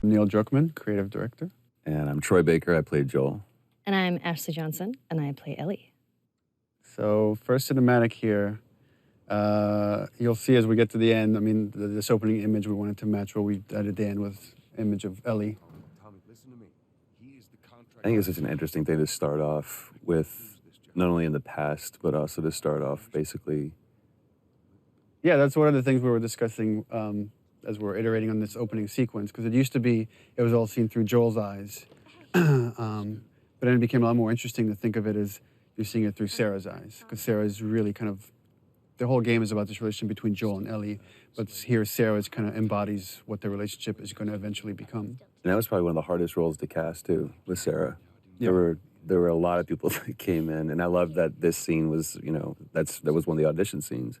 Neil Druckmann, creative director. And I'm Troy Baker, I played Joel. And I'm Ashley Johnson, and I play Ellie. So first cinematic here. You'll see as we get to the end, I mean, this opening image, we wanted to match what we did at the end with image of Ellie. I think it's such an interesting thing to start off with, not only in the past, but also to start off basically. Yeah, that's one of the things we were discussing as we're iterating on this opening sequence, because it used to be, it was all seen through Joel's eyes. But then it became a lot more interesting to think of it as you're seeing it through Sarah's eyes, because Sarah is really kind of, the whole game is about this relationship between Joel and Ellie, but here Sarah kind of embodies what the relationship is going to eventually become. And that was probably one of the hardest roles to cast too, with Sarah. Yeah. There were a lot of people that came in, and I love that this scene was, you know, that was one of the audition scenes.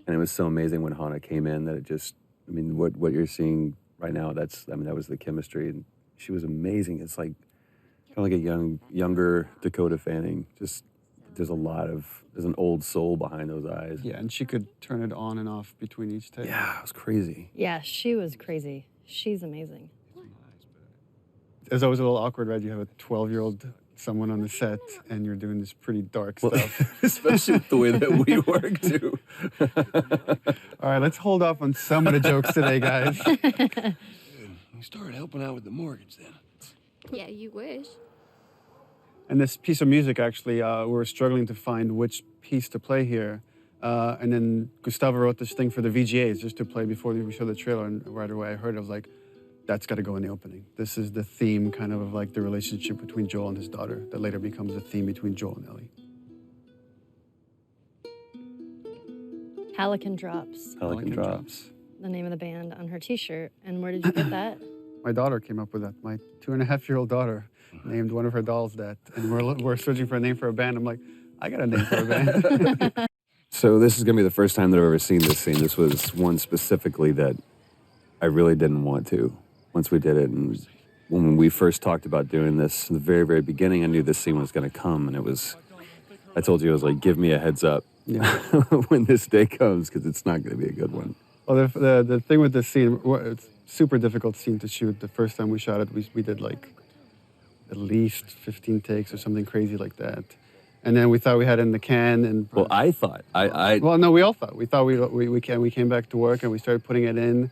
And it was so amazing when Hannah came in that it just, I mean, what you're seeing right now, that was the chemistry, and she was amazing. It's like, kind of like a younger Dakota Fanning. Just, there's an old soul behind those eyes. Yeah, and she could turn it on and off between each take. Yeah, it was crazy. Yeah, she was crazy. She's amazing. It's always a little awkward, right? You have a 12-year-old someone on the set, and you're doing this pretty dark stuff. Especially with the way that we work, too. All right, let's hold off on some of the jokes today, guys. Good. You started helping out with the mortgage then. Yeah, you wish. And this piece of music, actually, we were struggling to find which piece to play here. And then Gustavo wrote this thing for the VGAs just to play before we showed the trailer. And right away I heard it, I was like, that's got to go in the opening. This is the theme kind of like the relationship between Joel and his daughter that later becomes a theme between Joel and Ellie. Hallican Drops, Pelican Drops. the name of the band on her t-shirt. And where did you get that? My daughter came up with that. My 2.5-year-old daughter named one of her dolls that. And we're searching for a name for a band. I'm like, I got a name for a band. So this is going to be the first time that I've ever seen this scene. This was one specifically that I really didn't want to once we did it. And when we first talked about doing this in the very, very beginning, I knew this scene was going to come. And I told you, I was like, give me a heads up when this day comes, because it's not going to be a good one. Well, the thing with this scene, it's a super difficult scene to shoot. The first time we shot it, we did like at least 15 takes or something crazy like that. And then we thought we had it in the can. And Well, I thought. Well, no, we all thought. We thought we came back to work and we started putting it in.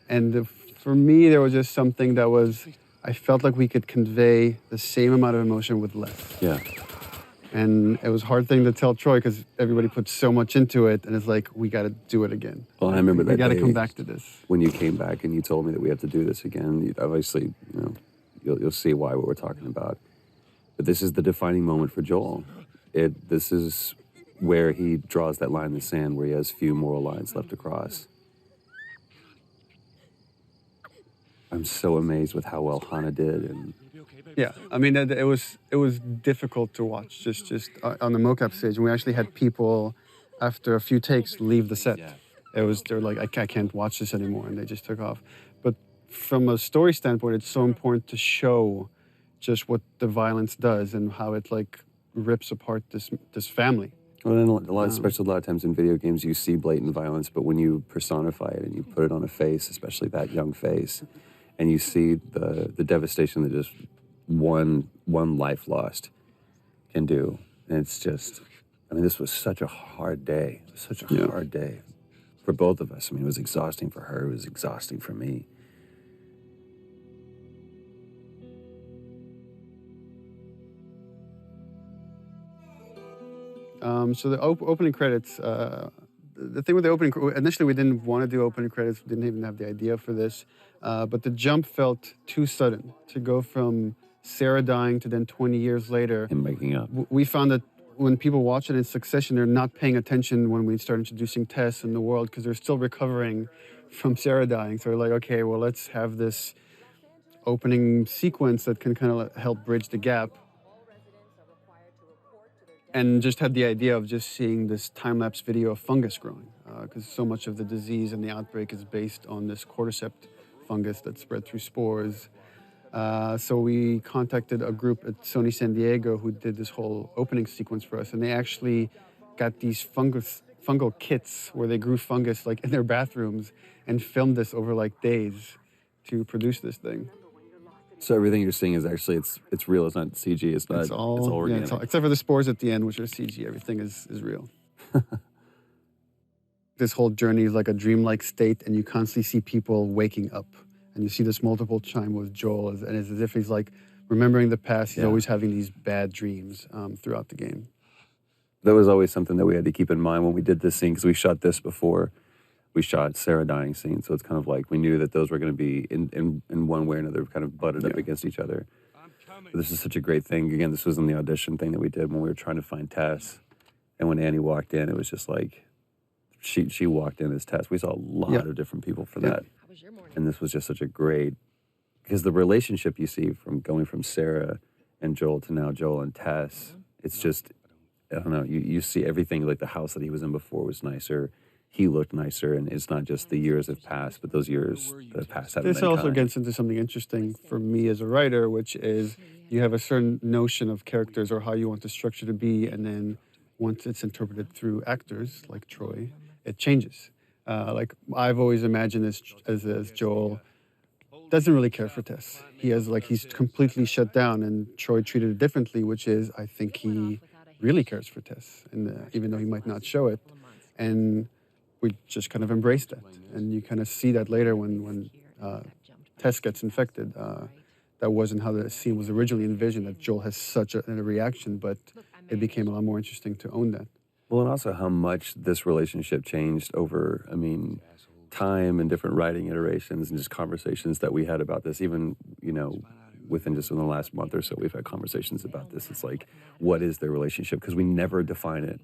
And for me, there was just something that was, I felt like we could convey the same amount of emotion with less. Yeah. And it was a hard thing to tell Troy because everybody put so much into it, and it's like, we got to do it again. Well, I remember that we got to day come back to this. when you came back and you told me that we have to do this again. Obviously, you'll see why what we're talking about. But this is the defining moment for Joel. This is where he draws that line in the sand, where he has few moral lines left to cross. I'm so amazed with how well Hannah did, and Yeah, I mean, it was difficult to watch just on the mocap stage. And we actually had people, after a few takes, leave the set. They're like, I can't watch this anymore, and they just took off. But from a story standpoint, it's so important to show just what the violence does and how it like rips apart this family. well, then especially a lot of times in video games, you see blatant violence, but when you personify it and you put it on a face, especially that young face, and you see the devastation that just one life lost can do. And it's just, I mean, this was such a hard day. Such a hard day for both of us. I mean, it was exhausting for her. It was exhausting for me. So the opening credits, the thing with the opening, initially we didn't want to do opening credits. We didn't even have the idea for this. But the jump felt too sudden to go from Sarah dying to then 20 years later. And making up. We found that when people watch it in succession, they're not paying attention when we start introducing Tess in the world because they're still recovering from Sarah dying. So they're like, okay, well, let's have this opening sequence that can kind of help bridge the gap. And just had the idea of just seeing this time-lapse video of fungus growing, because so much of the disease and the outbreak is based on this cordyceps fungus that spread through spores. So we contacted a group at Sony San Diego who did this whole opening sequence for us, and they actually got these fungal kits where they grew fungus like in their bathrooms and filmed this over like days. to produce this thing. So everything you're seeing is actually it's real. It's not CG. It's not. It's all, organic. except for the spores at the end, which are CG. Everything is real. This whole journey is like a dreamlike state, and you constantly see people waking up, and you see this multiple time with Joel, and it's as if he's like remembering the past. He's always having these bad dreams throughout the game. That was always something that we had to keep in mind when we did this scene, because we shot this before we shot Sarah dying scene. So it's kind of like we knew that those were going to be in one way or another kind of butted up against each other. But this is such a great thing. Again, this was in the audition thing that we did when we were trying to find Tess. And when Annie walked in, it was just like, she walked in as Tess. We saw a lot of different people for that. And this was just such a great, because the relationship you see from going from Sarah and Joel to now Joel and Tess, it's just, I don't know, you see everything, like the house that he was in before was nicer. He looked nicer, and it's not just the years have passed, but those years that have passed haven't This been also kind. gets into something interesting for me as a writer, which is you have a certain notion of characters or how you want the structure to be, and then once it's interpreted through actors like Troy, it changes. Like I've always imagined as Joel doesn't really care for Tess. He's completely shut down, and Troy treated it differently, which is I think he really cares for Tess, and even though he might not show it, and we just kind of embrace that, and you kind of see that later when Tess gets infected. That wasn't how the scene was originally envisioned. That Joel has such a reaction, but it became a lot more interesting to own that. Well, and also how much this relationship changed over, I mean, time and different writing iterations and just conversations that we had about this. Even, within just in the last month or so, we've had conversations about this. It's like, what is their relationship? Because we never define it.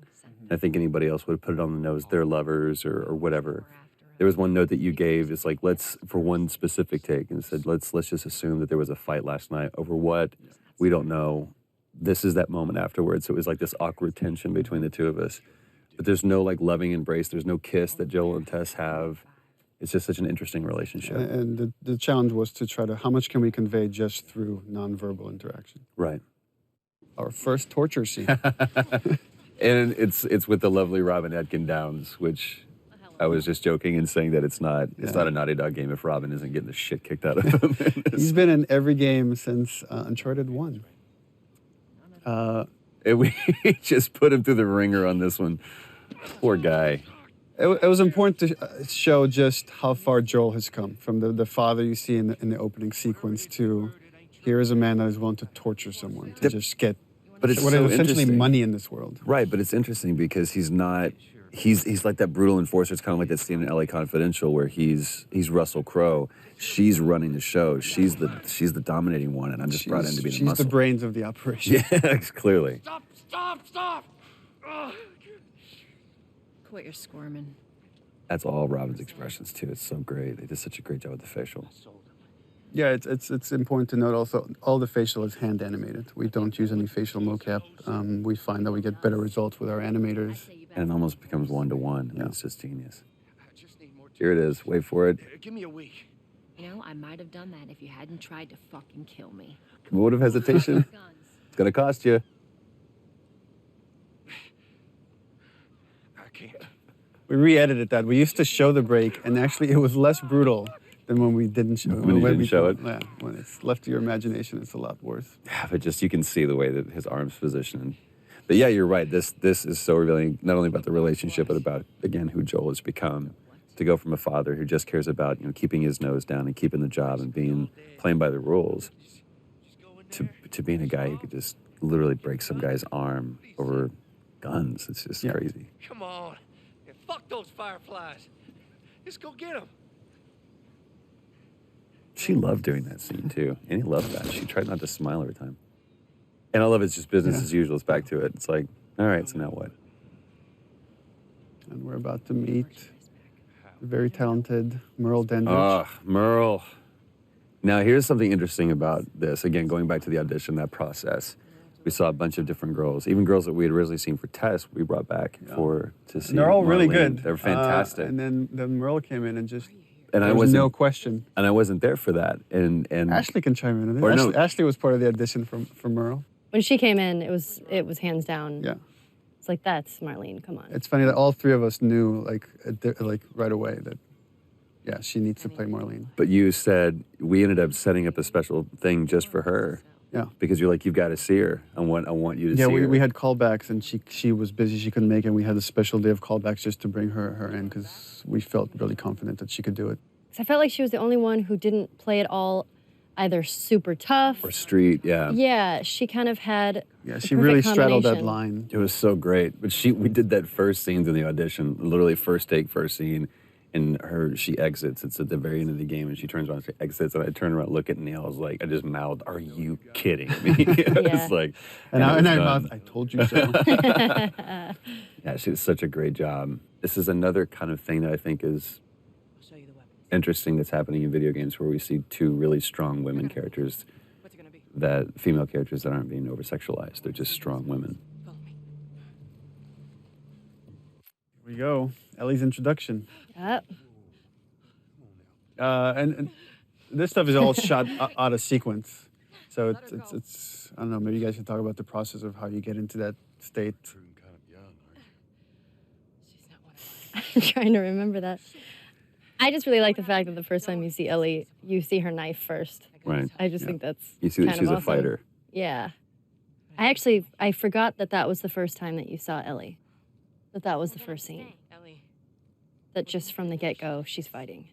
I think anybody else would have put it on the nose, they're lovers or whatever. There was one note that you gave, it's like, for one specific take, and it said, let's just assume that there was a fight last night over what, we don't know. This is that moment afterwards. So it was like this awkward tension between the two of us. But there's no like loving embrace. There's no kiss that Joel and Tess have. It's just such an interesting relationship. And the challenge was to try to, how much can we convey just through nonverbal interaction? Right. Our first torture scene. And it's with the lovely Robin Atkin Downs, which I was just joking and saying that it's not a Naughty Dog game if Robin isn't getting the shit kicked out of him. He's been in every game since Uncharted 1. We just put him through the ringer on this one. Poor guy. It was important to show just how far Joel has come from the father you see in the opening sequence to here is a man that is willing to torture someone to just get what is essentially interesting. money in this world. Right, but it's interesting because he's not. He's like that brutal enforcer. It's kind of like that scene in LA Confidential where he's Russell Crowe. She's running the show. She's the dominating one, and I'm just brought in to be the muscle. She's the brains of the operation. Yeah, clearly. Stop! Quit your squirming. That's all Robin's expressions too. It's so great. They did such a great job with the facial. Yeah, it's important to note also all the facial is hand animated. We don't use any facial mocap. We find that we get better results with our animators. And it almost becomes one-to-one. Yeah. It's just genius. Here it is. Wait for it. Give me a week. I might have done that if you hadn't tried to fucking kill me. Vote of hesitation. It's gonna cost you. I can't. We re-edited that. We used to show the break, and actually it was less brutal than when we didn't show it. When you didn't show it? Yeah, when it's left to your imagination, it's a lot worse. Yeah, but just you can see the way that his arm's positioned. But yeah, you're right. This is so revealing, not only about the relationship, but about, again, who Joel has become. To go from a father who just cares about keeping his nose down and keeping the job and playing by the rules, to being a guy who could just literally break some guy's arm over guns. It's just crazy. Come on. Yeah, fuck those fireflies. Just go get them. She loved doing that scene too, and he loved that. She tried not to smile every time. And I love it's just business as usual. It's back to it. It's like, all right, so now what? And we're about to meet the very talented Merle Dandridge. Ah, Merle. Now, here's something interesting about this. Again, going back to the audition, that process. We saw a bunch of different girls, even girls that we had originally seen for Tess, we brought back to see. And they're all really Marlene. good. They're fantastic. And then Merle came in and just, and there was no question. And I wasn't there for that. And Ashley can chime in. Or no. Ashley was part of the audition for Merle. When she came in, it was hands down. Yeah. It's like, that's Marlene, come on. It's funny that all three of us knew like right away that Yeah, she needs to play Marlene. But you said we ended up setting up a special thing just for her. Yeah. Because you're like, you've got to see her. I want you to Yeah, see her. we had callbacks, and she was busy. She couldn't make it. And we had a special day of callbacks just to bring her in because we felt really confident that she could do it. 'Cause I felt like she was the only one who didn't play it all either super tough. Or street, yeah. Yeah, she kind of had. Yeah, the she perfect really straddled that combination. line. It was so great. But we did that first scenes in the audition, literally first take, first scene. And she exits. It's at the very end of the game, and she turns around and she exits. And I turn around, look at Neil. I was like, I just mouthed, "Are you kidding me?" It's like, And I it was mouthed, "I told you so." Yeah, she did such a great job. This is another kind of thing that I think is interesting that's happening in video games, where we see two really strong women characters, female characters that aren't being over sexualized. They're just strong women. Here we go. Ellie's introduction. Yep. And this stuff is all shot out of sequence. So it's I don't know, maybe you guys can talk about the process of how you get into that state. I'm trying to remember that. I just really like the fact that the first time you see Ellie, you see her knife first. Right. I just think that's You see that kind she's of a awesome. fighter. Yeah. I forgot that was the first time that you saw Ellie. That was the first scene. That just from the get-go, she's fighting.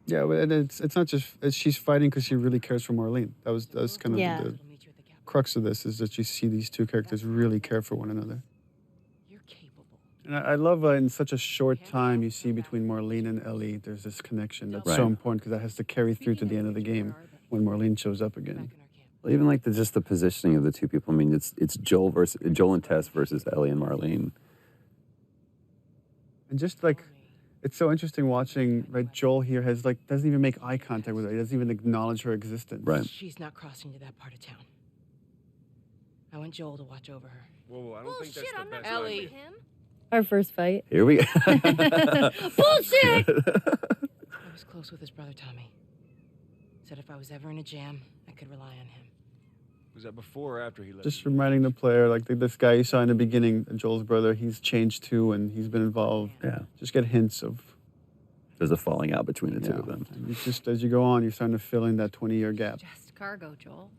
Yeah, but it's not just she's fighting because she really cares for Marlene. That's kind of Yeah. the crux of this, is that you see these two characters really care for one another. And I love in such a short time you see between Marlene and Ellie, there's this connection that's so Right. important because that has to carry through to the end of the game when Marlene shows up again. Well, even like just the positioning of the two people. I mean, it's Joel and Tess versus Ellie and Marlene. And just like, it's so interesting watching, right, Joel here doesn't even make eye contact with her. He doesn't even acknowledge her existence. Right. She's not crossing to that part of town. I want Joel to watch over her. Whoa, I don't think that's the best Ellie. idea. Our first fight. Here we go. Bullshit! I was close with his brother Tommy. Said if I was ever in a jam, I could rely on him. Was that before or after he left? Just reminding the player, like this guy you saw in the beginning, Joel's brother, he's changed too, and he's been involved. Yeah. Just get hints of, There's a falling out between the two of them. And it's just as you go on, you're starting to fill in that 20-year gap. Just cargo, Joel.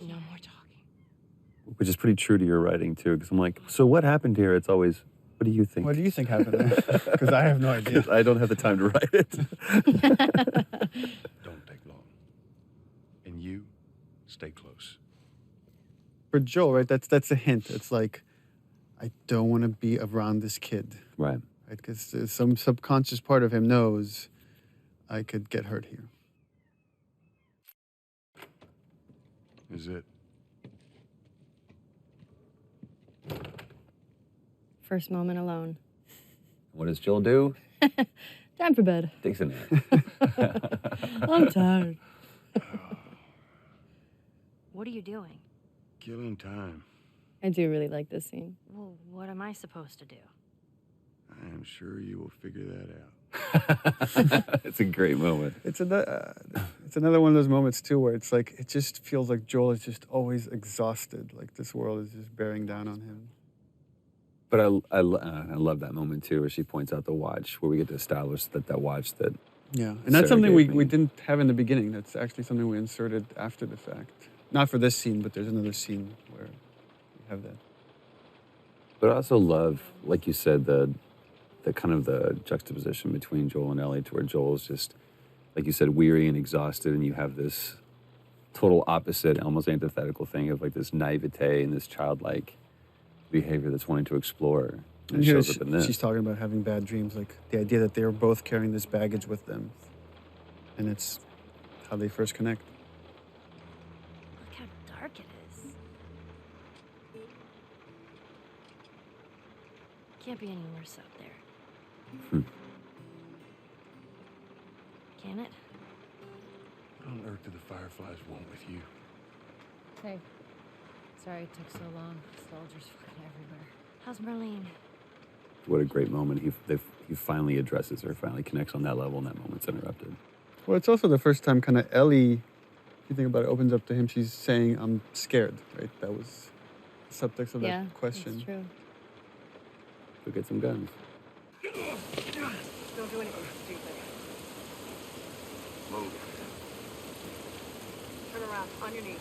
No more talking. Which is pretty true to your writing too, because I'm like, so what happened here? It's always, what do you think? What do you think happened there? Because I have no idea. I don't have the time to write it. Don't take long. And you, stay close. For Joel, right, that's a hint. It's like, I don't want to be around this kid. Right. Right, because some subconscious part of him knows I could get hurt here. Is it? First moment alone. What does Joel do? Time for bed. Takes a nap. I'm tired. What are you doing? Killing time. I do really like this scene. Well, what am I supposed to do? I am sure you will figure that out. It's a great moment. It's another one of those moments too where it's like, it just feels like Joel is just always exhausted. Like this world is just bearing down on him. But I love that moment too, where she points out the watch, where we get to establish that watch that. Yeah, and Sarah that's something gave we me. didn't have in the beginning. That's actually something we inserted after the fact. Not for this scene, but there's another scene where we have that. But I also love, like you said, the kind of the juxtaposition between Joel and Ellie, to where Joel's just, like you said, weary and exhausted, and you have this total opposite, almost antithetical thing of like this naivete and this childlike behavior that's wanting to explore. And it here shows up in this. she's talking about having bad dreams, like the idea that they're both carrying this baggage with them. And it's how they first connect. Look how dark it is. Can't be any worse out there. Can it? What on earth do the Fireflies want with you? Hey. Sorry it took so long. Soldiers fucking everywhere. How's Marlene? What a great moment. He finally addresses her, finally connects on that level, and that moment's interrupted. Well, it's also the first time kind of Ellie, if you think about it, opens up to him. She's saying, I'm scared, right? That was the subtext of Yeah, that question. that's true. Go get some guns. Don't do anything stupid. Move. Turn around, on your knees.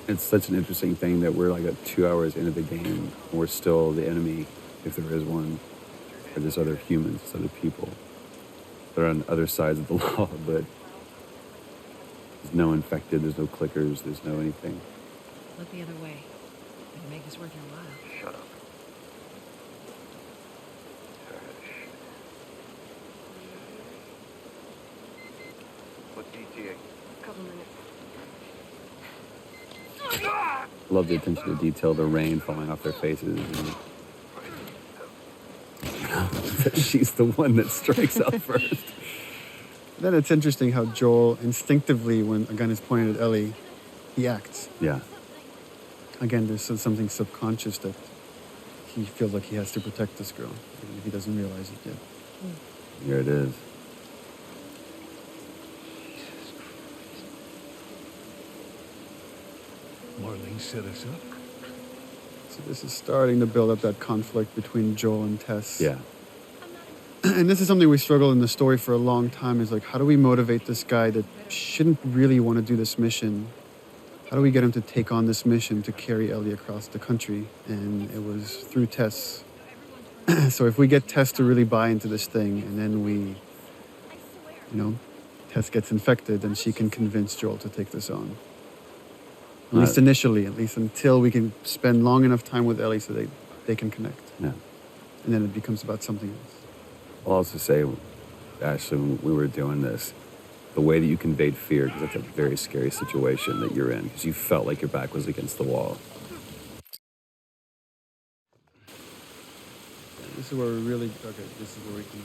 It's such an interesting thing that we're like 2 hours into the game, and we're still the enemy, if there is one. Or there's other humans, there's other people. They're on other sides of the law, but there's no infected, there's no clickers, there's no anything. Look the other way. It'll make this worth your while. Shut up. Hush. What DTA? Couple minutes. I love the attention to detail, the rain falling off their faces. And she's the one that strikes out first. Then it's interesting how Joel instinctively, when a gun is pointed at Ellie, he acts. Yeah. Again, there's something subconscious that he feels like he has to protect this girl, even if he doesn't realize it yet. Here it is. Marlene set us up. So this is starting to build up that conflict between Joel and Tess. Yeah. And this is something we struggled in the story for a long time, is like, how do we motivate this guy that shouldn't really want to do this mission? How do we get him to take on this mission to carry Ellie across the country? And it was through Tess. So if we get Tess to really buy into this thing, and then Tess gets infected, then she can convince Joel to take this on. At least initially, at least until we can spend long enough time with Ellie so they can connect. Yeah. And then it becomes about something else. I'll also say, Ashley, when we were doing this, the way that you conveyed fear, because that's a very scary situation that you're in, because you felt like your back was against the wall. This is where we really, this is where we can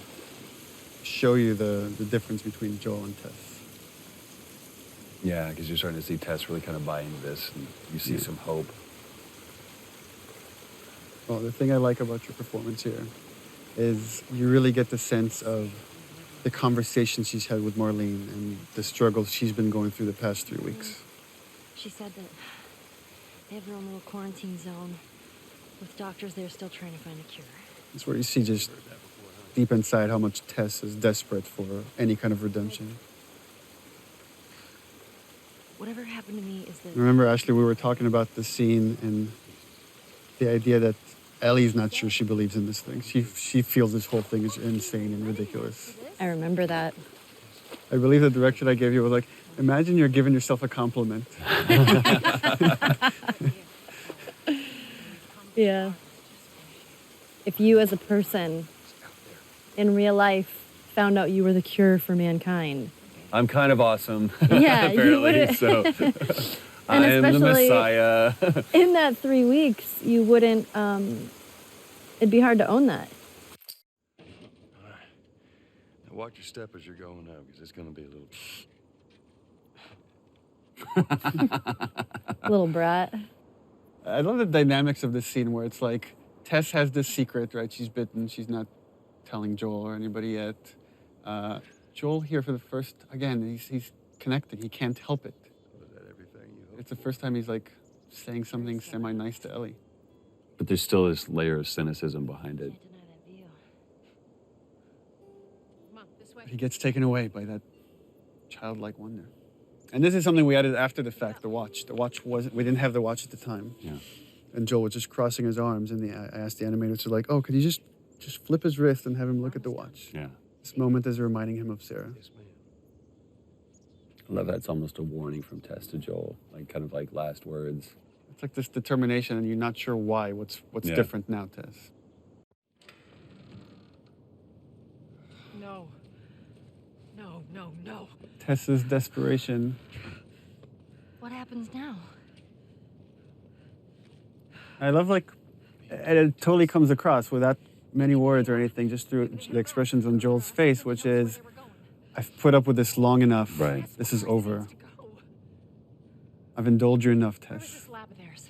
show you the difference between Joel and Tess. Yeah, because you're starting to see Tess really kind of buy into this, and you see some hope. Well, the thing I like about your performance here is you really get the sense of the conversation she's had with Marlene and the struggles she's been going through the past 3 weeks. She said that they have their own little quarantine zone with doctors there still trying to find a cure. It's where you see just deep inside how much Tess is desperate for any kind of redemption. Whatever happened to me is that... Remember, Ashley, we were talking about the scene and the idea that Ellie's not sure she believes in this thing. She feels this whole thing is insane and ridiculous. I remember that. I believe the direction I gave you was like, imagine you're giving yourself a compliment. Yeah. If you as a person in real life found out you were the cure for mankind. I'm kind of awesome. Yeah, apparently, so I am the Messiah. In that 3 weeks, you wouldn't, it'd be hard to own that. All right. Now watch your step as you're going out, because it's going to be a little... Little brat. I love the dynamics of this scene where it's like Tess has this secret, right? She's bitten. She's not telling Joel or anybody yet. Joel here for the first, again, he's connected. He can't help it. Was that everything you hoped? It's the first time he's like saying something semi-nice to Ellie. But there's still this layer of cynicism behind it. Can't deny that view. Come on, this way. He gets taken away by that childlike wonder. And this is something we added after the fact, the watch. The watch wasn't, we didn't have the watch at the time. Yeah. And Joel was just crossing his arms, and I asked the animators to like, oh, could you just flip his wrist and have him look at the watch? Yeah. This moment is reminding him of Sarah. Yes, ma'am. I love that. It's almost a warning from Tess to Joel, like kind of like last words. It's like this determination, and you're not sure why. What's Yeah. different now, Tess? No. No, no, no. Tess's desperation. What happens now? I love and it totally comes across without many words or anything, just through the expressions on Joel's face, which is, I've put up with this long enough. Right. This is over. I've indulged you enough, Where's Tess. this lab of theirs?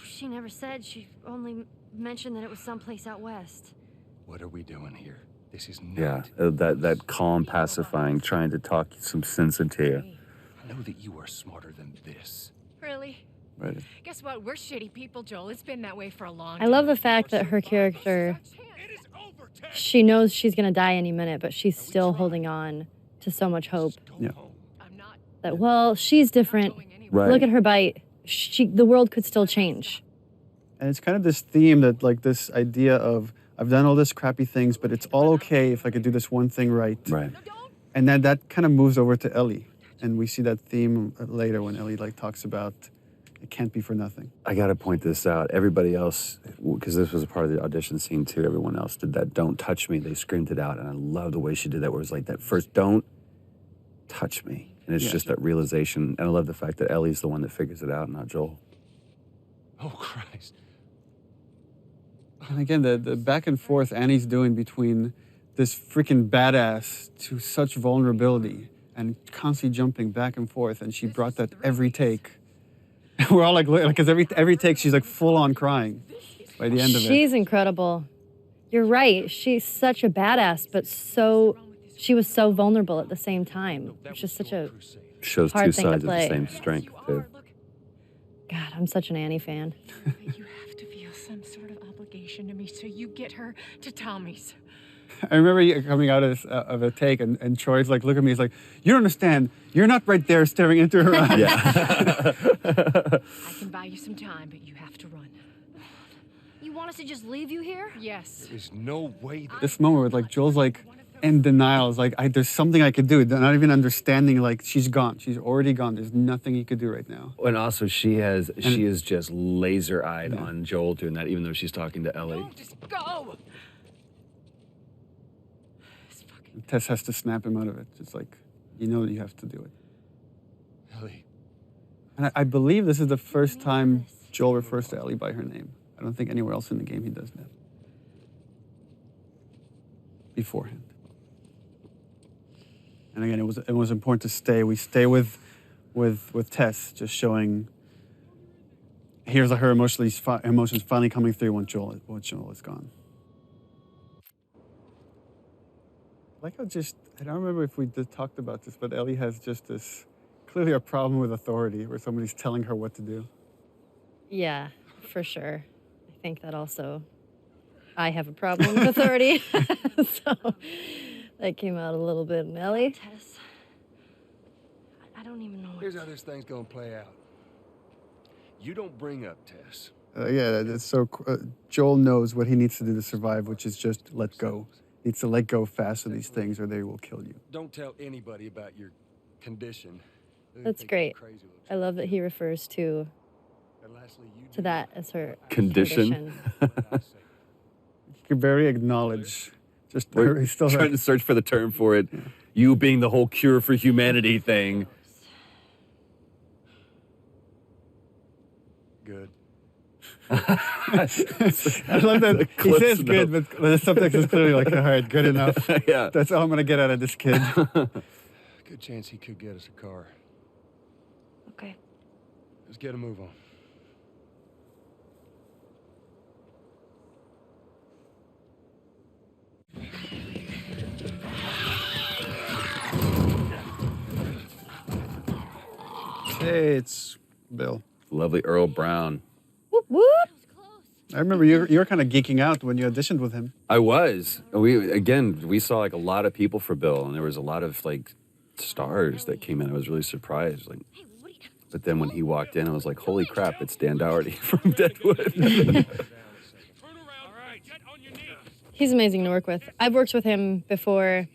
She never said. She only mentioned that it was someplace out west. What are we doing here? This is not... Yeah, that calm, pacifying, trying to talk some sense into you. I know that you are smarter than this. Really? Right. Guess what? We're shitty people, Joel. It's been that way for a long I time. love the fact that her character It is over, she knows she's gonna die any minute, but she's still holding on to so much hope Yeah. that, well, she's different. Right. Look at her bite. The world could still change. And it's kind of this theme that, like, this idea of, I've done all this crappy things, but it's all okay if I could do this one thing right. Right. And then that kind of moves over to Ellie. And we see that theme later when Ellie, like, talks about it can't be for nothing. I got to point this out. Everybody else, because this was a part of the audition scene too, everyone else did that "don't touch me." They screamed it out. And I love the way she did that, where it was like that first, "don't touch me." And it's just that realization. And I love the fact that Ellie's the one that figures it out, not Joel. Oh, Christ. And again, the back and forth Annie's doing between this freaking badass to such vulnerability and constantly jumping back and forth. And she brought that every take. And we're all like, because every take she's like full on crying by the end of it. She's incredible. You're right. She's such a badass, but she was so vulnerable at the same time. It's just such a Shows hard two thing to sides of the play. same strength too. God, I'm such an Annie fan. You have to feel some sort of obligation to me, so you get her to Tommy's. I remember you coming out of a take, and Troy's like, look at me, he's like, you don't understand. You're not right there staring into her eyes. Yeah. I can buy you some time, but you have to run. You want us to just leave you here? Yes. There's no way that... This moment where, like, Joel's like in denial. It's like, there's something I could do. Not even understanding, like, she's gone. She's already gone. There's nothing he could do right now. And also she is just laser-eyed on Joel doing that, even though she's talking to Ellie. No, just go. Tess has to snap him out of it. It's like, you know you have to do it. Ellie. And I believe this is the first time Joel refers to Ellie by her name. I don't think anywhere else in the game he does that. Beforehand. And again, it was important to stay. We stay with Tess, just showing. Here's her emotions finally coming through when Joel is gone. Like I don't remember if we talked about this, but Ellie has just this, clearly a problem with authority, where somebody's telling her what to do. Yeah, for sure. I think that also I have a problem with authority. So that came out a little bit in Ellie. Tess. I don't even know what Here's how this thing's gonna play out. You don't bring up Tess. Yeah, that's so. Joel knows what he needs to do to survive, which is just let go. Needs to let go fast of these things, or they will kill you. Don't tell anybody about your condition. They That's think you're great. crazy little I love that he refers to And lastly, you to that as her Condition. You can very acknowledge. Just We're he's still trying to search for the term for it. You being the whole cure for humanity thing. good. I love that he Close says enough. good, but the subtext is clearly like, all right, good enough. Yeah. That's all I'm gonna get out of this kid. Good chance he could get us a car. Okay. Let's get a move on. Hey, it's Bill. Lovely Earl Brown. whoop whoop. I remember you were kind of geeking out when you auditioned with him. I was. We saw like a lot of people for Bill, and there was a lot of like stars that came in. I was really surprised. Like, but then when he walked in, I was like, holy crap, it's Dan Dougherty from Deadwood. He's amazing to work with. I've worked with him before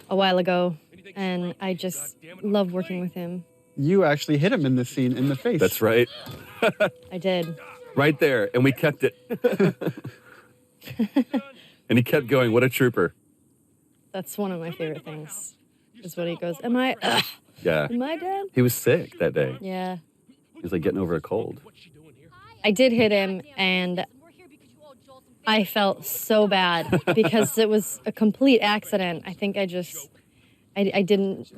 a while ago, and I just love working with him. You actually hit him in this scene in the face. That's right. I did. Right there, and we kept it. And he kept going. What a trooper. That's one of my favorite things, is when he goes, am I Yeah. dead? He was sick that day. Yeah. He was like getting over a cold. I did hit him, and I felt so bad because it was a complete accident. I think I didn't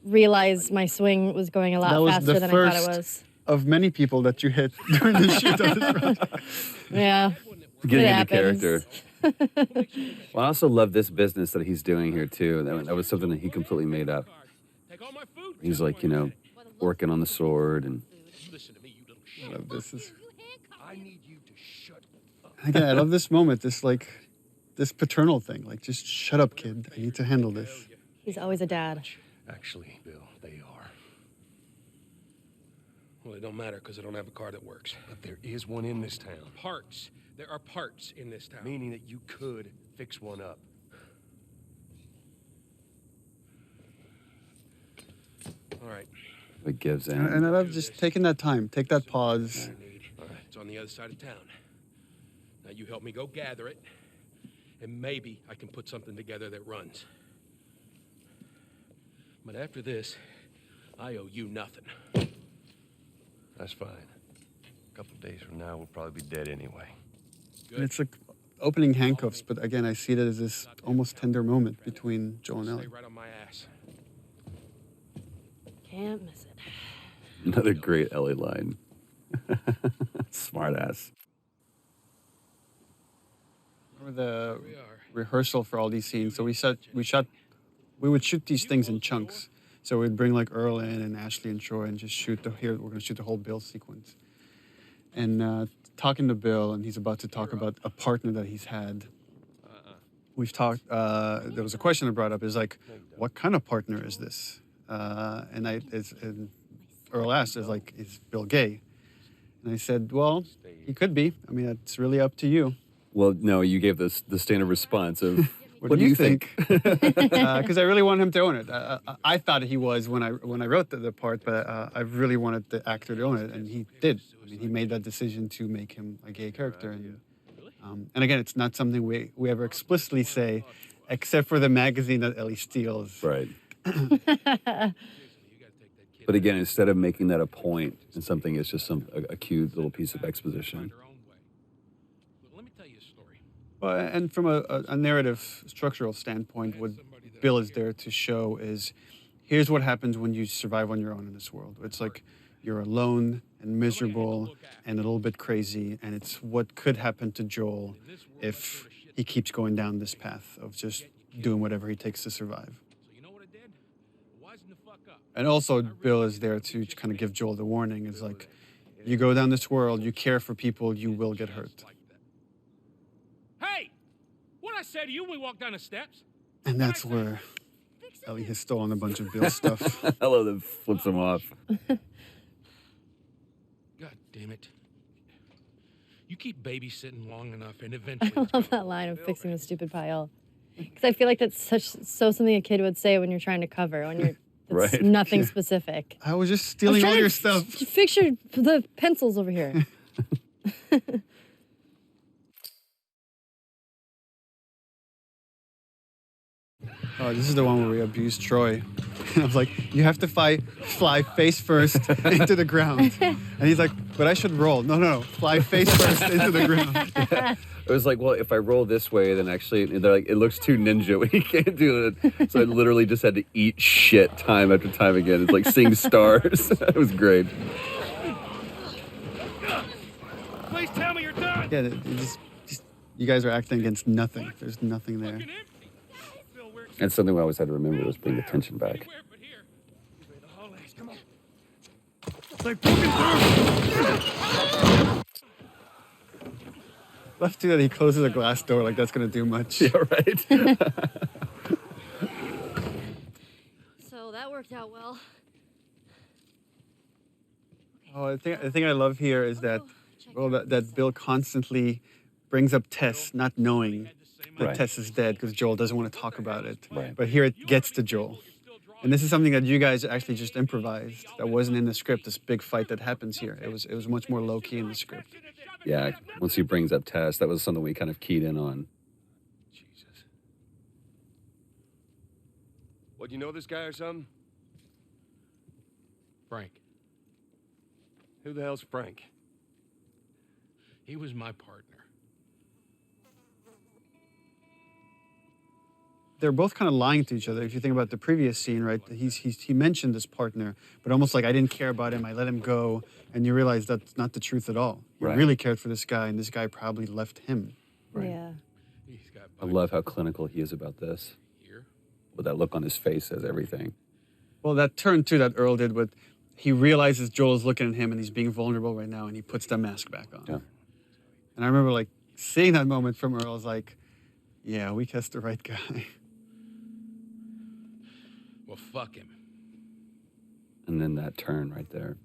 realize my swing was going a That lot was faster the than I thought first it was. of many people that you hit during the shoot of this project. Yeah. Getting It into happens. character. Well, I also love this business that he's doing here too. That was something that he completely made up. He's like, working on the sword and This is. I need you to shut Again, I love this moment, this paternal thing. Like, just shut up, kid. I need to handle this. He's always a dad. Actually, Bill, they are. Well, it don't matter because I don't have a car that works. But there is one in this town. Parts. There are parts in this town. Meaning that you could fix one up. All right. It gives in. And I love just taking that time, take that pause. All right. It's on the other side of town. Now you help me go gather it, and maybe I can put something together that runs. But after this, I owe you nothing. That's fine. A couple of days from now, we'll probably be dead anyway. And it's like opening handcuffs, but again, I see it as this almost tender moment between Joel and Stay Ellie. right on my ass. Can't miss it. Another great Ellie line. Smart ass. Remember the We are. rehearsal for all these scenes? So we would shoot these things in chunks. So we'd bring like Earl in and Ashley and Troy and just we're going to shoot the whole Bill sequence. And talking to Bill, and he's about to talk about a partner that he's had. We've talked, there was a question I brought up, is like, what kind of partner is this? And Earl asked, is Bill gay? And I said, well, he could be. I mean, it's really up to you. Well, no, you gave the standard response of, What do you think? Because I really want him to own it. I thought he was when I wrote the part, but I really wanted the actor to own it, and he did. I mean, he made that decision to make him a gay character, and again, it's not something we ever explicitly say, except for the magazine that Ellie steals. Right. But again, instead of making that a point and something, it's just a cute little piece of exposition. Let me tell you a story. Well, and from a narrative structural standpoint, what Bill is there to show is, here's what happens when you survive on your own in this world. It's like you're alone and miserable and a little bit crazy, and it's what could happen to Joel if he keeps going down this path of just doing whatever he takes to survive. So you know what I did? Wisen the fuck up. And also, Bill is there to kind of give Joel the warning, is like, you go down this world, you care for people, you will get hurt. Hey! What'd I say to you when we walked down the steps? And that's where Ellie has stolen a bunch of Bill's stuff. I love that flips him off. God damn it. You keep babysitting long enough and eventually... I love that line of fixing the stupid pile. Because I feel like that's so something a kid would say when you're trying to cover, when you're it's Right. nothing specific. I was just stealing all your stuff. Fix the pencils over here. Oh, this is the one where we abused Troy. And I was like, you have to fly face first into the ground. And he's like, but I should roll. No, fly face first into the ground. It was like, well, if I roll this way, then actually, they're like, it looks too ninja. We can't do it. So I literally just had to eat shit time after time again. It's like seeing stars. It was great. Please tell me you're done! Yeah, you guys are acting against nothing. There's nothing there. And something we always had to remember was bring the tension back. Love too that he closes a glass door like that's gonna do much. Yeah, right. So that worked out well. Oh, the thing I love here is that, that Bill constantly brings up Tess, not knowing that Right. Tess is dead because Joel doesn't want to talk about it. Right. But here it gets to Joel. And this is something that you guys actually just improvised. That wasn't in the script, this big fight that happens here. It was much more low-key in the script. Yeah, once he brings up Tess, that was something we kind of keyed in on. Jesus. What, you know this guy or something? Frank, Who the hell's Frank? he was my partner. They're both kind of lying to each other. If you think about the previous scene, right? He mentioned this partner, but almost like, I didn't care about him, I let him go, and you realize that's not the truth at all. He Right. really cared for this guy, and this guy probably left him. Yeah. He's got I love how clinical he is about this. here. With that look on his face says everything. Well, that turn too that Earl did, but he realizes Joel is looking at him and he's being vulnerable right now, and he puts the mask back on. Yeah. And I remember like seeing that moment from Earl is like, yeah, we kissed the right guy. Well, fuck him. And then that turn right there.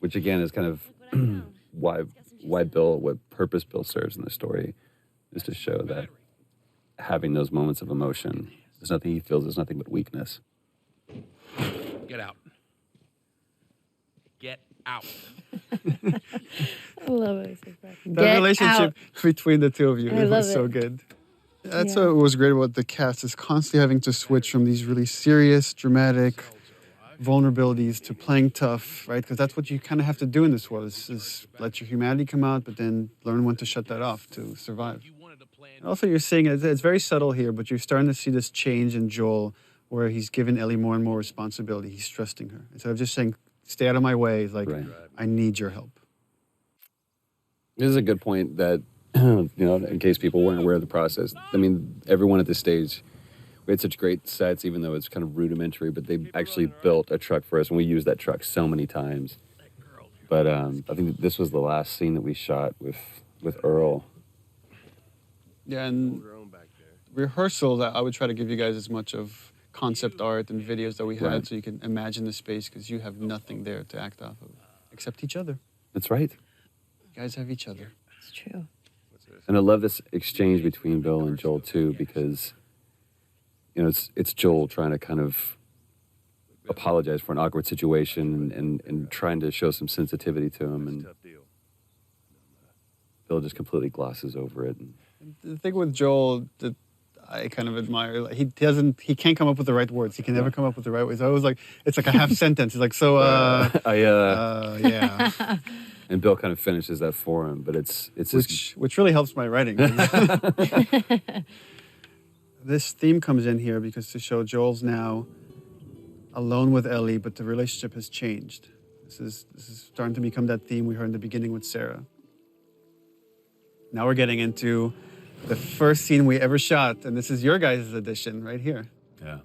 Which again is kind of why Bill, what purpose Bill serves in the story, is to show that having those moments of emotion, there's nothing he feels, there's nothing but weakness. Get out. Get out. I love it. That relationship between the two of you I love was so it. good. That's what was great about the cast, is constantly having to switch from these really serious, dramatic vulnerabilities to playing tough, right? Because that's what you kind of have to do in this world, is let your humanity come out, but then learn when to shut that off to survive. And also, you're seeing it's very subtle here, but you're starting to see this change in Joel, where he's given Ellie more and more responsibility. He's trusting her. Instead of just saying, stay out of my way, he's like, Right. I need your help. This is a good point that, in case people weren't aware of the process. I mean, everyone at this stage, we had such great sets, even though it's kind of rudimentary, but they actually built a truck for us, and we used that truck so many times. But I think this was the last scene that we shot with Earl. Yeah, and rehearsals, I would try to give you guys as much of concept art and videos that we had, Right. so you can imagine the space, because you have nothing there to act off of, except each other. That's right. You guys have each other. It's true. And I love this exchange between Bill and Joel too, because it's Joel trying to kind of apologize for an awkward situation and trying to show some sensitivity to him, and Bill just completely glosses over it. And The thing with Joel that I kind of admire, like, he can't come up with the right words. He can never come up with the right words. I was like, it's like a half sentence. He's like, so, yeah. and Bill kind of finishes that for him, but it's Which really helps my writing. This theme comes in here because to show Joel's now alone with Ellie, but the relationship has changed. This is starting to become that theme we heard in the beginning with Sarah. Now we're getting into the first scene we ever shot, and this is your guys' edition right here. yeah.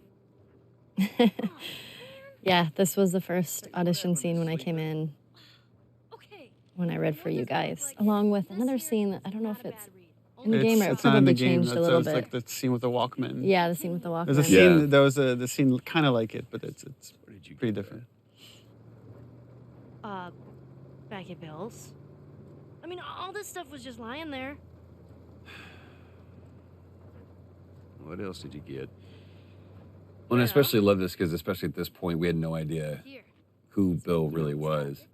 Yeah, this was the first audition scene when I came in, when I read for you guys, along with another scene that I don't know if it's in the game or it It's not in probably the game. changed a little It's bit. like the scene with the Walkman. Yeah, the scene with the Walkman. There's a scene. There was the scene kind of like it, but it's pretty different. Back at Bill's. I mean, all this stuff was just lying there. What else did you get? Well, and I especially love this because, especially at this point, we had no idea who Bill really was.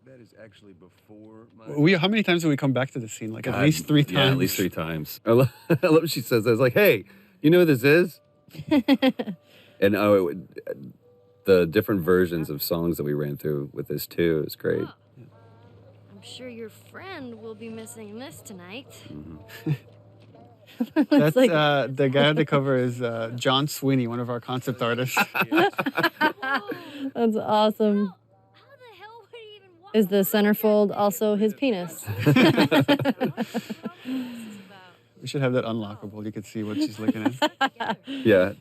That is actually before my... How many times did we come back to this scene? Like at least 3 times. Yeah, at least 3 times. I love what she says. I was like, hey, you know who this is? And the different versions of songs that we ran through with this too is great. I'm sure your friend will be missing this tonight. That's the guy on the cover is John Sweeney, one of our concept artists. That's awesome. Is the centerfold also his penis? We should have that unlockable. You could see what she's looking at. Yeah.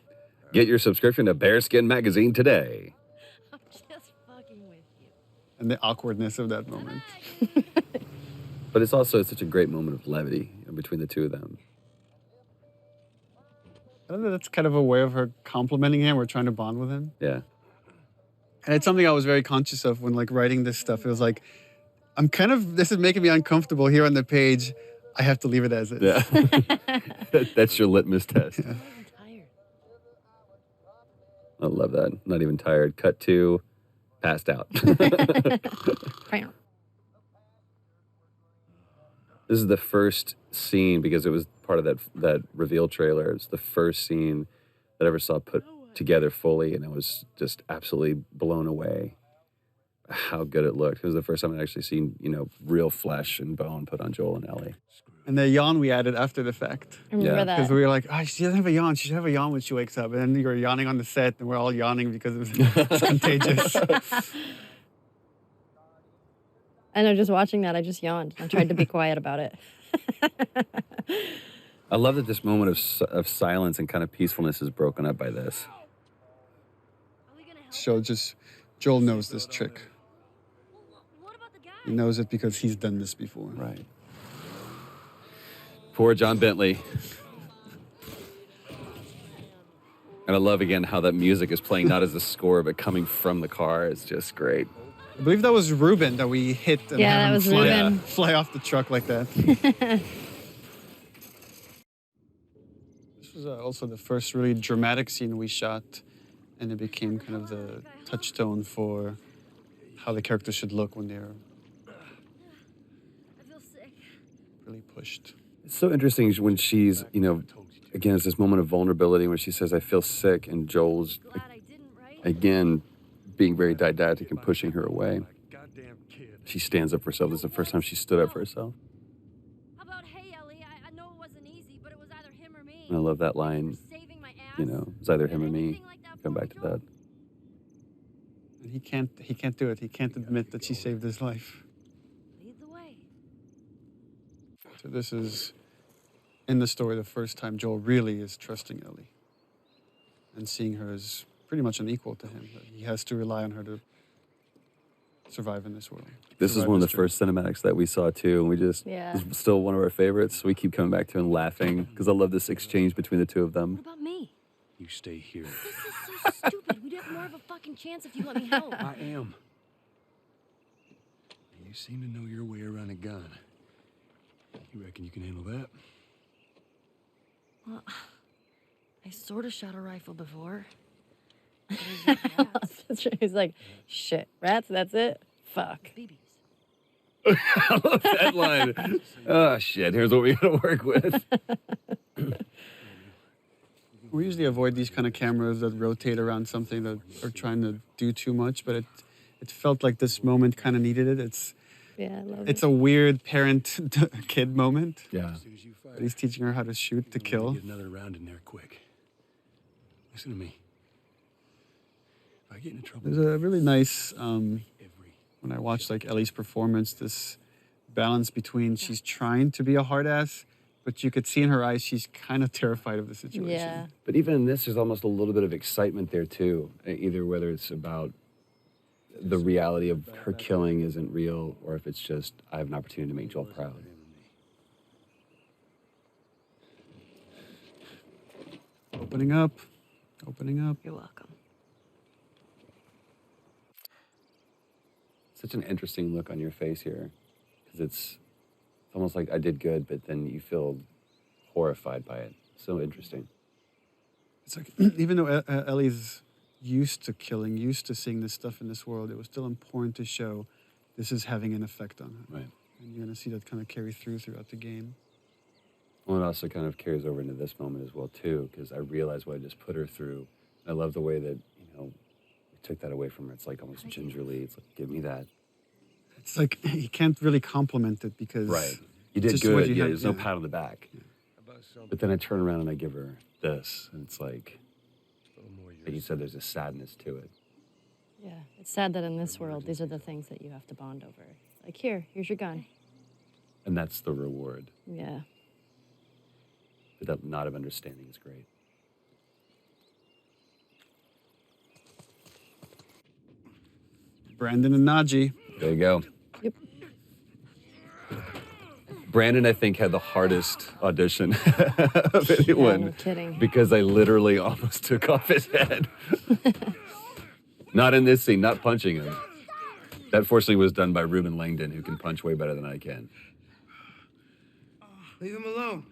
Get your subscription to Bearskin Magazine today. I'm just fucking with you. And the awkwardness of that moment. But it's also such a great moment of levity between the two of them. I don't know, that's kind of a way of her complimenting him or trying to bond with him. Yeah. And it's something I was very conscious of when writing this stuff. It was like, this is making me uncomfortable here on the page. I have to leave it as is. Yeah. That's your litmus test. Yeah. I love that. Not even tired. Cut to passed out. This is the first scene, because it was part of that reveal trailer. It's the first scene that I ever saw put together fully, and I was just absolutely blown away how good it looked. It was the first time I'd actually seen, real flesh and bone put on Joel and Ellie. And the yawn we added after the fact. I remember that. Because we were like, she doesn't have a yawn. She should have a yawn when she wakes up. And then you were yawning on the set, and we're all yawning because it's contagious. I know, just watching that, I just yawned. I tried to be quiet about it. I love that this moment of silence and kind of peacefulness is broken up by this. Joel knows this trick. He knows it because he's done this before. Right. Poor John Bentley. And I love, again, how that music is playing not as a score, but coming from the car. It's just great. I believe that was Ruben that we hit and Yeah, had that him was fly, Ruben. fly off the truck like that. This was also the first really dramatic scene we shot, and it became kind of the touchstone for how the characters should look when they're I feel sick. really pushed. It's so interesting when she's, you know, again, it's this moment of vulnerability where she says, I feel sick, and Joel's, Glad I didn't, right? again, being very didactic and pushing her away. Goddamn kid. She stands up for herself. This is the first time she stood up for herself. How about, hey, Ellie, I know it wasn't easy, but it was either him or me. And I love that line, You're saving my ass. you know, it's either him or me. Anything like that Come for back me, to Joel? that. And he can't do it. He can't admit that she saved his life. Lead the way. So this is, in the story, the first time Joel really is trusting Ellie and seeing her as pretty much an equal to him. He has to rely on her to survive in this world. This is Survive one of the this journey. first cinematics that we saw too, and we just, Yeah. it's still one of our favorites. We keep coming back to it and laughing because I love this exchange between the two of What them. about me? You stay here. This is so stupid. We'd have more of a fucking chance if you let me help. I am. You seem to know your way around a gun. You reckon you can handle that? Well, I sort of shot a rifle before. He's like, shit, rats, that's it? Fuck. BBs. I love that line. Oh, shit, here's what we gotta work with. We usually avoid these kind of cameras that rotate around something that are trying to do too much, but it felt like this moment kind of needed it. Yeah, I love It's it. a weird parent-kid moment. Yeah. As soon as you fire, He's teaching her how to shoot to kill. Get another round in there quick. Listen to me. If I get into trouble, There's a really nice, every when I watched like Ellie's performance, this balance between she's trying to be a hard ass, but you could see in her eyes she's kind of terrified of the situation. Yeah. But even in this, there's almost a little bit of excitement there too. Either whether it's about the reality of her killing isn't real, or if it's just, I have an opportunity to make Joel proud. Opening up, opening up. You're welcome. Such an interesting look on your face here, because it's almost like I did good, but then you feel horrified by it. So interesting. It's like, even though Ellie's used to killing, used to seeing this stuff in this world, it was still important to show this is having an effect on her. Right. And you're going to see that kind of carry throughout the game. Well, it also kind of carries over into this moment as well, too, because I realized what I just put her through. I love the way that, you know, we took that away from her. It's like almost gingerly. It's like, give me that. It's like, you can't really compliment it because... Right. You it's did just what good. you Yeah, had- there's no yeah. pat on the back. about something But then I turn around and I give her this, and it's like, a little more like you said, there's a sadness to it. Yeah. It's sad that in this world, these are the things that you have to bond over. Like, here's your gun. And that's the reward. Yeah. But that knot of understanding is great. Brandon and Najee. There you go. Yep. Brandon, I think, had the hardest audition of anyone. Yeah, no kidding. Because I literally almost took off his head. Not in this scene, not punching him. That fortunately was done by Ruben Langdon, who can punch way better than I can. Leave him alone.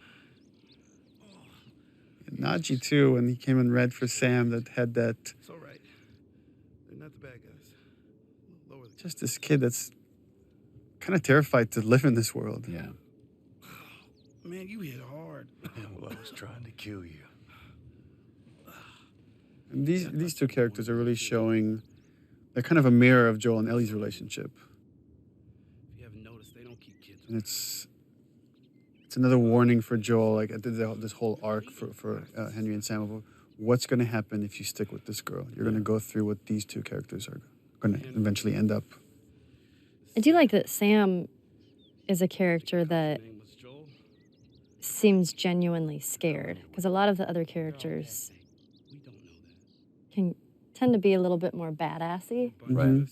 And Najee, too, when he came in red for Sam, that had that... It's all right. They're not the bad guys. Lower the... Just this kid that's kind of terrified to live in this world. Yeah. Man, you hit hard. Well, I was trying to kill you. And these two characters are really showing... They're kind of a mirror of Joel and Ellie's relationship. If you haven't noticed, they don't keep kids. And it's another warning for Joel, like this whole arc for Henry and Sam of what's going to happen if you stick with this girl. You're going to go through what these two characters are going to eventually end up. I do like that Sam is a character that Name was Joel. seems genuinely scared, because a lot of the other characters We don't know that. can tend to be a little bit more badassy, Right.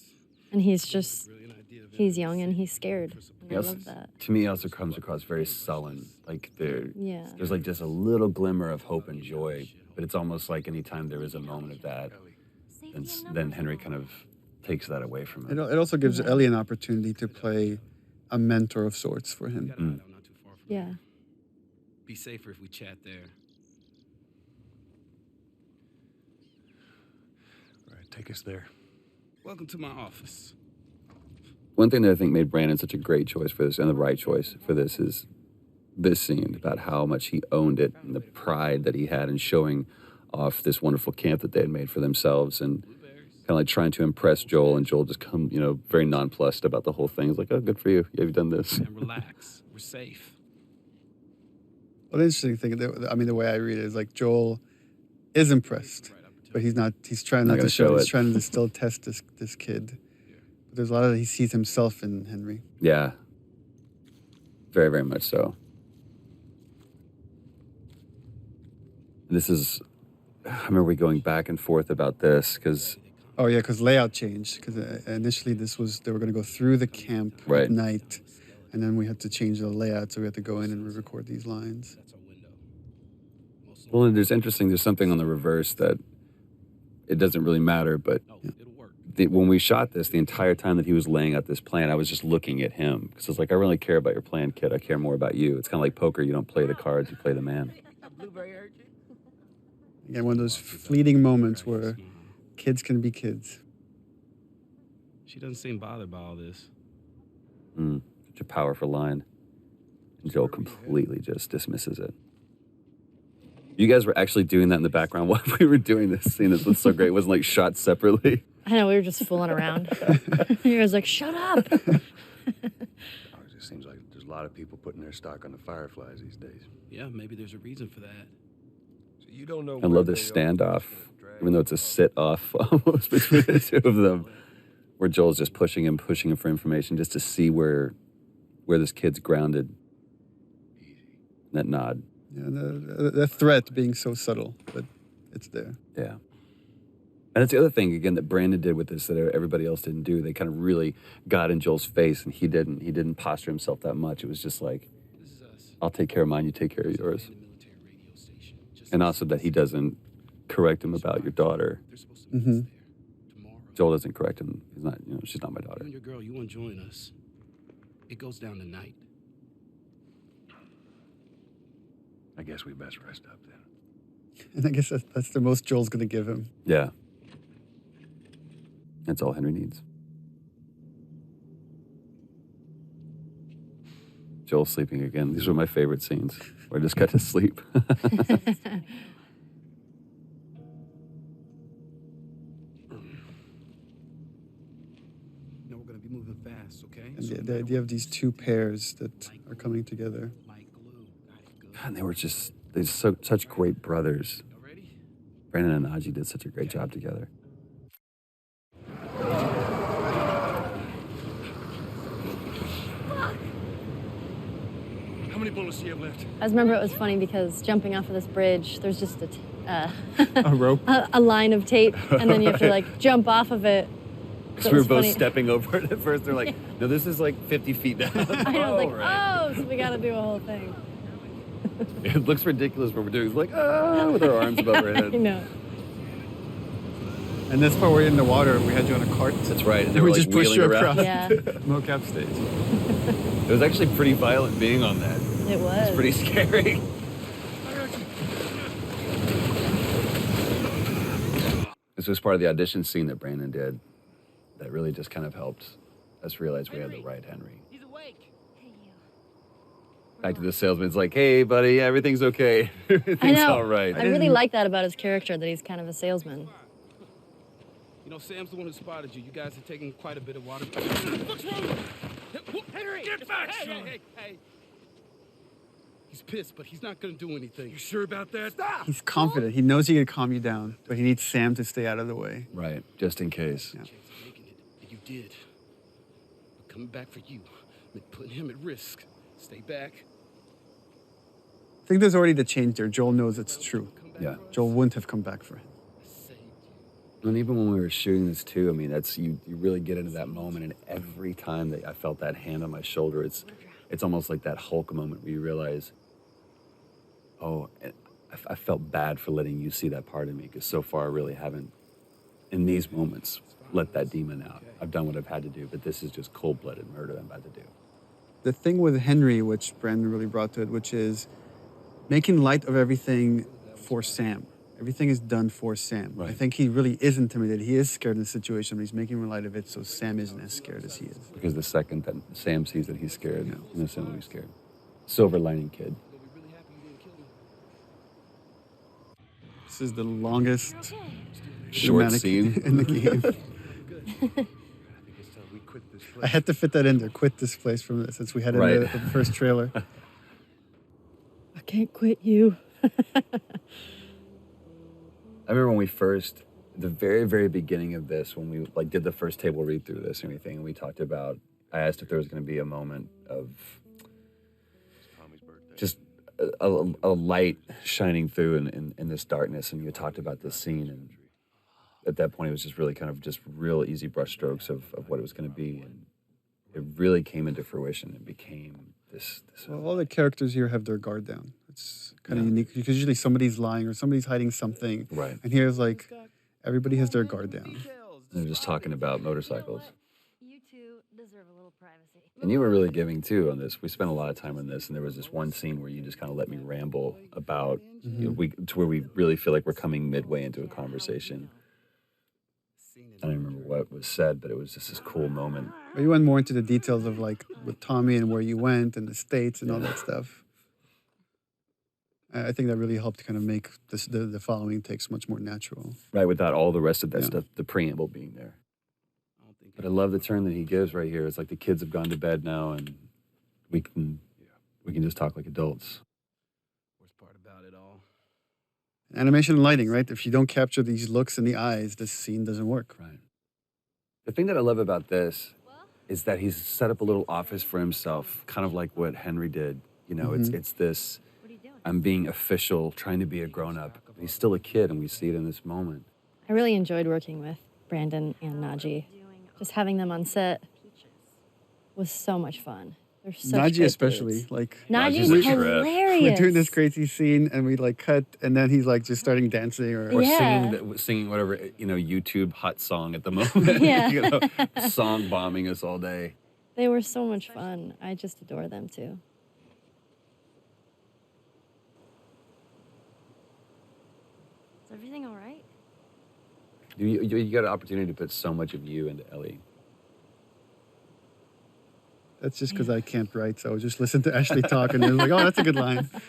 and he's just, Brilliant idea of He's young and he's scared. And He I also- love that. To me, he also comes across very sullen. Like Yeah. there's like just a little glimmer of hope and joy, but it's almost like anytime there is a moment of that, then Henry kind of takes that away from It, him. it also gives Ellie an opportunity to play a mentor of sorts for him. Not too far from Yeah. here. Be safer if we chat there. All right, take us there. Welcome to my office. One thing that I think made Brandon such a great choice for this and the right choice for this is this scene about how much he owned it and the pride that he had in showing off this wonderful camp that they had made for themselves and kind of like trying to impress Joel, and Joel just come, very nonplussed about the whole thing. He's like, oh, good for you. Yeah, you've done this. And relax. We're safe. Well, the interesting thing, the way I read it is like Joel is impressed, but he's not. He's trying Not not to gonna show. show He's it. trying to still test this kid. But there's a lot of he sees himself in Henry. Yeah. Very, very much so. This is, I remember we going back and forth about this because Oh yeah, because layout changed. Because initially they were going to go through the camp Right. at night, and then we had to change the layout, so we had to go in and re-record these lines. well, there's something on the reverse that it doesn't really matter, but when we shot this, the entire time that he was laying out this plan, I was just looking at him because I was like, I really care about your plan, kid. I care more about you. It's kind of like poker. You don't play the cards, you play the man. Again, one of those fleeting moments where kids can be kids. She doesn't seem bothered by all this. Such a powerful line. And Joel completely just dismisses it. You guys were actually doing that in the background while we were doing this scene. This was so great. It wasn't like shot separately. I know, we were just fooling around. He was like, shut up. It just seems like there's a lot of people putting their stock on the Fireflies these days. Yeah, maybe there's a reason for that. So you don't know. I love this standoff, even though it's a sit-off almost between the two of them, where Joel's just pushing him for information just to see where this kid's grounded. That nod. Yeah, the threat being so subtle, but it's there. Yeah. And it's the other thing, again, that Brandon did with this that everybody else didn't do. They kind of really got in Joel's face, and he didn't. He didn't posture himself that much. It was just like, I'll take care of mine, you take care of yours. And also that he doesn't correct him about your daughter. Mm-hmm. Joel doesn't correct him. He's not, she's not my daughter. You and your girl, you want to join us. It goes down tonight. I guess we best rest up then. And I guess that's the most Joel's going to give him. Yeah. That's all Henry needs. Joel sleeping again. These were my favorite scenes where I just got to sleep. No, we're going to be moving fast, okay? And the idea of these two pairs that are coming together. And they were such great brothers. Brandon and Najee did such a great job together. How many bullets do you have left? I just remember it was funny because jumping off of this bridge, there's just A rope? a line of tape, and then you have to like jump off of it. Because So it we were was both funny. stepping over it at first. They're like, no, this is like 50 feet down. I was like, oh, so we got to do a whole thing. It looks ridiculous what we're doing. It's like, with our arms above our I head. know. And this part we're in the water, we had you on a cart. That's right. And And we were, just like, pushed you wheeling across around. Yeah. mocap stage. It was actually pretty violent being on that. It was. It's pretty scary. This was part of the audition scene that Brandon did that really just kind of helped us realize we had the right Henry. He's awake. Back to the salesman. It's like, hey, buddy, everything's okay. I Everything's know. all right. I really like that about his character, that he's kind of a salesman. You know, Sam's the one who spotted you. You guys are taking quite a bit of water. What's wrong? Henry! Get back, hey. He's pissed, but he's not going to do anything. You sure about that? Stop! He's confident. He knows he can calm you down, but he needs Sam to stay out of the way. Right, just in case. Yeah. Chance of making it, and you did. But coming back for you meant putting him at risk. Stay back. I think there's already the change there. Joel knows it's true. Yeah. Joel wouldn't have come back for him. I saved you. And even when we were shooting this too, I mean, that's you really get into that moment, and every time that I felt that hand on my shoulder, it's almost like that Hulk moment where you realize, oh, I felt bad for letting you see that part of me, because so far I really haven't, in these moments, let that demon out. I've done what I've had to do, but this is just cold-blooded murder I'm about to do. The thing with Henry, which Brandon really brought to it, which is making light of everything for Sam. Everything is done for Sam. Right. I think he really is intimidated. He is scared in the situation, but he's making light of it so Sam isn't as scared as he is. Because the second that Sam sees that he's scared, innocently he's scared. Silver lining kid. This is the longest Short dramatic scene in the game. I had to fit that in there. Quit this place from this, since we had it in the first trailer. I can't quit you. I remember when we first, the very, very beginning of this, when we like did the first table read through this and everything, and we talked about, I asked if there was going to be a moment of just a light shining through in this darkness, and you talked about this scene, and at that point it was just really kind of just real easy brushstrokes of what it was going to be, and it really came into fruition and became this Well, all the characters here have their guard down. It's kind of unique because usually somebody's lying or somebody's hiding something. Right. And here's like, everybody has their guard down. They're just talking about motorcycles. You two deserve a little privacy. And you were really giving too on this. We spent a lot of time on this, and there was this one scene where you just kind of let me ramble about, you know, to where we really feel like we're coming midway into a conversation. I don't remember what was said, but it was just this cool moment. But you went more into the details of like with Tommy and where you went and the States and all that stuff. I think that really helped kind of make this, the following takes much more natural. Right, without all the rest of that stuff, the preamble being there. But I love the turn that he gives right here. It's like the kids have gone to bed now, and we can just talk like adults. Worst part about it all. Animation and lighting, right? If you don't capture these looks in the eyes, this scene doesn't work. Right. The thing that I love about this is that he's set up a little office for himself, kind of like what Henry did. You know, it's this, I'm being official, trying to be a grown-up. He's still a kid, and we see it in this moment. I really enjoyed working with Brandon and Najee. Just having them on set was so much fun. They're such Najee great especially, dudes. like Najee's we're hilarious. doing this crazy scene, and we like cut, and then he's like just starting dancing or singing whatever, you know, YouTube hot song at the moment. Yeah. You know, song bombing us all day. They were so much fun. I just adore them too. Is everything all right? You got an opportunity to put so much of you into Ellie. That's just because I can't write, so I just listen to Ashley talk, and they're like, oh, that's a good line. Have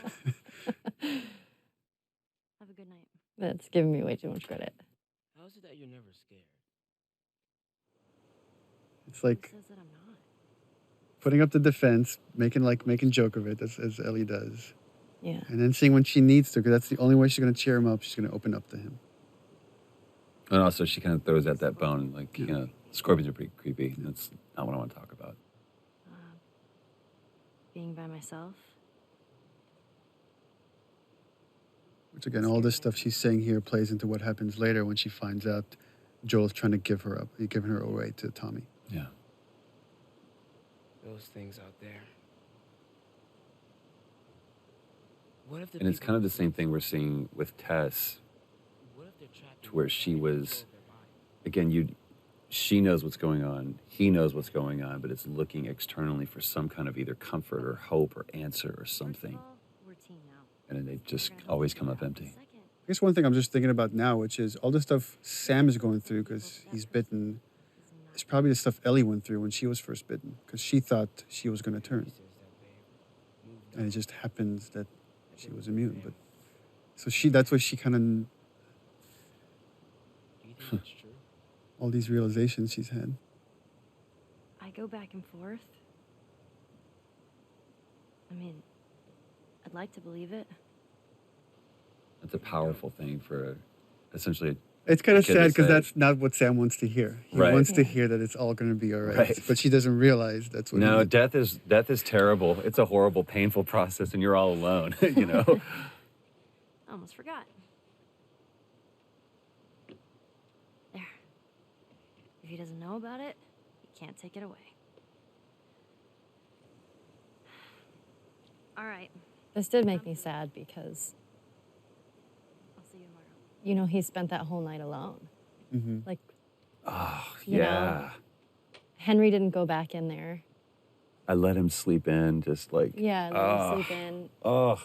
a good night. That's giving me way too much credit. How is it that you're never scared? It's like Who says that I'm not? putting up the defense, making joke of it, as Ellie does. Yeah. And then seeing when she needs to, because that's the only way she's going to cheer him up. She's going to open up to him. And also, she kind of throws out that bone, like, you know, scorpions are pretty creepy. That's not what I want to talk about. Being by myself. Which again, all this stuff she's saying here plays into what happens later when she finds out Joel's trying to give her up, giving her away to Tommy. Yeah. Those things out there. What if And it's kind of the same thing we're seeing with Tess, to where she was, again, she knows what's going on, he knows what's going on, but it's looking externally for some kind of either comfort or hope or answer or something. And then they just always come up empty. I guess one thing I'm just thinking about now, which is all the stuff Sam is going through because he's bitten, is probably the stuff Ellie went through when she was first bitten, because she thought she was going to turn. And it just happens that she was immune. But so that's what she kind of, all these realizations she's had. I go back and forth. I mean, I'd like to believe it. That's a powerful thing for essentially. It's kind of kid to sad because say. that's not what Sam wants to hear. He Right. wants to hear that it's all going to be all right. Right. But she doesn't realize that's what. No, death is terrible. It's a horrible, painful process, and you're all alone. You know. I almost forgot. If he doesn't know about it, he can't take it away. All right. This did make me sad because, I'll see you tomorrow. you know, he spent that whole night alone. Mm-hmm. Like, Oh, You know. Henry didn't go back in there. I let him sleep in, just like. Yeah, let him sleep in. Oh.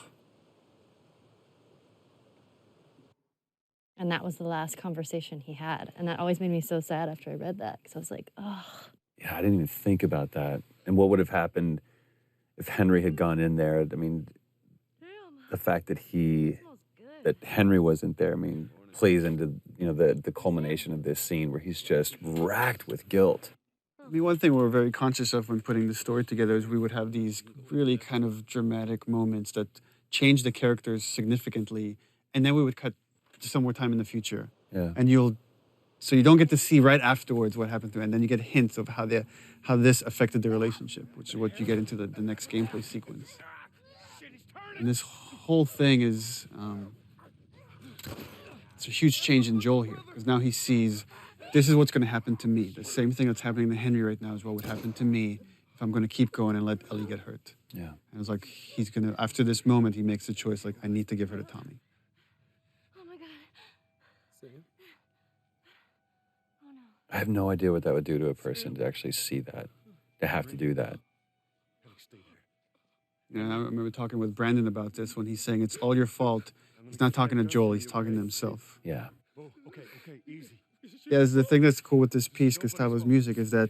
And that was the last conversation he had. And that always made me so sad after I read that. Because I was like, oh. Yeah, I didn't even think about that. And what would have happened if Henry had gone in there? I mean, the fact that Henry wasn't there, I mean, plays into, you know, the culmination of this scene where he's just racked with guilt. I mean, one thing we were very conscious of when putting the story together is we would have these really kind of dramatic moments that change the characters significantly, and then we would cut to some more time in the future. Yeah. And so you don't get to see right afterwards what happened to it, and then you get hints of how this affected the relationship, which is what you get into the next gameplay sequence. And this whole thing is, it's a huge change in Joel here, because now he sees, this is what's going to happen to me. The same thing that's happening to Henry right now is what would happen to me if I'm going to keep going and let Ellie get hurt. Yeah. And it's like, he's going to, after this moment, he makes the choice, like, I need to give her to Tommy. Oh my god. Oh no. I have no idea what that would do to a person to actually see that, to have to do that. You know, I remember talking with Brandon about this when he's saying it's all your fault. He's not talking to Joel, he's talking to himself. Yeah. Okay, easy. Yeah, the thing that's cool with this piece, Gustavo's music, is that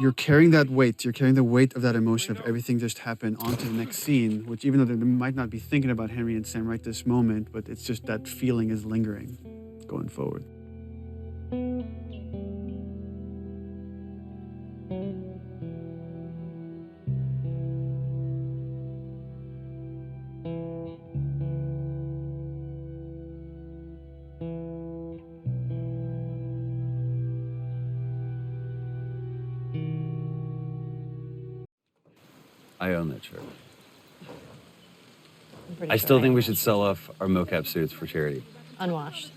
you're carrying that weight. You're carrying the weight of that emotion of everything just happened onto the next scene, which even though they might not be thinking about Henry and Sam right this moment, but it's just that feeling is lingering going forward. I own that shirt. I'm pretty I sure still think own we it. should sell off our mocap suits for charity. Unwashed.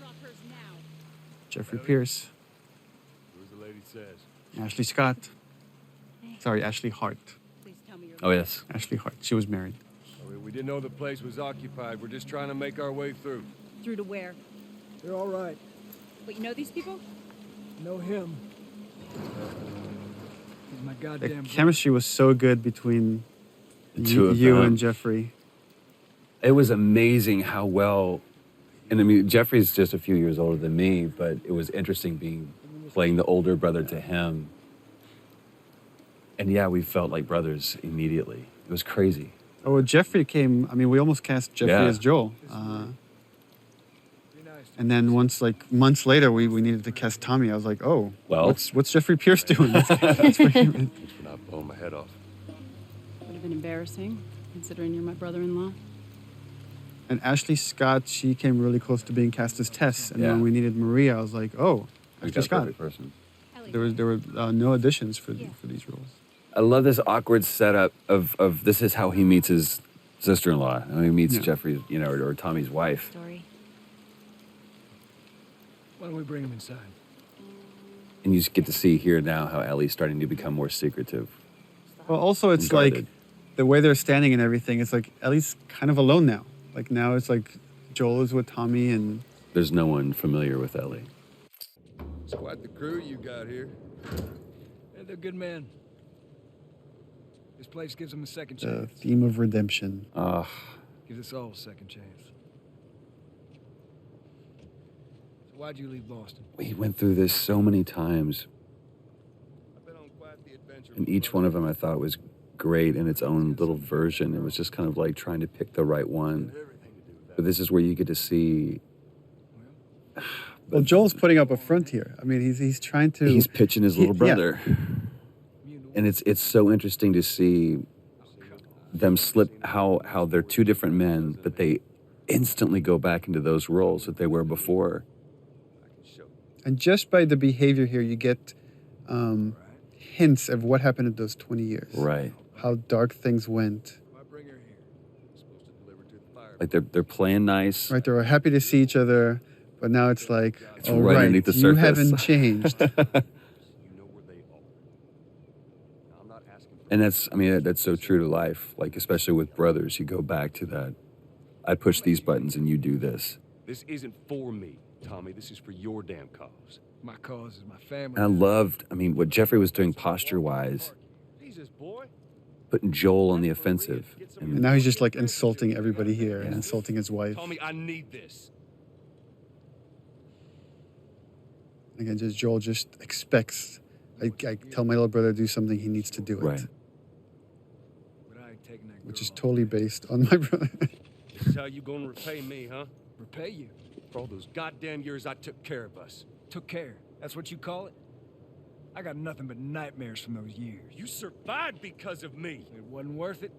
Jeffrey Pierce, Who's the lady says? Ashley Scott. Sorry, Ashley Hart. Oh, yes. Ashley Hart. She was married. We didn't know the place was occupied. We're just trying to make our way through. Through to where? They're all right. But you know these people? Know him. He's my The goddamn brother. chemistry was so good between The two of you them. and Jeffrey. It was amazing how well, and I mean, Jeffrey's just a few years older than me, but it was interesting playing the older brother to him. And yeah, we felt like brothers immediately. It was crazy. Oh, well, Jeffrey came, I mean, we almost cast Jeffrey Yeah. as Joel. And then once, like, months later, we needed to cast Tommy. I was like, oh, Well. what's Jeffrey Pierce doing? That's what he meant. Not blowing my head off. Would have been embarrassing, considering you're my brother-in-law. And Ashley Scott, she came really close to being cast as Tess. And Yeah. when we needed Maria, I was like, oh, We Ashley got the Scott. perfect person. There were no additions for these roles. I love this awkward setup of this is how he meets his sister-in-law. And he meets Yeah. Jeffrey's, you know, or Tommy's wife. Story. Why don't we bring him inside? And you just get to see here now how Ellie's starting to become more secretive. Well, also, it's and like guarded. the way they're standing and everything, it's like Ellie's kind of alone now. Like now it's like Joel is with Tommy and There's no one familiar with Ellie. It's quite the crew you got here. Yeah, they're good men. This place gives them a second the chance. theme of redemption. Gives us all a second chance. So why'd you leave Boston? We went through this so many times. I've been on quite the adventure. And each one of them I thought was great in its own little version. It was just kind of like trying to pick the right one. But this is where you get to see. Well, Joel's putting up a front here. I mean, he's trying to. He's pitching his little yeah. brother. And it's so interesting to see them slip how they're two different men, but they instantly go back into those roles that they were before. And just by the behavior here, you get hints of what happened in those 20 years. Right. How dark things went. Like they're playing nice. Right, they were happy to see each other, But now it's like, It's oh, right right, underneath the you surface. haven't changed. And that's, I mean, that's so true to life. Like, especially with brothers, you go back to that. I push these buttons and you do this. This isn't for me, Tommy. This is for your damn cause. My cause is my family. And I loved, I mean, what Jeffrey was doing posture-wise, Jesus, boy. putting Joel on the offensive. And now he's just like insulting everybody here and insulting his wife. Tommy, I need this. Again, just Joel just expects. I tell my little brother to do something, he needs to do it. Right. Which is totally based on my brother. This is how you gonna repay me, huh? Repay you? For all those goddamn years I took care of us. Took care. That's what you call it? I got nothing but nightmares from those years. You survived because of me. It wasn't worth it.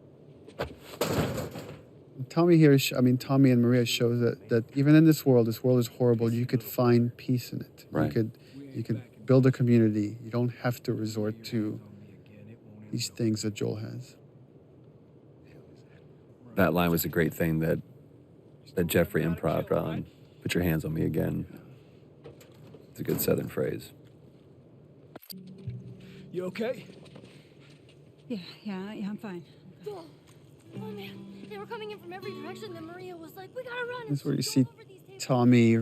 Tommy here, Tommy and Maria shows that even in this world is horrible. You could find peace in it. Right. You could build a community. You don't have to resort to these things that Joel has. That line was a great thing that Jeffrey improv'd on. Put your hands on me again. It's a good Southern phrase. You okay? Yeah, I'm fine. Oh man, they were coming in from every direction. Then Maria was like, "We gotta run." This is where you see Tommy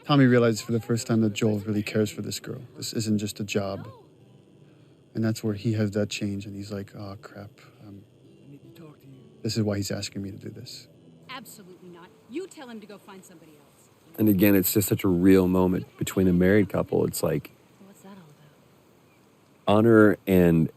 realizes for the first time that Joel really cares for this girl. This isn't just a job. And that's where he has that change, and he's like, oh, crap. This is why he's asking me to do this. Absolutely not. You tell him to go find somebody else. And again, it's just such a real moment between a married couple. It's like What's that all about? honor and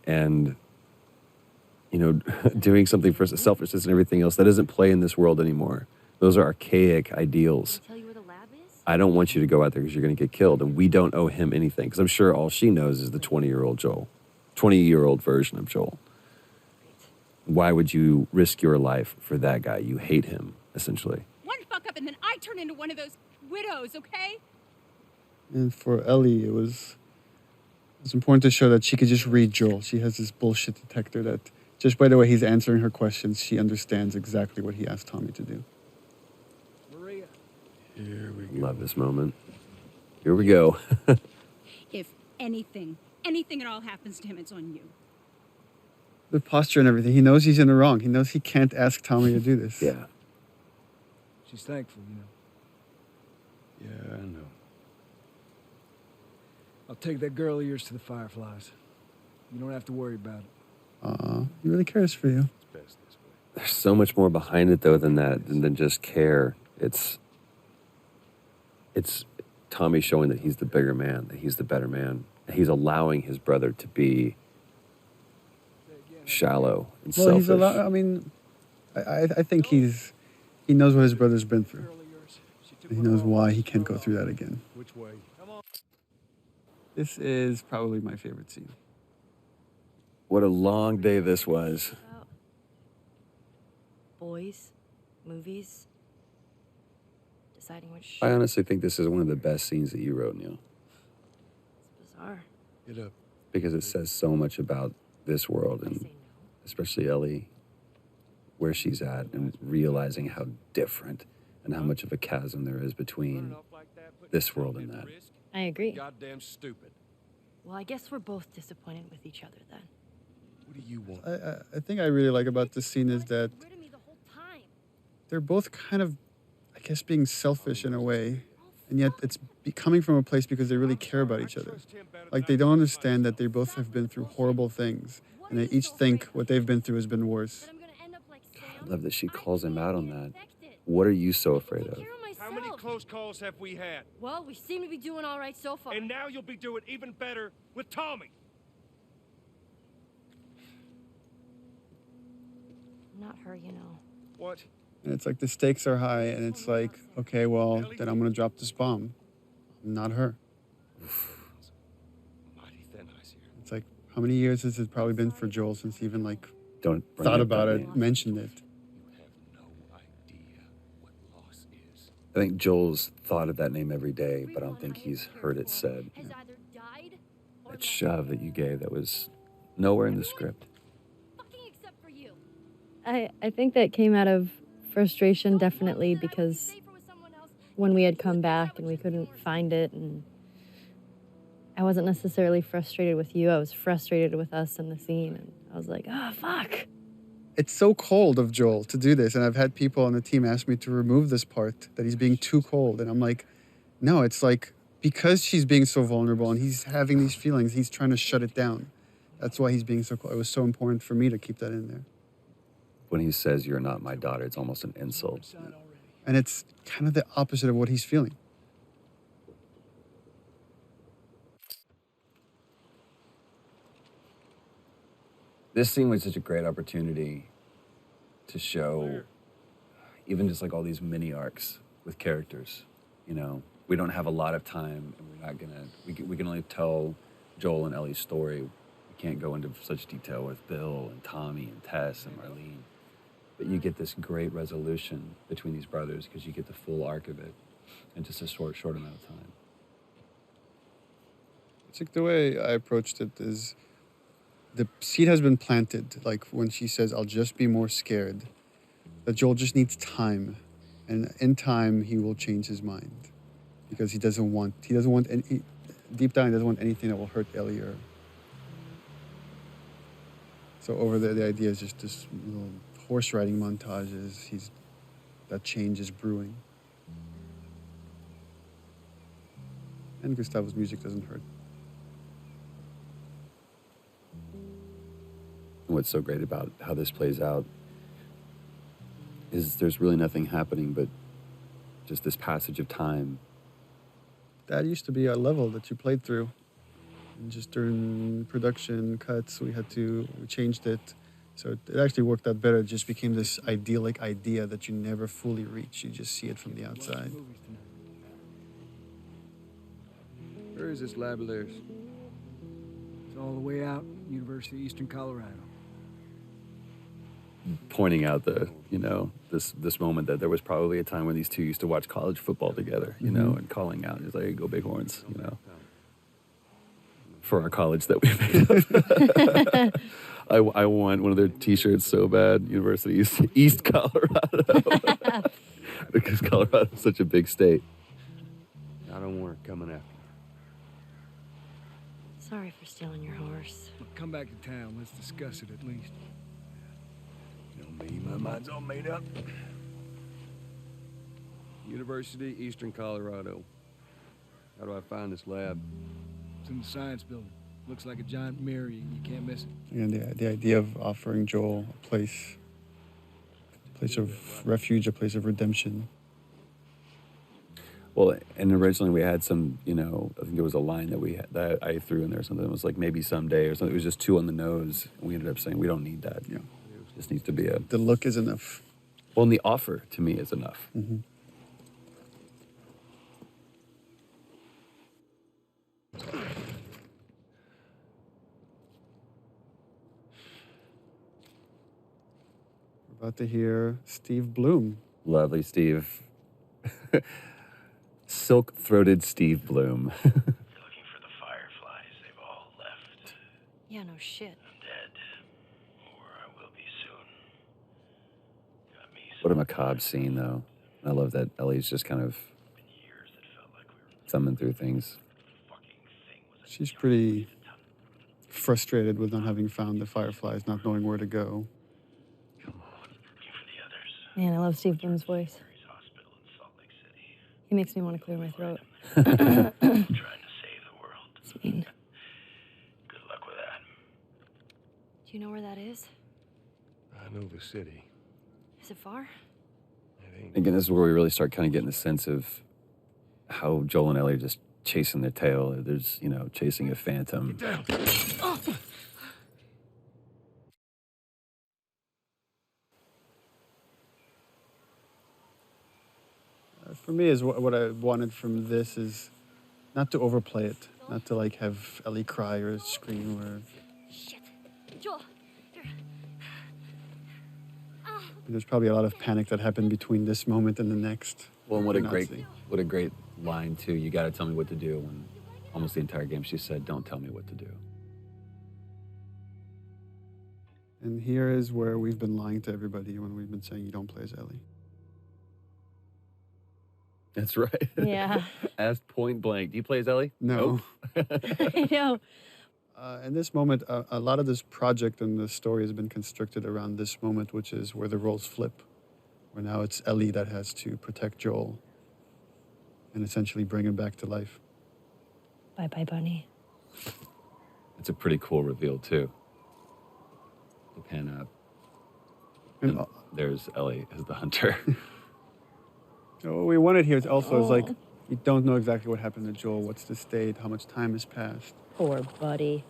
you know, doing something for selfishness and everything else that doesn't play in this world anymore. Those are archaic ideals. Tell you where the lab is? I don't want you to go out there because you're going to get killed, and we don't owe him anything. Because I'm sure all she knows is the 20-year-old Joel, 20-year-old version of Joel. Why would you risk your life for that guy? You hate him, essentially. One fuck up and then I turn into one of those widows, okay? And for Ellie, it was important to show that she could just read Joel. She has this bullshit detector that, just by the way he's answering her questions, she understands exactly what he asked Tommy to do. Maria. Here we go. Love this moment. Here we go. If anything at all happens to him, it's on you. The posture and everything. He knows he's in the wrong. He knows he can't ask Tommy to do this. Yeah. She's thankful, you know. Yeah, I know. I'll take that girl of yours to the Fireflies. You don't have to worry about it. He really cares for you. It's best this way. There's so much more behind it, though, than that, than just care. It's Tommy showing that he's the bigger man, that he's the better man. He's allowing his brother to be shallow and selfish. I think he knows what his brother's been through. He knows why he can't go through that again. Which way? Come on. This is probably my favorite scene. What a long day this was. About boys, movies, deciding which. I honestly think this is one of the best scenes that you wrote, Neil. It's bizarre. Get up. Because it says so much about this world, and especially Ellie, where she's at, and realizing how different and how much of a chasm there is between this world and that. I agree. Goddamn stupid. Well, I guess we're both disappointed with each other then. What do you want? I think I really like about this scene is that they're both kind of, I guess, being selfish in a way, and yet it's coming from a place because they really care about each other. Like, they don't understand that they both have been through horrible things, and they each think what they've been through has been worse. I love that she calls him out on that. What are you so afraid of? How many close calls have we had? Well, we seem to be doing all right so far. And now you'll be doing even better with Tommy. Not her, you know. What? And it's like the stakes are high, and it's like, okay, well, then I'm going to drop this bomb. Not her. Mighty thin ice here. It's like, how many years has it probably been for Joel since he even, like, Don't thought about it, mentioned it? I think Joel's thought of that name every day, but I don't think he's heard it said. That shove that you gave that was nowhere in the script. I think that came out of frustration, definitely, because when we had come back and we couldn't find it, and I wasn't necessarily frustrated with you. I was frustrated with us in the scene, and I was like, oh, fuck. It's so cold of Joel to do this, and I've had people on the team ask me to remove this part, that he's being too cold, and I'm like, no, it's like, because she's being so vulnerable and he's having these feelings, he's trying to shut it down. That's why he's being so cold. It was so important for me to keep that in there. When he says, "You're not my daughter," it's almost an insult. And it's kind of the opposite of what he's feeling. This scene was such a great opportunity to show even just like all these mini arcs with characters. You know, we don't have a lot of time, and we're not gonna, we can only tell Joel and Ellie's story. We can't go into such detail with Bill and Tommy and Tess and Marlene. But you get this great resolution between these brothers because you get the full arc of it in just a short amount of time. It's like the way I approached it is the seed has been planted. Like when she says, I'll just be more scared, that Joel just needs time. And in time, he will change his mind because he doesn't want any, deep down, he doesn't want anything that will hurt Ellie or. So over there, the idea is just this little horse riding montages. That change is brewing. And Gustavo's music doesn't hurt. What's so great about how this plays out is there's really nothing happening but just this passage of time. That used to be a level that you played through. And just during production cuts, we changed it. So it actually worked out better. It just became this idyllic idea that you never fully reach. You just see it from the outside. Where is this lab of theirs? It's all the way out, University of Eastern Colorado. Pointing out this moment that there was probably a time when these two used to watch college football together, you know, and calling out, it's like, hey, go Bighorns, you know, for our college that we made up. I want one of their T-shirts so bad, University East Colorado, because Colorado is such a big state. I don't want her coming after me. Sorry for stealing your horse. Look, come back to town. Let's discuss it at least. You know me, my mind's all made up. University, Eastern Colorado. How do I find this lab? It's in the science building. Looks like a giant mirror. You can't miss it. And the idea of offering Joel a place of refuge, a place of redemption. Well, and originally we had some, you know, I think there was a line that I threw in there, something that was like maybe someday or something. It was just too on the nose. And we ended up saying we don't need that. Yeah. It just needs to be The look is enough. Well, and the offer to me is enough. Mm-hmm. We're about to hear Steve Bloom. Lovely Steve. Silk-throated Steve Bloom. You're looking for the Fireflies. They've all left. Yeah, no shit. I'm dead. Or I will be soon. Got me What a macabre scene, though. I love that Ellie's just kind of thumbing through things. She's pretty frustrated with not having found the Fireflies, not knowing where to go. Man, I love Steve Bloom's voice. He makes me want to clear my throat. Trying to save the world. It's mean. Good luck with that. Do you know where that is? I know the city. Is it far? Again, this is where we really start kind of getting the sense of how Joel and Ellie are just chasing their tail. There's, you know, chasing a phantom. Get down. Oh. For me, is what I wanted from this is not to overplay it, not to like have Ellie cry or scream or. Shit. Joel. There's probably a lot of panic that happened between this moment and the next. Well, and what a great line too. You got to tell me what to do. When almost the entire game she said, "Don't tell me what to do." And here is where we've been lying to everybody when we've been saying you don't play as Ellie. That's right. Yeah. Asked point blank. Do you play as Ellie? No. I know. In this moment, a lot of this project and the story has been constructed around this moment, which is where the roles flip, where now it's Ellie that has to protect Joel and essentially bring him back to life. Bye-bye, Bunny. It's a pretty cool reveal, too. The pan up. And there's Ellie as the hunter. So what we wanted here is also is like, you don't know exactly what happened to Joel, what's the state, how much time has passed. Poor buddy.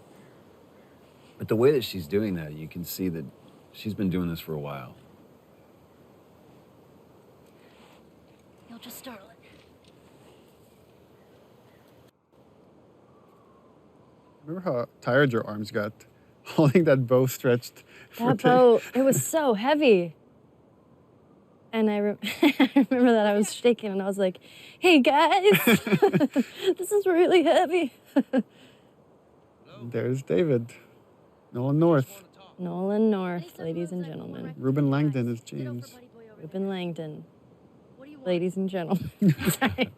But the way that she's doing that, you can see that she's been doing this for a while. You'll just startle it. Remember how tired your arms got holding that bow stretched? That bow, it was so heavy. And I remember that I was shaking and I was like, hey guys, this is really heavy. There's David. Nolan North. Nolan North, ladies and gentlemen. Ruben Langdon is James. Ruben Langdon, ladies and gentlemen. Sorry.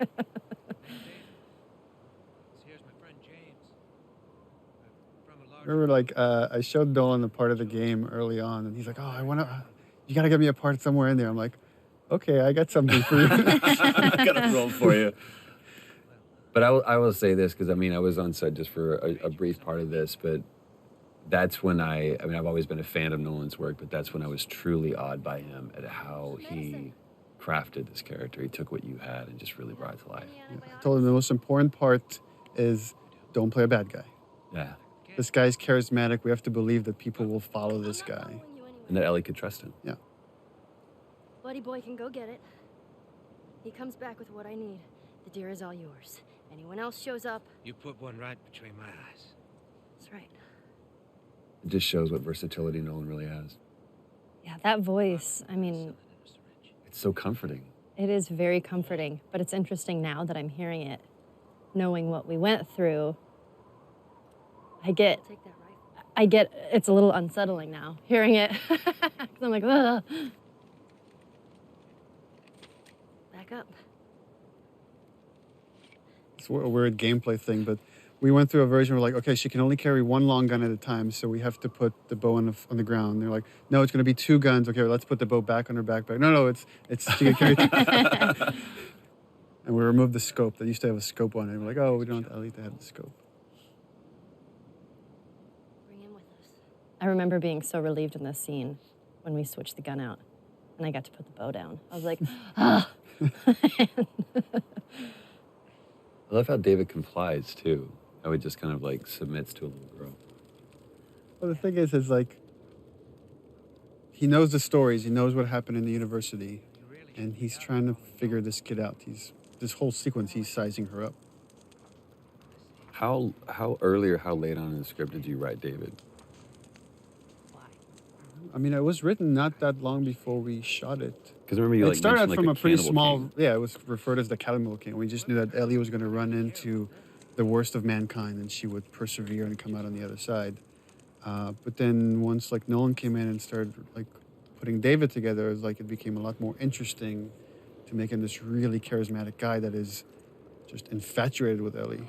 Remember, like, I showed Nolan a part of the game early on, and he's like, oh, you gotta get me a part somewhere in there. I'm like, okay, I got something for you. I got a role for you. But I will say this, because, I mean, I was on set just for a brief part of this, but that's when I mean, I've always been a fan of Nolan's work, but that's when I was truly awed by him at how he crafted this character. He took what you had and just really brought it to life. Yeah. I told him the most important part is don't play a bad guy. Yeah. This guy's charismatic. We have to believe that people will follow this guy. And that Ellie could trust him. Yeah. Buddy boy can go get it. He comes back with what I need. The deer is all yours. Anyone else shows up. You put one right between my eyes. That's right. It just shows what versatility Nolan really has. Yeah, that voice, I mean, it's so comforting. It is very comforting, but it's interesting now that I'm hearing it, knowing what we went through. I get, it's a little unsettling now, hearing it. 'Cause I'm like, ugh. Back up. It's a weird gameplay thing, but we went through a version where like, okay, she can only carry one long gun at a time, so we have to put the bow on the ground. They're like, no, it's going to be 2 guns. Okay, well, let's put the bow back on her backpack. No, it's she can carry 2. And we removed the scope. They used to have a scope on it. We're like, oh, we don't want Ellie to have the scope. Bring him with us. I remember being so relieved in this scene when we switched the gun out and I got to put the bow down. I was like, ah. I love how David complies, too. How he just kind of, like, submits to a little girl. Well, the thing is like, he knows the stories. He knows what happened in the university. And he's trying to figure this kid out. This whole sequence, he's sizing her up. How early or how late on in the script did you write David? I mean, it was written not that long before we shot it. Because remember you it started mentioned, from like, a pretty Cannibal small, King. yeah, it was referred as the Cannibal King. We just knew that Ellie was going to run into the worst of mankind and she would persevere and come out on the other side. But then once like Nolan came in and started like putting David together, it was like it became a lot more interesting to make him this really charismatic guy that is just infatuated with Ellie.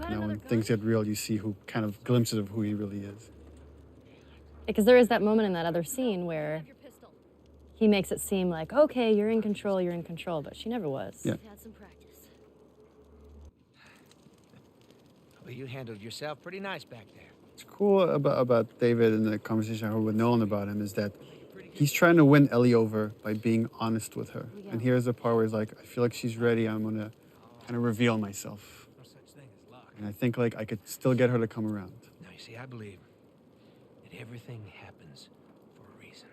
Now when things get real, you see who kind of glimpses of who he really is. Because there is that moment in that other scene where he makes it seem like, okay, you're in control, but she never was. Yeah. Had some practice. Well, you handled yourself pretty nice back there. What's cool about David and the conversation I had with Nolan about him is that he's trying to win Ellie over by being honest with her. And here's the part where he's like, I feel like she's ready. I'm going to kind of reveal myself. And I think like I could still get her to come around. Now, you see, I believe that everything happens for a reason.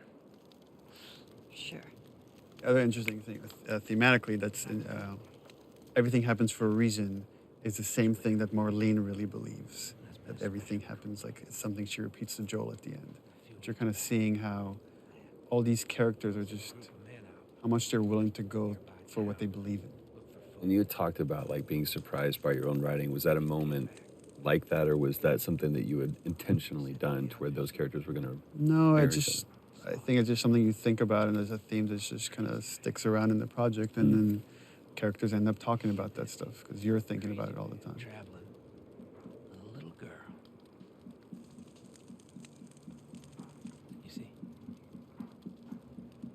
Sure. The other interesting thing, thematically, that's everything happens for a reason is the same thing that Marlene really believes. That everything happens like it's something she repeats to Joel at the end. But you're kind of seeing how all these characters are just, how much they're willing to go for what they believe in. When you talked about like being surprised by your own writing, was that a moment like that, or was that something that you had intentionally done to where those characters were going to? No, I think it's just something you think about, and there's a theme that just kind of sticks around in the project, and then characters end up talking about that stuff because you're thinking about it all the time. Traveling. A little girl. You see,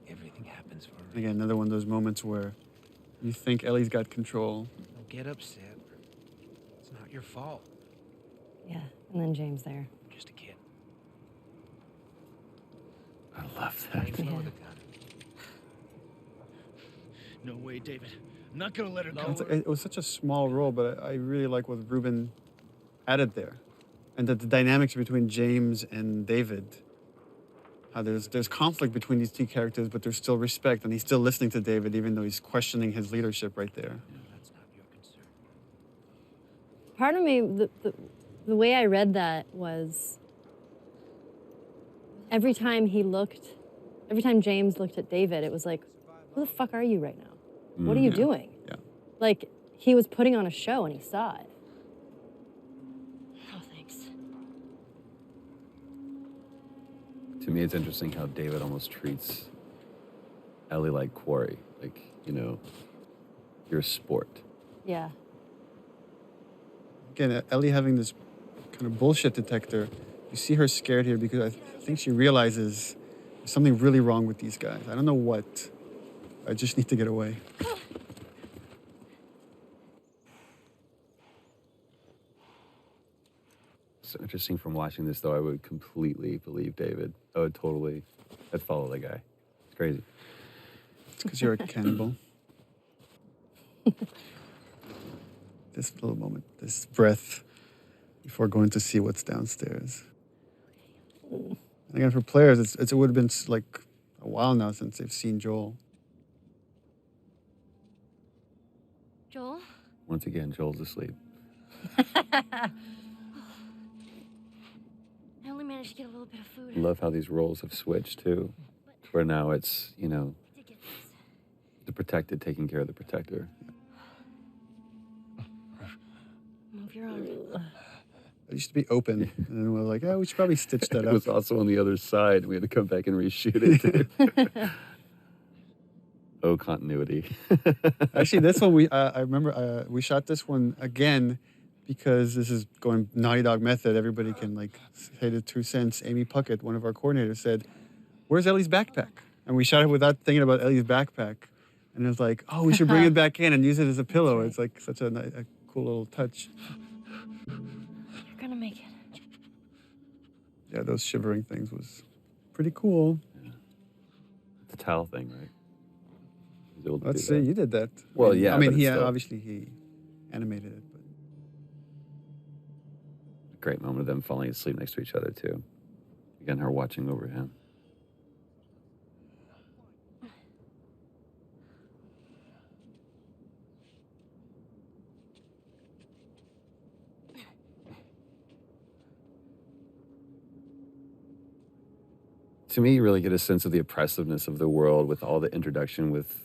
everything happens for a reason. Again, another one of those moments where you think Ellie's got control. Don't get upset. It's not your fault. Yeah, and then James there. Just a kid. I love that. James lower the gun. No way, David. I'm not gonna let her go. It was such a small role, but I really like what Ruben added there. And that the dynamics between James and David, how there's conflict between these two characters, but there's still respect, and he's still listening to David, even though he's questioning his leadership right there. That's not your concern. Part of me, the way I read that was every time James looked at David, it was like, who the fuck are you right now? What are you doing? Yeah. Like, he was putting on a show and he saw it. Oh, thanks. To me, it's interesting how David almost treats Ellie like quarry. Like, you know, you're a sport. Yeah. Again, Ellie having this kind of bullshit detector, you see her scared here because I think she realizes there's something really wrong with these guys. I don't know what. I just need to get away. So interesting from watching this, though, I would completely believe David. I'd follow the guy. It's crazy. It's because you're a cannibal. This little moment, this breath before going to see what's downstairs. And again, for players, it would have been like a while now since they've seen Joel. Joel? Once again, Joel's asleep. I only managed to get a little bit of food. I love how these roles have switched, too. Where now it's, you know, the protected taking care of the protector. Move your arm. It used to be open, and then we were like, oh, we should probably stitch that up. It was also on the other side. We had to come back and reshoot it, too. Oh, continuity. Actually, this one, I remember we shot this one again because this is going Naughty Dog method. Everybody can like say the 2 cents. Amy Puckett, one of our coordinators, said, where's Ellie's backpack? And we shot it without thinking about Ellie's backpack. And it was like, oh, we should bring it back in and use it as a pillow. It's like such a cool little touch. You're gonna make it. Yeah, those shivering things was pretty cool. Yeah. The towel thing, right? Let's see, you did that. Well, yeah. I mean, he obviously he animated it. But. Great moment of them falling asleep next to each other, too. Again, her watching over him. To me, you really get a sense of the oppressiveness of the world with all the introduction with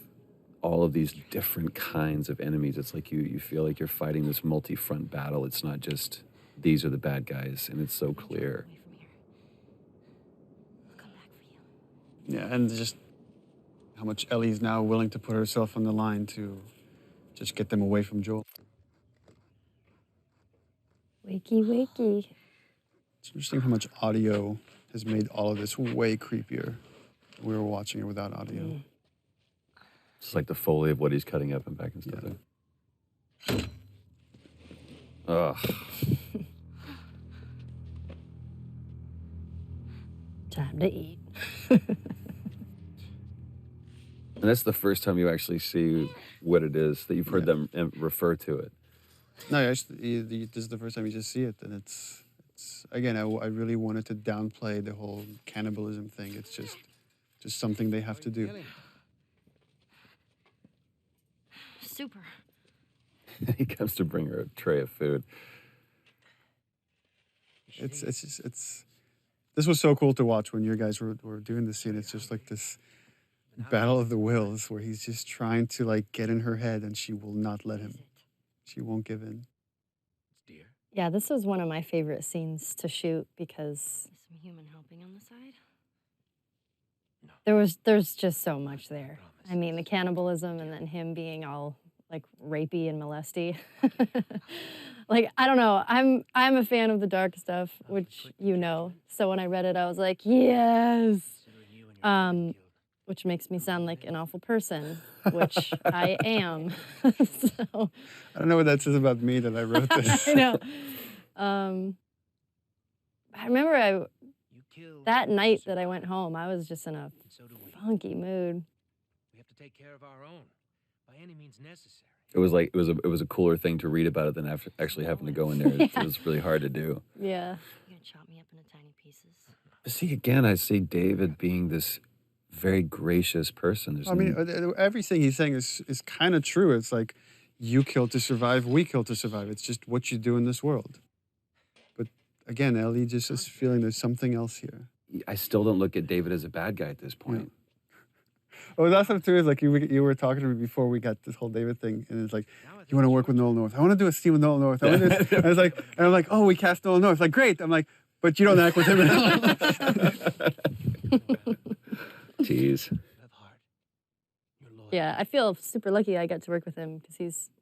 all of these different kinds of enemies. It's like you feel like you're fighting this multi-front battle. It's not just these are the bad guys, and it's so clear. Yeah, and just how much Ellie's now willing to put herself on the line to just get them away from Joel. Wakey, wakey. It's interesting how much audio has made all of this way creepier. We were watching it without audio. It's like the Foley of what he's cutting up and back and stuff. Yeah. Ugh. Time to eat. And that's the first time you actually see what it is that you've heard them refer to it. No, actually, this is the first time you just see it, and it's again, I really wanted to downplay the whole cannibalism thing. It's just something they have to do. Super. He comes to bring her a tray of food. This was so cool to watch when you guys were doing this scene. It's just like this battle of the wills where he's just trying to like get in her head and she will not let him. She won't give in. Dear. Yeah, this was one of my favorite scenes to shoot because Some human helping on the side. there's just so much there. I mean, the cannibalism and then him being all like rapey and molesty. Like, I don't know. I'm a fan of the dark stuff, which you know. So when I read it, I was like, yes. Which makes me sound like an awful person, which I am. So I don't know what that says about me that I wrote this. I know. I remember that night that I went home, I was just in a funky mood. We have to take care of our own, by any means necessary. It was like it was a cooler thing to read about it than actually having to go in there. It was really hard to do. Yeah. You're gonna chop me up into tiny pieces. But see, again, I see David being this very gracious person. There's I mean, everything he's saying is kind of true. It's like, you kill to survive, we kill to survive. It's just what you do in this world. But again, Ellie just is feeling there's something else here. I still don't look at David as a bad guy at this point. Oh, that's what too is like you were talking to me before we got this whole David thing, and it's like, you want to work with Nolan North? I want to do a scene with Nolan North. I want to do this. And I was like, and I'm like, oh, we cast Nolan North. Like, great. I'm like, but you don't act with him at all. Jeez. Yeah, I feel super lucky I got to work with him because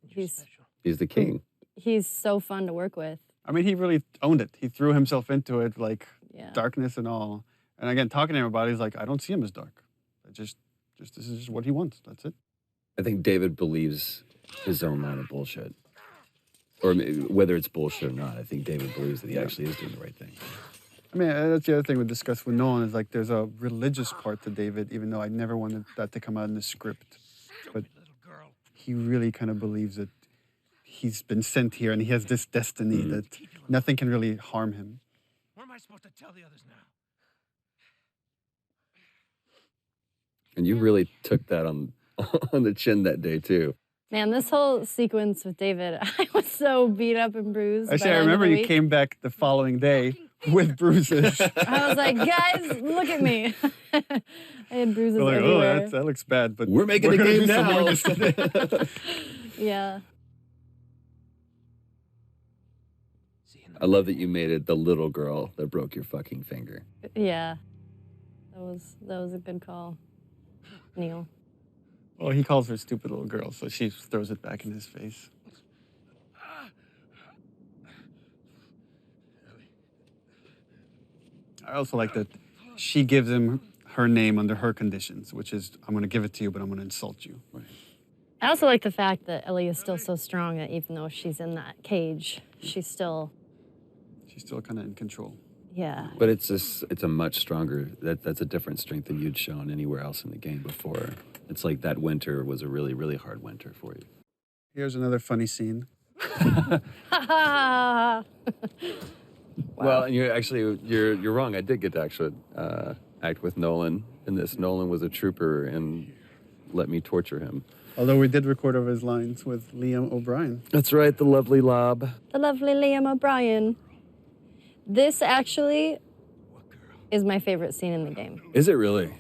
He's the king. He's so fun to work with. I mean, he really owned it. He threw himself into it, like darkness and all. And again, talking to him about it, he's like, I don't see him as dark. Just this is just what he wants. That's it. I think David believes his own line of bullshit. Or whether it's bullshit or not, I think David believes that he actually is doing the right thing. I mean, that's the other thing we discussed with Nolan is like there's a religious part to David, even though I never wanted that to come out in the script. But he really kind of believes that he's been sent here and he has this destiny that nothing can really harm him. What am I supposed to tell the others now? And you really took that on the chin that day, too. Man, this whole sequence with David, I was so beat up and bruised. Actually, I remember you came back the following day with bruises. I was like, guys, look at me. I had bruises We're like, everywhere. oh, that looks bad, but we're making a gonna game do some now. more this- Yeah. I love that you made it the little girl that broke your fucking finger. Yeah. That was a good call, Neil. Well, he calls her stupid little girl, so she throws it back in his face. I also like that she gives him her name under her conditions, which is, I'm going to give it to you, but I'm going to insult you. Right. I also like the fact that Ellie is still so strong that even though she's in that cage, she's still kind of in control. Yeah. But it's a much stronger, that's a different strength than you'd shown anywhere else in the game before. It's like that winter was a really, really hard winter for you. Here's another funny scene. Well, and you're wrong. I did get to actually act with Nolan in this. Nolan was a trooper and let me torture him. Although we did record over his lines with Liam O'Brien. That's right, the lovely Lob. The lovely Liam O'Brien. This actually is my favorite scene in the game. Is it really?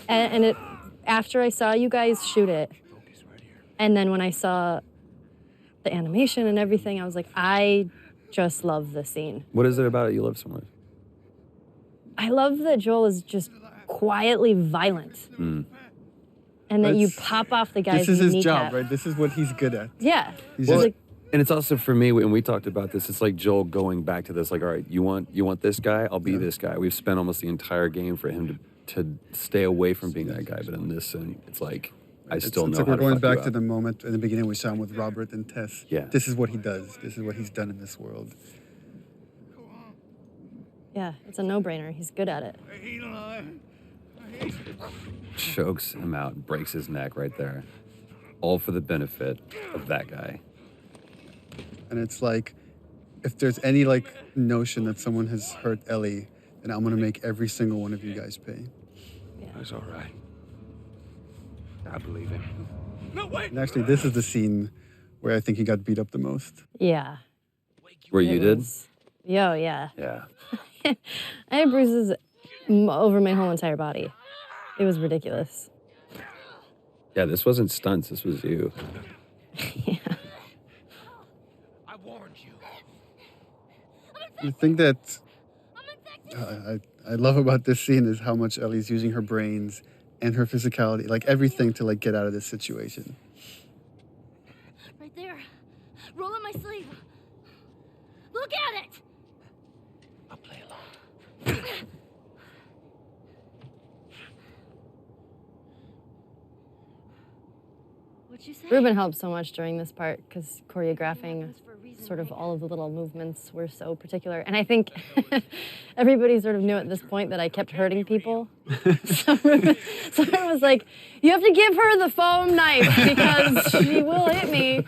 And it, after I saw you guys shoot it, and then when I saw the animation and everything, I was like, I just love this scene. What is it about it you love so much? I love that Joel is just quietly violent. And that you pop off the guy's This is his kneecap. job, right? This is what he's good at. Yeah. Well, and it's also for me, when we talked about this, it's like Joel going back to this, like, all right, you want this guy? I'll be this guy. We've spent almost the entire game for him to stay away from being that guy. But in this, and it's like, I still know it's like how we're to going fuck you back up. to the moment in the beginning we saw him with Robert and Tess. Yeah. This is what he does. This is what he's done in this world. Yeah, it's a no-brainer. He's good at it. Chokes him out and breaks his neck right there. All for the benefit of that guy. And it's like, if there's any like notion that someone has hurt Ellie, then I'm gonna make every single one of you guys pay. That's all right. I believe him. No, wait! And actually, this is the scene where I think he got beat up the most. Yeah. Where you did? Yo, yeah. Yeah. I had bruises over my whole entire body. It was ridiculous. Yeah, this wasn't stunts. This was you. I warned you. The thing that I love about this scene is how much Ellie's using her brains and her physicality, like everything, to like get out of this situation. Right there. Roll up my sleeve. Look at it! I'll play along. What'd you say? Ruben helped so much during this part because choreographing sort of all of the little movements were so particular. And I think everybody sort of knew at this point that I kept hurting people. So Ruben was like, you have to give her the foam knife because she will hit me.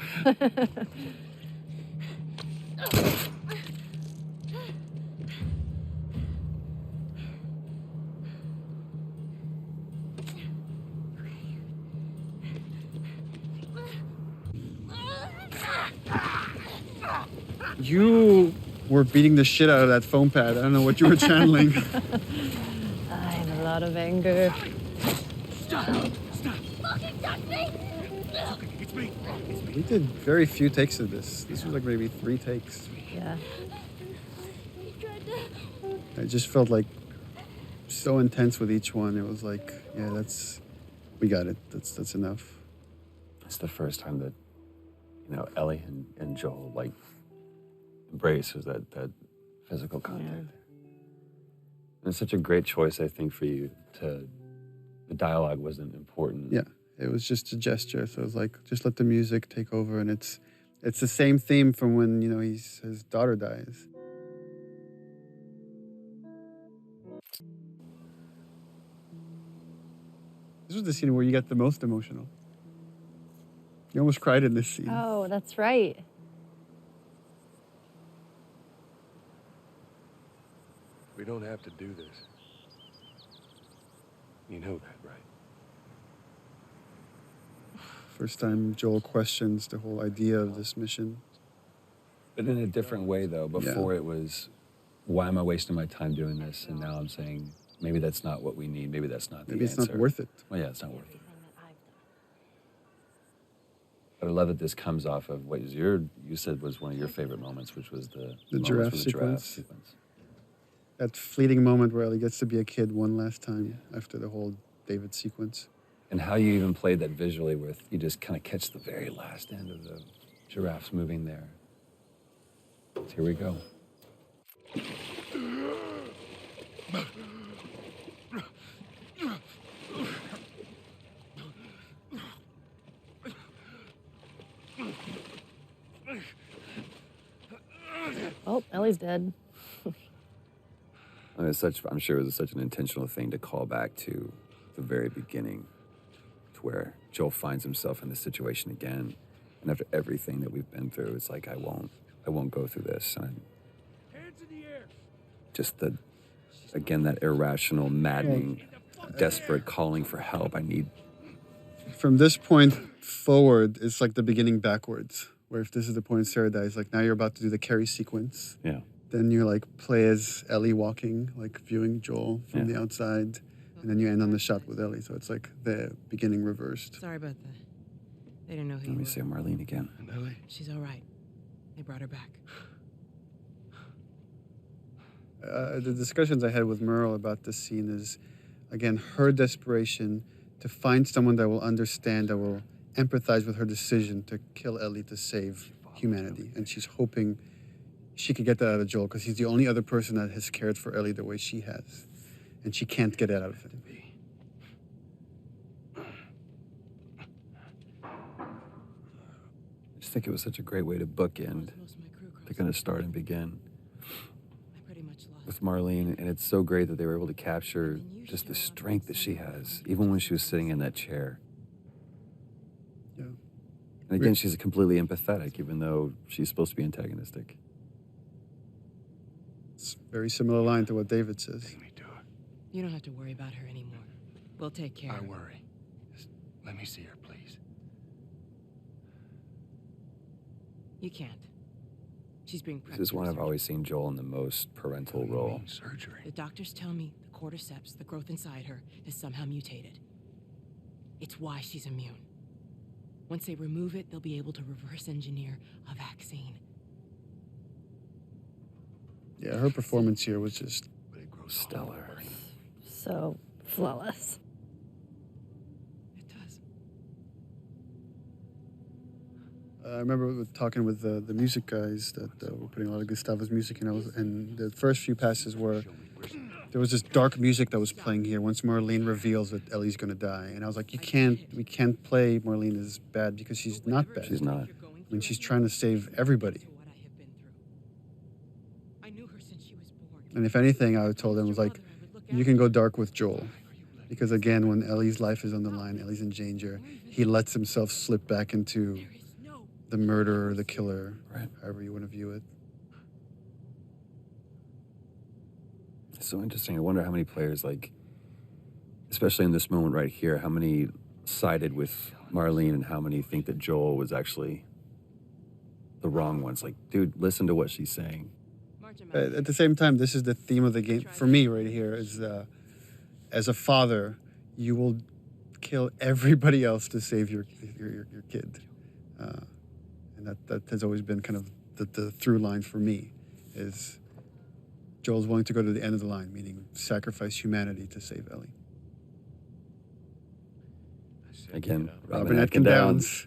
You were beating the shit out of that foam pad. I don't know what you were channeling. I have a lot of anger. Stop! Stop! Fucking touch me! It's me. We did very few takes of this. This was like maybe 3 takes. Yeah. It just felt like so intense with each one. It was like, yeah, we got it. That's enough. It's the first time that, you know, Ellie and Joel like embraces that physical contact. Yeah. And it's such a great choice, I think, for you to. The dialogue wasn't important. Yeah, it was just a gesture. So it was like, just let the music take over, and it's the same theme from when, you know, his daughter dies. This was the scene where you got the most emotional. You almost cried in this scene. Oh, that's right. We don't have to do this. You know that, right? First time Joel questions the whole idea of this mission. But in a different way, though. Before it was, why am I wasting my time doing this? And now I'm saying, maybe that's not what we need. Maybe that's not the answer. Maybe it's not worth it. Well, yeah, it's not worth it. But I love that this comes off of what you said was one of your favorite moments, which was the giraffe sequence. That fleeting moment where Ellie gets to be a kid one last time after the whole David sequence. And how you even played that visually with, you just kind of catch the very last end of the giraffes moving there. So here we go. Oh, Ellie's dead. I mean, I'm sure it was such an intentional thing to call back to the very beginning, to where Joel finds himself in this situation again, and after everything that we've been through, it's like I won't go through this. And just again, that irrational, maddening, desperate calling for help. I need. From this point forward, it's like the beginning backwards. Where if this is the point Sarah dies, like now you're about to do the Carrie sequence. Yeah. Then you like play as Ellie walking, like viewing Joel from the outside, and then you end on the shot with Ellie. So it's like the beginning reversed. Sorry about that. They didn't know who you Let me were. see Marlene again. And Ellie? She's all right. They brought her back. The discussions I had with Merle about this scene is, again, her desperation to find someone that will understand, that will empathize with her decision to kill Ellie to save humanity. And she's hoping she could get that out of Joel because he's the only other person that has cared for Ellie the way she has. And she can't get that out of him. I just think it was such a great way to bookend. They're going to start and begin with Marlene, and it's so great that they were able to capture just the strength that she has, even when she was sitting in that chair. Yeah. And again, she's completely empathetic, even though she's supposed to be antagonistic. It's a very similar line to what David says. You don't have to worry about her anymore. We'll take care of her. I worry. Just let me see her, please. You can't. She's being prepped. This is one I've always seen Joel in the most parental role. Surgery. The doctors tell me the cordyceps, the growth inside her, has somehow mutated. It's why she's immune. Once they remove it, they'll be able to reverse engineer a vaccine. Yeah, her performance here was just stellar. So flawless. I remember talking with the music guys that were putting a lot of Gustavo's music in. And the first few passes were, there was this dark music that was playing here once Marlene reveals that Ellie's going to die. And I was like, we can't play Marlene as bad because she's not bad. She's not. I mean, she's trying to save everybody. And if anything, I told them was like, you can go dark with Joel. Because again, when Ellie's life is on the line, Ellie's in danger, he lets himself slip back into the murderer, the killer, right, however you want to view it. It's so interesting. I wonder how many players, like, especially in this moment right here, how many sided with Marlene and how many think that Joel was actually the wrong ones. Like, dude, listen to what she's saying. At the same time, this is the theme of the game for me right here. Is as a father, you will kill everybody else to save your kid, and that has always been kind of the through line for me. Is Joel's willing to go to the end of the line, meaning sacrifice humanity to save Ellie. Again, Robin Atkin Downs.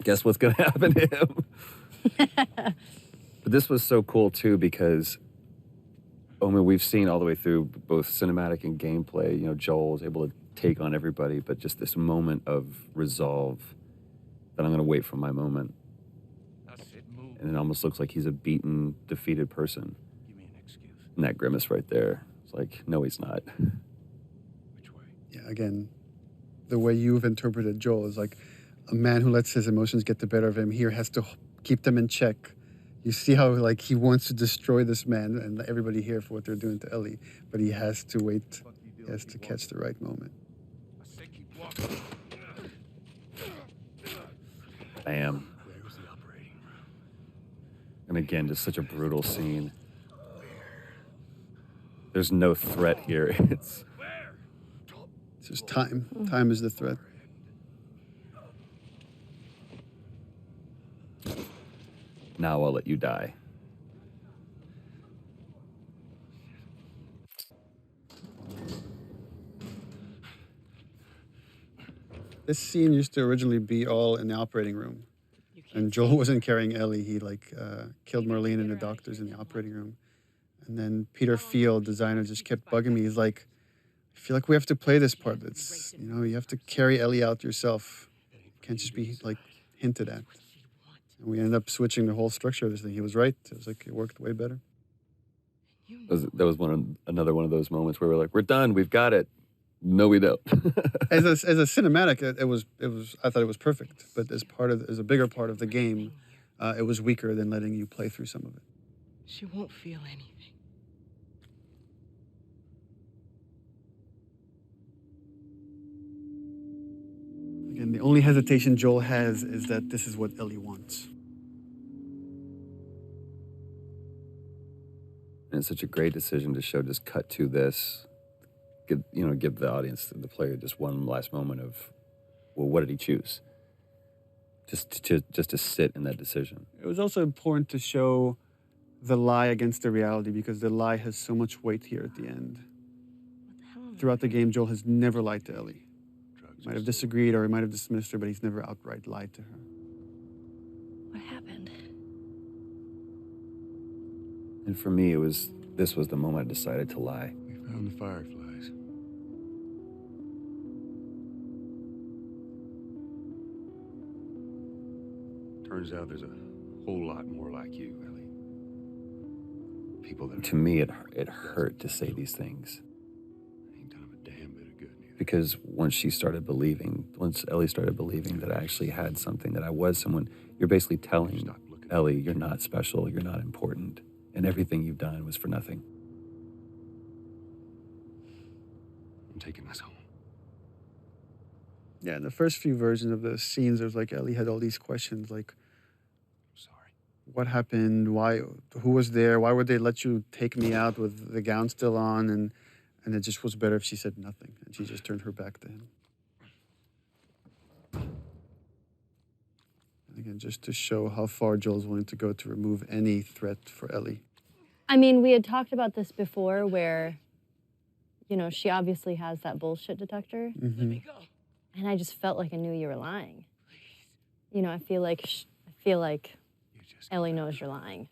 Guess what's going to happen to him? But this was so cool too because, I mean, we've seen all the way through both cinematic and gameplay. You know, Joel is able to take on everybody, but just this moment of resolve that I'm going to wait for my moment. And it almost looks like he's a beaten, defeated person. And that grimace right there, it's like, no, he's not. Yeah, again, the way you've interpreted Joel is like a man who lets his emotions get the better of him here has to keep them in check. You see how like he wants to destroy this man and everybody here for what they're doing to Ellie, but he has to wait. He has to catch the right moment. Bam. And again, just such a brutal scene. There's no threat here. It's just time. Time is the threat. Now I'll let you die. This scene used to originally be all in the operating room. And Joel wasn't carrying Ellie. He killed Marlene and the doctors in the operating room. And then Peter Field, designer, just kept bugging me. He's like, I feel like we have to play this part. It's, you know, you have to carry Ellie out yourself. You can't just be like hinted at. And we ended up switching the whole structure of this thing. He was right. It was like, it worked way better. That was another one of those moments where we're like, we're done, we've got it. No, we don't. as a cinematic, it was. I thought it was perfect. But as a bigger part of the game, it was weaker than letting you play through some of it. She won't feel anything. Again, the only hesitation Joel has is that this is what Ellie wants. And it's such a great decision to show, just cut to this, give the audience, the player, just one last moment of, well, what did he choose? Just to sit in that decision. It was also important to show the lie against the reality because the lie has so much weight here at the end. Throughout the game, Joel has never lied to Ellie. He might have disagreed or he might have dismissed her, but he's never outright lied to her. What happened? And for me, this was the moment I decided to lie. We found the fireflies. Turns out there's a whole lot more like you, Ellie. People that to me, it hurt to say these things. ain't done a damn bit of good neither. Because once Ellie started believing that I actually had something, that I was someone, you're basically telling Ellie, you're not special, you're not important, and everything you've done was for nothing. I'm taking this home. Yeah, in the first few versions of the scenes, it was like Ellie had all these questions like, I'm sorry. What happened? Why? Who was there? Why would they let you take me out with the gown still on? And it just was better if she said nothing and she just turned her back to him. And again, just to show how far Joel's willing to go to remove any threat for Ellie. I mean, we had talked about this before where, you know, she obviously has that bullshit detector. Mm-hmm. And I just felt like I knew you were lying. You know, I feel like Ellie knows you're lying.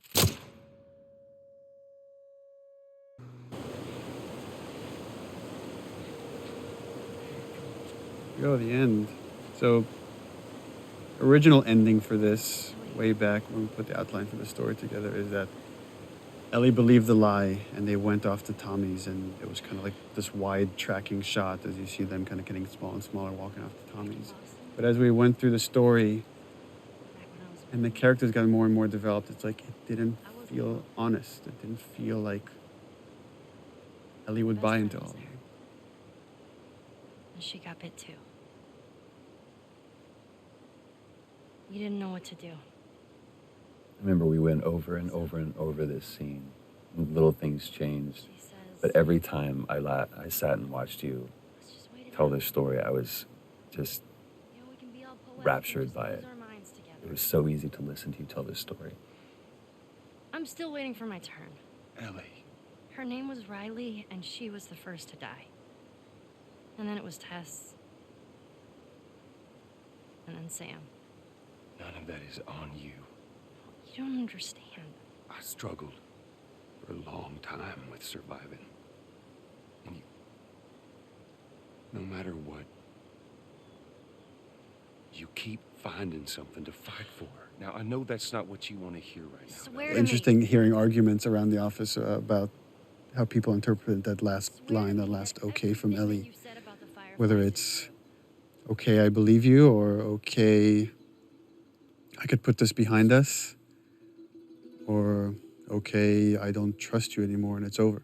Go to the end. So, original ending for this, way back when we put the outline for the story together, is that Ellie believed the lie and they went off to Tommy's, and it was kind of like this wide tracking shot as you see them kind of getting smaller and smaller walking off to Tommy's. But as we went through the story and the characters got more and more developed, it's like it didn't feel honest. It didn't feel like Ellie would buy into all of it. And she got bit too. You didn't know what to do. I remember we went over and over and over this scene. And little things changed. But every time I sat and watched you tell this story, I was just raptured by it. It was so easy to listen to you tell this story. I'm still waiting for my turn. Ellie. Her name was Riley, and she was the first to die. And then it was Tess. And then Sam. None of that is on you. You don't understand. I struggled for a long time with surviving. And no matter what, you keep finding something to fight for. Now, I know that's not what you want to hear right now. Swear to Interesting hearing arguments around the office about how people interpret that last line, that last okay from Ellie. Whether it's, okay, I believe you, or okay, I could put this behind us, or okay, I don't trust you anymore and it's over.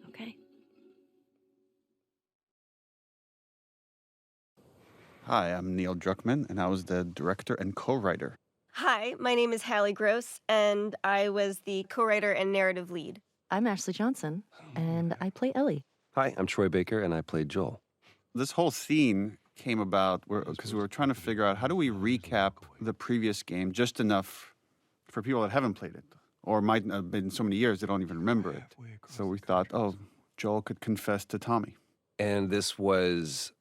Okay. Hi, I'm Neil Druckmann, and I was the director and co-writer. Hi, my name is Hallie Gross, and I was the co-writer and narrative lead. I'm Ashley Johnson, and I play Ellie. Hi, I'm Troy Baker, and I play Joel. This whole scene came about because we were trying to figure out how do we recap the previous game just enough for people that haven't played it, or might have been so many years they don't even remember it. So we thought, oh, Joel could confess to Tommy. And this was,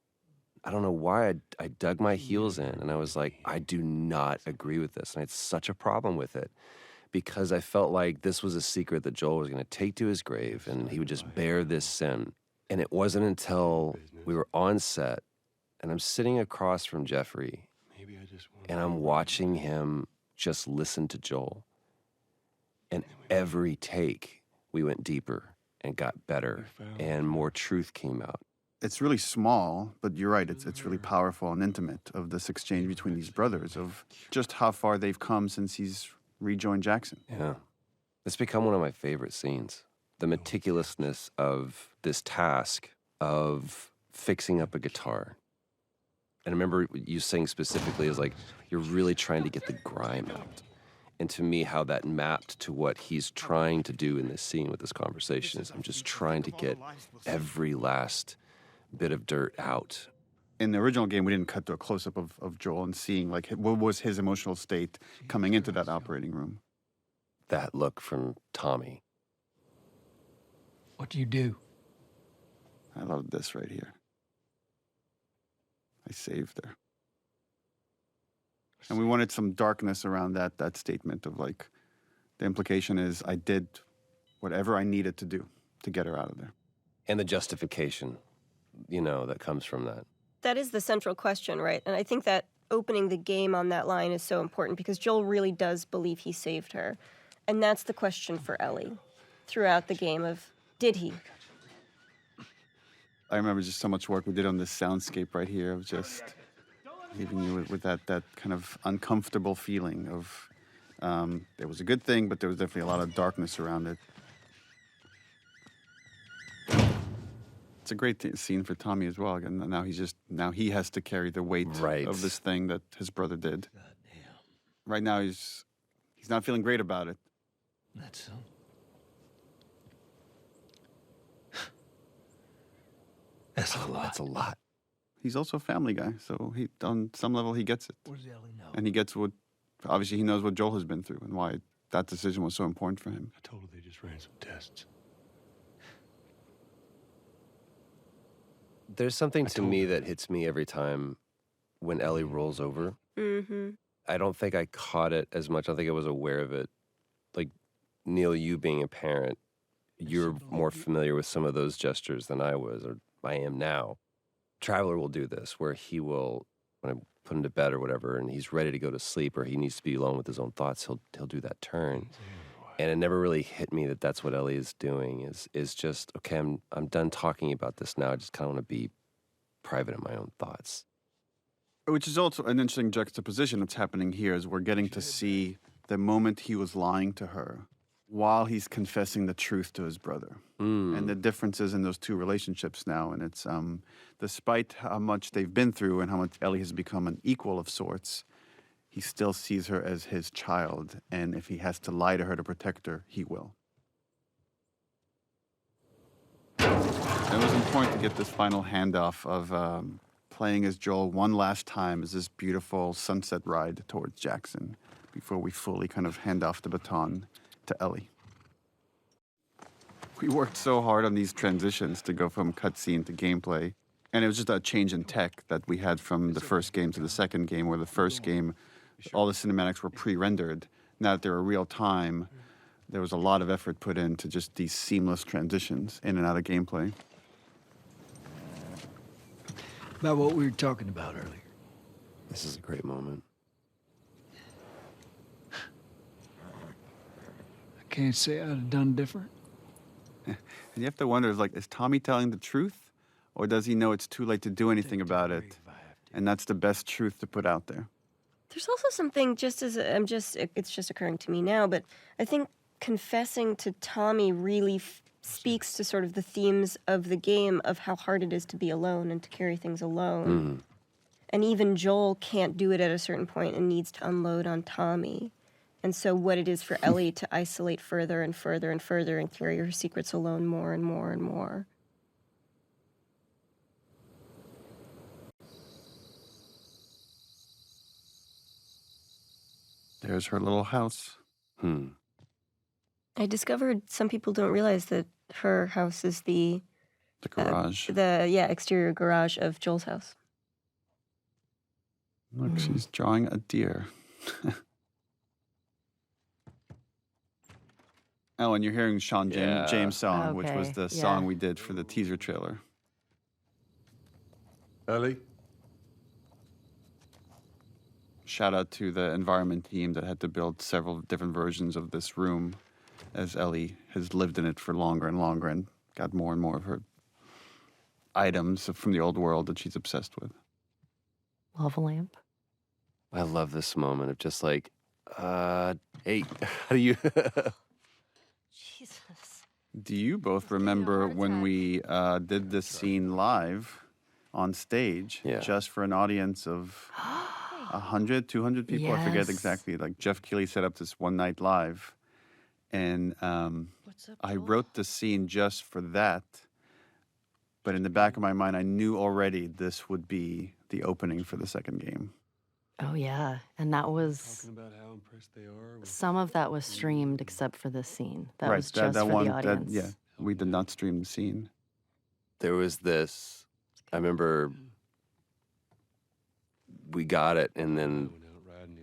I don't know why I dug my heels in, and I was like, I do not agree with this. And I had such a problem with it because I felt like this was a secret that Joel was going to take to his grave, and he would just bear this sin. And it wasn't until we were on set, and I'm sitting across from Jeffrey, and I'm watching him just listen to Joel. And every take, we went deeper and got better, and more truth came out. It's really small, but you're right, it's really powerful and intimate of this exchange between these brothers, of just how far they've come since he's rejoined Jackson. Yeah. It's become one of my favorite scenes. The meticulousness of this task of fixing up a guitar. And I remember you saying specifically is like, you're really trying to get the grime out. And to me, how that mapped to what he's trying to do in this scene with this conversation is I'm just trying to get every last bit of dirt out. In the original game, we didn't cut to a close-up of Joel and seeing like what was his emotional state coming into that operating room. That look from Tommy. What do you do? I love this right here. I saved her. And we wanted some darkness around that statement of like, the implication is I did whatever I needed to do to get her out of there. And the justification, you know, that comes from that. That is the central question, right? And I think that opening the game on that line is so important because Joel really does believe he saved her. And that's the question for Ellie throughout the game of, did he? I remember just so much work we did on this soundscape right here of just leaving you with that kind of uncomfortable feeling of, it was a good thing, but there was definitely a lot of darkness around it. It's a great scene for Tommy as well. And now he has to carry the weight of this thing that his brother did. Right now he's not feeling great about it. That's so. That's a lot. That's a lot. he's also a family guy. So he, on some level, he gets it. What does Ellie know? And he gets what, obviously, he knows what Joel has been through and why that decision was so important for him. I told her they just ran some tests. There's something to me that hits me every time when Ellie rolls over. Mm-hmm. I don't think I caught it as much. I don't think I was aware of it. Like, Neil, you being a parent, you're more familiar with some of those gestures than I was, or I am now. Traveler will do this, where he will, when I put him to bed or whatever, and he's ready to go to sleep, or he needs to be alone with his own thoughts, he'll do that turn. And it never really hit me that that's what Ellie is doing, is just, okay, I'm done talking about this now. I just kind of want to be private in my own thoughts. Which is also an interesting juxtaposition that's happening here, is we're getting to see the moment he was lying to her while he's confessing the truth to his brother. And the differences in those two relationships now. And it's, despite how much they've been through and how much Ellie has become an equal of sorts, he still sees her as his child. And if he has to lie to her to protect her, he will. It was important to get this final handoff of playing as Joel one last time as this beautiful sunset ride towards Jackson before we fully kind of hand off the baton to Ellie. We worked so hard on these transitions to go from cutscene to gameplay. And it was just a change in tech that we had from the first game to the second game, where the first game, all the cinematics were pre-rendered. Now that they're real time, there was a lot of effort put into just these seamless transitions in and out of gameplay. About what we were talking about earlier. This is a great moment. I can't say I'd have done different. And you have to wonder, is Tommy telling the truth? Or does he know it's too late to do anything about it? And that's the best truth to put out there. There's also something, it's just occurring to me now, but I think confessing to Tommy really speaks to sort of the themes of the game of how hard it is to be alone and to carry things alone. And even Joel can't do it at a certain point and needs to unload on Tommy. And so what it is for Ellie to isolate further and further and further and carry her secrets alone more and more and more. There's her little house. I discovered some people don't realize that her house is the garage. Exterior garage of Joel's house. Look, she's drawing a deer. Oh, and you're hearing Sean James' song, which was the song we did for the teaser trailer. Ellie? Shout out to the environment team that had to build several different versions of this room, as Ellie has lived in it for longer and longer and got more and more of her items from the old world that she's obsessed with. Lava lamp. I love this moment of just like, hey, how do you... Jesus. Do you both remember when we did this scene live on stage, just for an audience of 100, 200 people? I forget exactly. Like, Jeff Keighley set up this one night live, and I wrote the scene just for that. But in the back of my mind, I knew already this would be the opening for the second game. Oh, yeah. And that was... Talking about how impressed they are. Some of that was streamed except for this scene. That right, was just for the audience. We did not stream the scene. There was this... I remember we got it, and then,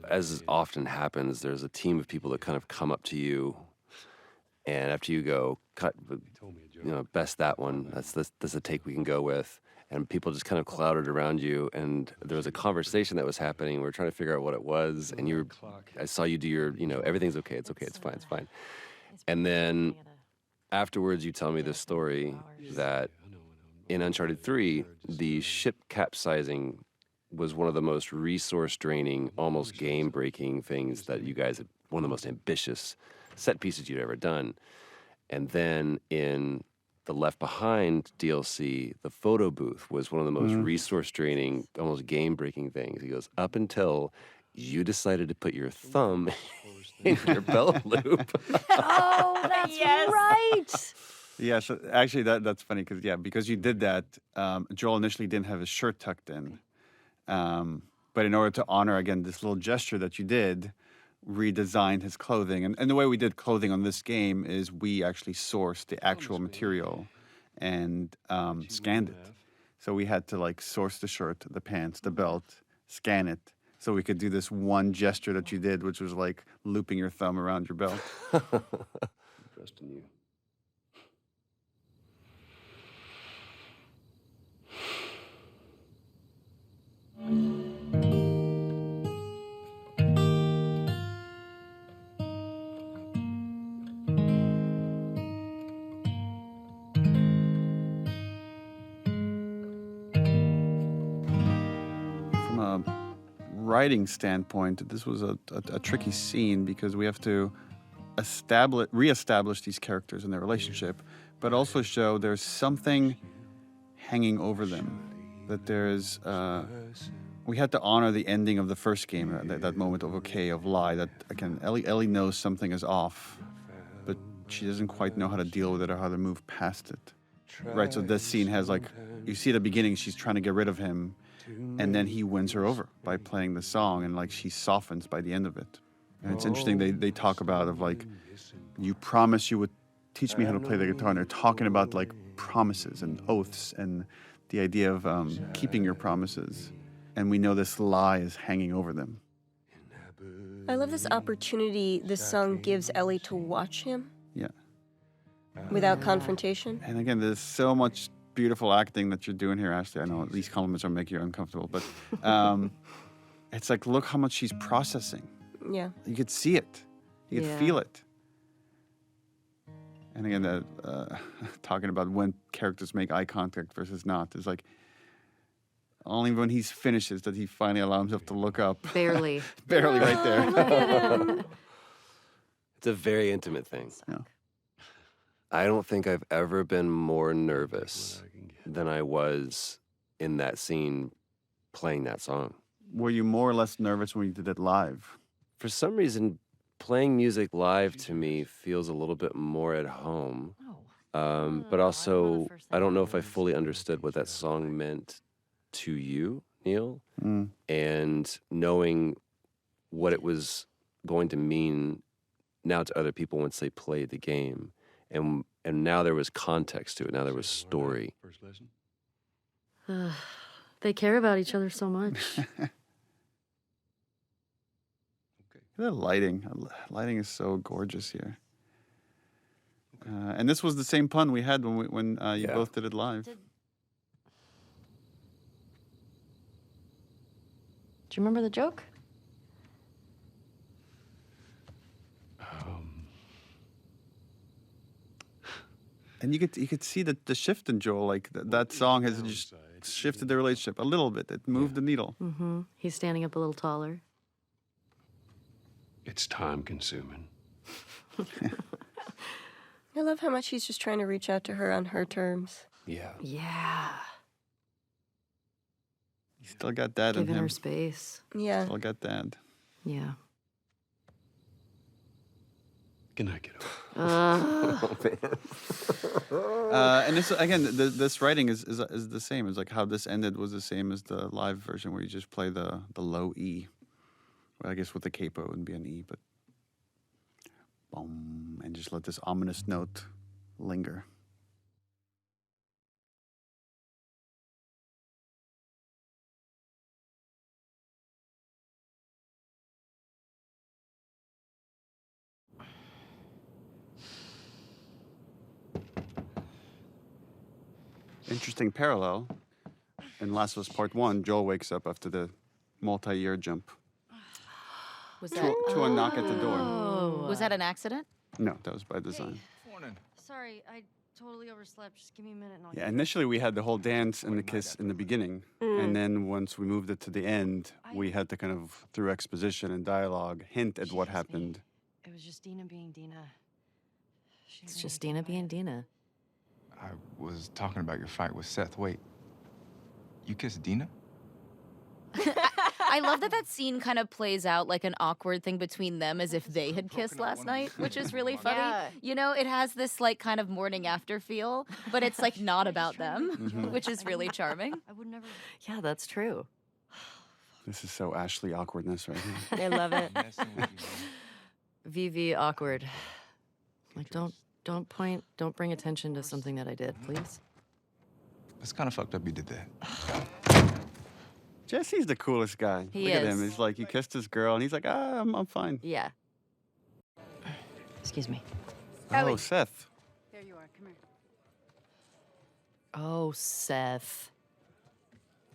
as often happens, there's a team of people that kind of come up to you, and after you go, cut, best that one. That's a take we can go with. And people just kind of clouded around you, and there was a conversation that was happening. We were trying to figure out what it was, and I saw you do your, everything's okay, it's fine. And then afterwards, you tell me this story that in Uncharted 3, the ship capsizing was one of the most resource-draining, almost game-breaking things that you guys had, one of the most ambitious set pieces you'd ever done. And then in the Left Behind DLC, the photo booth was one of the most resource-draining, almost game-breaking things. He goes, up until you decided to put your thumb in your belt loop. Oh, that's right. Yeah, so actually that's funny because you did that, Joel initially didn't have his shirt tucked in. But in order to honor, again, this little gesture that you did, redesigned his clothing. And the way we did clothing on this game is we actually sourced the actual material and scanned it. So we had to like source the shirt, the pants, the belt, scan it, so we could do this one gesture that you did, which was like looping your thumb around your belt. Trust in you. From a writing standpoint, this was a tricky scene because we have to reestablish these characters and their relationship, but also show there's something hanging over them. That there's, we had to honor the ending of the first game, that moment of okay, of lie, that again, Ellie knows something is off, but she doesn't quite know how to deal with it or how to move past it. Right, so this scene has like, you see at the beginning, she's trying to get rid of him, and then he wins her over by playing the song, and like she softens by the end of it. And it's interesting, they talk about of like, you promised you would teach me how to play the guitar, and they're talking about like promises and oaths and the idea of keeping your promises. And we know this lie is hanging over them. I love this opportunity this song gives Ellie to watch him. Yeah. Without confrontation. And again, there's so much beautiful acting that you're doing here, Ashley. I know these compliments are making you uncomfortable, but it's like, look how much she's processing. Yeah. You could see it. You could feel it. And again, talking about when characters make eye contact versus not, it's like only when he finishes that he finally allows himself to look up. Barely. Barely right there. It's a very intimate thing. Yeah. I don't think I've ever been more nervous than I was in that scene playing that song. Were you more or less nervous when you did it live? For some reason, playing music live to me feels a little bit more at home. But also, I don't know if I fully understood what that song meant to you, Neil. And knowing what it was going to mean now to other people once they played the game. And now there was context to it. Now there was story. They care about each other so much. The lighting. Lighting is so gorgeous here. And this was the same pun we had when you both did it live. Do you remember the joke? And you could see the shift in Joel. Like that song has just shifted the relationship a little bit. It moved the needle. Mm-hmm. He's standing up a little taller. It's time consuming. I love how much he's just trying to reach out to her on her terms. Yeah. Yeah. He still got that in him. Giving her space. Yeah. Still got that. Yeah. Can I get over? Oh, man. And this again, this writing is the same. It's like how this ended was the same as the live version, where you just play the low E. Well, I guess with the capo it wouldn't be an E, but boom, and just let this ominous note linger. Interesting parallel. In Last of Us Part 1, Joel wakes up after the multi-year jump. Was to a knock at the door. Was that an accident? No, that was by design. Sorry, I totally overslept. Just give me a minute and I'll Yeah, initially we had the whole dance and the kiss in the beginning. And then once we moved it to the end, we had to kind of, through exposition and dialogue, hint at what happened. It was just Dina being Dina. It's just Dina being Dina. I was talking about your fight with Seth. Wait, you kissed Dina? I love that scene kind of plays out like an awkward thing between them as if they had kissed last night, which is really funny. Yeah. You know, it has this like kind of morning after feel, but it's like not about them, which is really charming. I would never. Yeah, that's true. This is so Ashley awkwardness right here. I love it. VV awkward. Like, don't point, don't bring attention to something that I did, please. It's kind of fucked up you did that. Jesse's the coolest guy. He Look at him. is. He's like, he kissed his girl, and he's like, I'm fine. Yeah. Excuse me. Oh, Seth. There you are. Come here. Oh, Seth.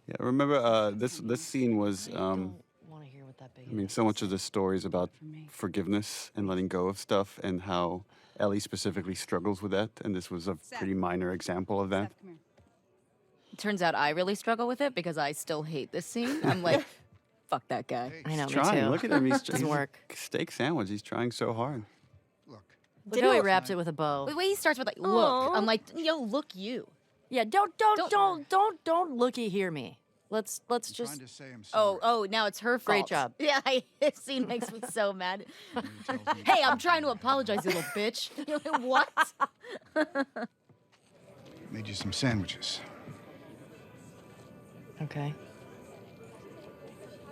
Yeah, remember this scene was. Want to hear what that big I mean, so much of the story is about forgiveness and letting go of stuff, and how Ellie specifically struggles with that. And this was a pretty minor example of that. Turns out I really struggle with it because I still hate this scene. I'm like, fuck that guy. I know, He's me trying. too. Look at him. He's Doesn't work. Steak sandwich. He's trying so hard. Look how he wrapped it with a bow. The way he starts with like, look. Aw. I'm like, yo, look you. Yeah, don't looky hear me. Let's just. Oh, now it's her fault. Great job. Yeah, this scene makes me so mad. Hey, I'm trying to apologize, you little bitch. You're like, what? Made you some sandwiches. Okay.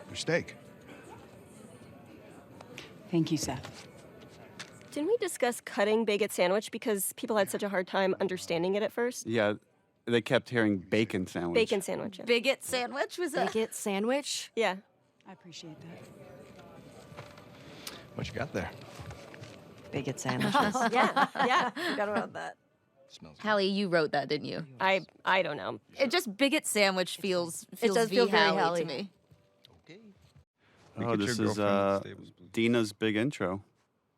Your steak. Thank you, Seth. Didn't we discuss cutting Bigot sandwich because people had such a hard time understanding it at first? Yeah, they kept hearing bacon sandwich. Bacon sandwich. Yeah. Bigot sandwich was a Bigot sandwich? Yeah. I appreciate that. What you got there? Bigot sandwiches. Yeah. Forgot about that. Smells Hallie, you wrote that, didn't you? I don't know. It just bigot sandwich feels does feel very Hallie Hallie. to me. Oh, this is Dina's big intro.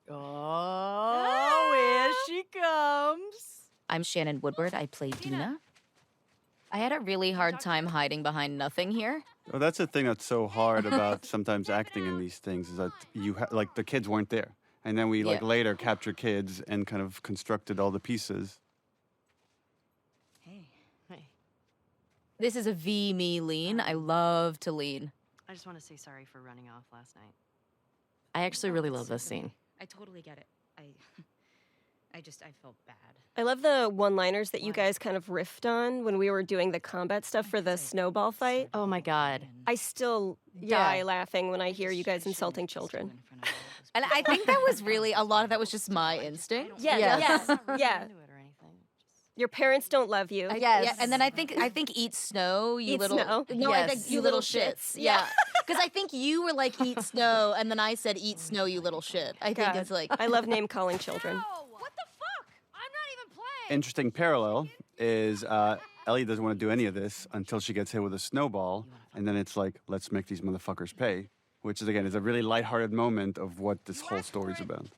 Oh, here she comes. I'm Shannon Woodward. I play Dina. I had a really hard time hiding behind nothing here. Well, that's the thing that's so hard about sometimes acting in these things is that like the kids weren't there, and then we like Yeah. later captured kids and kind of constructed all the pieces. This is a me lean. I love to lean. I just want to say sorry for running off last night. I actually really love this scene. I totally get it. I felt bad. I love the one-liners that you guys kind of riffed on when we were doing the combat stuff for the snowball fight. Oh my God. I still die laughing when I hear you guys insulting children. And I think that was really, a lot of that was just my instinct. Yeah. Your parents don't love you. Yeah, and then I think eat snow, you Eat little. snow. No, I Yes. think you little shits. Yeah, because I think you were like eat snow, and then I said eat snow, you little shit. I think God, it's like I love name calling children. Interesting parallel is Ellie doesn't want to do any of this until she gets hit with a snowball, and then it's like, let's make these motherfuckers pay, which is again is a really lighthearted moment of what this whole story's about.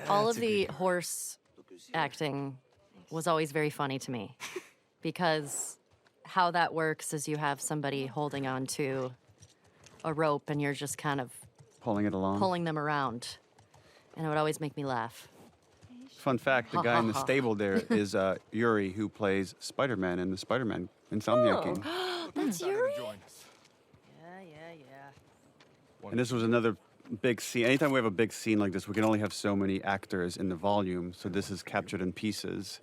All of the horse acting was always very funny to me because how that works is you have somebody holding on to a rope and you're just kind of Pulling it along. pulling them around. And it would always make me laugh. Fun fact, the guy in the stable there is Yuri, who plays Spider-Man in the Spider-Man Insomniac game. That's Yuri? And this was another big scene. Anytime we have a big scene like this, we can only have so many actors in the volume, so this is captured in pieces.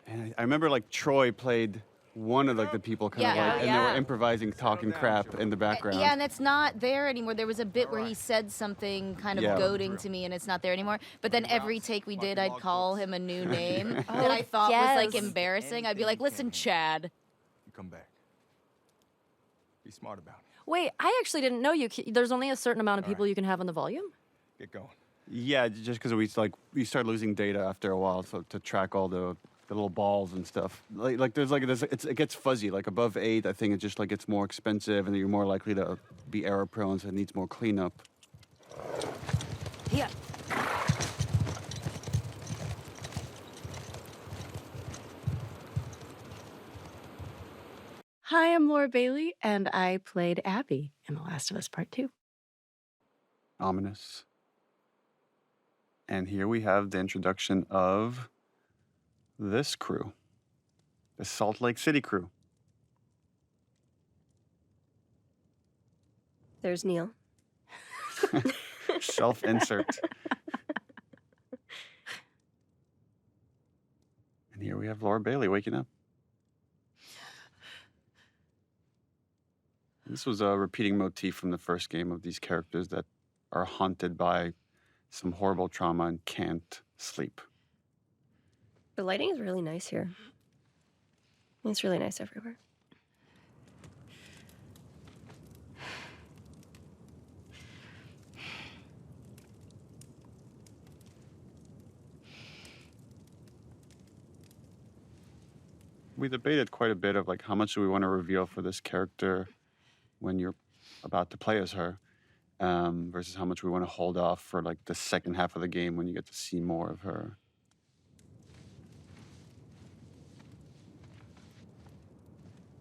And I remember like Troy played one of like the people kind of like, and they were improvising, talking crap in the background. Yeah, and it's not there anymore. There was a bit where he said something kind of goading to me, and it's not there anymore. But then every take we did, I'd call him a new name that I thought was like embarrassing. I'd be like, "Listen, Chad." You come back. Be smart about it. Wait, I actually didn't know there's only a certain amount of people you can have on the volume? Get going. Yeah, just because we start losing data after a while, so to track all the little balls and stuff. It gets fuzzy. Like above 8, I think it just like gets more expensive, and you're more likely to be error prone, so it needs more cleanup. Yeah. Hi, I'm Laura Bailey, and I played Abby in The Last of Us Part 2. Ominous. And here we have the introduction of this crew, the Salt Lake City crew. There's Neil. Self-insert. And here we have Laura Bailey waking up. This was a repeating motif from the first game of these characters that are haunted by some horrible trauma and can't sleep. The lighting is really nice here. It's really nice everywhere. We debated quite a bit of like how much do we want to reveal for this character when you're about to play as her, versus how much we want to hold off for like the second half of the game when you get to see more of her.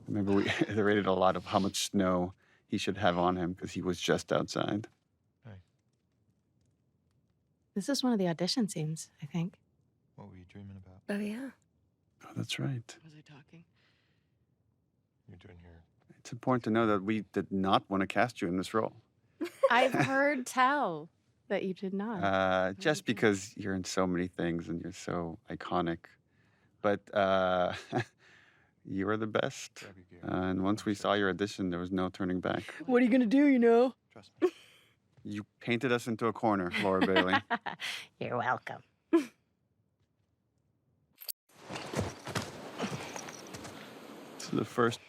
Remember, we iterated a lot of how much snow he should have on him because he was just outside. This is one of the audition scenes, I think. What were you dreaming about? Oh, yeah. Oh, that's right. Was I talking? You're doing your... It's important to know that we did not want to cast you in this role. I've heard tell that you did not. Just because you're in so many things and you're so iconic. But you were the best. And once we saw your audition, there was no turning back. What are you gonna do, you know? Trust me. You painted us into a corner, Laura Bailey. You're welcome. This is the first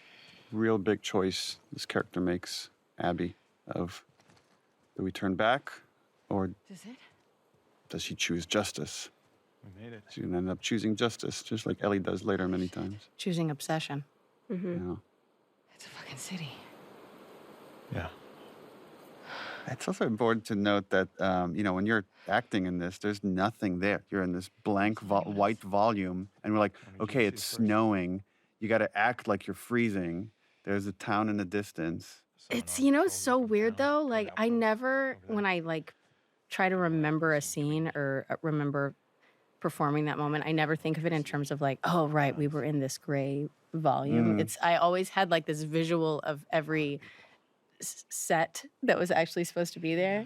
real big choice this character makes, Abby, of do we turn back or does she choose justice? We made it. She's gonna end up choosing justice, just like Ellie does later many times. Choosing obsession. Yeah. It's a fucking city. Yeah. It's also important to note that, when you're acting in this, there's nothing there. You're in this blank white volume, and we're like, okay, it's snowing. You got to act like you're freezing. There's a town in the distance. It's, so weird though. Like, I never, when I like try to remember a scene or remember performing that moment, I never think of it in terms of like, oh, right, we were in this gray volume. I always had like this visual of every set that was actually supposed to be there.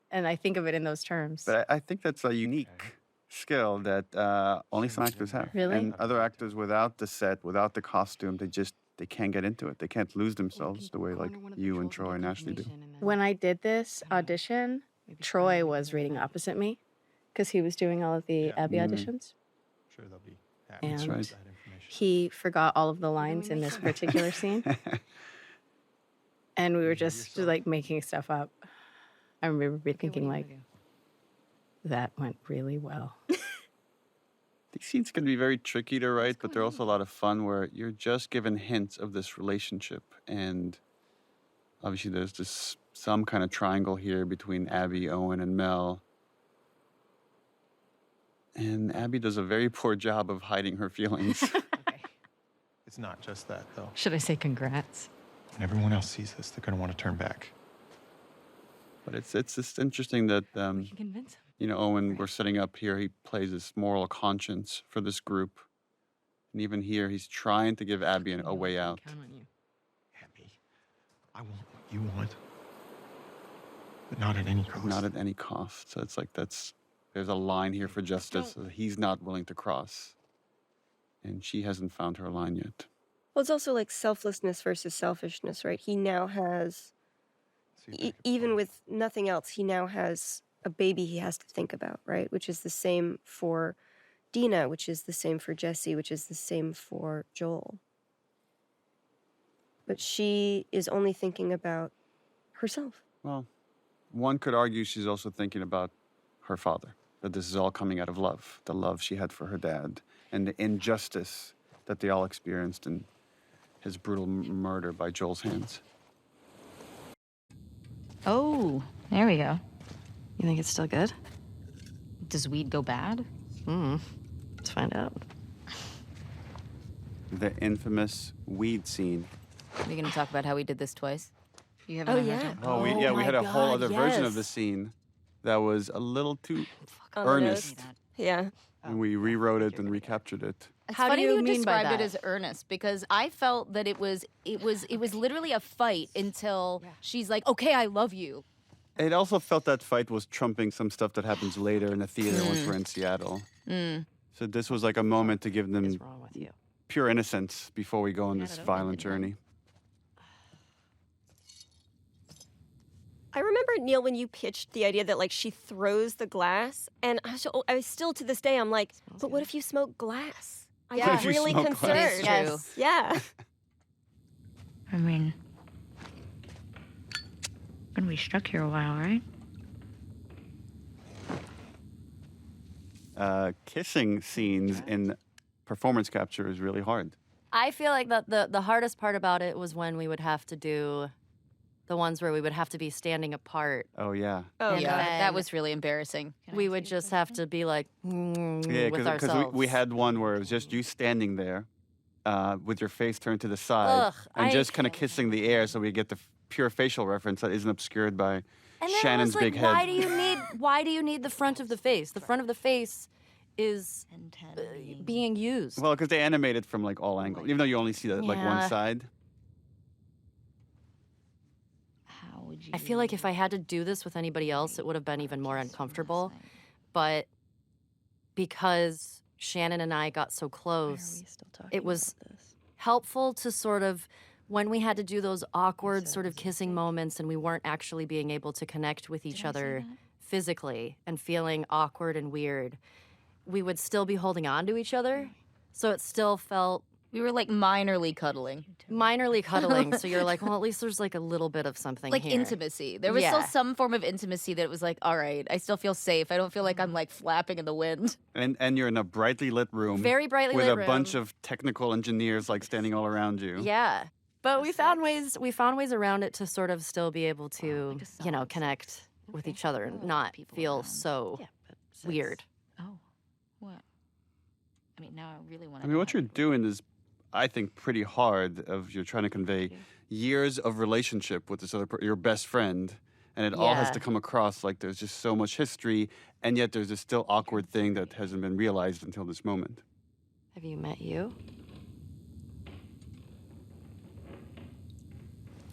And I think of it in those terms. But I think that's a unique skill that only some actors have. Really? And other actors without the set, without the costume, they can't get into it. They can't lose themselves the way like you and Troy and Ashley do. When I did this audition, Troy was reading opposite me because he was doing all of the Abby auditions. Sure, they'll be happy. And That's right. he forgot all of the lines in this particular scene. And we were just like making stuff up. I remember thinking like, that went really well. These scenes can be very tricky to write, but they're also a lot of fun where you're just given hints of this relationship. And obviously there's some kind of triangle here between Abby, Owen, and Mel. And Abby does a very poor job of hiding her feelings. It's not just that, though. Should I say congrats? When everyone else sees this, they're going to want to turn back. But it's just interesting that, Convince him. Owen, we're setting up here, he plays this moral conscience for this group. And even here, he's trying to give Abby a way out. Count on you. Abby, I want what you want, but not at any cost. Not at any cost. So it's like there's a line here for justice that he's not willing to cross. And she hasn't found her line yet. Well, it's also like selflessness versus selfishness, right? He now has, even with nothing else, he now has a baby he has to think about, right? Which is the same for Dina, which is the same for Jesse, which is the same for Joel. But she is only thinking about herself. Well, one could argue she's also thinking about her father, that this is all coming out of love, the love she had for her dad, and the injustice that they all experienced in his brutal murder by Joel's hands. Oh, there we go. You think it's still good? Does weed go bad? Let's find out. The infamous weed scene. Are you going to talk about how we did this twice? You Oh, yeah. Oh, we had a whole other version of the scene that was a little too earnest. Yeah. And we rewrote it and recaptured it. It's How do funny you you mean by described it that? as earnest because I felt that it was literally a fight until she's like, "Okay, I love you." It also felt that fight was trumping some stuff that happens later in the theater once we're in Seattle. So this was like a moment to give them pure innocence before we go on this violent journey. I remember, Neil, when you pitched the idea that like she throws the glass, and I was still to this day, I'm like, but what if you smoke glass? I Yeah. get What if you really smoke concerned. glass? It is true. Yeah. I mean, gonna be stuck here a while, right? Kissing scenes in performance capture is really hard. I feel like that the hardest part about it was when we would have to do the ones where we would have to be standing apart. Oh, yeah. Oh And yeah, then that was really embarrassing. We would just have to be like Yeah, with ourselves. we had one where it was just you standing there with your face turned to the side Ugh, and just kind of kissing the air so we get the pure facial reference that isn't obscured by And then Shannon's I was like, big head. why do you need the front of the face? The front of the face is being used. Well, because they animate it from like all angles, even though you only see like Yeah. one side. I feel like if I had to do this with anybody else, it would have been even more uncomfortable. But because Shannon and I got so close, it was helpful to sort of, when we had to do those awkward sort of kissing moments and we weren't actually being able to connect with each other physically and feeling awkward and weird, we would still be holding on to each other. So it still felt... We were like minorly cuddling. Minorly cuddling. So you're like, well, at least there's like a little bit of something Like here. intimacy. There was still some form of intimacy that was like, all right, I still feel safe. I don't feel like I'm like flapping in the wind. And you're in a brightly lit room. Very brightly with lit a bunch room. of technical engineers like standing all around you. Yeah. But we found ways around it to sort of still be able to, you know, connect with each other and not feel so weird. Oh, what? I mean, now I really want I mean, what you're doing is, I think, pretty hard. You're trying to convey years of relationship with this other your best friend, and it all has Yeah. to come across like there's just so much history, and yet there's this still awkward thing that hasn't been realized until this moment. Have you met you?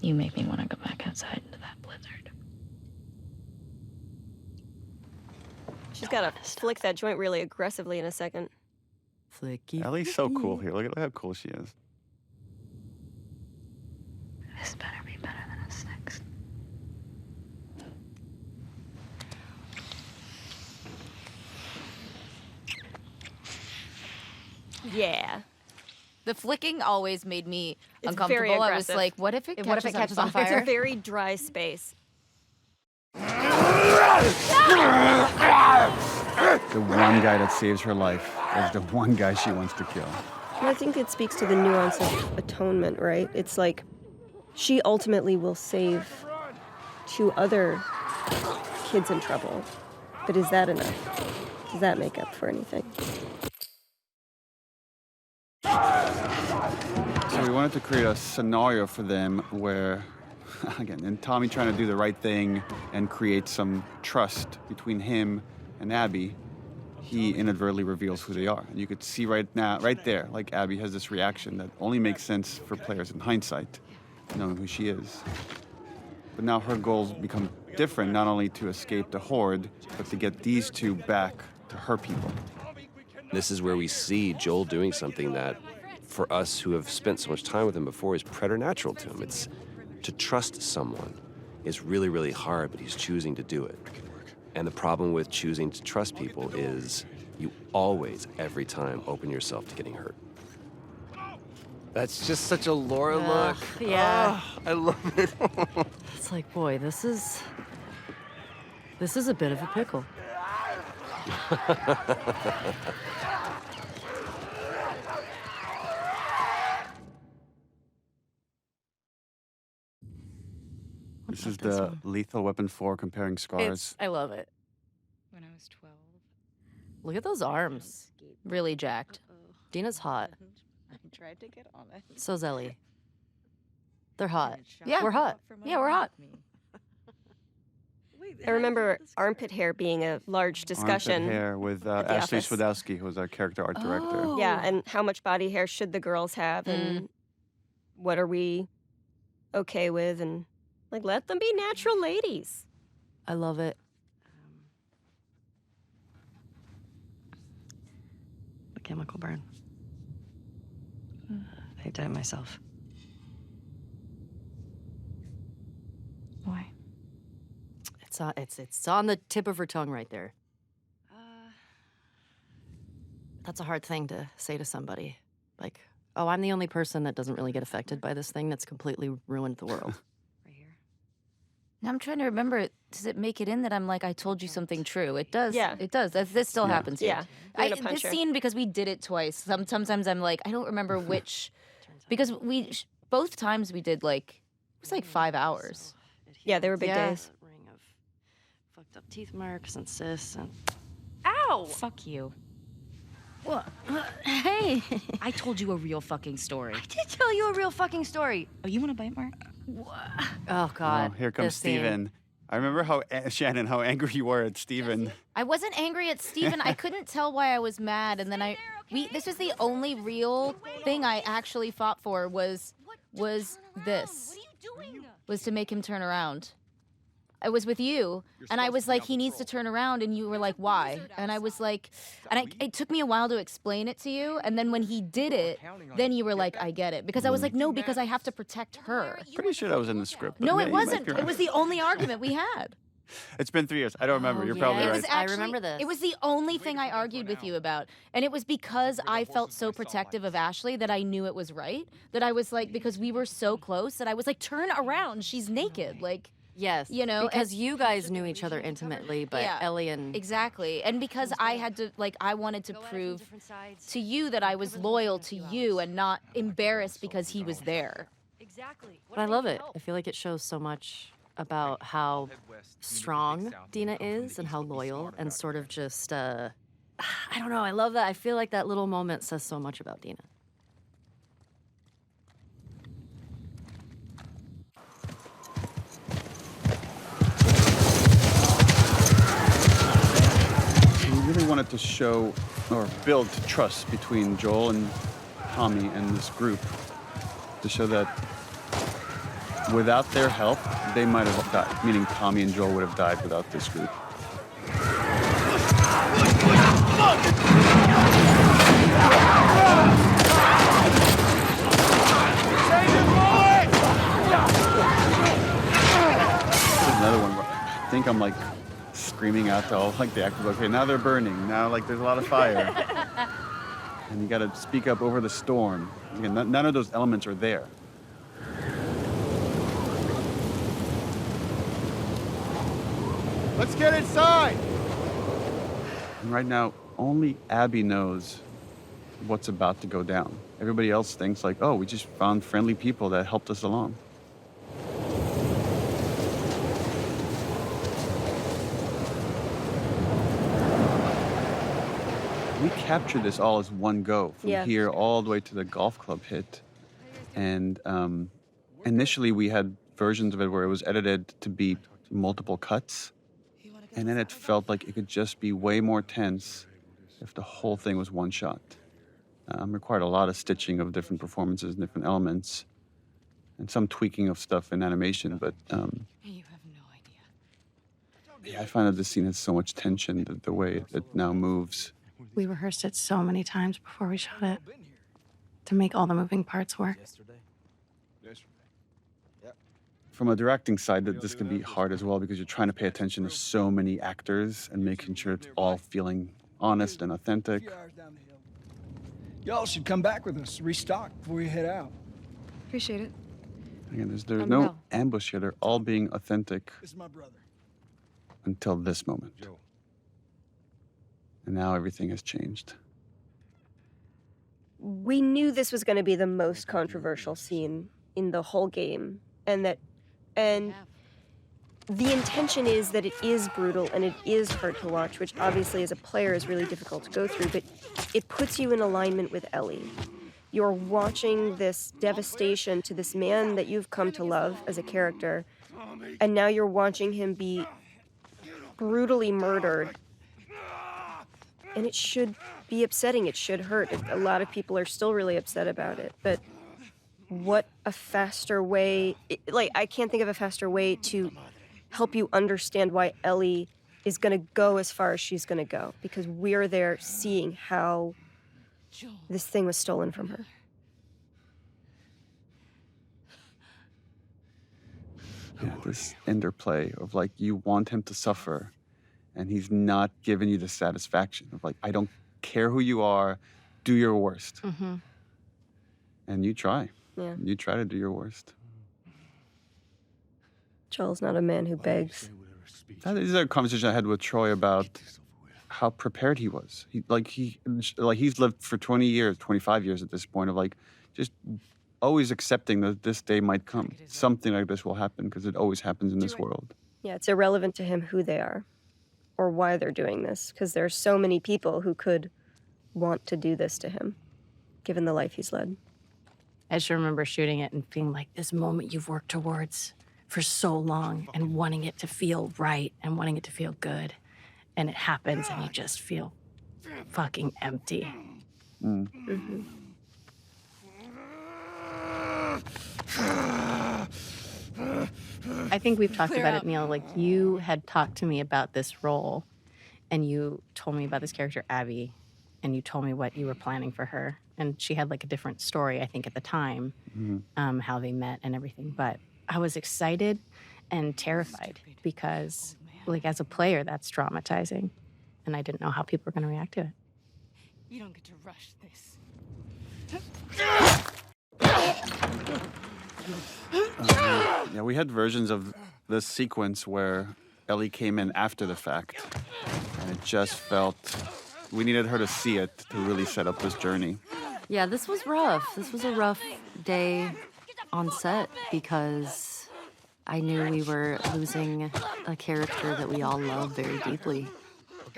You make me want to go back outside into that blizzard. She's got to flick that joint really aggressively in a second. Flicky. Ellie's so cool here. Look at how cool she is. This better be better than us next. Yeah. The flicking always made me It's uncomfortable. very I was aggressive. like, what if it catches on fire? It's a very dry space. The one guy that saves her life is the one guy she wants to kill. And I think it speaks to the nuance of atonement, right? It's like she ultimately will save two other kids in trouble. But is that enough? Does that make up for anything? So we wanted to create a scenario for them where, again, and Tommy trying to do the right thing and create some trust between him and Abby, he inadvertently reveals who they are. And you could see right there, like Abby has this reaction that only makes sense for players in hindsight, knowing who she is. But now her goals become different, not only to escape the Horde, but to get these two back to her people. This is where we see Joel doing something that, for us who have spent so much time with him before, is preternatural to him. It's to trust someone is really, really hard, but he's choosing to do it. And the problem with choosing to trust people is you always, every time, open yourself to getting hurt. That's just such a Laura look. Yeah. Oh, I love it. It's like, boy, this is a bit of a pickle. This is the Lethal Weapon 4 comparing scars. I love it. When I was 12. Look at those arms. Really jacked. Dina's hot. I tried to get on it. So's Ellie. They're hot. Yeah. We're hot. Yeah, we're hot. I remember armpit hair being a large discussion. Armpit hair with at the Ashley office. Swadowski, who was our character art director. Yeah, and how much body hair should the girls have, and what are we okay with, and like let them be natural ladies. I love it. A chemical burn. I did it myself. Why? It's on the tip of her tongue right there. That's a hard thing to say to somebody. Like, oh, I'm the only person that doesn't really get affected by this thing that's completely ruined the world. Now I'm trying to remember, does it make it in that I'm like, I told you something true? It does. Yeah. It does. This still happens here. Yeah. This scene, because we did it twice, sometimes I'm like, I don't remember which, because both times we did like, it was like 5 hours. Yeah, they were big days. Ring of fucked up teeth marks and cysts and... Ow! Fuck you. What? Hey! I told you a real fucking story. I did tell you a real fucking story. Oh, you want a bite mark? Oh, God. Oh, here comes this scene. Steven. I remember how, Shannon, how angry you were at Steven. I wasn't angry at Steven. I couldn't tell why I was mad, and then this was the only real thing I actually fought for was this. Was to make him turn around. I was with you, and I was like, he needs to turn around, and you were like, why? And I was like, it took me a while to explain it to you, and then when he did it, then you were like, I get it. Because I was like, no, because I have to protect her. Pretty sure that was in the script. No, but it you might wasn't. be It right. was the only argument we had. It's been 3 years. I don't remember. You're probably It right. was actually, I remember this. It was the only thing I argued with you about. And it was because I felt so protective of Ashley that I knew it was right. That I was like, because we were so close, that I was like, turn around. She's naked. Like, yes. You know? Because you guys knew each other intimately, but Yeah, Ellie and... Exactly. And because I had to, like, I wanted to prove to you that I was loyal to you and not embarrassed because he was there. Exactly. But I love it. I feel like it shows so much about how strong Dina is and how loyal and sort of just, I don't know, I love that. I feel like that little moment says so much about Dina. We really wanted to show or build trust between Joel and Tommy and this group to show that without their help, they might have died, meaning Tommy and Joel would have died without this group. There's another one where I think I'm like screaming out to all like the actors, okay, now they're burning, now like there's a lot of fire. And you gotta speak up over the storm. Again, none of those elements are there. Let's get inside! And right now, only Abby knows what's about to go down. Everybody else thinks like, oh, we just found friendly people that helped us along. We captured this all as one go, from here all the way to the golf club hit. And initially we had versions of it where it was edited to be multiple cuts. And then it felt like it could just be way more tense if the whole thing was one shot. Required a lot of stitching of different performances and different elements, and some tweaking of stuff in animation, but You have no idea. yeah, I find that this scene has so much tension, the way it now moves. We rehearsed it so many times before we shot it to make all the moving parts work. From a directing side, that this can be hard as well because you're trying to pay attention to so many actors and making sure it's all feeling honest and authentic. Y'all should come back with us, restock before you head out. Appreciate it. Again, there's no ambush here. They're all being authentic This is my brother. until this moment. And now everything has changed. We knew this was going to be the most controversial scene in the whole game, and the intention is that it is brutal and it is hard to watch, which obviously as a player is really difficult to go through, but it puts you in alignment with Ellie. You're watching this devastation to this man that you've come to love as a character, and now you're watching him be brutally murdered. And it should be upsetting. It should hurt. A lot of people are still really upset about it. But what a faster way... I can't think of a faster way to help you understand why Ellie is going to go as far as she's going to go. Because we're there seeing how this thing was stolen from her. Yeah, this interplay of like, you want him to suffer, and he's not giving you the satisfaction of like, I don't care who you are, do your worst. Mm-hmm. And you try. Yeah. You try to do your worst. Joel's not a man who begs. That is a conversation I had with Troy about how prepared he was. He's lived for 20 years, 25 years at this point of like, just always accepting that this day might come. Something like this will happen because it always happens in this world. Yeah, it's irrelevant to him who they are or why they're doing this, because there are so many people who could want to do this to him, given the life he's led. I just remember shooting it and being like, this moment you've worked towards for so long and wanting it to feel right and wanting it to feel good. And it happens and you just feel fucking empty. Mm. Mm-hmm. I think we've talked about it, Neil. Like, you had talked to me about this role, and you told me about this character, Abby, and you told me what you were planning for her. And she had, like, a different story, I think, at the time, how they met and everything. But I was excited and terrified because, like, as a player, that's traumatizing. And I didn't know how people were going to react to it. You don't get to rush this. Yeah, we had versions of this sequence where Ellie came in after the fact, and it just felt we needed her to see it to really set up this journey. Yeah, this was rough. This was a rough day on set because I knew we were losing a character that we all love very deeply.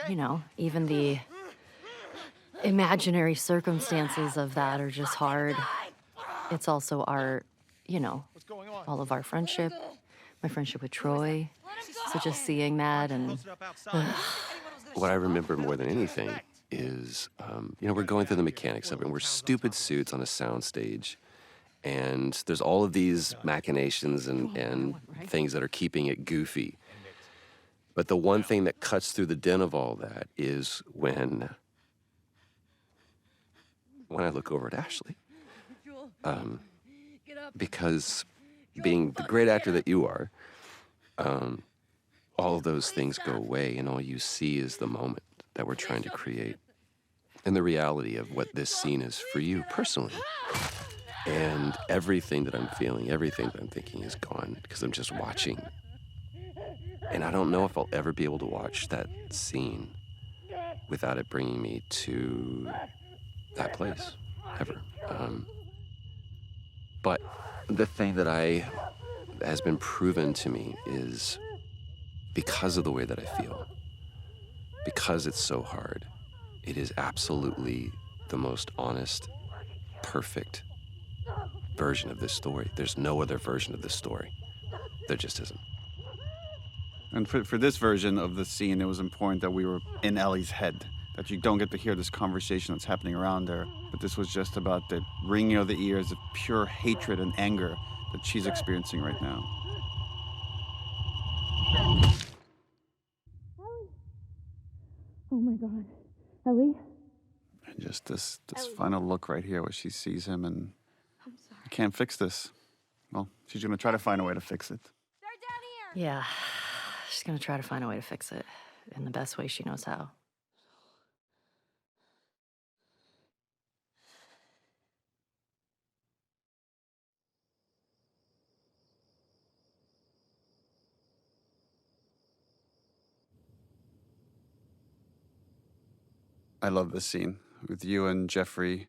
You know, even the imaginary circumstances of that are just hard. It's also our, you know, all of our friendship, my friendship with Troy. So just seeing that and... What I remember more than anything is, you know, we're going through the mechanics of it, and we're stupid suits on a soundstage, and there's all of these machinations and things that are keeping it goofy. But the one thing that cuts through the din of all that is when I look over at Ashley. Because being the great actor that you are, all of those things go away, and all you see is the moment that we're trying to create and the reality of what this scene is for you personally. And everything that I'm feeling, everything that I'm thinking is gone because I'm just watching. And I don't know if I'll ever be able to watch that scene without it bringing me to that place, ever. But the thing that has been proven to me is because of the way that I feel, because it's so hard, it is absolutely the most honest, perfect version of this story. There's no other version of this story. There just isn't. And for this version of the scene, it was important that we were in Ellie's head, that you don't get to hear this conversation that's happening around her. But this was just about the ringing of the ears of pure hatred and anger that she's experiencing right now. Oh my God. Ellie? And just this final look right here where she sees him and I can't fix this. Well, she's going to try to find a way to fix it. Yeah, she's gonna try to find a way to fix it in the best way she knows how. I love this scene with you and Jeffrey.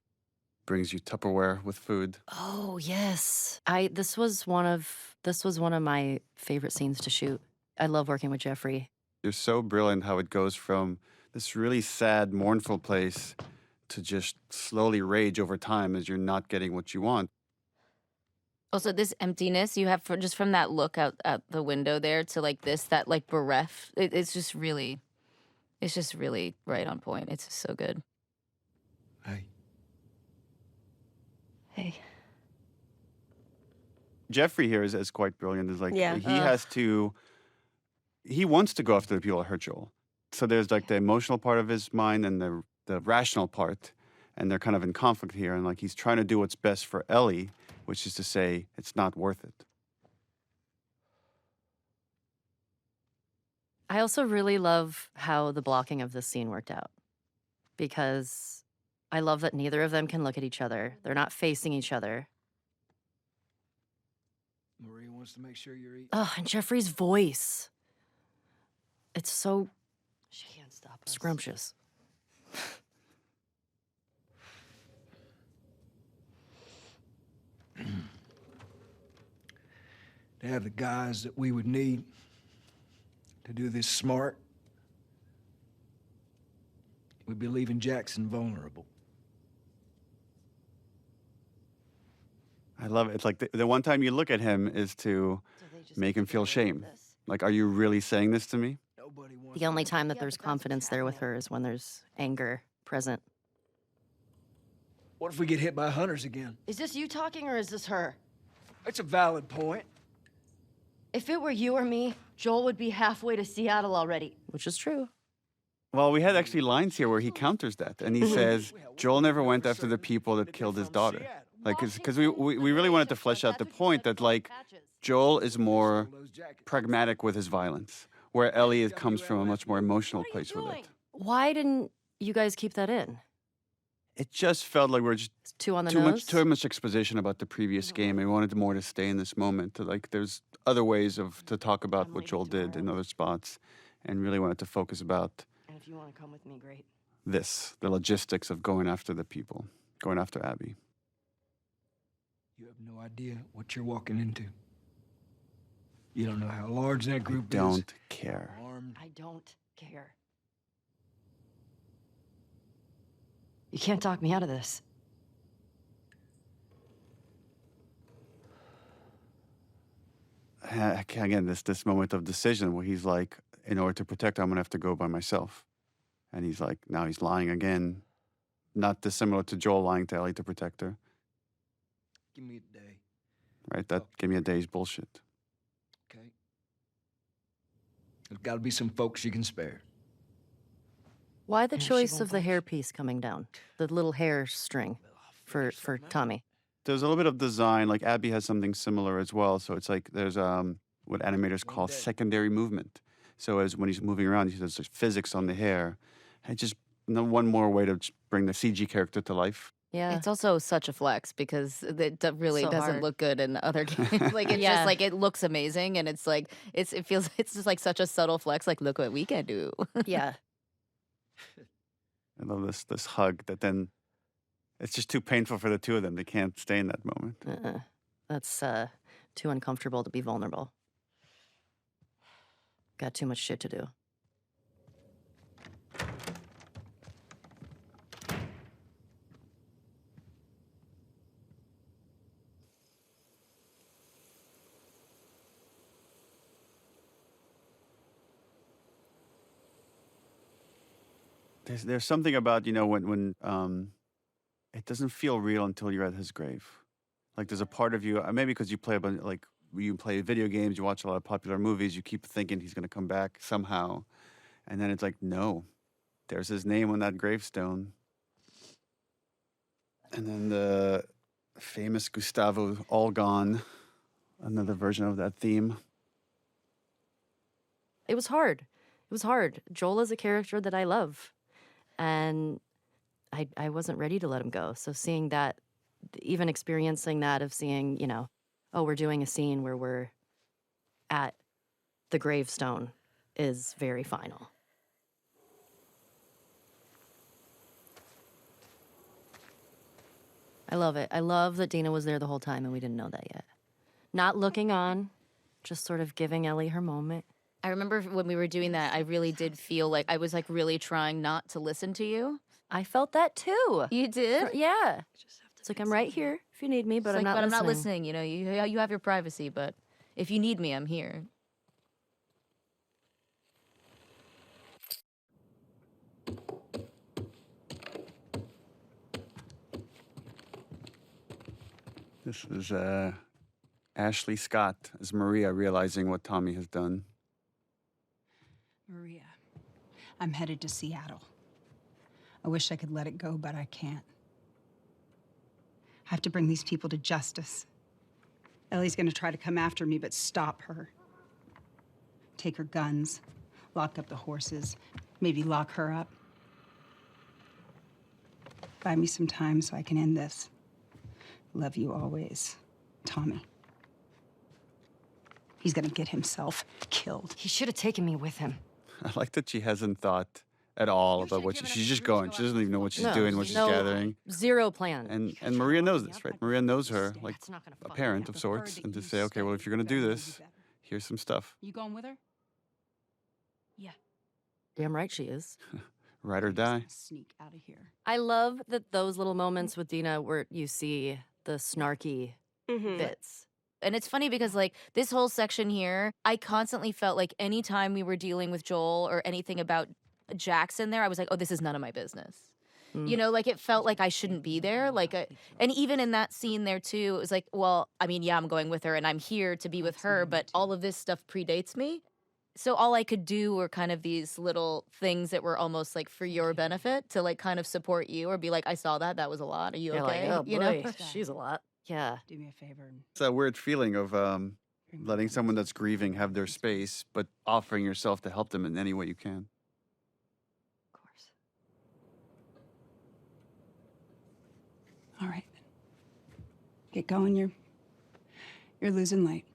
Brings you Tupperware with food. Oh yes, this was one of my favorite scenes to shoot. I love working with Jeffrey. You're so brilliant how it goes from this really sad, mournful place to just slowly rage over time as you're not getting what you want. Also, this emptiness you have just from that look out the window there to like this, that like bereft, it's just really right on point. It's just so good. Hey. Hey. Jeffrey here is quite brilliant. Is like Yeah. he wants to go after the people that hurt Joel. So there's like the emotional part of his mind and the rational part, and they're kind of in conflict here. And like he's trying to do what's best for Ellie, which is to say it's not worth it. I also really love how the blocking of this scene worked out, because I love that neither of them can look at each other. They're not facing each other. Marie wants to make sure you're eating. Oh, and Jeffrey's voice. It's so She can't stop us. scrumptious. To have the guys that we would need to do this smart, we'd be leaving Jackson vulnerable. I love it. It's like the one time you look at him is to make him feel shame. Like, are you really saying this to me? The only time that there's confidence there with her is when there's anger present. What if we get hit by hunters again? Is this you talking or is this her? It's a valid point. If it were you or me, Joel would be halfway to Seattle already. Which is true. Well, we had actually lines here where he counters that, and he says Joel never went after the people that killed his daughter. Like, because we really wanted to flesh out the point that like Joel is more pragmatic with his violence, where Ellie comes from a much more emotional place with it. Why didn't you guys keep that in? It just felt like we're just Too on the nose? too much exposition about the previous game. And we wanted more to stay in this moment. Like, there's other ways to talk about what Joel did in other spots, and really wanted to focus about And if you want to come with me, great. the logistics of going after the people, going after Abby. You have no idea what you're walking into. You don't know how large that group is. Don't care. I don't care. You can't talk me out of this. Again, this moment of decision where he's like, in order to protect her, I'm gonna have to go by myself. And he's like, now he's lying again. Not dissimilar to Joel lying to Ellie to protect her. Give me a day. Right? That give me a day's bullshit. Okay. There's got to be some folks you can spare. Why the choice of the hairpiece coming down? The little hair string for Tommy. There's a little bit of design, like Abby has something similar as well. So it's like there's what animators call secondary movement. So as when he's moving around, there's physics on the hair. And just one more way to bring the CG character to life. Yeah. It's also such a flex because it really So doesn't hard. look good in other games. Like it's just like it looks amazing, and it's like it feels it's just like such a subtle flex. Like look what we can do. Yeah. I love this hug that then it's just too painful for the two of them. They can't stay in that moment. That's too uncomfortable to be vulnerable. Got too much shit to do. There's something about, when it doesn't feel real until you're at his grave. Like there's a part of you, maybe because you play you play video games, you watch a lot of popular movies, you keep thinking he's going to come back somehow. And then it's like, no, there's his name on that gravestone. And then the famous Gustavo All Gone, another version of that theme. It was hard. It was hard. Joel is a character that I love. And I wasn't ready to let him go. So seeing that, even experiencing that of seeing, oh, we're doing a scene where we're at the gravestone is very final. I love it. I love that Dina was there the whole time and we didn't know that yet. Not looking on, just sort of giving Ellie her moment. I remember when we were doing that, I really did feel like I was like really trying not to listen to you. I felt that too. You did? Yeah. It's like I'm right here If you need me, but It's I'm like, not but I'm listening. not listening. You know, you have your privacy, but if you need me, I'm here. This is Ashley Scott as Maria realizing what Tommy has done. Maria, I'm headed to Seattle. I wish I could let it go, but I can't. I have to bring these people to justice. Ellie's gonna try to come after me, but stop her. Take her guns, lock up the horses, maybe lock her up. Buy me some time so I can end this. Love you always, Tommy. He's gonna get himself killed. He should have taken me with him. I like that she hasn't thought at all about what she's just going. She doesn't even know what she's doing, what she's gathering. Zero plan. And Maria knows this, right? Maria knows her, like a parent of sorts, and to say, okay, well, if you're gonna do this, here's some stuff. You going with her? Yeah. Damn right she is. Ride or die. Sneak out of here. I love that those little moments with Dina where you see the snarky bits. And it's funny because, like, this whole section here, I constantly felt like anytime we were dealing with Joel or anything about Jackson there, I was like, oh, this is none of my business. You know, like, it felt like I shouldn't be there. Like, and even in that scene there, too, it was like, well, I mean, yeah, I'm going with her and I'm here to be with her, but all of this stuff predates me. So all I could do were kind of these little things that were almost like for your benefit to, like, kind of support you or be like, I saw that. That was a lot. Are you You're okay? like, oh, you boy, know? she's a lot. Yeah. Do me a favor. It's that weird feeling of letting someone that's grieving have their space, but offering yourself to help them in any way you can. Of course. All right. Get going. You're losing light.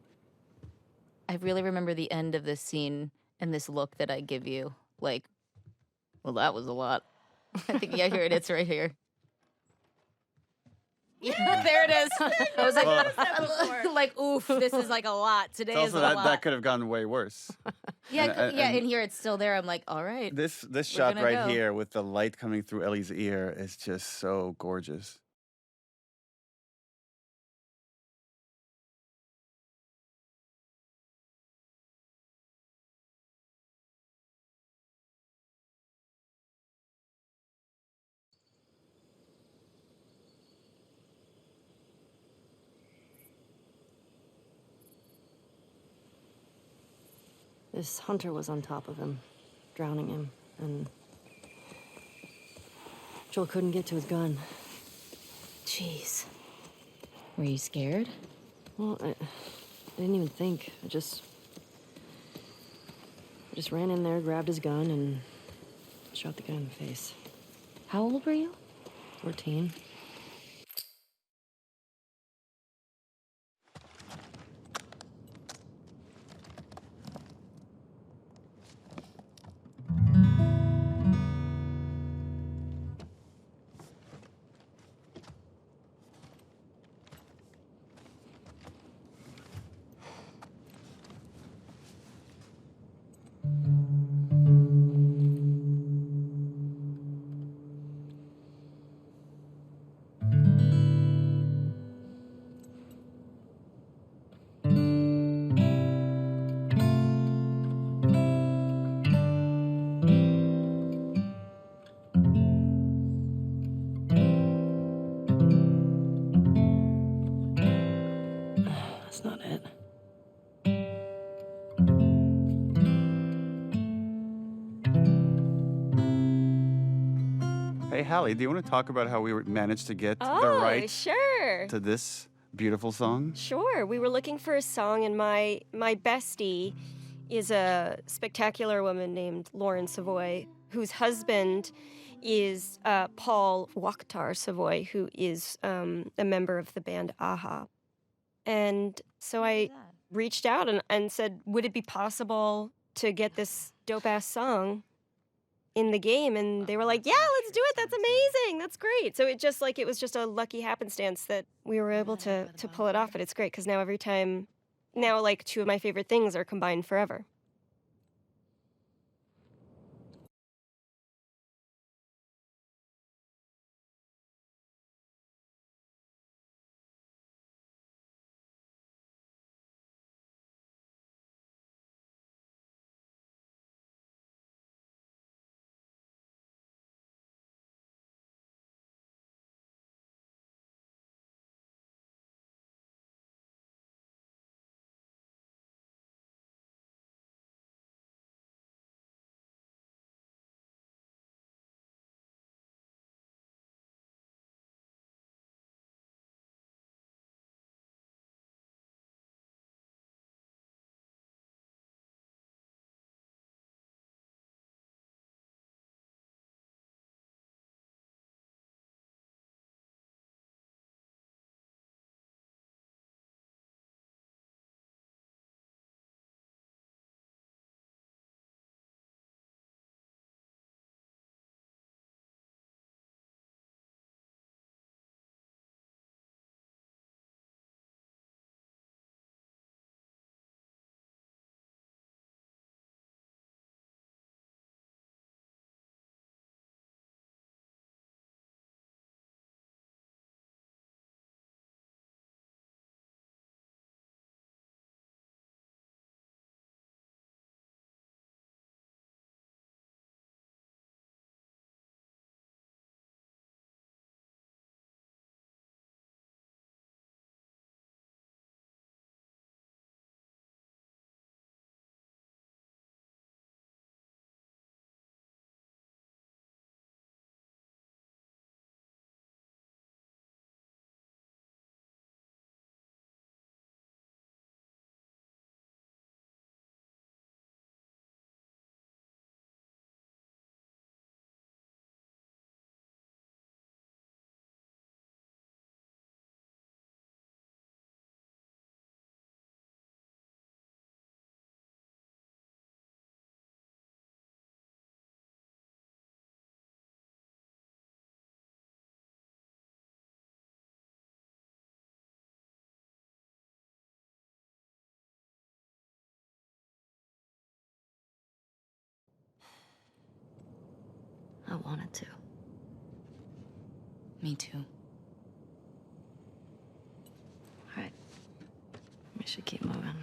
I really remember the end of this scene and this look that I give you. Like, well, that was a lot. I think, yeah, here it is right here. Yeah, there it is. I was like, like, oof, this is like a lot. Today is a lot. That could have gone way worse. Yeah, and here it's still there. I'm like, all right. This shot right here with the light coming through Ellie's ear is just so gorgeous. This hunter was on top of him, drowning him, and Joel couldn't get to his gun. Jeez. Were you scared? Well, I didn't even think. I just ran in there, grabbed his gun, and shot the guy in the face. How old were you? 14. That's not it. Hey, Hallie, do you want to talk about how we managed to get the rights to this beautiful song? Sure. We were looking for a song, and my bestie is a spectacular woman named Lauren Savoy, whose husband is Paul Wakhtar Savoy, who is a member of the band Aha. And so I reached out and said, would it be possible to get this dope-ass song in the game? And they were like, yeah, let's do it. That's amazing. That's great. So it was just a lucky happenstance that we were able to pull it off. But it's great because now like two of my favorite things are combined forever. I wanted to. Me too. All right. We should keep moving.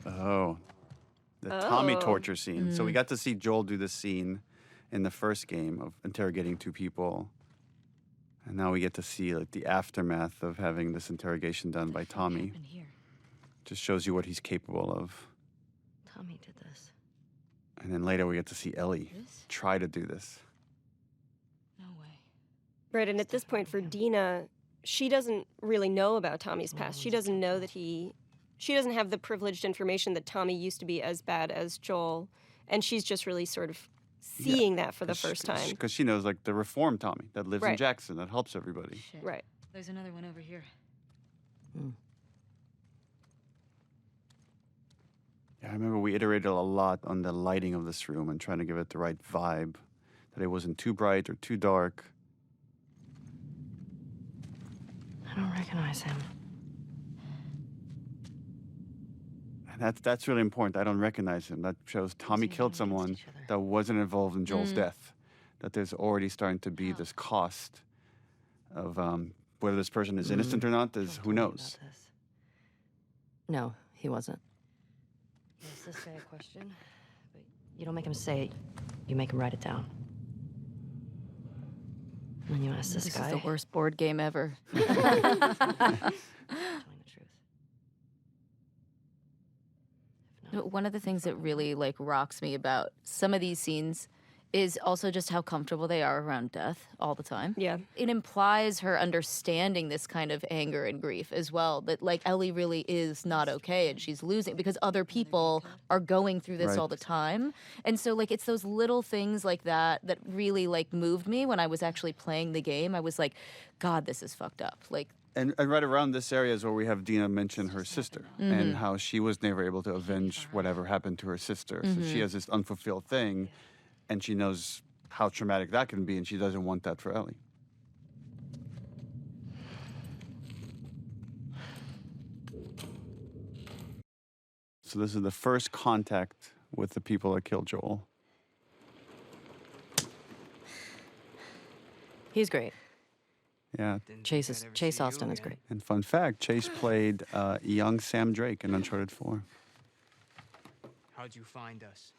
Oh, the Tommy Oh. torture scene. So we got to see Joel do this scene in the first game of interrogating two people. And now we get to see like the aftermath of having this interrogation done by Tommy. Just shows you what he's capable of. Tommy did this. And then later we get to see Ellie try to do this. Right, and at this point for Dina, she doesn't really know about Tommy's past. She doesn't know that she doesn't have the privileged information that Tommy used to be as bad as Joel. And she's just really sort of seeing that for the first time. Because she knows like the reformed Tommy that lives in Right. Jackson, that helps everybody. Shit. Right. There's another one over here. Yeah, I remember we iterated a lot on the lighting of this room and trying to give it the right vibe, that it wasn't too bright or too dark. I don't recognize him. And that's really important. I don't recognize him. That shows Tommy killed someone that wasn't involved in Joel's death. That there's already starting to be this cost of whether this person is innocent or not, is who knows. No, he wasn't. He asked this guy a question, but you don't make him say it. You make him write it down. And then you ask this guy. Is the worst board game ever. No, one of the things that really like rocks me about some of these scenes is also just how comfortable they are around death all the time. Yeah. It implies her understanding this kind of anger and grief as well, that like Ellie really is not okay and she's losing because other people are going through this all the time. And so like it's those little things like that that really like moved me when I was actually playing the game. I was like, God, this is fucked up. Like And right around this area is where we have Dina mention her sister and how she was never able to avenge whatever happened to her sister. So she has this unfulfilled thing, and she knows how traumatic that can be, and she doesn't want that for Ellie. So this is the first contact with the people that killed Joel. He's great. Yeah. Chase Austin is great. And fun fact, Chase played young Sam Drake in Uncharted 4. How'd you find us?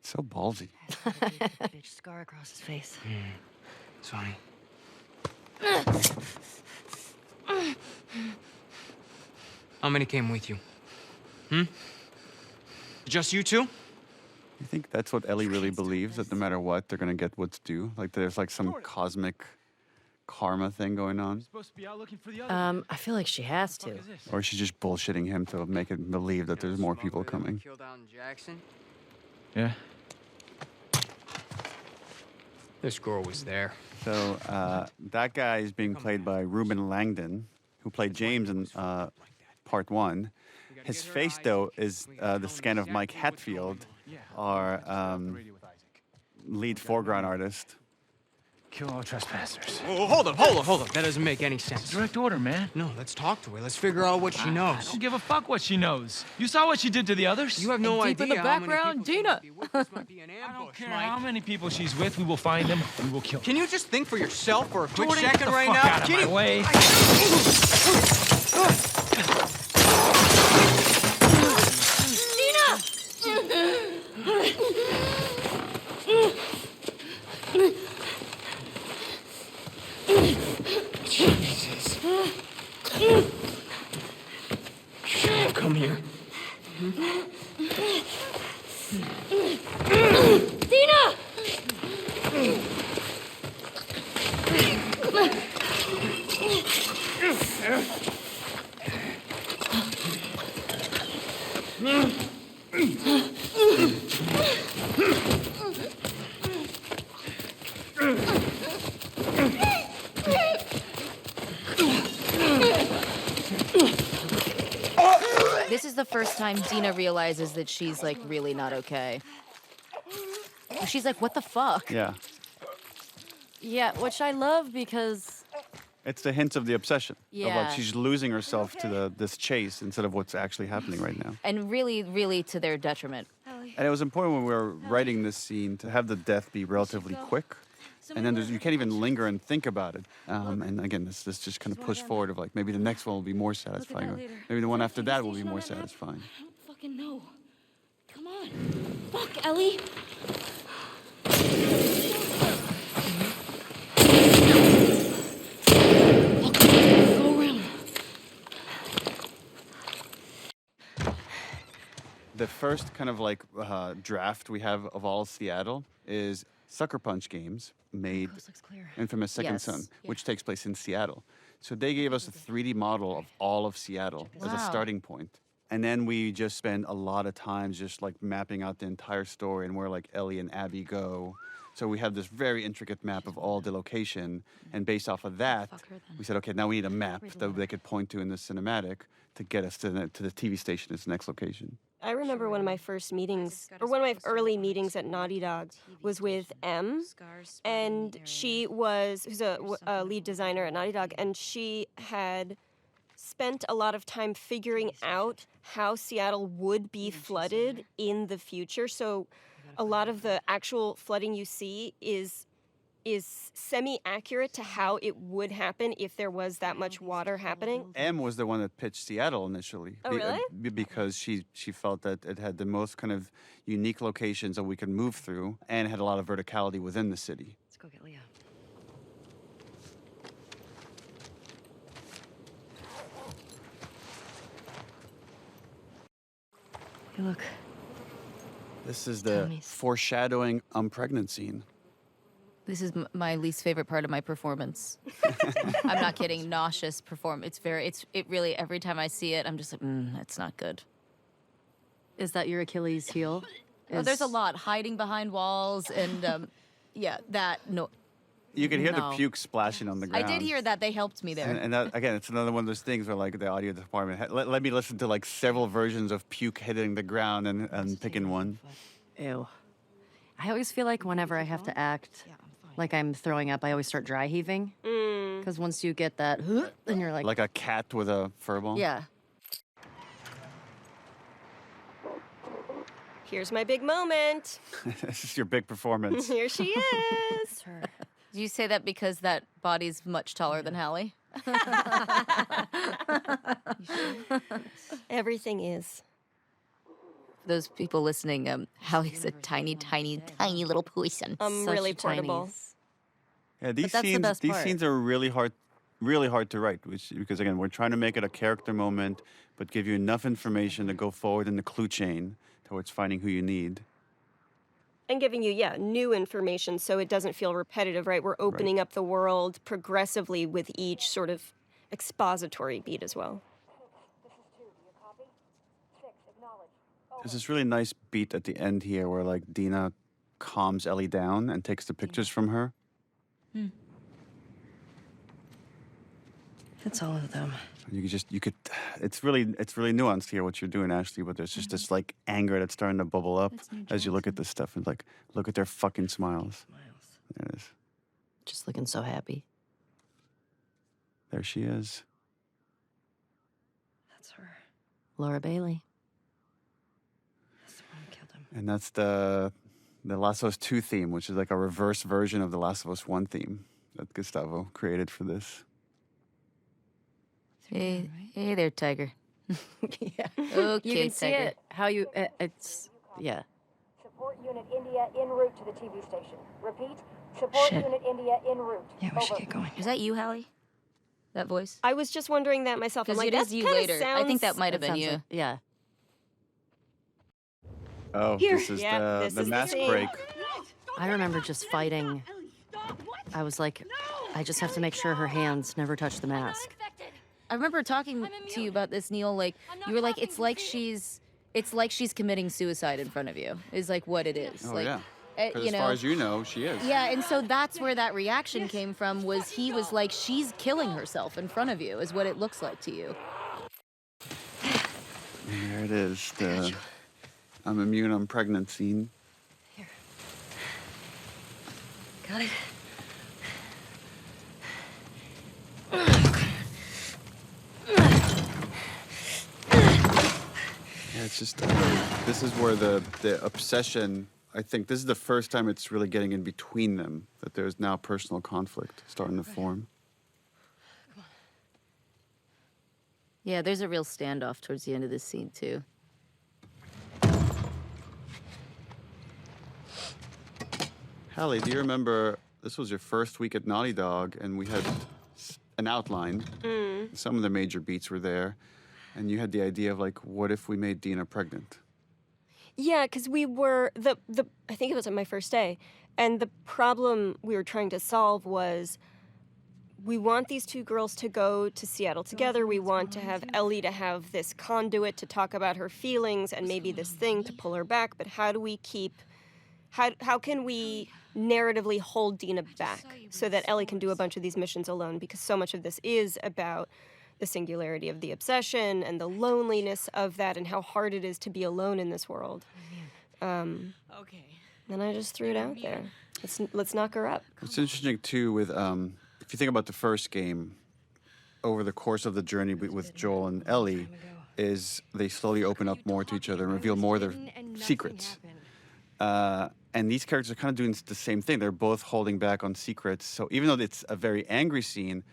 So ballsy. Big scar across his face. It's funny. How many came with you? Just you two? You think that's what Ellie really believes, that no matter what, they're going to get what's due? Like there's like some cosmic karma thing going on? I feel like she has to. Or she's just bullshitting him to make it believe that there's more people coming? Killed out in Jackson? Yeah. This girl was there. So that guy is being played by Ruben Langdon, who played James in part 1. His face, though, is the skin of Mike Hatfield, our lead foreground artist. Kill all trespassers. Oh, hold up. That doesn't make any sense. Direct order, man. No, let's talk to her. Let's figure out what she knows. I don't give a fuck what she knows. You saw what she did to the others? You have no Deep idea in the background, Dina. I don't care how many people she's with. We will find them. We will kill them. Can you just think for yourself for a quick Jordan, second get the right fuck now? out of my way. Jesus. Come here. Dina! This is the first time Dina realizes that she's like really not okay. She's like, what the fuck? Yeah. Yeah, which I love because It's the hints of the obsession. Of Yeah. like she's losing herself to this chase instead of what's actually happening right now. And really, really to their detriment. And it was important when we were writing this scene to have the death be relatively quick. And then you can't even linger and think about it. And again, this just kind of pushed forward of like, maybe the next one will be more satisfying. Or maybe the one after that will be more satisfying. I don't fucking know. Come on. Fuck, Ellie. Go around. The first kind of like draft we have of all of Seattle is Sucker Punch Games made Infamous Second Yes. Son, which takes place in Seattle. So they gave us a 3D model of all of Seattle as a Wow. starting point. And then we just spent a lot of time just like mapping out the entire story and where like Ellie and Abby go. So we have this very intricate map of all the location. And based off of that, we said, okay, now we need a map that they could point to in the cinematic to get us to the TV station as the next location. I remember one of my first meetings, or one of my early meetings at Naughty Dog was with M, and she who's a lead designer at Naughty Dog, and she had spent a lot of time figuring out how Seattle would be flooded in the future. So a lot of the actual flooding you see is semi-accurate to how it would happen if there was that much water happening. M was the one that pitched Seattle initially. Oh, really? Because she felt that it had the most kind of unique locations that we could move through and had a lot of verticality within the city. Let's go get Leo. Hey, look. This is the foreshadowing pregnant scene. This is my least favorite part of my performance. I'm not kidding. Nauseous performance. It really, every time I see it, I'm just like, that's not good. Is that your Achilles heel? Oh, there's a lot. Hiding behind walls and, yeah, no. You could hear No. the puke splashing on the I ground. did hear that. They helped me there. And that, again, it's another one of those things where like the audio department, let me listen to like several versions of puke hitting the ground and picking one. Ew. I always feel like whenever I have to act like I'm throwing up, I always start dry heaving. Because once you get that, then you're like... Like a cat with a fur ball? Yeah. Here's my big moment. This is your big performance. Here she is. Do you say that because that body's much taller than Hallie? Everything is. Those people listening, Hallie's a tiny, tiny, tiny little person. Really portable. Yeah, these that's the scenes best these part. scenes are really hard to write, because again, we're trying to make it a character moment, but give you enough information to go forward in the clue chain towards finding who you need. And giving you, new information so it doesn't feel repetitive, right? We're opening up the world progressively with each sort of expository beat as well. There's this really nice beat at the end here where like Dina calms Ellie down and takes the pictures from her. It's all of them. It's really nuanced here what you're doing, Ashley, but there's just this like anger that's starting to bubble up as you look at this stuff and like, look at their fucking smiles. There it is. Just looking so happy. There she is. That's her. Laura Bailey. That's the one who killed him. And that's the Last of Us 2 theme, which is like a reverse version of the Last of Us 1 theme that Gustavo created for this. Hey there, Tiger. Yeah. Okay, You can see Tiger. it, how you, it's, yeah. Support Unit India en route to the TV station. Repeat, support Shit. Unit India en route. Yeah, we should get going. Is that you, Hallie? That voice? I was just wondering that myself. I'm Because like, it that is you kinda later. I think that sounds- might have been sounds you. like- yeah. Oh, Here. this is Yeah, this the is the mask scene. break. I remember just fighting. I was like, I just have to make sure her hands never touch the mask. I remember talking to you about this, Neil. Like you were like, it's like she's committing suicide in front of you. Is like what it is. Oh, like, yeah. Because you as know. far as you know, she is. Yeah, and so that's where that reaction came from. Was he was like, she's killing herself in front of you. Is what it looks like to you. And there it is. The I'm immune, I'm pregnant scene. Got it. it's just this is where the obsession. I think this is the first time it's really getting in between them. That there's now personal conflict starting to form. Yeah, there's a real standoff towards the end of this scene too. Hallie, do you remember this was your first week at Naughty Dog, and we had an outline. Some of the major beats were there, and you had the idea of like, what if we made Dina pregnant? Yeah, because we were I think it was on my first day, and the problem we were trying to solve was we want these two girls to go to Seattle together. We want to have Ellie to have this conduit to talk about her feelings and maybe this thing to pull her back. But how do we keep? How can we narratively hold Dina back so that Ellie can do a bunch of these missions alone? Because so much of this is about the singularity of the obsession and the loneliness of that and how hard it is to be alone in this world. And I just threw it out there. Let's knock her up. It's interesting too with if you think about the first game, over the course of the journey with Joel and Ellie, is they slowly open up more to each other and reveal more of their secrets. And these characters are kind of doing the same thing. They're both holding back on secrets. So even though it's a very angry scene,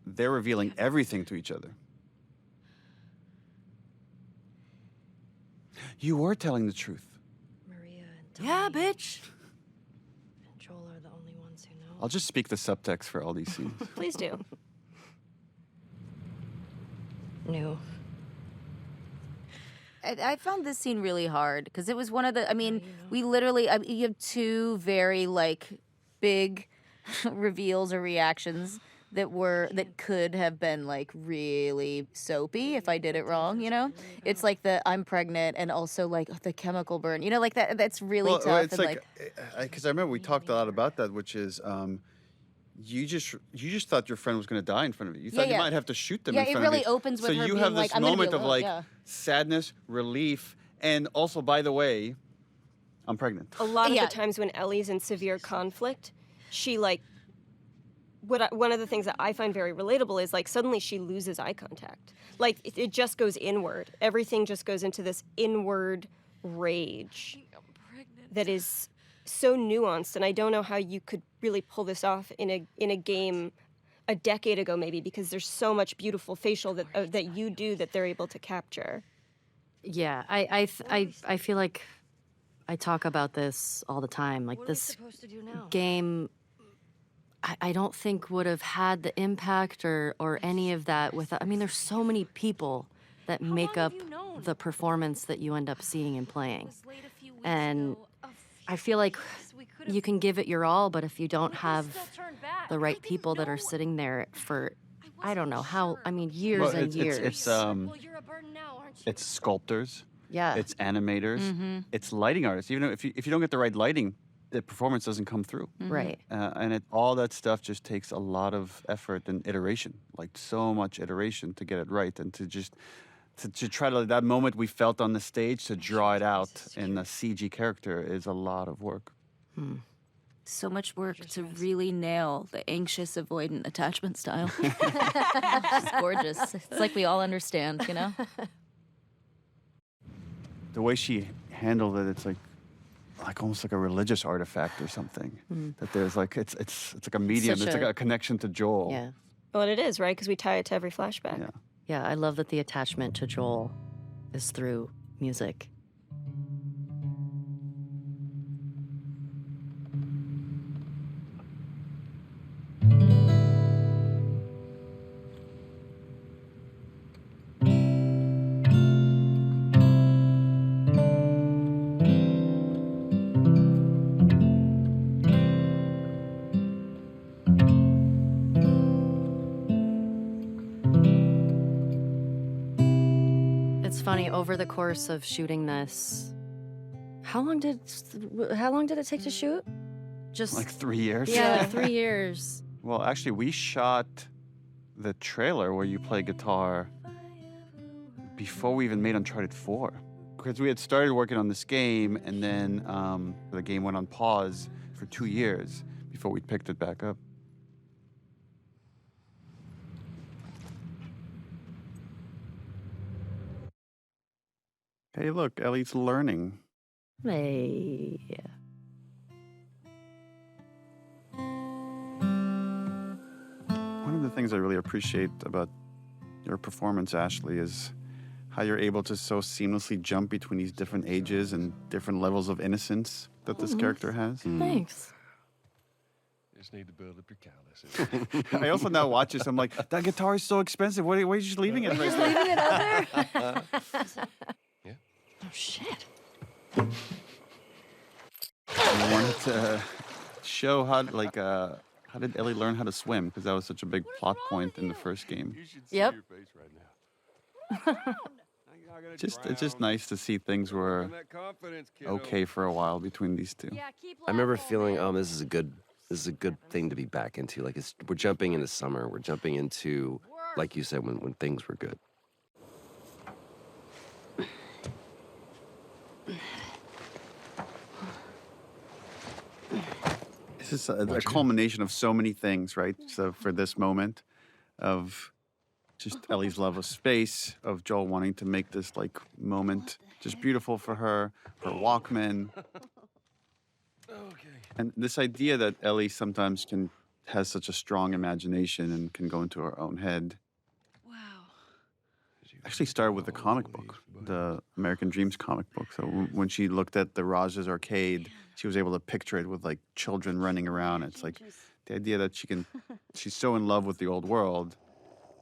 they're revealing everything to each other. You were telling the truth. Yeah, bitch. And Joel are the only ones who know. I'll just speak the subtext for all these scenes. Please do. No. I found this scene really hard because it was one of the. I mean, we literally. You have two very like big reveals or reactions that could have been like really soapy if I did it wrong. You know, it's like the I'm pregnant and also like the chemical burn. You know, like that. That's really tough. Well, it's and like because I remember we talked a lot about that, which is. You just thought your friend was going to die in front of you. You thought you might have to shoot them in front of you. Yeah, it really opens with her being being have like, this I'm gonna be moment of alone, like yeah. sadness, relief, and also, by the way, I'm pregnant. A lot of the times when Ellie's in severe conflict, she like one of the things that I find very relatable is like suddenly she loses eye contact. Like it just goes inward. Everything just goes into this inward rage that is so nuanced, and I don't know how you could really pull this off in a game a decade ago maybe, because there's so much beautiful facial that you do that they're able to capture. Yeah, I feel like I talk about this all the time. Like this game, I don't think would have had the impact or any of that without. I mean, there's so many people that make up the performance that you end up seeing and playing, and I feel like you can give it your all, but if you don't have the right people that are sitting there for, I don't know how. I mean, years and years. It's sculptors. Yeah. It's animators. Mhm. It's lighting artists. Even if you don't get the right lighting, the performance doesn't come through. Right. And all that stuff just takes a lot of effort and iteration, like so much iteration to get it right, and to just to try to that moment we felt on the stage to draw it out in a CG character is a lot of work. So much work to really nail the anxious avoidant attachment style. It's gorgeous. It's like we all understand, you know? The way she handled it, it's like almost like a religious artifact or something. That there's like it's like a medium. It's like a connection to Joel. Yeah. Well, it is, right? Because we tie it to every flashback. Yeah. Yeah, I love that the attachment to Joel is through music. It's funny, over the course of shooting this, how long did it take to shoot? Just Like 3 years? Yeah, 3 years. Well, actually, we shot the trailer where you play guitar before we even made Uncharted 4. Because we had started working on this game, and then the game went on pause for 2 years before we picked it back up. Hey, look, Ellie's learning. Hey. One of the things I really appreciate about your performance, Ashley, is how you're able to so seamlessly jump between these different ages and different levels of innocence that this character has. Thanks. Just need to build up your calluses. I also now watch this. I'm like, that guitar is so expensive. Why are you just leaving it right Just there? leaving it out there? Yeah. Oh, shit. I wanted to show how, like, how did Ellie learn how to swim? Because that was such a big plot point in the first game. Yep. It's just nice to see things were okay for a while between these two. I remember feeling, this is a good thing to be back into. Like we're jumping into summer. We're jumping into, like you said, when things were good. This is a culmination of so many things, right? So for this moment of just Ellie's love of space, of Joel wanting to make this like moment just beautiful for her Walkman. And this idea that Ellie sometimes has such a strong imagination and can go into her own head. Wow. Actually started with the comic book, the American Dreams comic book. So when she looked at the Raj's arcade, she was able to picture it with like children running around. It's like the idea that she's so in love with the old world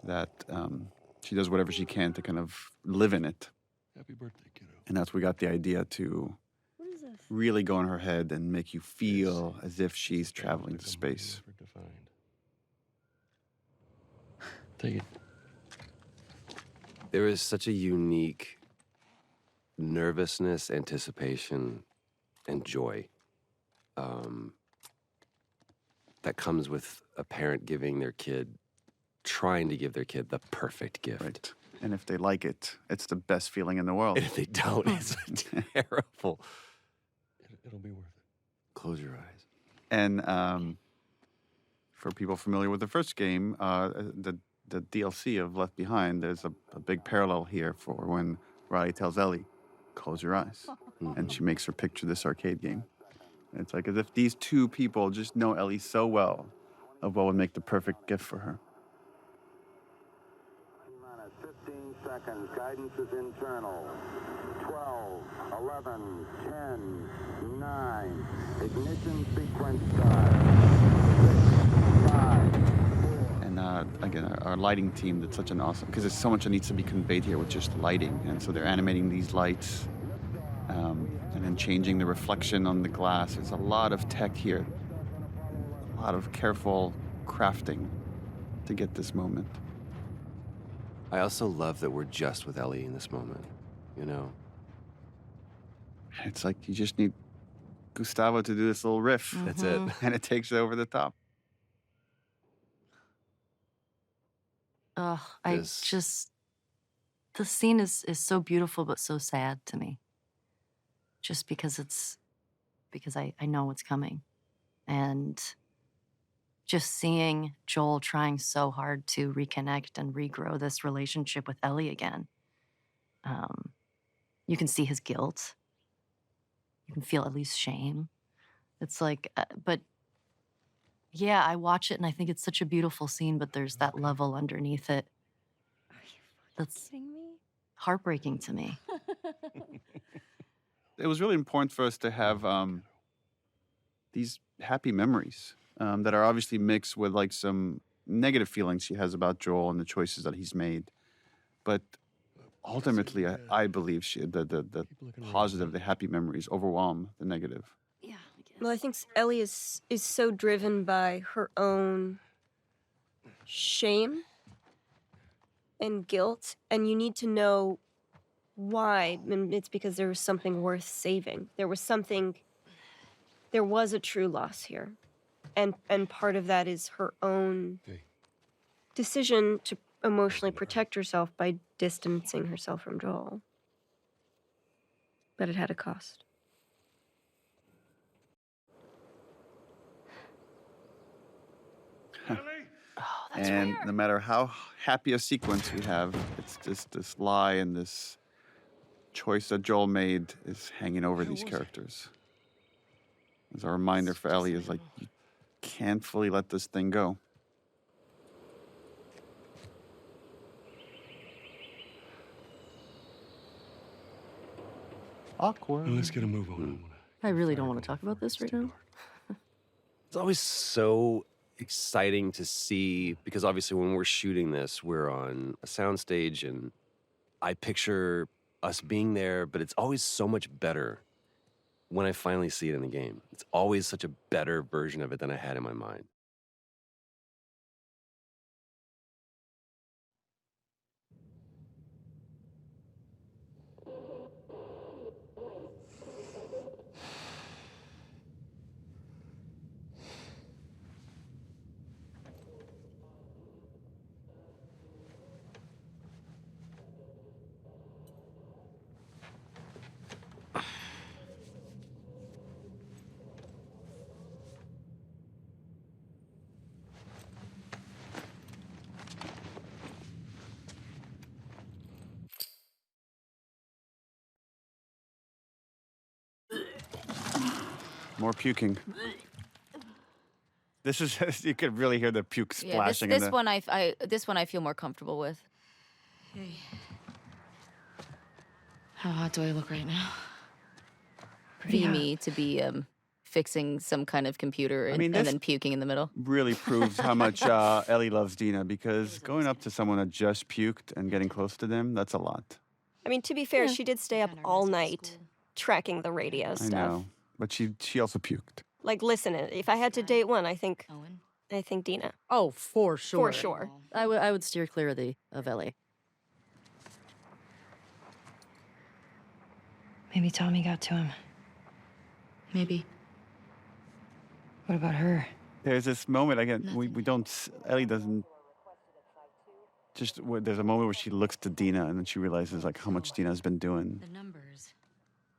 that she does whatever she can to kind of live in it. Happy birthday, kiddo. And that's we got the idea to really go in her head and make you feel as if she's traveling to space. Take it. There is such a unique nervousness, anticipation, and joy that comes with a parent trying to give their kid the perfect gift. Right. And if they like it, it's the best feeling in the world. And if they don't, it's terrible. It'll be worth it. Close your eyes. And for people familiar with the first game, the DLC of Left Behind, there's a big parallel here for when Riley tells Ellie, close your eyes. And she makes her picture this arcade game. And it's like as if these two people just know Ellie so well of what would make the perfect gift for her. 15 seconds. Guidance is internal. 12, 11, 10, 9. Ignition sequence start. 6, 5, 4. And again, our lighting team did such an awesome, because there's so much that needs to be conveyed here with just lighting. And so they're animating these lights and then changing the reflection on the glass. There's a lot of tech here, a lot of careful crafting to get this moment. I also love that we're just with Ellie in this moment, you know? It's like you just need Gustavo to do this little riff. That's it. And it takes it over the top. Oh, the scene is so beautiful but so sad to me. Just because I know what's coming. And just seeing Joel trying so hard to reconnect and regrow this relationship with Ellie again. You can see his guilt. You can feel at least shame. It's like, but yeah, I watch it and I think it's such a beautiful scene, but there's that level underneath it that's heartbreaking to me. It was really important for us to have these happy memories that are obviously mixed with like some negative feelings she has about Joel and the choices that he's made. But ultimately, I believe the positive, the happy memories overwhelm the negative. Well, I think Ellie is so driven by her own shame and guilt, and you need to know why. And it's because there was something worth saving. There was a true loss here. And part of that is her own decision to emotionally protect herself by distancing herself from Joel. But it had a cost. And no matter how happy a sequence we have, it's just this lie and this choice that Joel made is hanging over these characters. As a reminder for Ellie is like, you can't fully let this thing go. Awkward. Let's get a move on. I really don't want to talk about this right now. It's always so exciting to see, because obviously when we're shooting this, we're on a soundstage and I picture us being there, but it's always so much better when I finally see it in the game. It's always such a better version of it than I had in my mind. More puking. This is, you could really hear the puke splashing. This one I feel more comfortable with. Hey. How hot do I look right now? Be me to be fixing some kind of computer and then puking in the middle. Really proves how much Ellie loves Dina, because going up to someone that just puked and getting close to them, that's a lot. I mean, to be fair, she did stay up all night tracking the radio stuff. I know, but she also puked. Like, listen, if I had to date one, I think Dina. Oh, for sure. For sure. I would steer clear of Ellie. Maybe Tommy got to him. Maybe. What about her? There's this moment, again, we don't, Ellie doesn't, there's a moment where she looks to Dina and then she realizes like how much Dina's been doing. The numbers.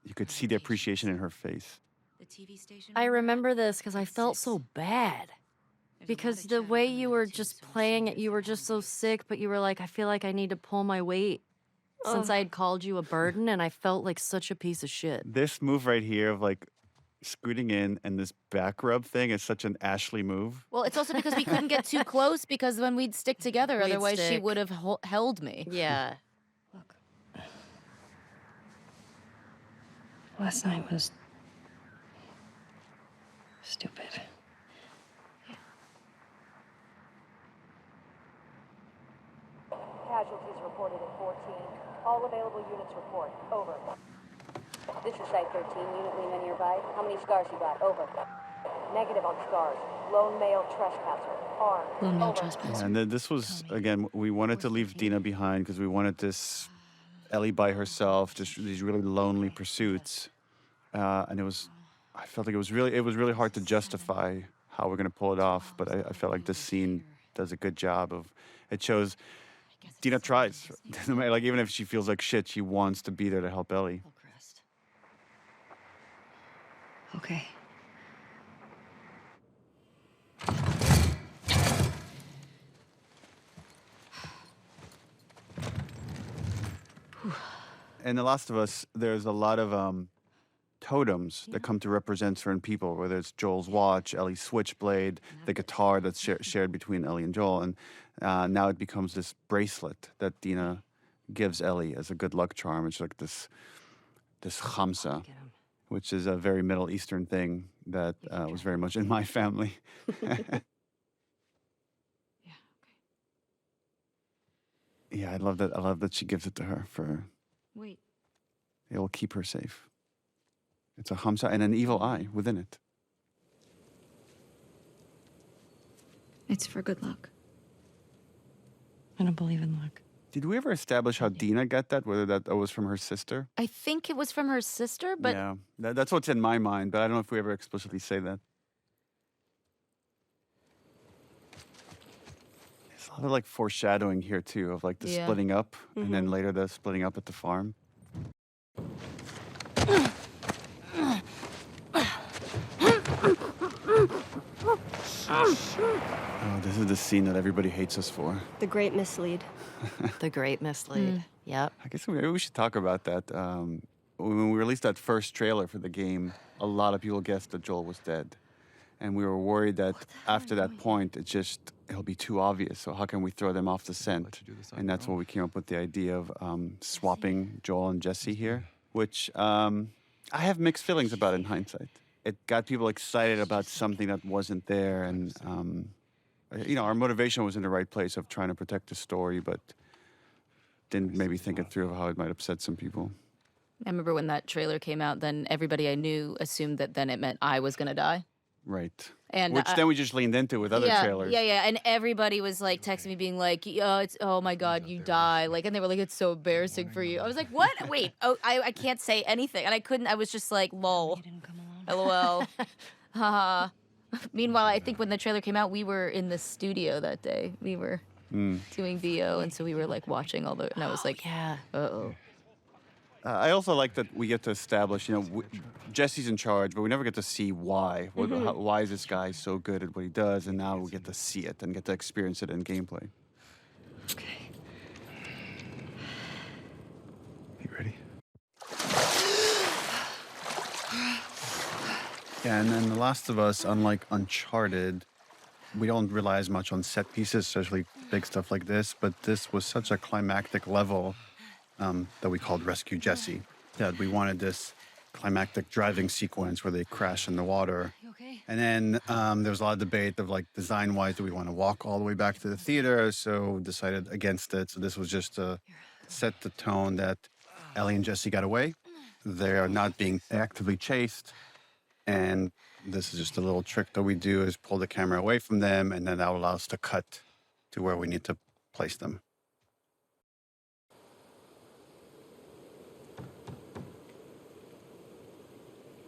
You could see the appreciation in her face. The TV station. I remember this because I felt so bad. Because the way you were just playing it, you were just so sick, but you were like, I feel like I need to pull my weight. Since I had called you a burden, and I felt like such a piece of shit. This move right here of like scooting in and this back rub thing is such an Ashley move. Well, it's also because we couldn't get too close because when we'd stick together, We'd otherwise she stick. would have held me. Yeah. Look. Last night was stupid. Casualties reported at 14. All available units report. Over. This is Site 13. Unit Lima nearby. How many scars you got? Over. Negative on scars. Lone male trespasser. Armed. Lone male Over. trespasser. And then this was, again, we wanted to leave Dina behind because we wanted this Ellie by herself, just these really lonely pursuits. And I felt like it was really hard to justify how we're going to pull it off. But I felt like this scene does a good job of, it shows Dina tries. Like, even if she feels like shit, she wants to be there to help Ellie. Okay. In The Last of Us, there's a lot of totems that come to represent certain people, whether it's Joel's watch, Ellie's switchblade, the guitar that's shared between Ellie and Joel. And now it becomes this bracelet that Dina gives Ellie as a good luck charm. It's like this khamsa, which is a very Middle Eastern thing that was very much in my family. Yeah, I love that. I love that she gives it to her for. Wait. It will keep her safe. It's a khamsa and an evil eye within it. It's for good luck. I don't believe in luck. Did we ever establish how Dina got that? Whether that was from her sister? I think it was from her sister, but Yeah, that's what's in my mind. But I don't know if we ever explicitly say that. There's a lot of like foreshadowing here too, of like the splitting up, and then later the splitting up at the farm. Oh, this is the scene that everybody hates us for. The great mislead. The great mislead. Yep. I guess maybe we should talk about that. When we released that first trailer for the game, a lot of people guessed that Joel was dead. And we were worried that after that point, it'll be too obvious. So how can we throw them off the scent? And that's when we came up with the idea of swapping Joel and Jesse here, which I have mixed feelings about in hindsight. It got people excited about something that wasn't there. And, our motivation was in the right place of trying to protect the story, but didn't maybe think it through of how it might upset some people. I remember when that trailer came out, then everybody I knew assumed that then it meant I was going to die. Right. And which then we just leaned into with other trailers. Yeah. And everybody was like texting me being like, oh my God, you die. Like, and they were like, it's so embarrassing for you. I was like, what? Wait, I can't say anything. And I was just like, lol. LOL. Haha. Meanwhile, I think when the trailer came out, we were in the studio that day. We were doing VO, and so we were like watching all the, and I was like, yeah, uh-oh. I also like that we get to establish, Jesse's in charge, but we never get to see why. Why is this guy so good at what he does? And now we get to see it and get to experience it in gameplay. Okay. You ready? Yeah, and then The Last of Us, unlike Uncharted, we don't rely as much on set pieces, especially big stuff like this, but this was such a climactic level that we called Rescue Jesse. That we wanted this climactic driving sequence where they crash in the water. And then there was a lot of debate of, like, design-wise, do we want to walk all the way back to the theater? So decided against it. So this was just to set the tone that Ellie and Jesse got away. They are not being actively chased. And this is just a little trick that we do, is pull the camera away from them, and then that will allow us to cut to where we need to place them.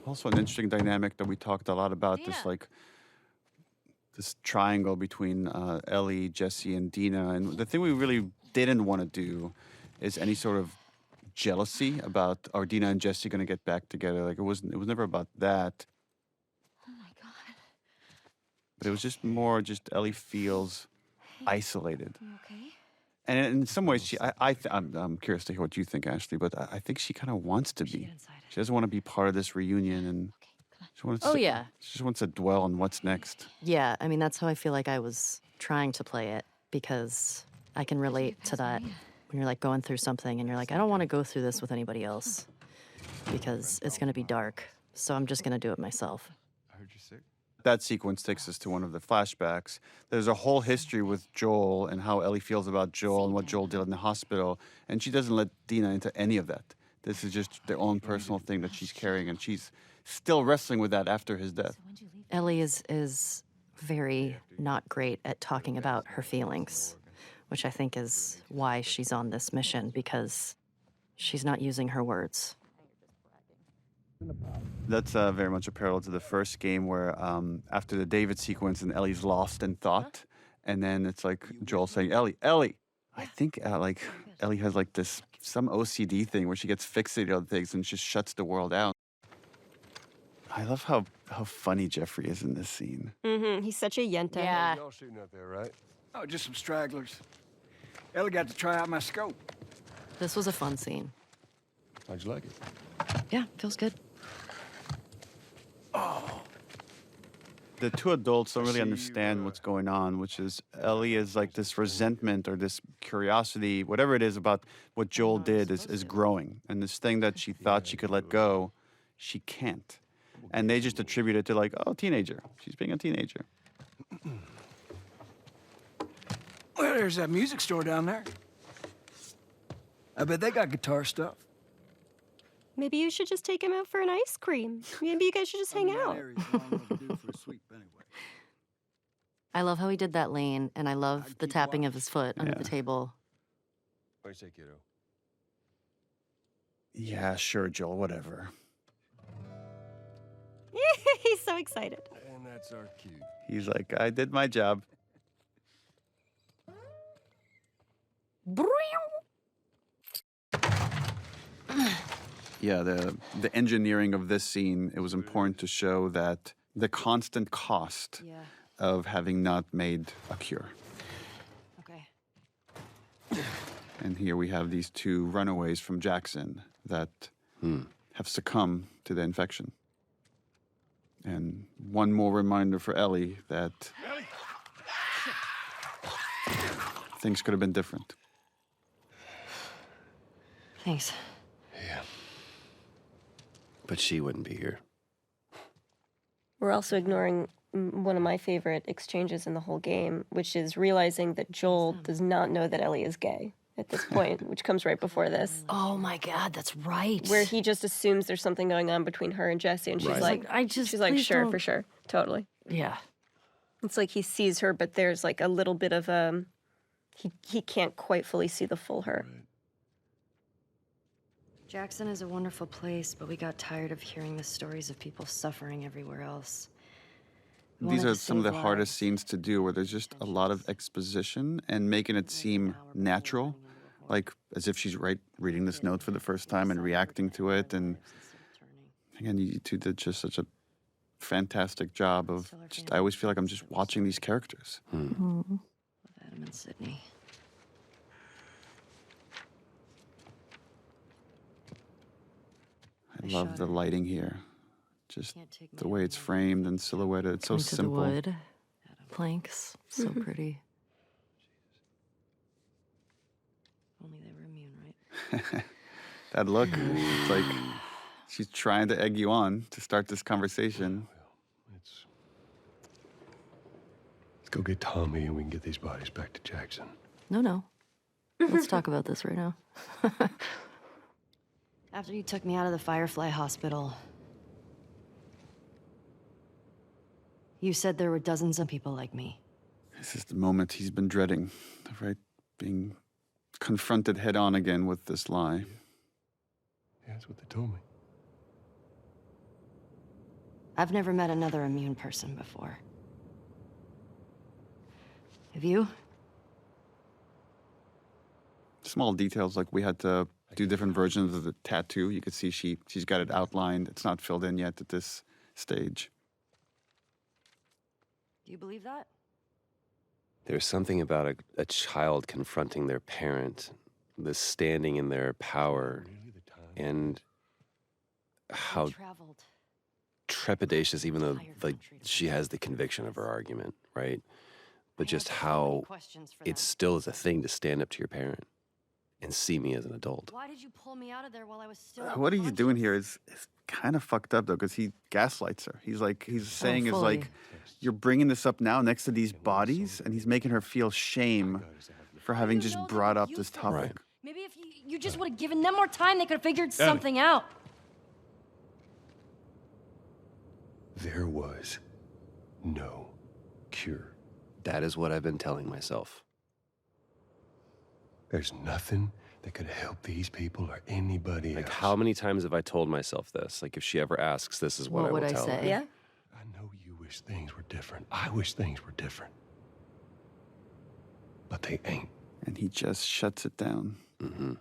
Also an interesting dynamic that we talked a lot about, this triangle between Ellie, Jesse, and Dina. And the thing we really didn't want to do is any sort of jealousy about, are Dina and Jesse going to get back together? Like, it was never about that. Oh my God. But it was just more Ellie feels isolated. You okay? And in some ways, I'm curious to hear what you think, Ashley, but I think she kind of wants to be. She doesn't want to be part of this reunion, and she just wants to dwell on what's next. Yeah, I mean, that's how I feel like I was trying to play it, because I can relate to that. When you're like going through something and you're like, I don't want to go through this with anybody else because it's going to be dark. So I'm just going to do it myself. I heard you're sick. That sequence takes us to one of the flashbacks. There's a whole history with Joel and how Ellie feels about Joel and what Joel did in the hospital. And she doesn't let Dina into any of that. This is just their own personal thing that she's carrying, and she's still wrestling with that after his death. Ellie is very not great at talking about her feelings, which I think is why she's on this mission, because she's not using her words. That's very much a parallel to the first game where after the David sequence and Ellie's lost in thought, and then it's like Joel saying, Ellie. I think Ellie has like some OCD thing where she gets fixated on things and just shuts the world out. I love how funny Jeffrey is in this scene. Mm-hmm. He's such a yenta. Yeah. Y'all shooting up there, right? Oh, just some stragglers. Ellie got to try out my scope. This was a fun scene. How'd you like it? Yeah, feels good. The two adults don't really understand what's going on, which is Ellie is like this resentment or this curiosity, whatever it is about what Joel did is growing. And this thing that she thought she could let go, she can't. And they just attribute it to like, oh, teenager. She's being a teenager. Well, there's that music store down there. I bet they got guitar stuff. Maybe you should just take him out for an ice cream. Maybe you guys should just hang out. I love how he did that lane, and I love the tapping of his foot under the table. What do you say, kiddo? Yeah, sure, Joel, whatever. He's so excited. And that's our cue. He's like, I did my job. Yeah, the engineering of this scene, it was important to show that the constant cost of having not made a cure. Okay. And here we have these two runaways from Jackson that have succumbed to the infection. And one more reminder for Ellie that things could have been different. Thanks. Yeah. But she wouldn't be here. We're also ignoring one of my favorite exchanges in the whole game, which is realizing that Joel does not know that Ellie is gay at this point, which comes right before this. Oh my God, that's right. Where he just assumes there's something going on between her and Jesse, and she's Right. like, she's like, sure, for sure, totally. Yeah. It's like he sees her, but there's like a little bit of he can't quite fully see the full her. Jackson is a wonderful place, but we got tired of hearing the stories of people suffering everywhere else. We These wanted are to some of save the hardest lives. scenes to do, where there's just a lot of exposition and making it seem natural, like as if she's reading this note for the first time and reacting to it. And again, you two did just such a fantastic job of I always feel like I'm just watching these characters. With Adam and Sydney. I love the lighting here. Just the way it's framed and silhouetted. It's so Into simple. the wood. Planks. So pretty. Only they were immune, right? That look, it's like she's trying to egg you on to start this conversation. Let's go get Tommy and we can get these bodies back to Jackson. No. Let's talk about this right now. After you took me out of the Firefly Hospital, you said there were dozens of people like me. This is the moment he's been dreading, right? Being confronted head on again with this lie. Yeah, that's what they told me. I've never met another immune person before. Have you? Small details, like we had to do different versions of the tattoo. You could see she's got it outlined. It's not filled in yet at this stage. Do you believe that? There's something about a child confronting their parent, the standing in their power, and how trepidatious, even though like she has the conviction of her argument, right? But just how it still is a thing to stand up to your parent and see me as an adult. Why did you pull me out of there while I was still What he's doing here is kind of fucked up, though, because he gaslights her. He's saying is like, you're bringing this up now next to these bodies, and he's making her feel shame for having just brought up this topic. Right. Maybe if you just would have given them more time, they could have figured something out. There was no cure. That is what I've been telling myself. There's nothing that could help these people or anybody Like, else. how many times have I told myself this? Like, if she ever asks, this is what I will tell her. Yeah. I know you wish things were different. I wish things were different. But they ain't. And he just shuts it down. Mm-hmm.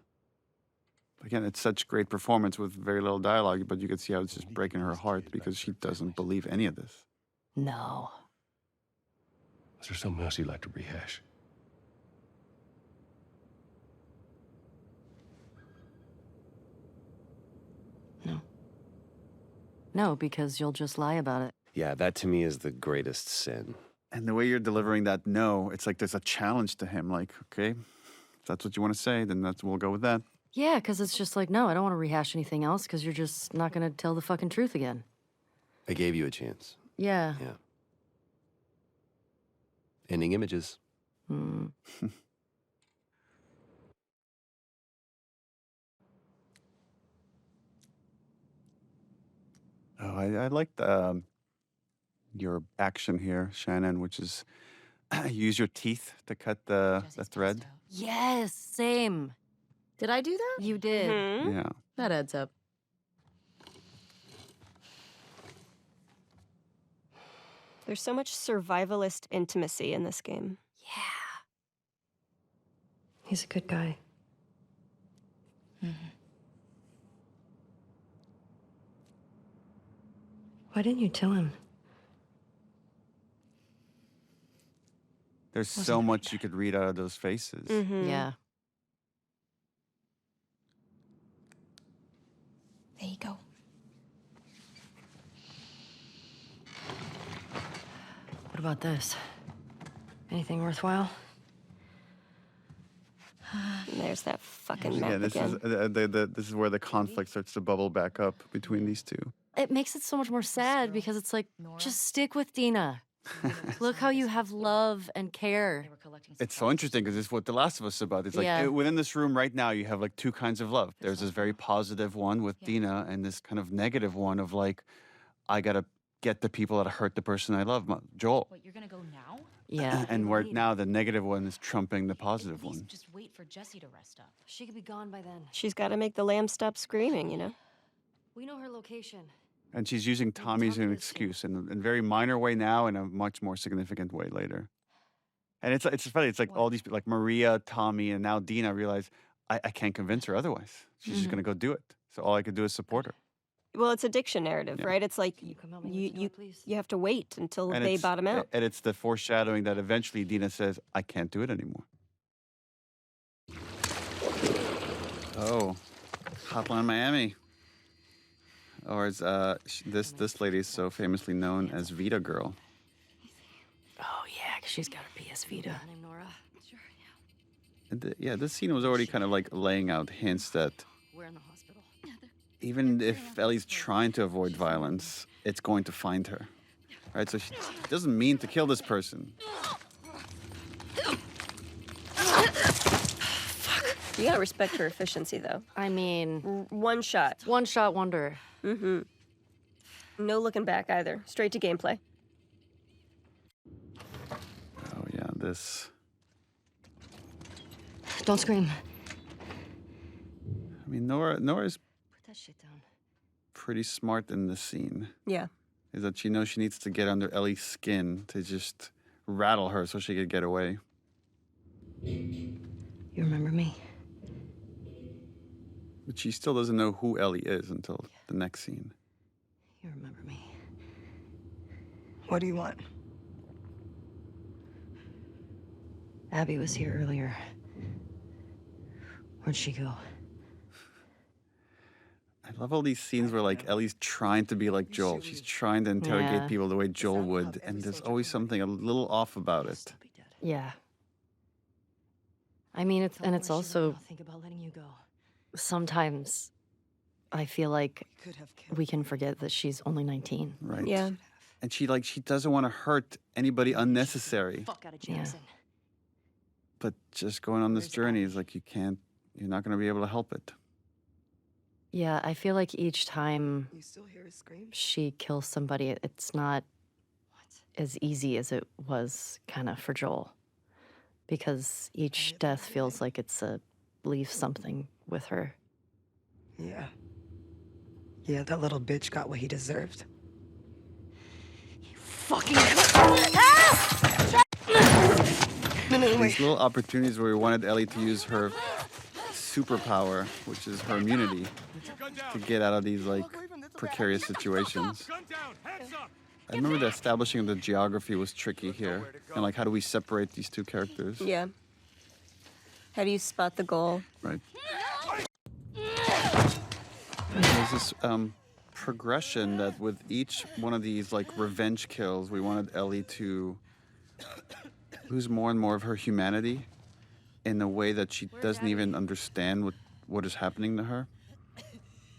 Again, it's such great performance with very little dialogue, but you could see how it's just breaking her heart because she doesn't believe any of this. No. Is there something else you'd like to rehash? No, because you'll just lie about it. Yeah, that to me is the greatest sin. And the way you're delivering that no, it's like there's a challenge to him. Like, okay, if that's what you want to say, then we'll go with that. Yeah, because it's just like, no, I don't want to rehash anything else because you're just not going to tell the fucking truth again. I gave you a chance. Yeah. Yeah. Ending images. Mm. Oh, I liked your action here, Shannon, which is use your teeth to cut the thread. Yes, same. Did I do that? You did. Yeah. That adds up. There's so much survivalist intimacy in this game. He's a good guy. Why didn't you tell him? There's so much you could read out of those faces. Yeah. What about this? Anything worthwhile? And there's that fucking map Yeah, this again. is this is where the conflict starts to bubble back up between these two. It makes it so much more sad because it's like, just stick with Dina. Look how you have love and care. It's so interesting because it's what The Last of Us is about. It's like within this room right now, you have like two kinds of love. There's this very positive one with Dina, and this kind of negative one of like, I gotta get the people that hurt the person I love, Joel. Wait, you're gonna go now? Yeah. And where now the negative one is trumping the positive one. Just wait for Jessie to rest up. She could be gone by then. She's got to make the lamb stop screaming, you know? We know her location. And she's using Tommy as an excuse in a very minor way now, and a much more significant way later. And it's funny. It's like all these like Maria, Tommy, and now Dina realize I can't convince her otherwise. She's just gonna go do it. So all I could do is support her. Well, it's a diction narrative, right? It's like you have to wait until And they it's- bottom out. And it's the foreshadowing that eventually Dina says, I can't do it anymore. Oh, Hotline Miami. Or as this lady is so famously known as Vita Girl. Oh, yeah, 'cause she's got a PS Vita. Name Nora. Sure, And yeah, this scene was already kind of like laying out hints that We're in the hospital. even if Ellie's trying to avoid violence, it's going to find her. Right? So she doesn't mean to kill this person. You gotta respect her efficiency, though. I mean, one shot. One shot wonder. Mm-hmm. No looking back either. Straight to gameplay. Oh yeah, this. Don't scream. I mean, Nora's Put that shit down. pretty smart in this scene. Yeah. Is that she knows she needs to get under Ellie's skin to just rattle her so she could get away. You remember me? But she still doesn't know who Ellie is until the next scene. You remember me. What do you want? Abby was here earlier. Where'd she go? I love all these scenes where like Ellie's trying to be like Joel. She's trying to interrogate Yeah. people the way Joel would, and there's always something a little off about it. Yeah. I mean, it's also Think about letting you go. sometimes I feel like we can forget that she's only 19. Right. Yeah. And she doesn't want to hurt anybody unnecessary. Fuck out of Jameson. But just going on this journey is like you're not going to be able to help it. Yeah, I feel like each time You still hear her scream? she kills somebody, it's not as easy as it was kind of for Joel. Because each death feels like it's leaves something with her. Yeah. Yeah, that little bitch got what he deserved. These little opportunities where we wanted Ellie to use her superpower, which is her immunity, to get out of these like precarious situations. I remember the establishing of the geography was tricky here, and like how do we separate these two characters? Yeah. How do you spot the goal? Right. There's this progression that with each one of these like revenge kills, we wanted Ellie to lose more and more of her humanity in a way that she doesn't even understand what is happening to her.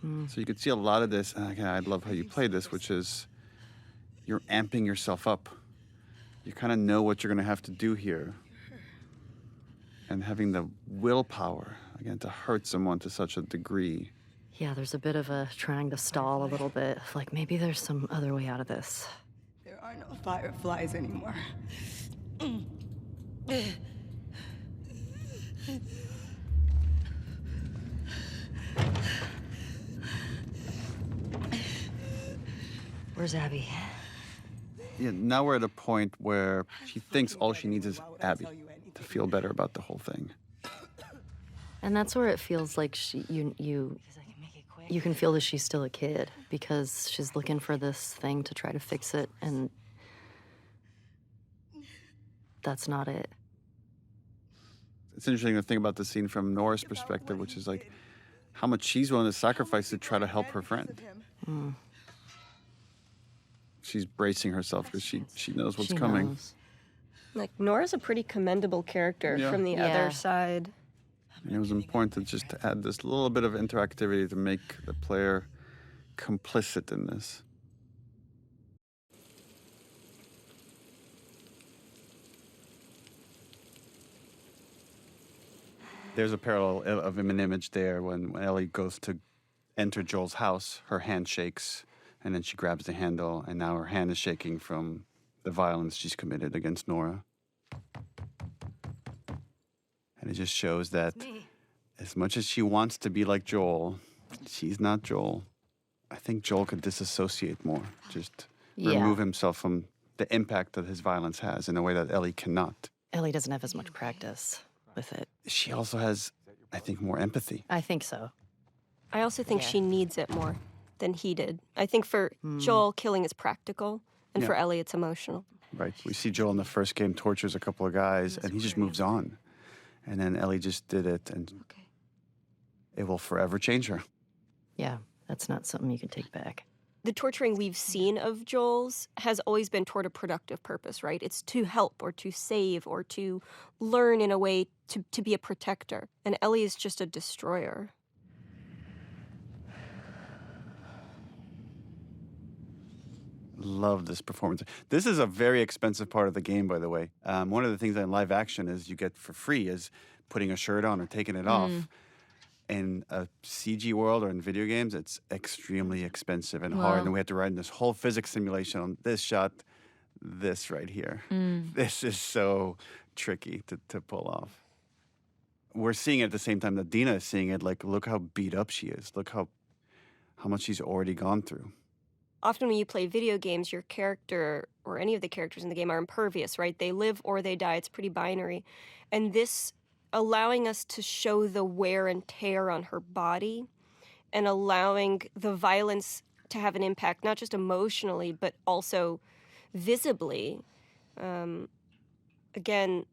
So you could see a lot of this, and again, I love how you play this, which is you're amping yourself up. You kind of know what you're going to have to do here. And having the willpower, again, to hurt someone to such a degree. Yeah, there's a bit of a trying to stall a little bit. Like maybe there's some other way out of this. There are no fireflies anymore. Where's Abby? Yeah, now we're at a point where she thinks all she needs is Abby to feel better about the whole thing. And that's where it feels like you can feel that she's still a kid because she's looking for this thing to try to fix it, and that's not it. It's interesting to think about the scene from Nora's perspective, which is like how much she's willing to sacrifice to try to help her friend. she's bracing herself because she knows what's coming. Like, Nora's a pretty commendable character from the other side. And it was important to just add this little bit of interactivity to make the player complicit in this. There's a parallel of an image there when Ellie goes to enter Joel's house, her hand shakes, and then she grabs the handle, and now her hand is shaking from the violence she's committed against Nora. And it just shows that as much as she wants to be like Joel, she's not Joel. I think Joel could disassociate more, just remove himself from the impact that his violence has in a way that Ellie cannot. Ellie doesn't have as much practice with it. She also has, I think, more empathy. I think so. I also think she needs it more than he did. I think for Joel, killing is practical, and for Ellie, it's emotional. Right. We see Joel in the first game tortures a couple of guys, and he just moves on. And then Ellie just did it, and it will forever change her. Yeah, that's not something you can take back. The torturing we've seen of Joel's has always been toward a productive purpose, right? It's to help or to save or to learn in a way to be a protector. And Ellie is just a destroyer. Love this performance. This is a very expensive part of the game, by the way. One of the things in live action is you get for free is putting a shirt on or taking it off. In a CG world or in video games, it's extremely expensive and hard. And we had to write this whole physics simulation on this shot, this right here. This is so tricky to pull off. We're seeing it at the same time that Dina is seeing it. Like, look how beat up she is. Look how much she's already gone through. Often when you play video games, your character or any of the characters in the game are impervious, right? They live or they die. It's pretty binary. And this allowing us to show the wear and tear on her body and allowing the violence to have an impact, not just emotionally, but also visibly, again,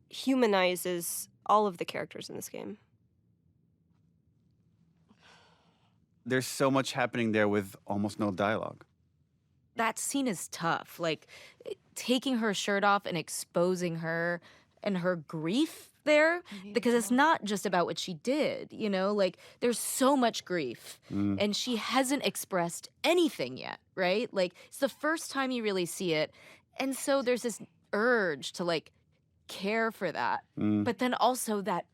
humanizes all of the characters in this game. There's so much happening there with almost no dialogue. That scene is tough. Like, taking her shirt off and exposing her and her grief there, because it's not just about what she did, you know? Like, there's so much grief, and she hasn't expressed anything yet, right? Like, it's the first time you really see it, and so there's this urge to, like, care for that. But then also that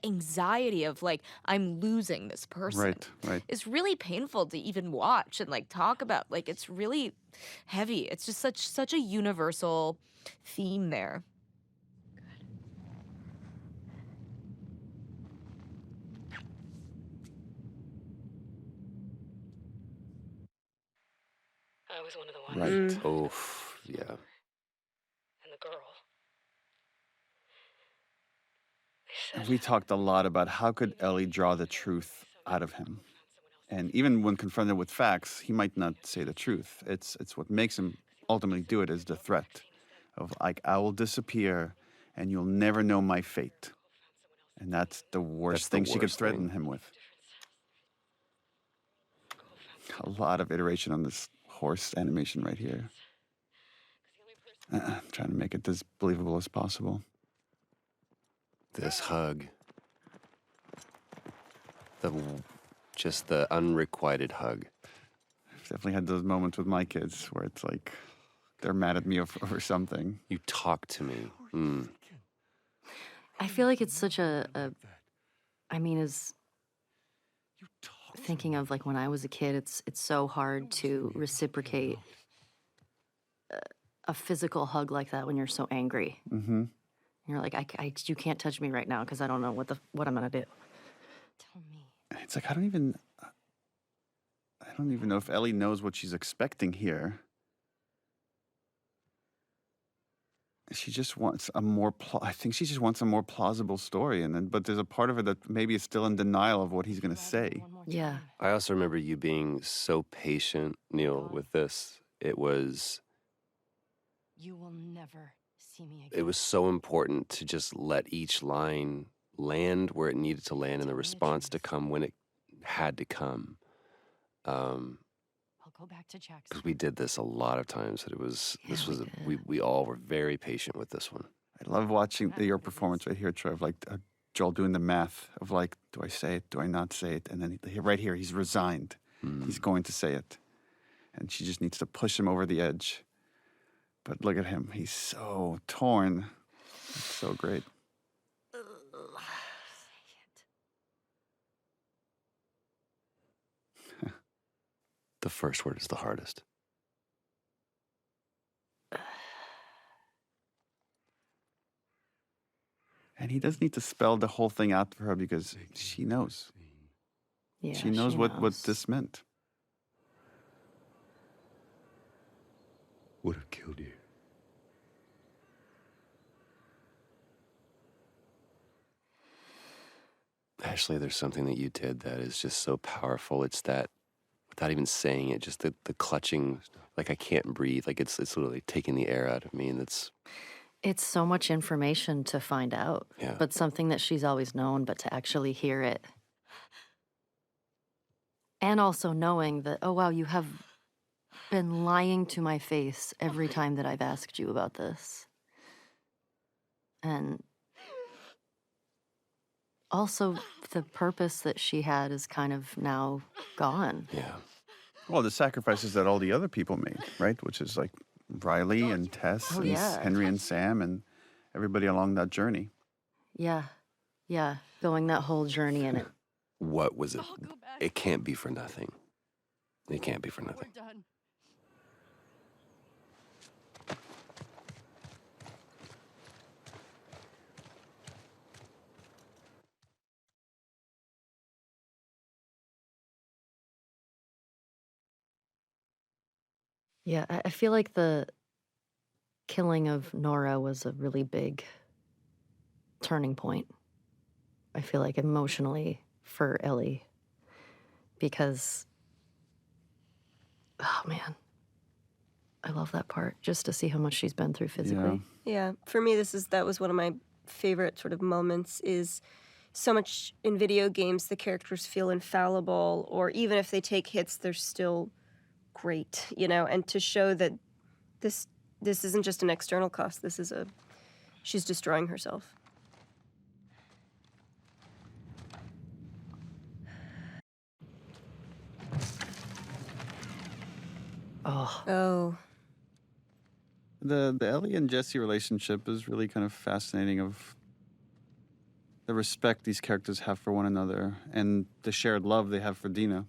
anxiety of, like, I'm losing this person. Right. It's really painful to even watch and, like, talk about. Like, it's really heavy. It's just such a universal theme there. I was one of the ones. Right. Oh, yeah. And the girl. And we talked a lot about how could Ellie draw the truth out of him. And even when confronted with facts, he might not say the truth. It's what makes him ultimately do it is the threat of, like, I will disappear and you'll never know my fate. And that's the worst thing she could threaten him with. A lot of iteration on this horse animation right here. I'm trying to make it as believable as possible. This hug. Just the unrequited hug. I've definitely had those moments with my kids where it's like they're mad at me over something. You talk to me. I feel like it's such I mean, as thinking of, like, when I was a kid, it's so hard to reciprocate a physical hug like that when you're so angry. You're like, you can't touch me right now because I don't know what I'm gonna do. Tell me. It's like I don't even know if Ellie knows what she's expecting here. She just wants I think she just wants a more plausible story, but there's a part of it that maybe is still in denial of what he's gonna say. Yeah. I also remember you being so patient, Neil, with this. It was. You will never see me again. It was so important to just let each line land where it needed to land and the response to come when it had to come. Go back to Jackson. Because we did this a lot of times. That it was we all were very patient with this one. I love watching your performance right here, Trev. Like Joel doing the math of like, do I say it? Do I not say it? And then right here, he's resigned. He's going to say it, and she just needs to push him over the edge. But look at him; he's so torn. It's so great. The first word is the hardest. And he does need to spell the whole thing out for her because she knows. Yeah, she knows what this meant. Would have killed you. Ashley, there's something that you did that is just so powerful. It's that, without even saying it, just the clutching, like I can't breathe. Like it's literally taking the air out of me, and It's so much information to find out, but something that she's always known, but to actually hear it. And also knowing that, oh, wow, you have been lying to my face every time that I've asked you about this. And also the purpose that she had is kind of now gone. Yeah. Well, the sacrifices that all the other people made, right? Which is like Riley and Tess and Henry and Sam and everybody along that journey. Yeah. Yeah. Going that whole journey in it. What was it? It can't be for nothing. It can't be for nothing. We're done. Yeah, I feel like the killing of Nora was a really big turning point. I feel like emotionally for Ellie. Because, oh man, I love that part, just to see how much she's been through physically. Yeah, for me, that was one of my favorite sort of moments. Is so much in video games the characters feel infallible, or even if they take hits, they're still great, you know. And to show that this isn't just an external cost. She's destroying herself. Oh. The Ellie and Jesse relationship is really kind of fascinating, of the respect these characters have for one another and the shared love they have for Dina.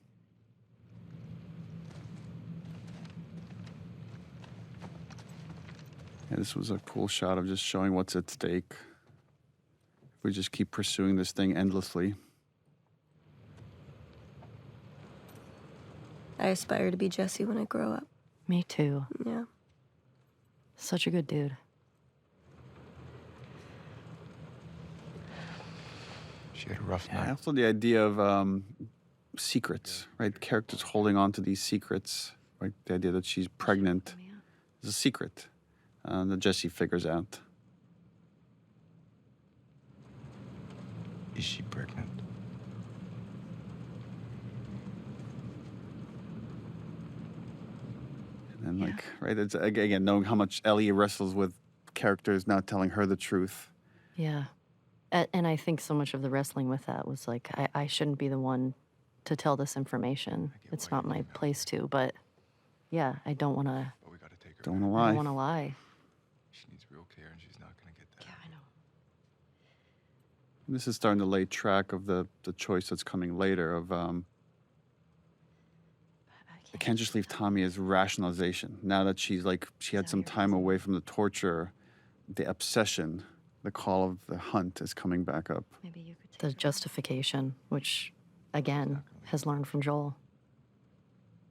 Yeah, this was a cool shot of just showing what's at stake if we just keep pursuing this thing endlessly. I aspire to be Jesse when I grow up. Me too. Yeah. Such a good dude. She had a rough night. Also the idea of secrets, right? Characters holding on to these secrets, right? The idea that she's pregnant is a secret that Jesse figures out. Is she pregnant? And like, right, it's again, knowing how much Ellie wrestles with characters not telling her the truth. Yeah. And I think so much of the wrestling with that was like, I shouldn't be the one to tell this information. It's not my place to, but yeah, I don't want to. Don't want to lie. I don't want to lie. She needs real care, and she's not going to get that. Yeah, I know. This is starting to lay track of the choice that's coming later of I can't just leave Tommy as rationalization. Now that she had some time away from the torture, the obsession, the call of the hunt is coming back up. Maybe you could. The justification, which again has learned from Joel.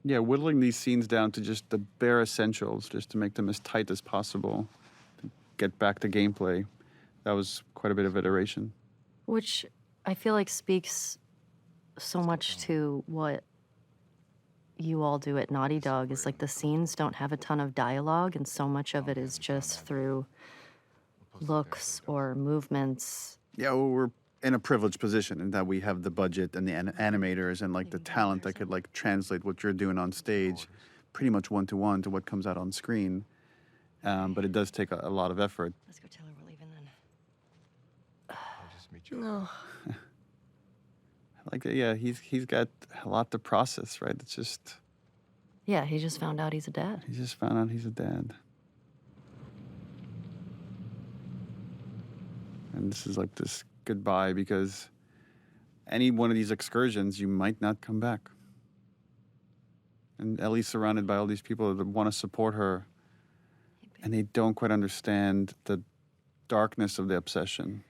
Yeah, whittling these scenes down to just the bare essentials, just to make them as tight as possible, to get back to gameplay. That was quite a bit of iteration. Which I feel like speaks so much to what you all do at Naughty Dog, is like the scenes don't have a ton of dialogue, and so much of it is just through looks or movements. Yeah, well, we're in a privileged position in that we have the budget and the animators and like the talent that could like translate what you're doing on stage pretty much one-to-one to what comes out on screen. But it does take a lot of effort. Let's go tell her we're leaving then. I'll just meet you. No. Like, yeah, he's got a lot to process, right? It's just... Yeah, he just found out he's a dad. He just found out he's a dad. And this is like this goodbye, because any one of these excursions, you might not come back. And Ellie's surrounded by all these people that want to support her, and they don't quite understand the darkness of the obsession.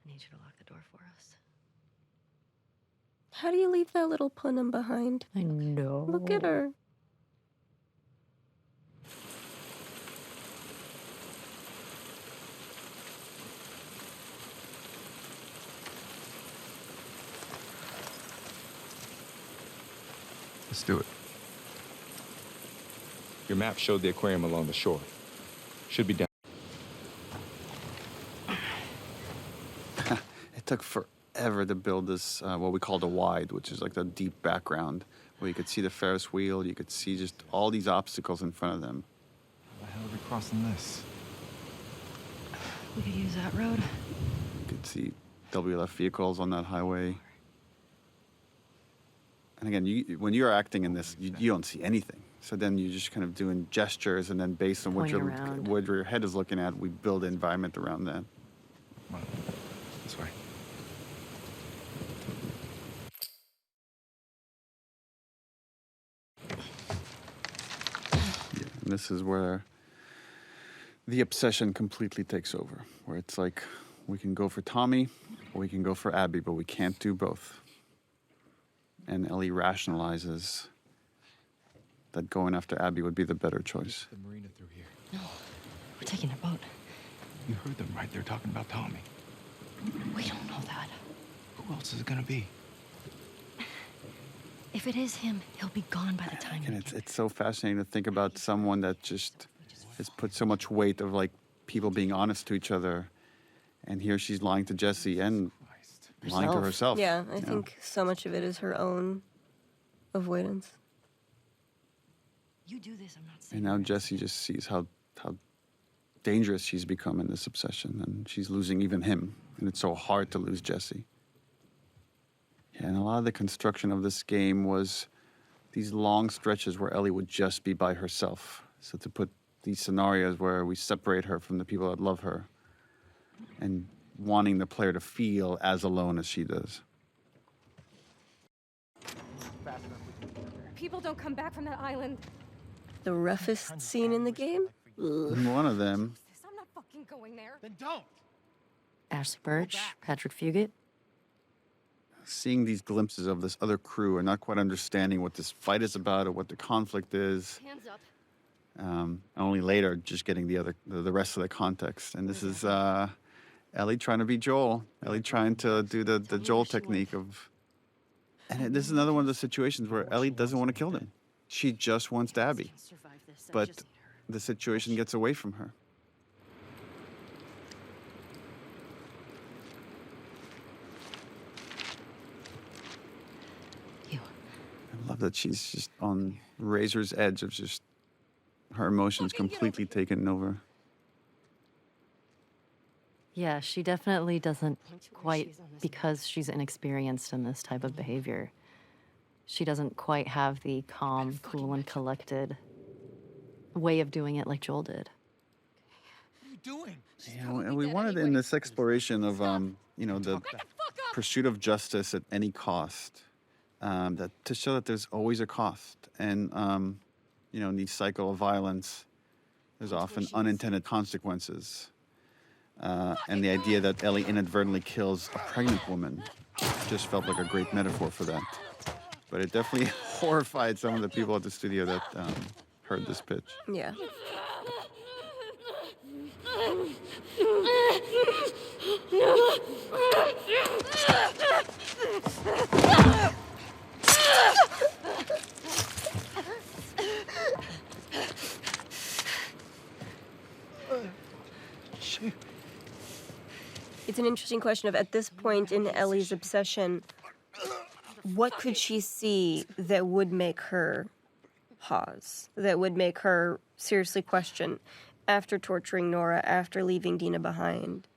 I need you to lock the door for us. How do you leave that little punum behind? I know. Look at her. Let's do it. Your map showed the aquarium along the shore. Should be down. It took forever to build this, what we call the wide, which is like the deep background, where you could see the Ferris wheel, you could see just all these obstacles in front of them. How the hell are we crossing this? We could use that road. You could see WLF vehicles on that highway. And again, when you're acting in this, you don't see anything. So then you're just kind of doing gestures, and then based on what your head is looking at, we build an environment around that. Come on. This way. Yeah, and this is where the obsession completely takes over, where it's like, we can go for Tommy, or we can go for Abby, but we can't do both. And Ellie rationalizes that going after Abby would be the better choice. The marina through here. No, we're taking a boat. You heard them, right? They're talking about Tommy. We don't know that. Who else is it gonna be? If it is him, he'll be gone by the time. And it's so fascinating to think about someone that just has put so much weight of like people being honest to each other, and here she's lying to Jesse and lying to herself. Yeah, I think so much of it is her own avoidance. You do this, I'm not saying. And now Jesse just sees how dangerous she's become in this obsession, and she's losing even him. And it's so hard to lose Jesse. Yeah, and a lot of the construction of this game was these long stretches where Ellie would just be by herself. So to put these scenarios where we separate her from the people that love her, and wanting the player to feel as alone as she does. People don't come back from that island. The roughest scene in the game? Ugh. One of them. I'm not fucking going there. Then don't. Ashley Birch, Patrick Fugit. Seeing these glimpses of this other crew and not quite understanding what this fight is about or what the conflict is. Hands up. Only later just getting the rest of the context. And this is Ellie trying to be Joel. Ellie trying to do the Joel technique of... And this is another one of the situations where Ellie doesn't want to kill them. She just wants Abby. But the situation gets away from her. I love that she's just on razor's edge of just her emotions completely taken over. Yeah, she definitely doesn't quite, because she's inexperienced in this type of behavior, she doesn't quite have the calm, cool, and collected way of doing it like Joel did. What are you doing? Yeah, and we wanted in this exploration of, the pursuit of justice at any cost, that to show that there's always a cost. And, in the cycle of violence, there's often unintended consequences. And the idea that Ellie inadvertently kills a pregnant woman just felt like a great metaphor for that. But it definitely horrified some of the people at the studio that heard this pitch. Yeah. It's an interesting question of, at this point in Ellie's obsession, what could she see that would make her pause that would make her seriously question, after torturing Nora, after leaving Dina behind.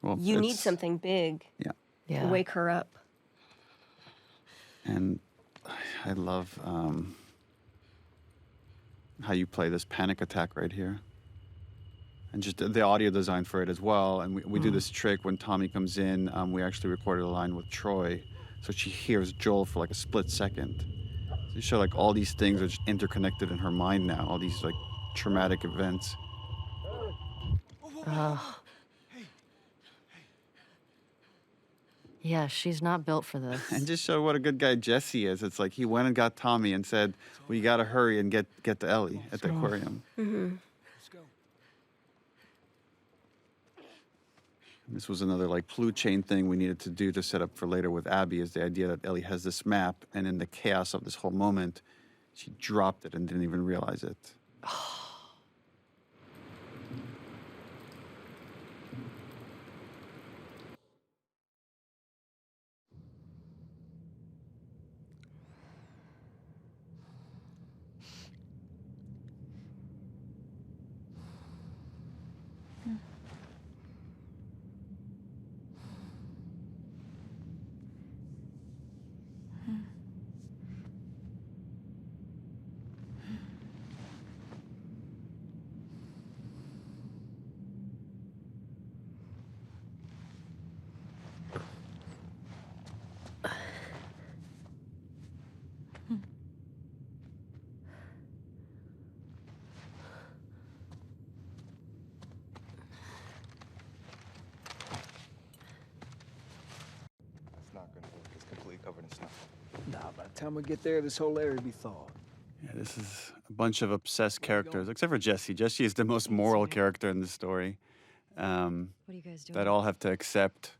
Well, You need something big to wake her up. And I love how you play this panic attack right here. And just the audio design for it as well. And we do this trick when Tommy comes in. We actually recorded a line with Troy, so she hears Joel for like a split second. So you show like all these things are just interconnected in her mind now, all these like traumatic events. Yeah, she's not built for this. And just show what a good guy Jesse is. It's like he went and got Tommy and said, "We gotta hurry and get to Ellie at the aquarium." This was another like clue chain thing we needed to do to set up for later with Abby, is the idea that Ellie has this map, and in the chaos of this whole moment, she dropped it and didn't even realize it. Covered in snow. Nah, by the time we get there, this whole area will be thawed. Yeah, this is a bunch of obsessed characters, except for Jesse. Jesse is the most moral character in the story. What are you guys doing? That all have to accept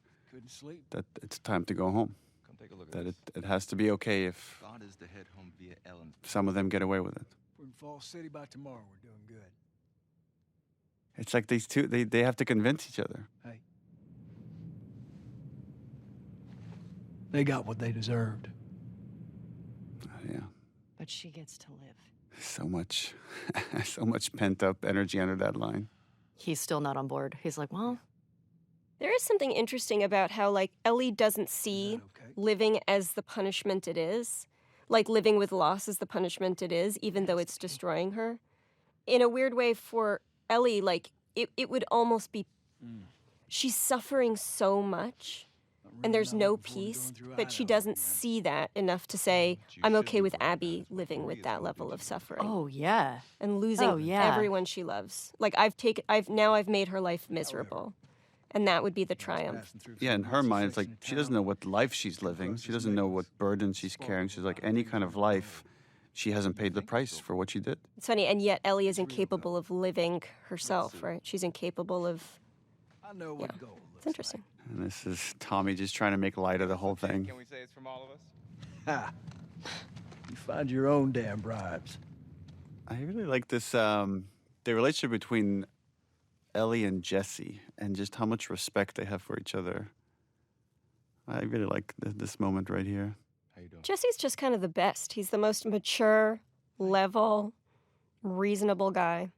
that it's time to go home. Come take a look That it has to be okay if Thought is to head home via Ellen. some of them get away with it. We're in Fall City by tomorrow. We're doing good. It's like these two, they have to convince each other. Hey. They got what they deserved. Yeah. But she gets to live. So much, so much pent up energy under that line. He's still not on board. He's like, well, There is something interesting about how, like, Ellie doesn't see living as the punishment it is. Like, living with loss is the punishment it is, even though it's destroying her. In a weird way, for Ellie, like, it would almost be... She's suffering so much, and there's no peace, but she doesn't see that enough to say, I'm okay with Abby living with that level of suffering. oh, yeah. And losing everyone she loves. Like, I've made her life miserable. And that would be the triumph. Yeah, in her mind, it's like she doesn't know what life she's living. She doesn't know what burden she's carrying. She's like, any kind of life, she hasn't paid the price for what she did. It's funny, and yet Ellie is incapable of living herself, right? She's incapable of... Yeah, it's interesting. And this is Tommy just trying to make light of the whole thing. Can we say it's from all of us? Ha! You find your own damn bribes. I really like this, the relationship between Ellie and Jesse, and just how much respect they have for each other. I really like this moment right here. How you doing? Jesse's just kind of the best. He's the most mature, level, reasonable guy.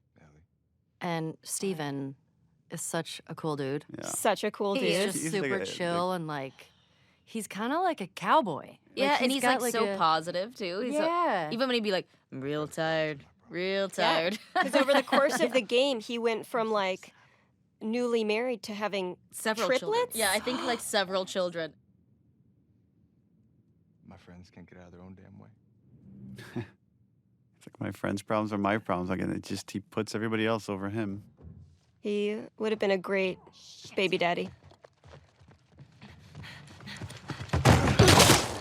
And Steven is such a cool dude. Yeah. Such a cool dude. He's just super chill and like, he's kind of like a cowboy. Yeah, Like, and he's got like so positive too. He's even when he'd be like, I'm real tired. Because over the course of the game, he went from like newly married to having several triplets. children. Yeah, I think like several children. My friends can't get out of their own damn way. It's like my friend's problems are my problems. Like, and it just, he puts everybody else over him. He would have been a great baby daddy.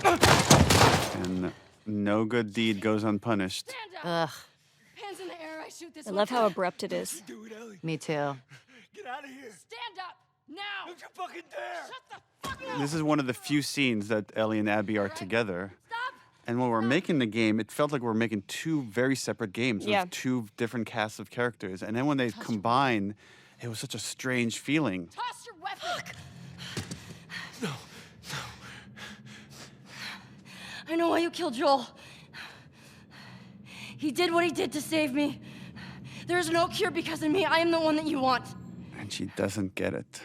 And no good deed goes unpunished. Ugh. Hands in the air, I shoot this I love how abrupt it is. Me too. Get out of here. Stand up, now! Don't you fucking dare! Shut the fuck up! This is one of the few scenes that Ellie and Abby are together. And when we're making the game, it felt like we were making two very separate games with two different casts of characters. And then when they combine, it was such a strange feeling. Toss your weapon! No. I know why you killed Joel. He did what he did to save me. There is no cure because of me. I am the one that you want. And she doesn't get it.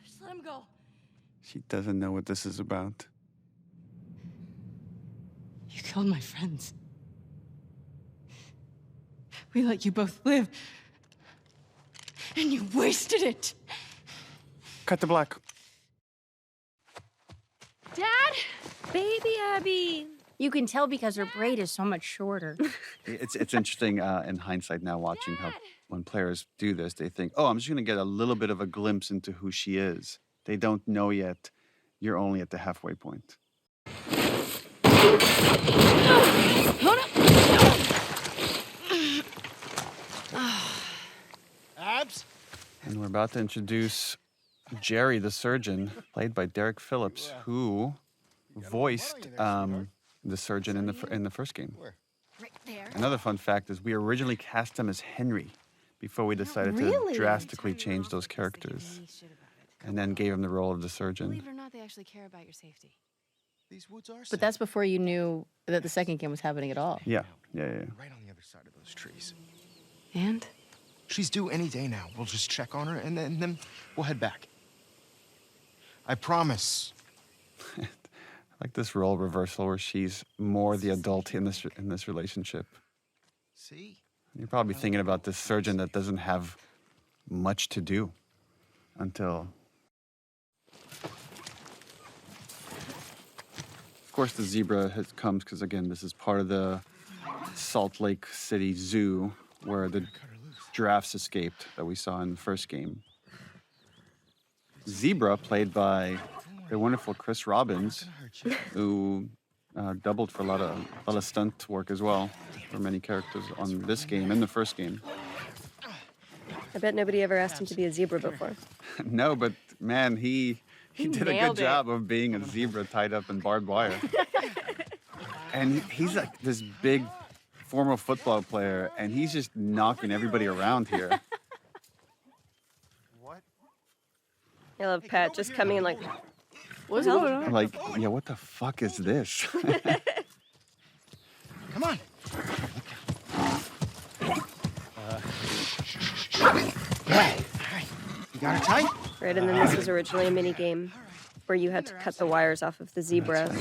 Just let him go. She doesn't know what this is about. You killed my friends. We let you both live. And you wasted it. Cut to black. Dad? Baby Abby. You can tell because her braid is so much shorter. It's interesting in hindsight now watching how when players do this, they think, oh, I'm just going to get a little bit of a glimpse into who she is. They don't know yet. You're only at the halfway point. Abs? And we're about to introduce Jerry the surgeon, played by Derek Phillips, who voiced the surgeon in the first game. Right there. Another fun fact is we originally cast him as Henry before we decided to drastically change those characters, and then gave him the role of the surgeon. Believe it or not, they actually care about your safety. These woods are But that's before you knew that the second game was happening at all. Yeah. right on the other side of those trees. And? She's due any day now. We'll just check on her, and then we'll head back. I promise. Like this role reversal where she's more the adult in this relationship. See? You're probably thinking about this surgeon that doesn't have much to do until... Of course, the zebra comes because, again, this is part of the Salt Lake City Zoo where the giraffes escaped that we saw in the first game. Zebra, played by the wonderful Chris Robbins, who doubled for a lot of stunt work as well for many characters on this game and the first game. I bet nobody ever asked him to be a zebra before. No, but man, he did a good nailed it. job of being a zebra tied up in barbed wire. And he's like this big former football player, and he's just knocking everybody around here. I love Pat just coming in like, what's going on? I'm like, yeah, what the fuck is this? Come on. You got it tight? right, and then this was originally a mini game where you had to cut the wires off of the zebra.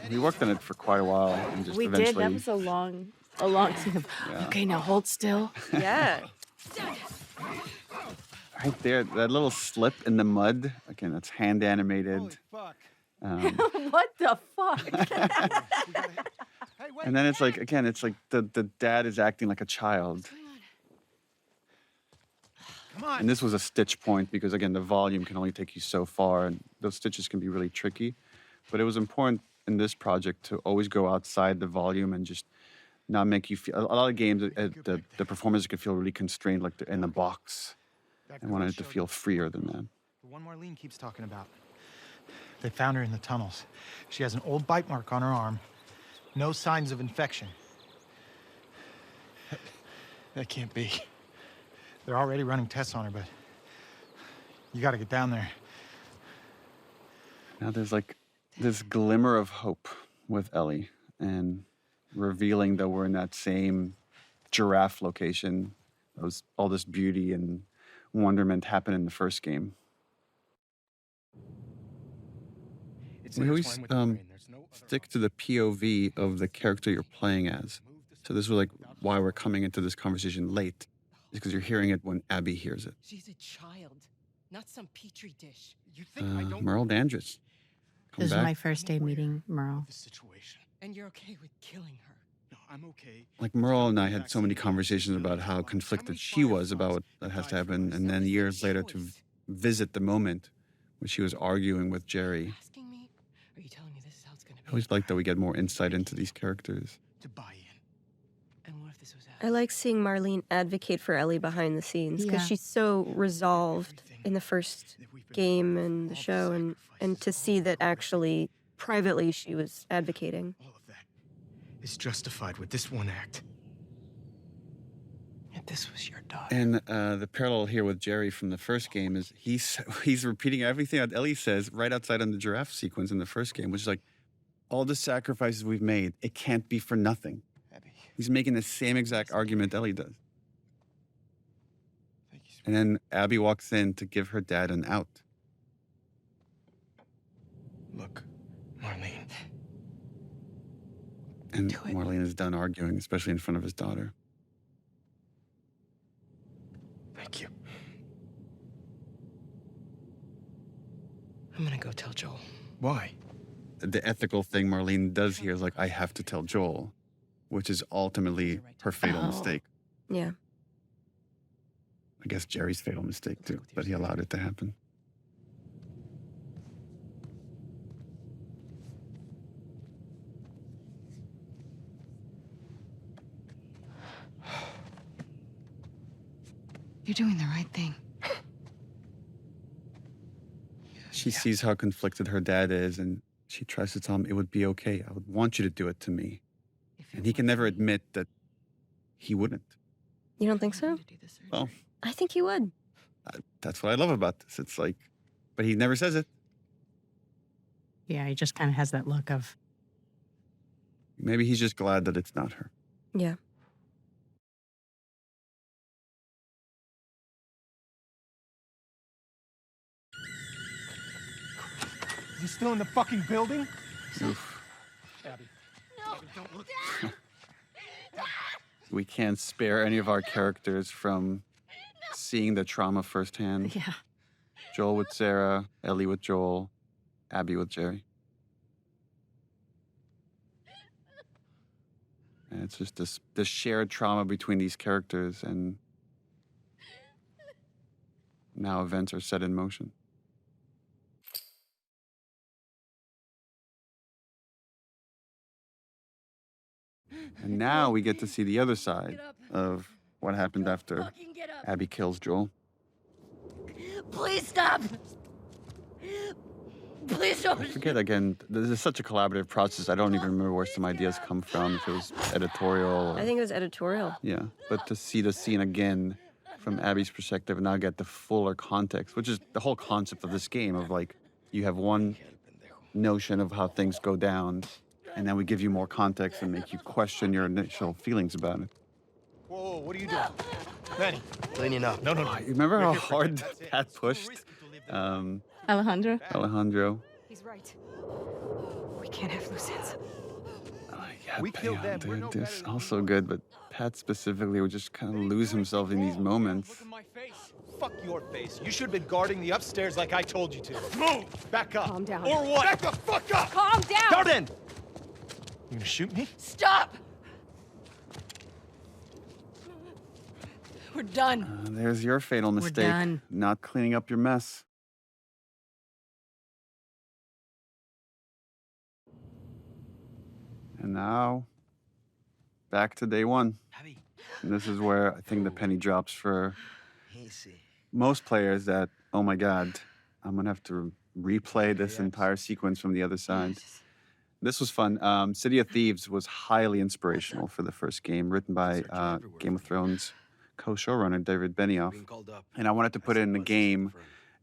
We worked on it for quite a while, and just We eventually... did. That was a long scene of, Yeah. okay, now hold still. Yeah. Right there, that little slip in the mud. Again, that's hand animated. What the fuck? And then it's like, again, it's like the dad is acting like a child. Come on. And this was a stitch point because, again, the volume can only take you so far, and those stitches can be really tricky. But it was important in this project to always go outside the volume and just not make you feel... A lot of games, the performers could feel really constrained, like they're in a box. I wanted it to feel freer than that. The one Marlene keeps talking about. They found her in the tunnels. She has an old bite mark on her arm. No signs of infection. That can't be. They're already running tests on her, but you got to get down there. Now there's like this glimmer of hope with Ellie and revealing that we're in that same giraffe location. All this beauty and wonderment happened in the first game. We always stick to the POV of the character you're playing as. So this was like why we're coming into this conversation late, is because you're hearing it when Abby hears it. She's a child, not some petri dish. You Merle Dandridge. Come This is back. my first day meeting Merle. And you're okay with killing her? No, I'm okay. Like Merle and I had so many conversations about how conflicted she was about what that has to happen, and then years later to visit the moment when she was arguing with Jerry. Asking me? Are you telling me this is how it's gonna I always like that we get more insight into these characters. to buy in? And what if this was I like seeing Marlene advocate for Ellie behind the scenes because Yeah. she's so resolved in the first game and the show, and to see that actually privately she was advocating. It's justified with this one act. If this was your daughter. And the parallel here with Jerry from the first game is he's repeating everything that Ellie says right outside on the giraffe sequence in the first game, which is like, all the sacrifices we've made, it can't be for nothing. He's making the same exact argument Ellie does. And then Abby walks in to give her dad an out. Look, Marlene. And Marlene is done arguing, especially in front of his daughter. Thank you. I'm gonna go tell Joel. Why? The ethical thing Marlene does here is like, I have to tell Joel, which is ultimately her fatal mistake. Yeah. I guess Jerry's fatal mistake too, but he allowed it to happen. You're doing the right thing. She sees how conflicted her dad is, and she tries to tell him it would be okay. I would want you to do it to me. And he can never admit that he wouldn't. You don't think so? Well, I think he would. that's what I love about this. It's like, but he never says it. Yeah, he just kind of has that look of. Maybe he's just glad that it's not her. Yeah. Is he still in the fucking building? Oof. Abby. No. Abby, don't look. We can't spare any of our characters from seeing the trauma firsthand. Yeah. Joel with Sarah, Ellie with Joel, Abby with Jerry. And it's just this shared trauma between these characters, and now events are set in motion. And now we get to see the other side of what happened after Abby kills Joel. Please stop. Please don't. I forget again, this is such a collaborative process. I don't even remember where some ideas come from, if it was editorial. I think it was editorial. Yeah, but to see the scene again from Abby's perspective and now get the fuller context, which is the whole concept of this game of like, you have one notion of how things go down, and then we give you more context and make you question your initial feelings about it. Whoa, what are you doing? Manny. Cleaning up. No. You remember how hard Pat pushed Alejandro? He's right. We can't have loose ends. Yeah, we killed them. Dude, this also good, but Pat specifically would just kind of lose himself in these moments. Look at my face. Fuck your face. You should have been guarding the upstairs like I told you to. Move! Back up. Calm down. Or what? Back the fuck up! Calm down! Darden! You gonna shoot me? Stop! We're done. There's your fatal mistake. done. Not cleaning up your mess. And now, back to day one. And this is where I think the penny drops for most players that, oh my God, I'm gonna have to replay this entire sequence from the other side. This was fun. City of Thieves was highly inspirational for the first game, written by Game of Thrones co-showrunner David Benioff. And I wanted to put it in the game,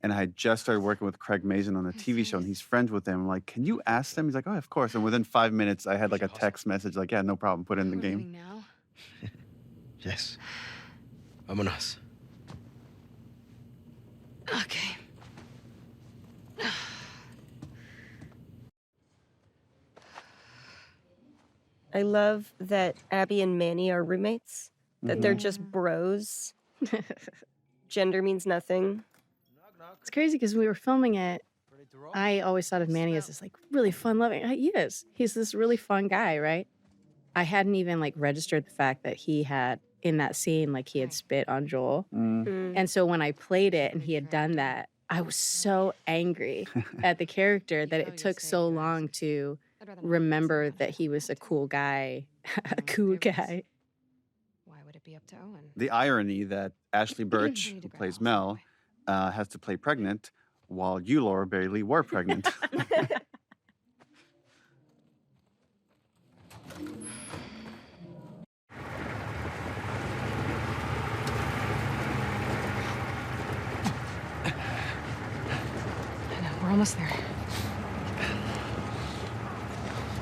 and I had just started working with Craig Mazin on a TV show, and he's friends with them. I'm like, can you ask them? He's like, oh, of course. And within 5 minutes, I had like a text message like, yeah, no problem, put it in the game. Now? Yes. Vámonos. Okay. I love that Abby and Manny are roommates, that they're just bros. Gender means nothing. It's crazy because we were filming it. I always thought of Manny as this like really fun loving. He is. He's this really fun guy, right? I hadn't even like registered the fact that he had in that scene like he had spit on Joel. And so when I played it and he had done that, I was so angry at the character that it took so long to remember that he was a cool guy. A cool guy. Why would it be up to Owen? The irony that Ashley Birch, who plays Mel, has to play pregnant, while you, Laura Bailey, were pregnant. We're almost there.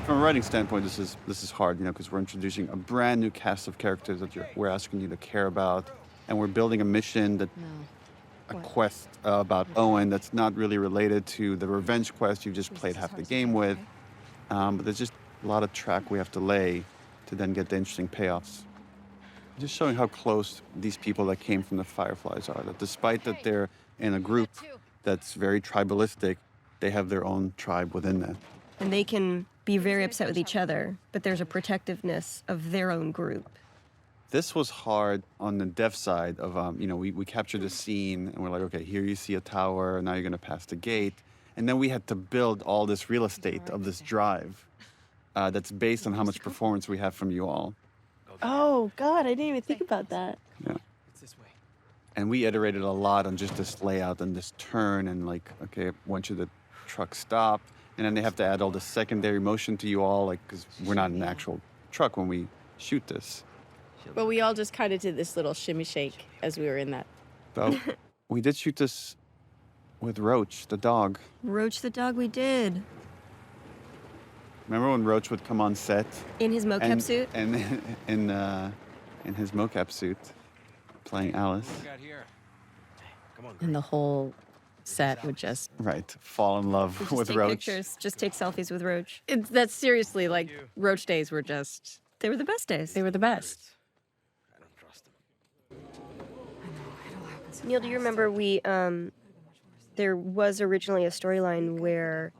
From a writing standpoint, this is hard, because we're introducing a brand new cast of characters that we're asking you to care about, and we're building a mission that a quest about Owen that's not really related to the revenge quest you just played half the game with. But there's just a lot of track we have to lay to then get the interesting payoffs. Just showing how close these people that came from the Fireflies are. That despite that they're in a group that's very tribalistic, they have their own tribe within that. And they can be very upset with each other, but there's a protectiveness of their own group. This was hard on the dev side of, we captured a scene and we're like, okay, here you see a tower, now you're gonna pass the gate. And then we had to build all this real estate of this drive that's based on how much performance we have from you all. Oh, God, I didn't even think about that. Yeah. And we iterated a lot on just this layout and this turn and like, okay, when should the truck stop? And then they have to add all the secondary motion to you all, like, because we're not an actual truck when we shoot this. But we all just kind of did this little shimmy shake as we were in that. So we did shoot this with Roach, the dog. Roach the dog, we did. Remember when Roach would come on set? In his mocap suit? And in his mocap suit, playing Alice. And the whole set would just... Right, fall in love Just with take Roach. pictures, just take selfies with Roach. That's seriously, like, Roach days were just... They were the best days. They were the best. Neil, do you remember there was originally a storyline where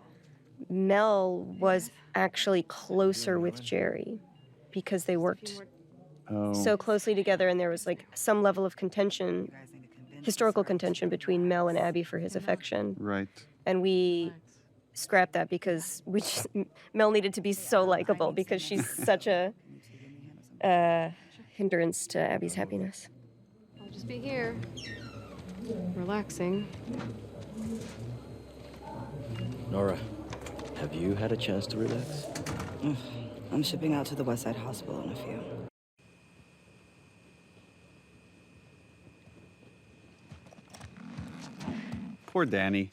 Mel was actually closer with Jerry because they worked so closely together, and there was like some level of contention, historical contention between Mel and Abby for his affection. Right. And we scrapped that because Mel needed to be so likable because she's such a hindrance to Abby's happiness. I'll just be here, relaxing. Nora, have you had a chance to relax? I'm shipping out to the West Side Hospital in a few. Poor Danny.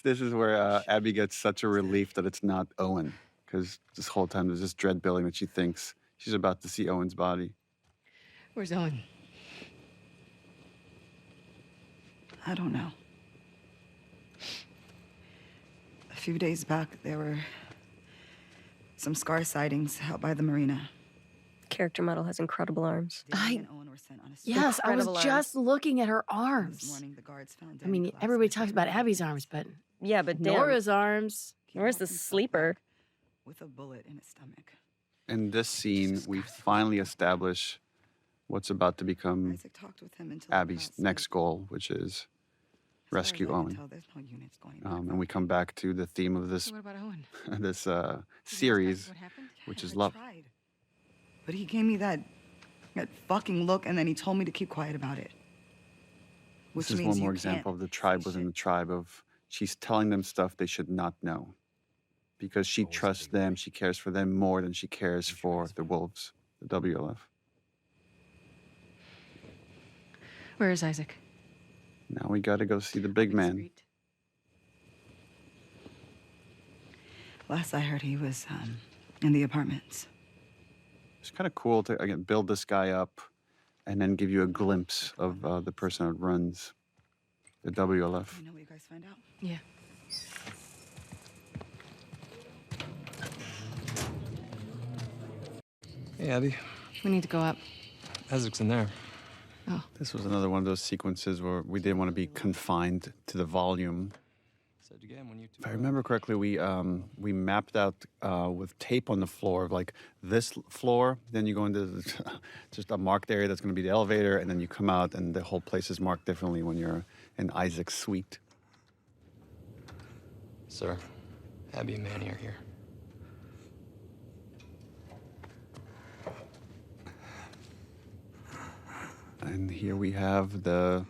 This is where Abby gets such a relief that it's not Owen, because this whole time there's this dread building that she thinks she's about to see Owen's body. Where's Owen? I don't know. A few days back, there were some scar sightings out by the marina. Character model has incredible arms. Yes, I was just looking at her arms. I mean, everybody talks about Abby's arms, but yeah, but Nora's arms. Nora's the sleeper. With a bullet in his stomach. In this scene, we finally establish what's about to become Abby's next goal, which is rescue Owen. And we come back to the theme of this What about Owen? this series, which is love. But he gave me that fucking look, and then he told me to keep quiet about it. This is one more example of the tribe within the tribe of she's telling them stuff they should not know. Because she trusts them, she cares for them more than she cares for the wolves, the WLF. Where is Isaac? Now we gotta go see the big man. Last I heard, he was in the apartments. It's kind of cool to, again, build this guy up and then give you a glimpse of the person that runs the WLF. You know what you guys find out? Yeah. Hey, Abby. We need to go up. Isaac's in there. Oh. This was another one of those sequences where we didn't want to be confined to the volume. If I remember correctly, we mapped out with tape on the floor of like this floor. Then you go into just a marked area that's going to be the elevator, and then you come out, and the whole place is marked differently when you're in Isaac's suite. Sir, Abby and Manny are here. And here we have the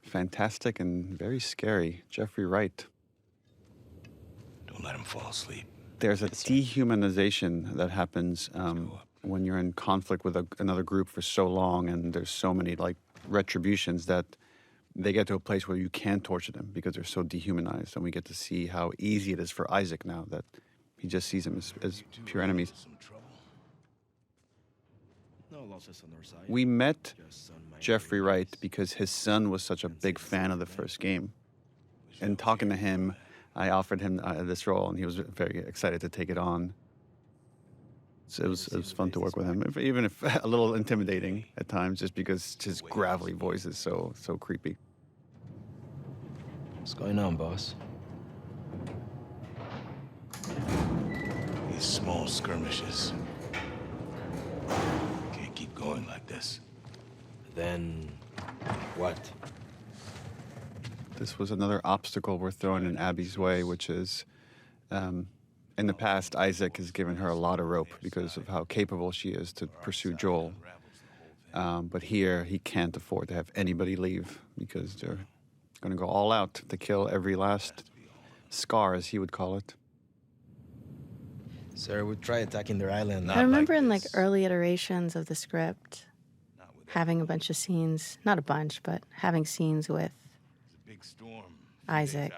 fantastic and very scary Jeffrey Wright. Don't let him fall asleep. There's a dehumanization that happens when you're in conflict with another group for so long, and there's so many like retributions that they get to a place where you can't torture them because they're so dehumanized. And we get to see how easy it is for Isaac now that He just sees them as pure enemies. We met Jeffrey Wright because his son was such a big fan of the first game. And talking to him, I offered him this role, and he was very excited to take it on. So it was fun to work with him, even if a little intimidating at times, just because his gravelly voice is so creepy. What's going on, boss? These small skirmishes. Can't keep going like this. Then what? This was another obstacle we're throwing in Abby's way, which is, in the past, Isaac has given her a lot of rope because of how capable she is to pursue Joel. But here, he can't afford to have anybody leave because they're going to go all out to kill every last scar, as he would call it. Sir, we try attacking their island. I remember in like early iterations of the script, having a bunch of scenes, not a bunch, but having scenes with Isaac,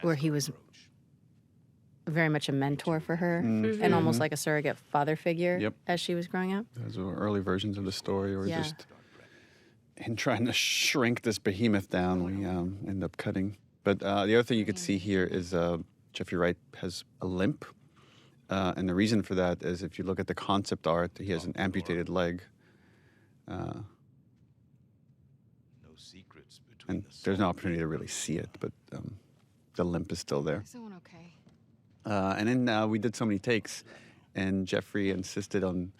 where he was very much a mentor for her and almost like a surrogate father figure as she was growing up. Those were early versions of the story, or Yeah. just in trying to shrink this behemoth down, we end up cutting. But the other thing you could see here is Jeffrey Wright has a limp. And the reason for that is if you look at the concept art, he has an amputated leg. And there's no opportunity to really see it, but the limp is still there. Is everyone okay? And then we did so many takes, and Jeffrey insisted on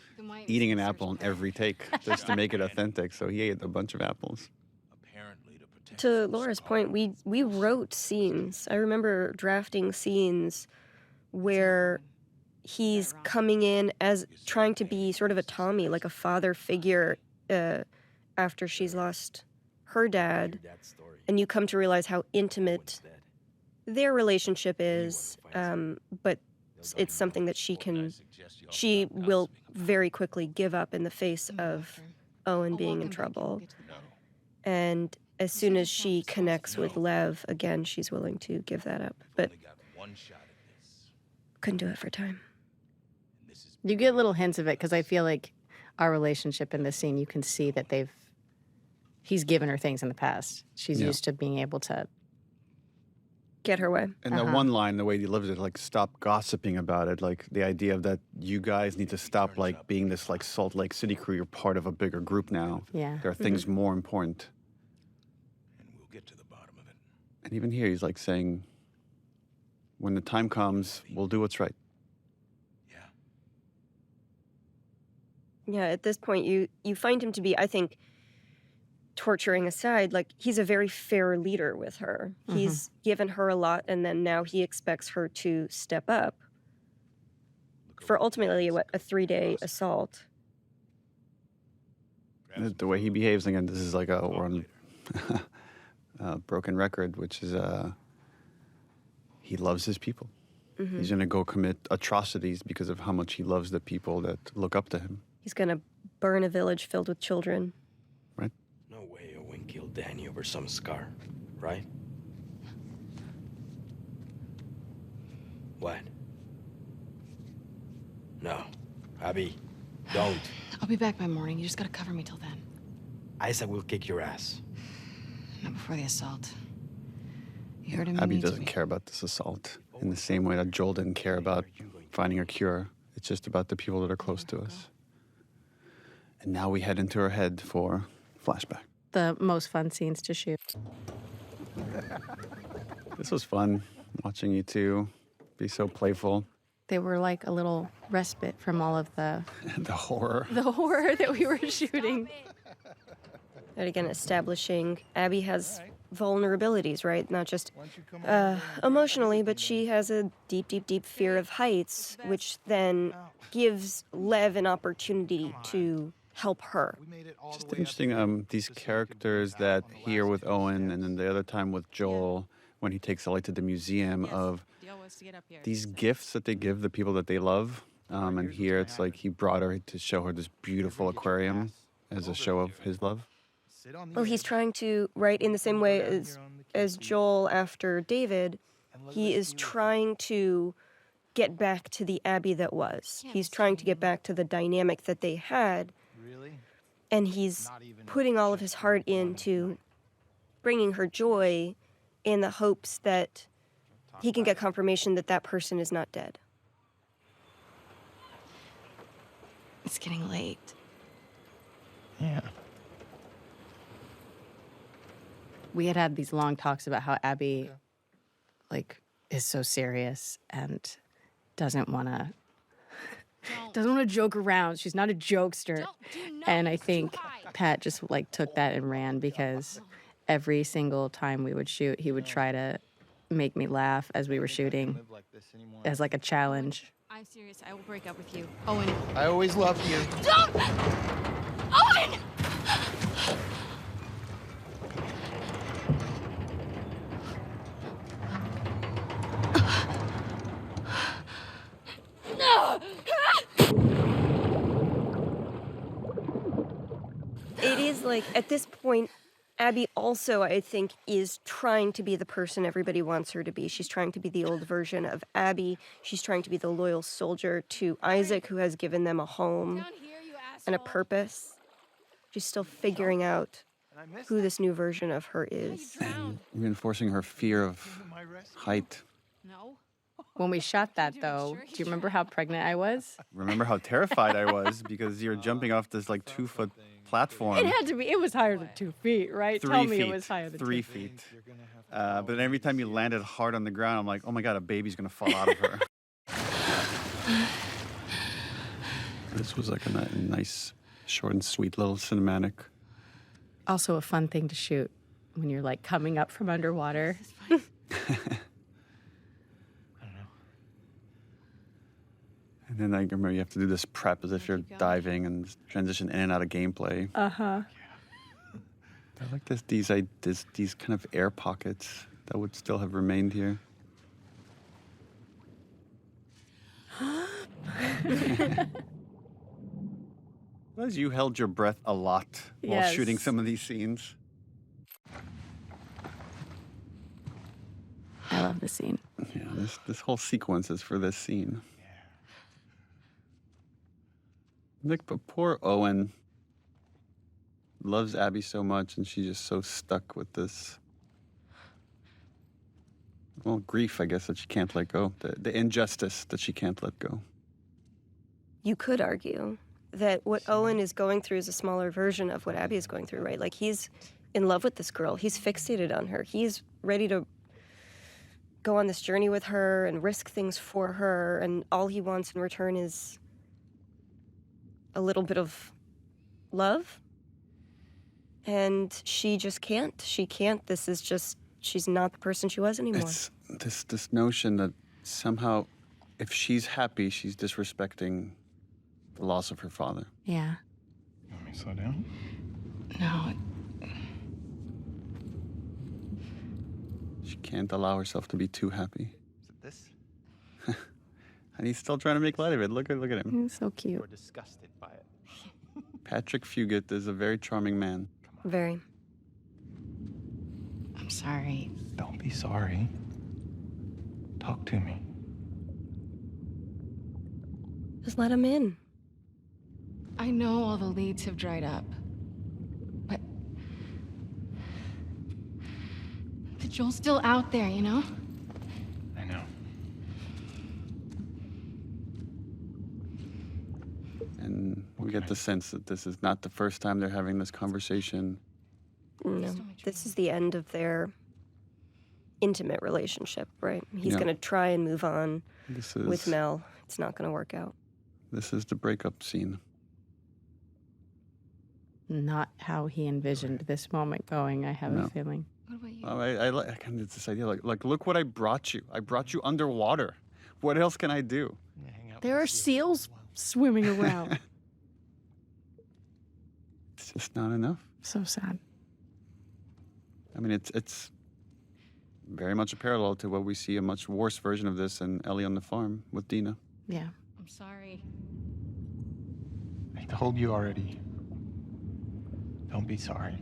eating an apple in every take just to make it authentic. So he ate a bunch of apples. To Laura's point, we wrote scenes. I remember drafting scenes where he's coming in as trying to be sort of a Tommy, like a father figure after she's lost her dad. And you come to realize how intimate their relationship is, but it's something that she will very quickly give up in the face of Owen being in trouble. And as soon as she connects with Lev, again, she's willing to give that up. But couldn't do it for time. You get little hints of it because I feel like our relationship in this scene, you can see that he's given her things in the past. She's used to being able to get her way. And that one line, the way he lives it, like, stop gossiping about it. Like, the idea of that you guys need to stop, like, being this, like, Salt Lake City crew. You're part of a bigger group now. Yeah. There are things more important. And we'll get to the bottom of it. And even here, he's, like, saying, when the time comes, we'll do what's right. Yeah, at this point, you find him to be, I think, torturing aside, like, he's a very fair leader with her. He's given her a lot, and then now he expects her to step up for ultimately, a 3-day assault. The way he behaves, again, this is like we're on a broken record, which is he loves his people. He's going to go commit atrocities because of how much he loves the people that look up to him. He's gonna burn a village filled with children. Right. No way Owen killed Danny over some scar, right? What? No. Abby, don't. I'll be back by morning. You just gotta cover me till then. Isaac will kick your ass. Not before the assault. You heard him. Abby doesn't care about this assault in the same way that Joel didn't care about finding a cure. It's just about the people that are close to us. And now we head into her head for flashback. the most fun scenes to shoot. This was fun, watching you two be so playful. They were like a little respite from all of the horror. The horror that we were shooting. And again, establishing Abby has vulnerabilities, right? Not just emotionally, but she has a deep, deep, deep fear of heights, which then gives Lev an opportunity to help her. Just interesting, these characters that here with Owen and then the other time with Joel, when he takes Ellie to the museum, of these gifts that they give the people that they love. And here it's like he brought her to show her this beautiful aquarium as a show of his love. Well, he's trying to, right, in the same way as Joel after David, He is trying to get back to the Abby that was. He's trying to get back to the dynamic that they had. Really? And he's putting all of his heart into bringing her joy in the hopes that he can get confirmation that that person is not dead. It's getting late. Yeah. We had these long talks about how Abby, like, is so serious and doesn't want to joke around. She's not a jokester. And I think Pat just, like, took that and ran because every single time we would shoot, he would try to make me laugh as we were shooting as, like, a challenge. I'm serious. I will break up with you. Owen. I always loved you. Don't! Owen! No! It is like, at this point, Abby also, I think, is trying to be the person everybody wants her to be. She's trying to be the old version of Abby. She's trying to be the loyal soldier to Isaac, who has given them a home and a purpose. She's still figuring out who this new version of her is. And reinforcing her fear of height. When we shot that, though, do you remember how pregnant I was? Remember how terrified I was because you're jumping off this like 2-foot platform. It had to be. It was higher than 2 feet, right? 3 Tell feet. me it was higher than 3 2 feet. But then every time you landed hard on the ground, I'm like, oh my God, a baby's gonna fall out of her. This was like a nice, short and sweet little cinematic. Also a fun thing to shoot when you're, like, coming up from underwater. And then I remember you have to do this prep as if you're diving and transition in and out of gameplay. Uh-huh. I like these kind of air pockets that would still have remained here. As you held your breath a lot while Yes. shooting some of these scenes. I love this scene. Yeah, this whole sequence is for this scene. Like, but poor Owen loves Abby so much, and she's just so stuck with this, well, grief, I guess, that she can't let go. The injustice that she can't let go. You could argue that what Owen is going through is a smaller version of what Abby is going through, right? Like, he's in love with this girl. He's fixated on her. He's ready to go on this journey with her and risk things for her, and all he wants in return is a little bit of love. And she just can't. She can't. This is just, she's not the person she was anymore. It's this notion that somehow, if she's happy, she's disrespecting the loss of her father. Yeah. You want me to slow down? No. She can't allow herself to be too happy. Is it this? And he's still trying to make light of it. Look at him. He's so cute. We're disgusted by it. Patrick Fugit is a very charming man. Very. I'm sorry. Don't be sorry. Talk to me. Just let him in. I know all the leads have dried up, but Joel's still out there, you know? I know. And we get the sense that this is not the first time they're having this conversation. No, this is the end of their intimate relationship, right? He's Yeah. going to try and move on This is with Mel. It's not going to work out. This is the breakup scene. Not how he envisioned this moment going, I have No. a feeling. What about you? I like kind of this idea, like, look what I brought you. I brought you underwater. What else can I do? There are seals swimming around. It's just not enough. So sad. I mean, it's very much a parallel to what we see a much worse version of this in Ellie on the Farm with Dina. Yeah. I'm sorry. I told you already. Don't be sorry.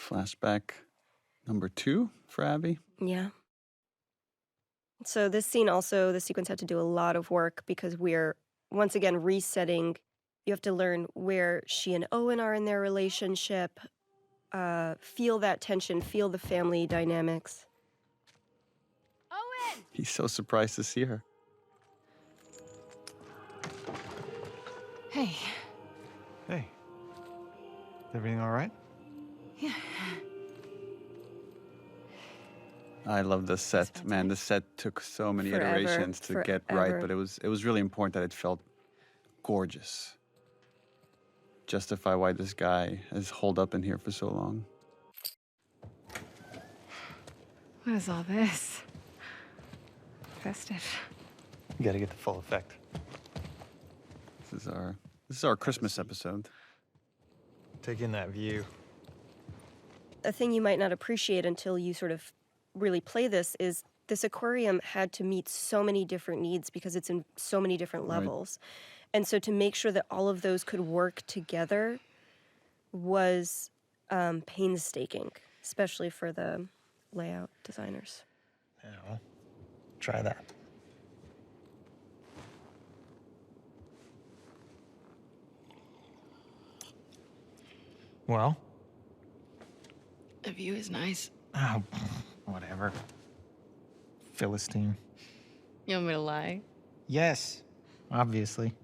Flashback number 2 for Abby. Yeah. So this scene also, the sequence had to do a lot of work because we're once again resetting. You have to learn where she and Owen are in their relationship, feel that tension, feel the family dynamics. Owen! He's so surprised to see her. Hey. Hey. Is everything all right? Yeah. I love the set, man. The set took so many Forever, iterations to get right, but it was really important that it felt gorgeous. Justify why this guy has holed up in here for so long. What is all this? Festive. You gotta get the full effect. This is our Christmas episode. Take in that view. A thing you might not appreciate until you sort of really play this is this aquarium had to meet so many different needs because it's in so many different levels. And so to make sure that all of those could work together was painstaking, especially for the layout designers. Yeah, well, try that. Well? The view is nice. Oh, whatever. Philistine. You want me to lie? Yes, obviously.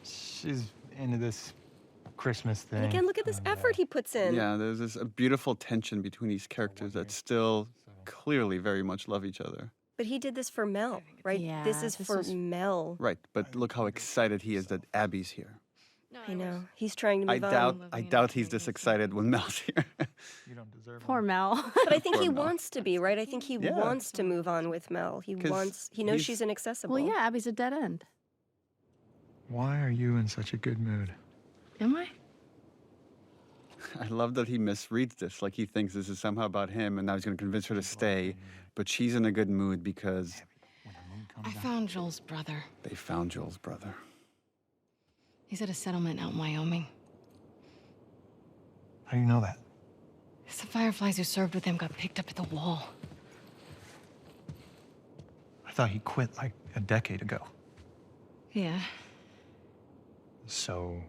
She's into this Christmas thing. And again, look at this effort he puts in. Yeah, there's this a beautiful tension between these characters that still clearly very much love each other. But he did this for Mel, right? Yeah, this is for Mel. Right, but look how excited he is that Abby's here. I know. He's trying to move I doubt he's this excited when Mel's here. You don't deserve Poor Mel. But I think Poor he Mel. wants to be, right? I think he wants to move on with Mel. He 'Cause knows he's- she's inaccessible. Well, yeah, Abby's a dead end. Why are you in such a good mood? Am I? I love that he misreads this. Like he thinks this is somehow about him and now he's going to convince her to stay. But she's in a good mood because I found Joel's brother. they found Joel's brother. He's at a settlement out in Wyoming. How do you know that? Some fireflies who served with him got picked up at the wall. I thought he quit like a decade ago. Yeah. So,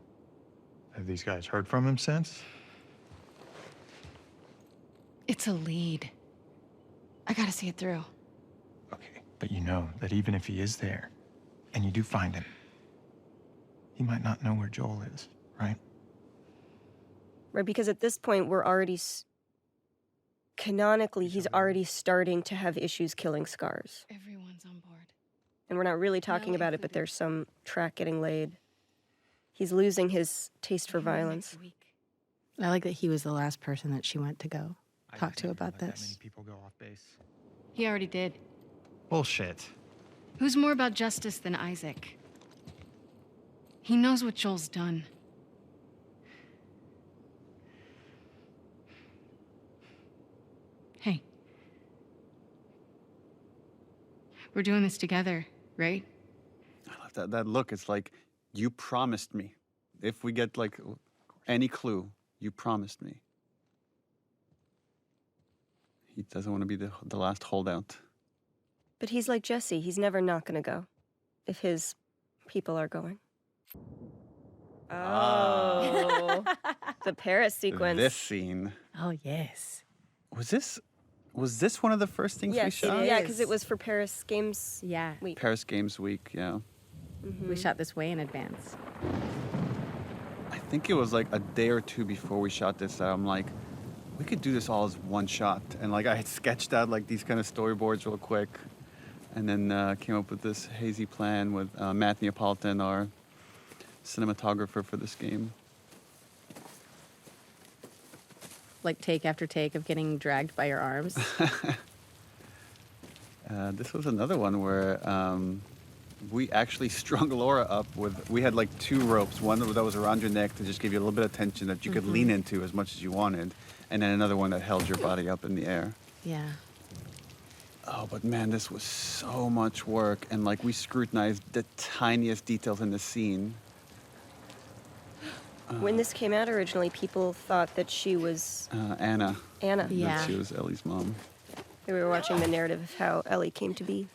have these guys heard from him since? It's a lead. I gotta see it through. Okay, but you know that even if he is there, and you do find him, he might not know where Joel is, right? Right, because at this point, we're already... Canonically, he's already starting to have issues killing scars. Everyone's on board. And we're not really talking about it, but there's some track getting laid. He's losing his taste for violence. I like that he was the last person that she went to go talk to about That many this. people go off base. He already did. Bullshit. Who's more about justice than Isaac? He knows what Joel's done. Hey. We're doing this together, right? I love that look. It's like, you promised me. If we get like any clue, you promised me. He doesn't want to be the last holdout. But he's like Jesse. He's never not going to go if his people are going. Oh. The Paris sequence. This scene. Oh, yes. Was this one of the first things we Yes, shot? yeah, because it was for Paris Games Week. Paris Games Week, yeah. We shot this way in advance. I think it was like a day or two before we shot this that I'm like, we could do this all as one shot. And like I had sketched out like these kind of storyboards real quick and then came up with this hazy plan with Matt Neapolitan, our cinematographer for this game. Like take after take of getting dragged by your arms. This was another one where we actually strung Laura up with, we had like 2 ropes, one that was around your neck to just give you a little bit of tension that you could lean into as much as you wanted, and then another one that held your body up in the air. Yeah. Oh, but man, this was so much work. And like we scrutinized the tiniest details in the scene. When this came out originally, people thought that she was Anna. Anna. That she was Ellie's mom. We were watching the narrative of how Ellie came to be.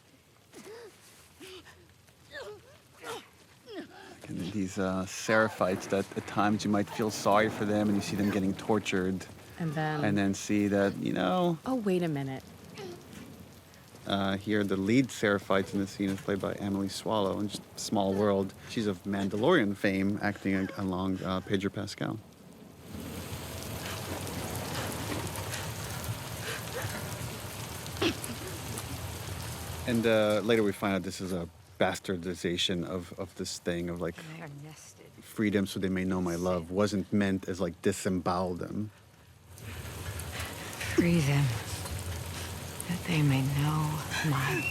And these Seraphites that at times you might feel sorry for them and you see them getting tortured. And then see that, you know... Oh, wait a minute. Here, the lead Seraphites in the scene is played by Emily Swallow in just Small World. She's of Mandalorian fame, acting along Pedro Pascal. And later we find out this is a bastardization of this thing of like freedom so they may know my love wasn't meant as like disembowel them. Free them, that they may know my...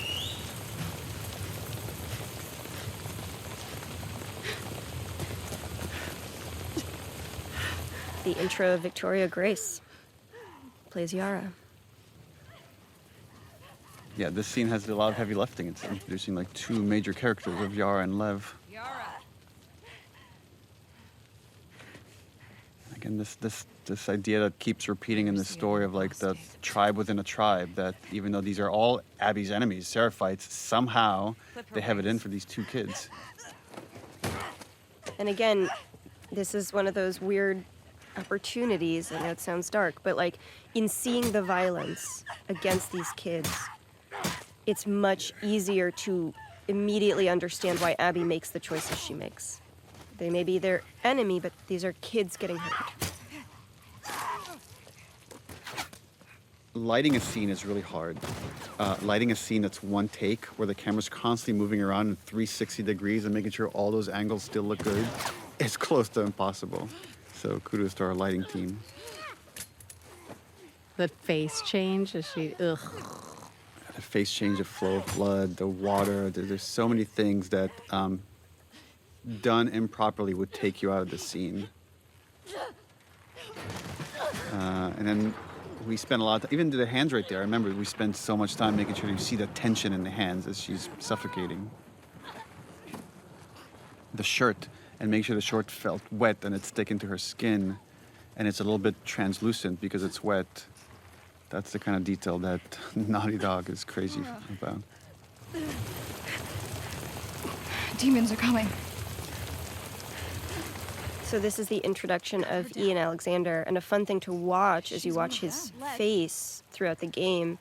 The intro of Victoria Grace plays Yara. Yeah, this scene has a lot of heavy lifting. It's introducing like two major characters of Yara and Lev. Again, this idea that keeps repeating in this story of like the tribe within a tribe, that even though these are all Abby's enemies, Seraphites, somehow they have it in for these two kids. And again, this is one of those weird opportunities. I know it sounds dark, but like in seeing the violence against these kids, it's much easier to immediately understand why Abby makes the choices she makes. They may be their enemy, but these are kids getting hurt. Lighting a scene is really hard. Lighting a scene that's one take, where the camera's constantly moving around in 360 degrees and making sure all those angles still look good, is close to impossible. So kudos to our lighting team. The face change, is she, ugh. The face change, the flow of blood, the water, there's so many things that done improperly would take you out of the scene. And then we spent a lot of time, even to the hands right there, I remember we spent so much time making sure you see the tension in the hands as she's suffocating. The shirt, and make sure the shirt felt wet and it's sticking to her skin, and it's a little bit translucent because it's wet. That's the kind of detail that Naughty Dog is crazy about. Demons are coming. So this is the introduction of Ian Alexander, and a fun thing to watch as you watch his face throughout the game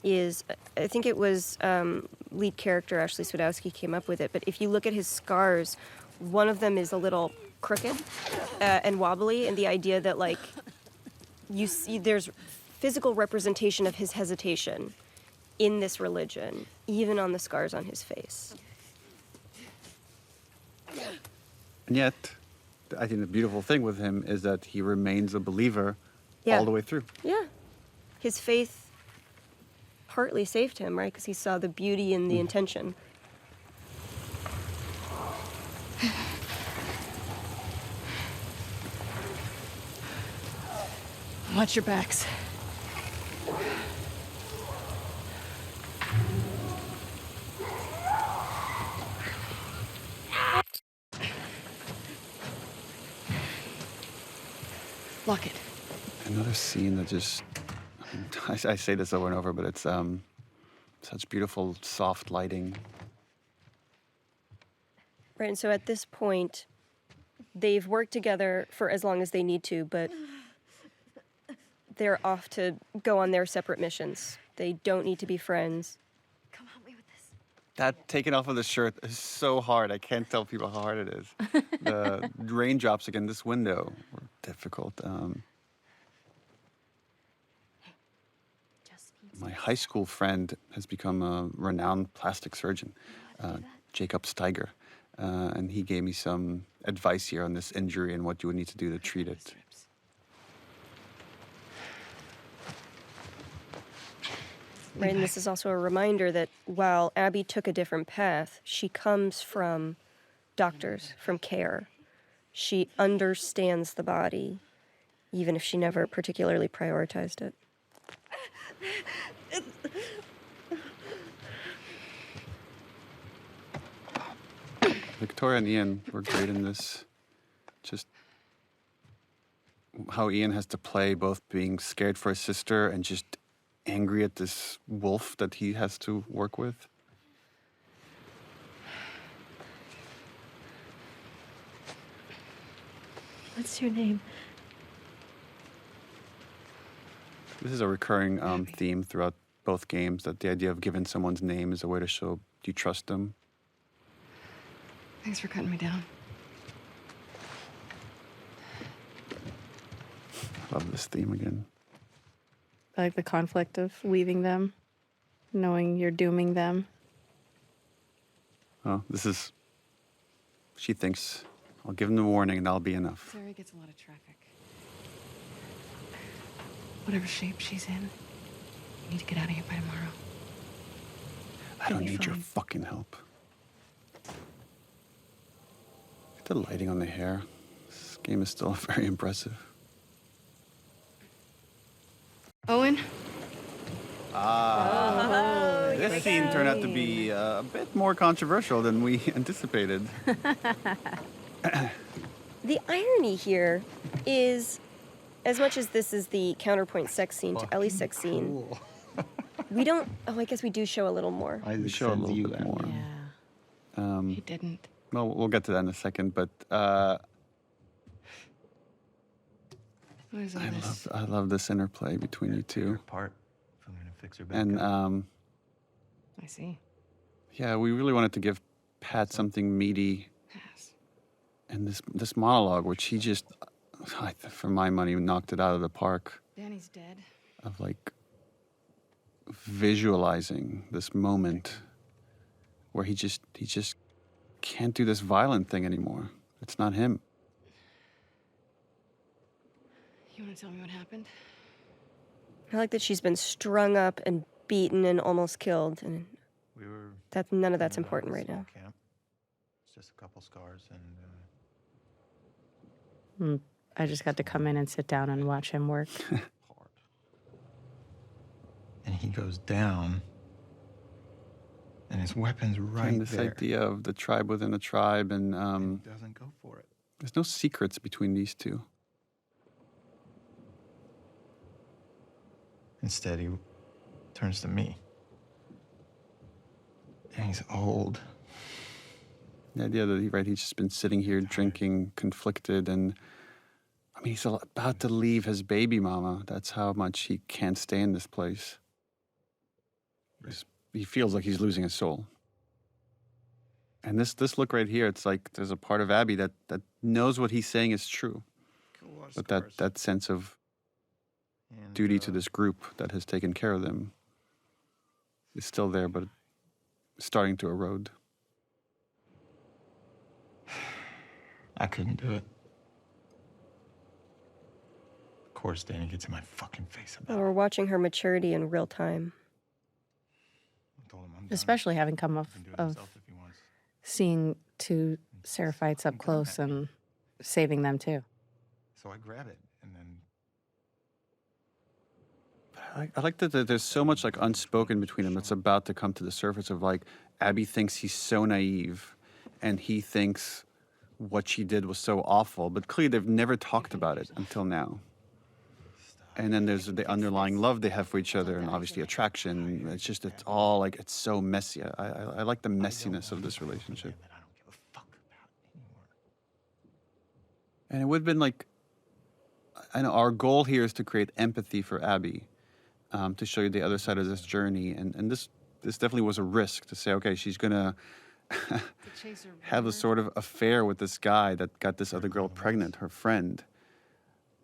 is, I think it was lead character Ashley Swadowski came up with it, but if you look at his scars, one of them is a little crooked and wobbly, and the idea that like you see there's physical representation of his hesitation in this religion, even on the scars on his face. And yet, I think the beautiful thing with him is that he remains a believer all the way through. Yeah. His faith partly saved him, right? Because he saw the beauty in the intention. Watch your backs. Lock it. Another scene that just, I say this over and over, but it's such beautiful, soft lighting. Right, and so at this point, they've worked together for as long as they need to, but they're off to go on their separate missions. They don't need to be friends. That taking off of the shirt is so hard. I can't tell people how hard it is. The raindrops again, this window were difficult. My high school friend has become a renowned plastic surgeon, Jacob Steiger. And he gave me some advice here on this injury and what you would need to do to treat it. Right, and this is also a reminder that while Abby took a different path, she comes from doctors, from care. She understands the body, even if she never particularly prioritized it. Victoria and Ian were great in this. Just how Ian has to play both being scared for his sister and just angry at this wolf that he has to work with. What's your name? This is a recurring theme throughout both games, that the idea of giving someone's name is a way to show you trust them. Thanks for cutting me down. I love this theme again. I like the conflict of leaving them, knowing you're dooming them. Oh, this is... She thinks, I'll give them a warning and that'll be enough. This area gets a lot of traffic. Whatever shape she's in, you need to get out of here by tomorrow. I don't need your fucking help. The lighting on the hair. This game is still very impressive. Owen? This scene turned out to be a bit more controversial than we anticipated. The irony here is, as much as this is the counterpoint sex scene to Ellie's sex scene, we don't. Oh, I guess we do show a little more. We show a little bit more. Yeah. He didn't. Well, we'll get to that in a second, but What is all this? I love this interplay between you two. Apart. I'm gonna fix her back And up. I see. yeah, we really wanted to give Pat something meaty. And this monologue, which he just, for my money, knocked it out of the park. Danny's dead. Of like visualizing this moment where he just can't do this violent thing anymore. It's not him. You want to tell me what happened? I like that she's been strung up and beaten and almost killed, and none of that's important right now. Camp. It's just a couple scars and. I just got to come in and sit down and watch him work. And he goes down, and his weapon's right And this there. idea of the tribe within a tribe, and He doesn't go for it. there's no secrets between these two. Instead, he turns to me. And he's old. The idea that he's just been sitting here drinking, conflicted, and I mean, he's about to leave his baby mama. That's how much he can't stay in this place. He feels like he's losing his soul. And this look right here, it's like there's a part of Abby that knows what he's saying is true. But that sense of duty to this group that has taken care of them is still there, but it's starting to erode. I couldn't do it. Of course, Danny gets in my fucking face about Well, we're watching her maturity in real time. Especially having come off of seeing two Seraphites up close and saving them too. So I grab it, and then I like that there's so much like unspoken between them that's about to come to the surface of like Abby thinks he's so naive and he thinks what she did was so awful, but clearly they've never talked about it until now. And then there's the underlying love they have for each other and obviously attraction. It's all like, it's so messy. I like the messiness of this relationship. And it would have been like, I know our goal here is to create empathy for Abby, to show you the other side of this journey. And this definitely was a risk to say, okay, she's gonna have a sort of affair with this guy that got this other girl pregnant, her friend.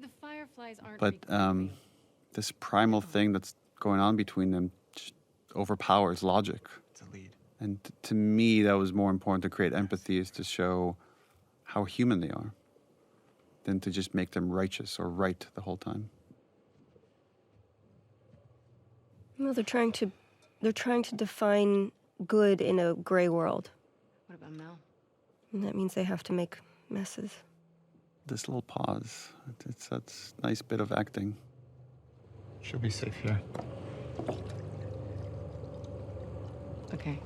The fireflies aren't. But this primal thing that's going on between them just overpowers logic. It's a lead. And to me, that was more important to create empathy, is to show how human they are, than to just make them righteous or right the whole time. Well, they're trying to define good in a gray world. What about Mel? And that means they have to make messes. This little pause, that's a nice bit of acting. she'll be safe here. Okay.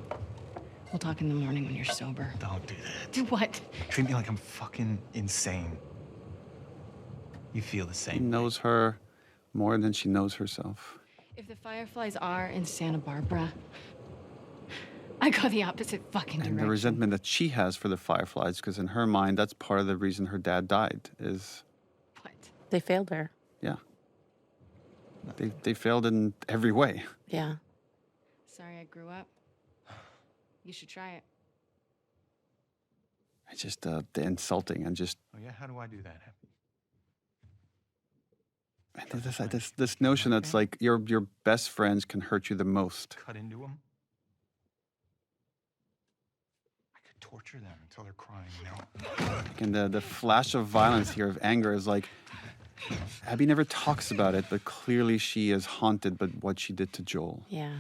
We'll talk in the morning when you're sober. Don't do that. Do what? Treat me like I'm fucking insane. You feel the He same. knows her more than she knows herself. If the Fireflies are in Santa Barbara, I go the opposite fucking And direction. the resentment that she has for the Fireflies, because in her mind, that's part of the reason her dad died, is... They failed her. Yeah. They failed in every way. Yeah. Sorry I grew up. You should try it. It's just the insulting and just... Oh yeah, how do I do that? And this notion that's like your best friends can hurt you the most. Cut into them? I could torture them until they're crying, you know? And the flash of violence here, of anger, is like... Abby never talks about it, but clearly she is haunted by what she did to Joel. Yeah.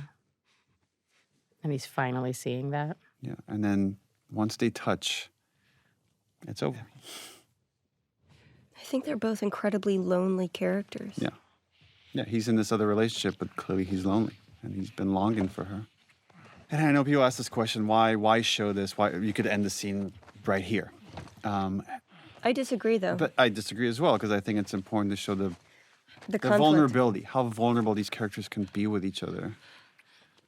And he's finally seeing that. Yeah, and then once they touch, it's over. I think they're both incredibly lonely characters. Yeah. Yeah, he's in this other relationship, but clearly he's lonely, and he's been longing for her. And I know people ask this question, why show this? Why you could end the scene right here. I disagree, though. But I disagree as well, because I think it's important to show the conflict. vulnerability, how vulnerable these characters can be with each other.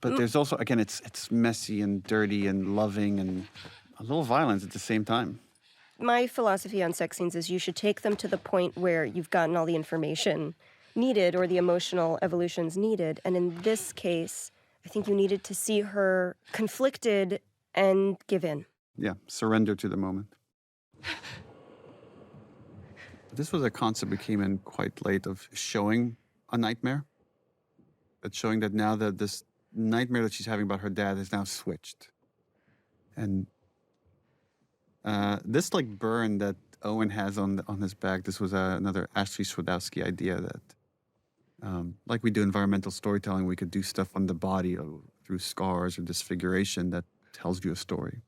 But there's also, again, it's messy and dirty and loving and a little violence at the same time. My philosophy on sex scenes is you should take them to the point where you've gotten all the information needed or the emotional evolutions needed. And in this case, I think you needed to see her conflicted and give in. Yeah, surrender to the moment. This was a concept we came in quite late of showing a nightmare. But showing that now that this nightmare that she's having about her dad is now switched. And this like burn that Owen has on his back, this was another Ashley Swedowski idea that, like we do environmental storytelling, we could do stuff on the body through scars or disfiguration that tells you a story.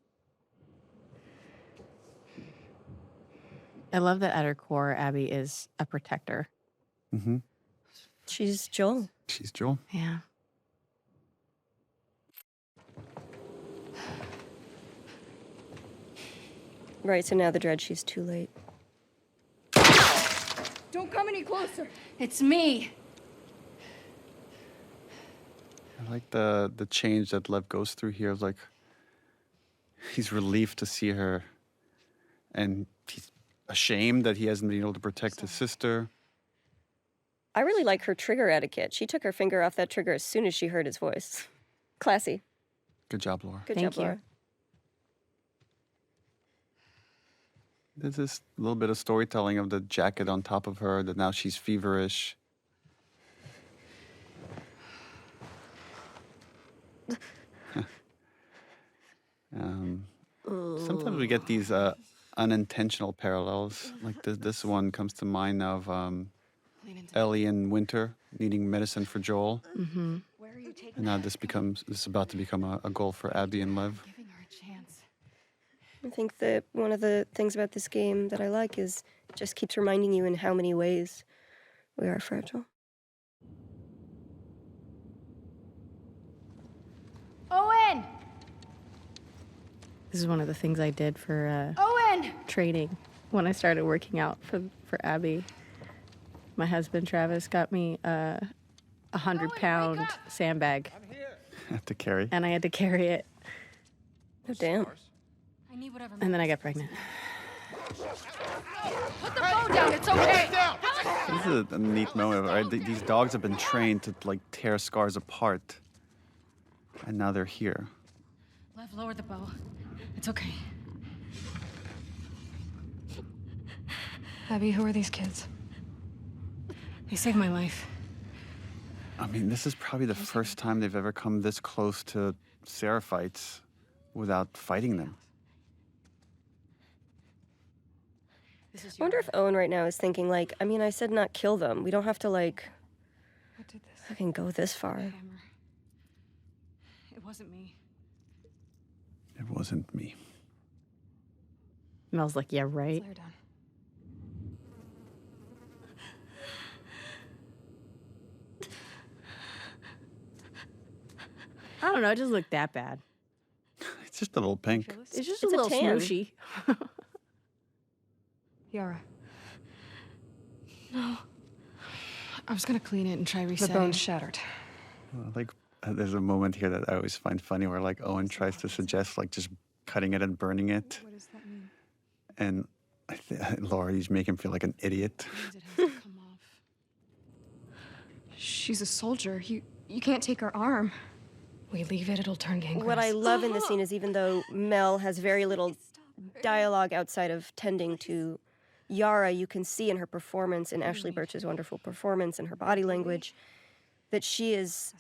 I love that at her core, Abby is a protector. Mm-hmm. She's Joel. She's Joel. Yeah. Right, so now the dread, she's too late. Don't come any closer. It's me. I like the change that Lev goes through here. Like, he's relieved to see her, and he's ashamed that he hasn't been able to protect his sister. I really like her trigger etiquette. She took her finger off that trigger as soon as she heard his voice. Classy. Good job, Laura. Good job, Laura. There's this little bit of storytelling of the jacket on top of her, that now she's feverish. Sometimes we get these unintentional parallels. Like this one comes to mind of Ellie in Winter needing medicine for Joel. Mm-hmm. And now this is about to become a goal for Abby and Lev. I think that one of the things about this game that I like is it just keeps reminding you in how many ways we are fragile. Owen! This is one of the things I did for Owen! training when I started working out for Abby. My husband, Travis, got me a 100-pound sandbag. Have to carry. And I had to carry it. Oh, damn. I need whatever. And then I got pregnant. Put the phone down. It's okay. This is a neat moment, right? These dogs have been trained to like tear scars apart, and now they're here. Lev, lower the bow. It's okay. Abby, who are these kids? They saved my life. I mean, this is probably the first time they've ever come this close to Seraphites without fighting them. I wonder if Owen right now is thinking, like, I mean, I said not kill them. We don't have to, like, fucking go this far. It wasn't me. It wasn't me. Mel's like, yeah, right. I don't know, it doesn't look that bad. just a little pink. It's just It's a a little tan. smooshy. Yara, No. I was gonna clean it and try the resetting. bone's shattered. Like, there's a moment here that I always find funny where like Owen tries to suggest like just cutting it and burning it, What does that mean? and Laura, you make him feel like an idiot. She's a soldier. You can't take her arm. We leave it, it'll turn gangrene. What I love in this scene is even though Mel has very little dialogue outside of tending to Yara, you can see in her performance, in Ashley Birch's wonderful performance and her body language, that she is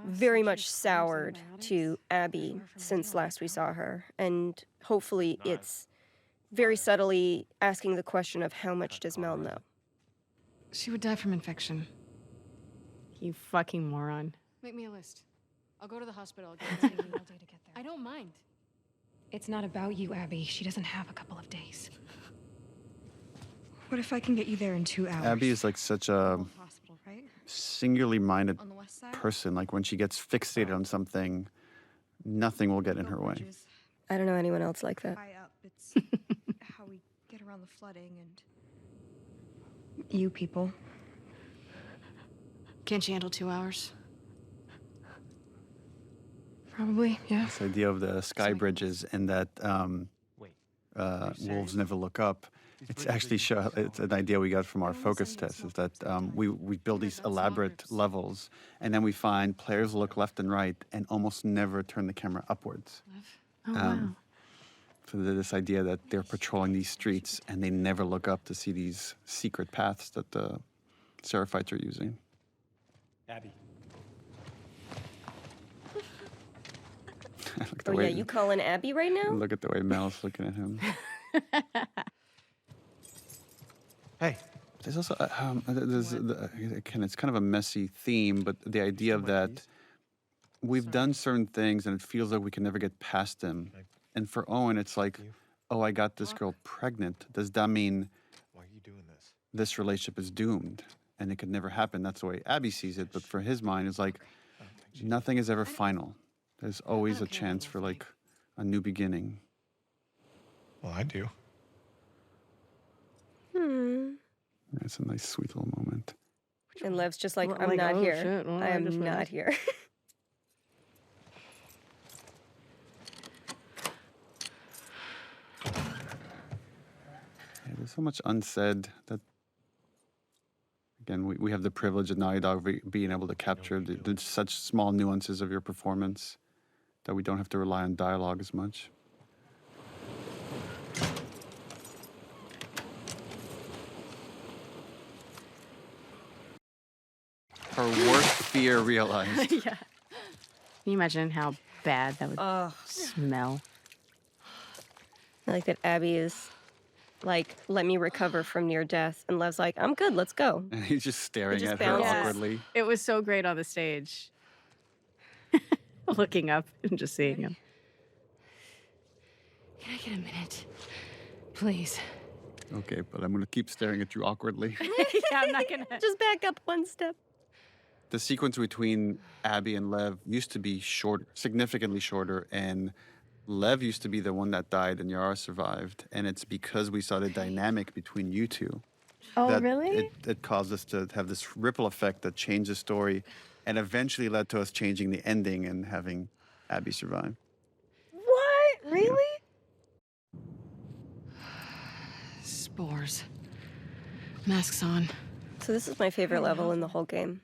very much soured to Abby since last we saw her. And hopefully it's very subtly asking the question of how much does Mel know? She would die from infection. You fucking moron. Make me a list. I'll go to the hospital. I'll get it. All day to get there. I don't mind. It's not about you, Abby. She doesn't have a couple of days. What if I can get you there in 2 hours? Abby is like such a Hospital, right? singularly minded On the west side? person. Like when she gets fixated on something, nothing will get in her way. I don't know anyone else like that. High up, it's how we get around the flooding and... You people. Can't you handle 2 hours? Probably, yeah. This idea of the sky bridges and that wolves never look up. It's actually it's an idea we got from our focus test. Is that we build these elaborate levels, and then we find players look left and right and almost never turn the camera upwards. Oh, wow. So there's this idea that they're patrolling these streets and they never look up to see these secret paths that the Seraphites are using. Abby. Oh yeah, you calling Abby right now? Look at the way Mel's looking at him. Hey. There's also, again, it's kind of a messy theme, but the idea of that we've done certain things and it feels like we can never get past them. And for Owen, it's like, oh, I got this girl pregnant. Does that mean Why are you doing this? this relationship is doomed and it could never happen? That's the way Abby sees it. But for his mind, it's like nothing is ever final. There's always a chance for like a new beginning. Well, I do. It's a nice, sweet little moment. And Lev's just like, Well, I'm like, not oh, here. shit, well, I I am just not went. here. Yeah, there's so much unsaid that, again, we have the privilege at Naughty Dog being able to capture the such small nuances of your performance that we don't have to rely on dialogue as much. Her worst fear realized. Yeah. Can you imagine how bad that would smell? I like that Abby is like, let me recover from near death. And Lev's like, I'm good, let's go. And he's just staring just at her bounces. awkwardly. It was so great on the stage. Looking up and just seeing him. Can I get a minute? Please. Okay, but I'm going to keep staring at you awkwardly. Yeah, I'm not gonna. Just back up one step. The sequence between Abby and Lev used to be shorter, significantly shorter, and Lev used to be the one that died and Yara survived. And it's because we saw the dynamic between you two. Oh, that really? It caused us to have this ripple effect that changed the story and eventually led to us changing the ending and having Abby survive. What? Really? Spores. Masks on. So this is my favorite level in the whole game.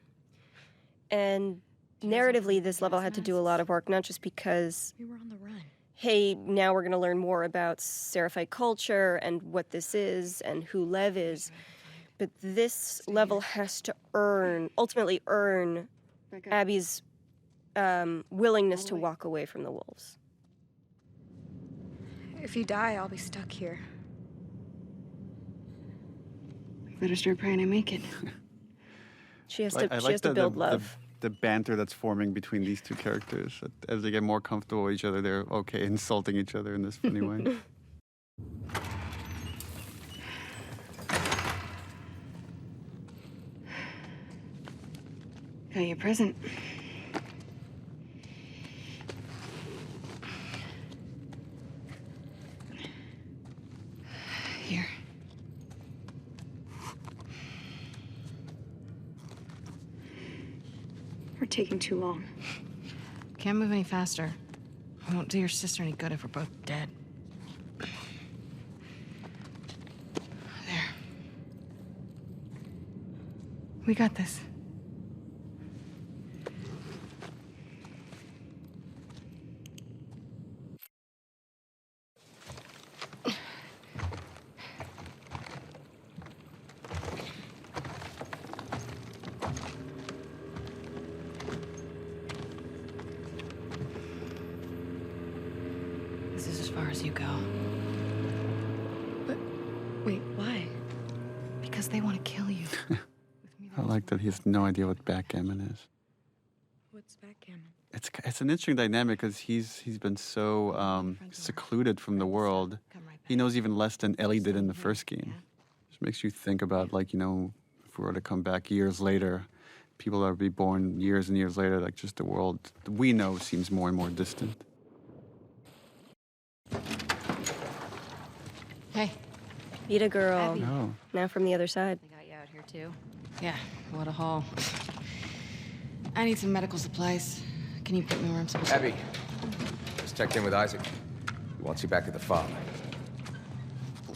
And narratively, this level had to do a lot of work, not just because, We were on the run. hey, now we're going to learn more about Seraphite culture and what this is and who Lev is, but this level has to ultimately earn Abby's willingness to walk away from the wolves. If you die, I'll be stuck here. Better start praying I make it. She has I to, she like has to build love. The banter that's forming between these two characters. As they get more comfortable with each other, they're okay insulting each other in this funny way. Got your present. We're taking too long. Can't move any faster. It won't do your sister any good if we're both dead. There. We got this. This is as far as you go. But wait, why? Because they want to kill you. I like that he has no idea what backgammon is. What's backgammon? It's an interesting dynamic because he's been so secluded from the world. He knows even less than Ellie did in the first game. Just makes you think about, like, you know, if we were to come back years later, people that would be born years and years later, like, just the world we know seems more and more distant. Hey. Vida girl. Abby. Oh. Now from the other side. They got you out here too. Yeah, what a haul. I need some medical supplies. Can you put me where I'm supposed to? Abby, just checked in with Isaac. He wants you back at the farm.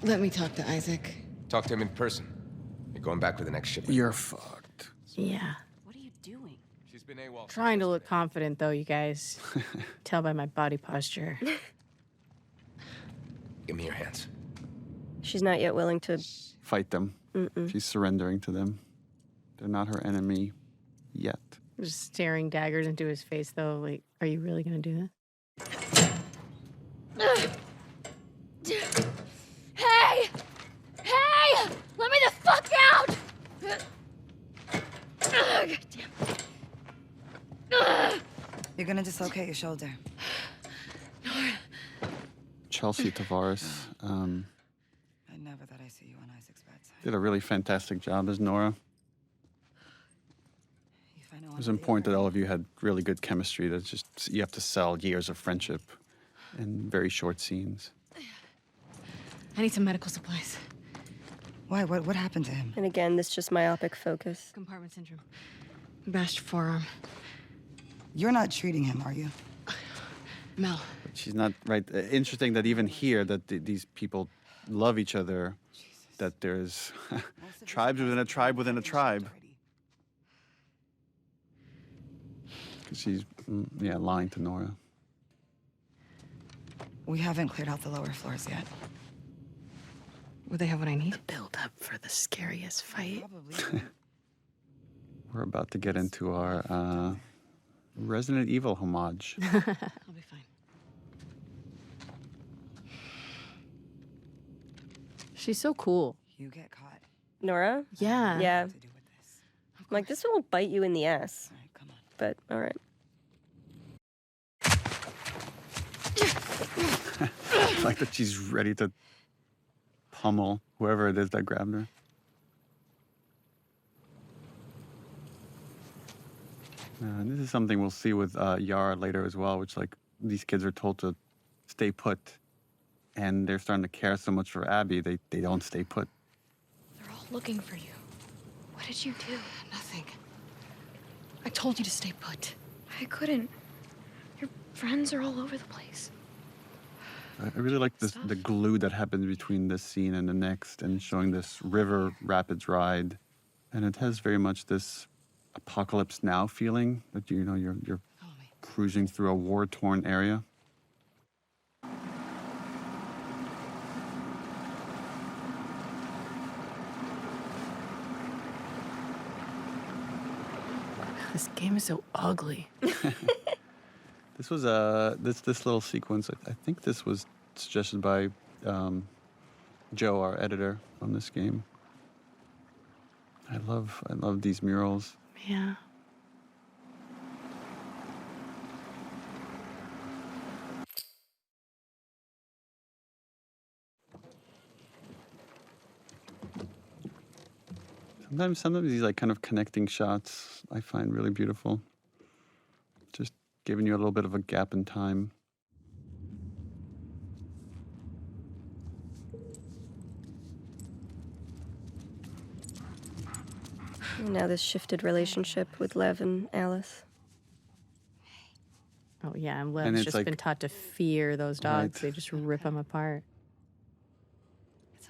Let me talk to Isaac. Talk to him in person. You're going back for the next shipment. You're fucked. Yeah. What are you doing? She's been AWOL. Trying to look confident, though, you guys. Tell by my body posture. Give me your hands. She's not yet willing to Fight them. Mm-mm. She's surrendering to them. They're not her enemy yet. Just staring daggers into his face, though. Like, are you really gonna do Hey! Hey! Let me the fuck out! God damn. You're gonna dislocate your shoulder. Chelsea Tavares I never thought I'd see you on Isaac's bedside. did a really fantastic job as Nora. It was important that all of you had really good chemistry. That's just, you have to sell years of friendship in very short scenes. I need some medical supplies. Why? What happened to him? And again, this just myopic focus. Compartment syndrome. Bashed forearm. You're not treating him, are you? Mel. But she's not right. Interesting that even here, that these people love each other, that there's tribes within a tribe within a tribe. She's, yeah, lying to Nora. We haven't cleared out the lower floors yet. Will they have what I need? Build up for the scariest fight. We're about to get into our Resident Evil homage. I'll be fine. She's so cool. You get caught. Nora? Yeah. Yeah. I'm like, this one will bite you in the ass. All right, come on. But, all right. Like that she's ready to pummel whoever it is that grabbed her. And this is something we'll see with Yara later as well, which, like, these kids are told to stay put, and they're starting to care so much for Abby, they don't stay put. They're all looking for you. What did you do? Nothing. I told you to stay put. I couldn't. Your friends are all over the place. I really like the glue that happens between this scene and the next, and showing this river rapids ride, and it has very much this Apocalypse Now feeling that you're cruising through a war-torn area. This game is so ugly. This was this little sequence. I think this was suggested by Joe, our editor on this game. I love these murals. Yeah. Sometimes these, like, kind of connecting shots I find really beautiful. Just giving you a little bit of a gap in time. And now this shifted relationship with Lev and Alice. Oh yeah, and And Lev's it's just like- been taught to fear those dogs. Right. They just rip them apart.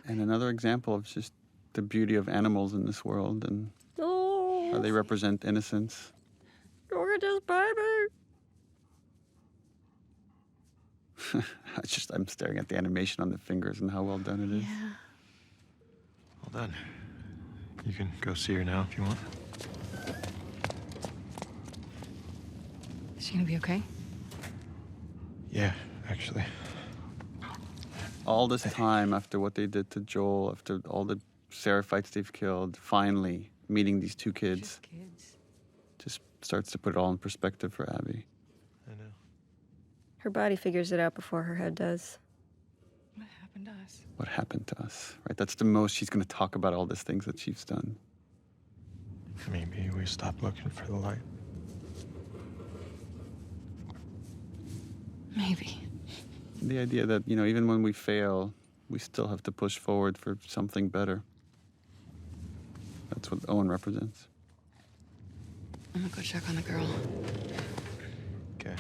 And another example of just the beauty of animals in this world and how they represent innocence. Gorgeous baby. I'm staring at the animation on the fingers and how well done it is. Well done. You can go see her now if you want. Is she gonna be okay? Yeah, actually. All this time after what they did to Joel, after all the seraphites they've killed, finally meeting these two kids, just starts to put it all in perspective for Abby. I know. Her body figures it out before her head does. What happened to us? What happened to us, right? That's the most she's going to talk about, all these things that she's done. Maybe we stop looking for the light. Maybe. The idea that, you know, even when we fail, we still have to push forward for something better. That's what Owen represents. I'm gonna go check on the girl. Okay.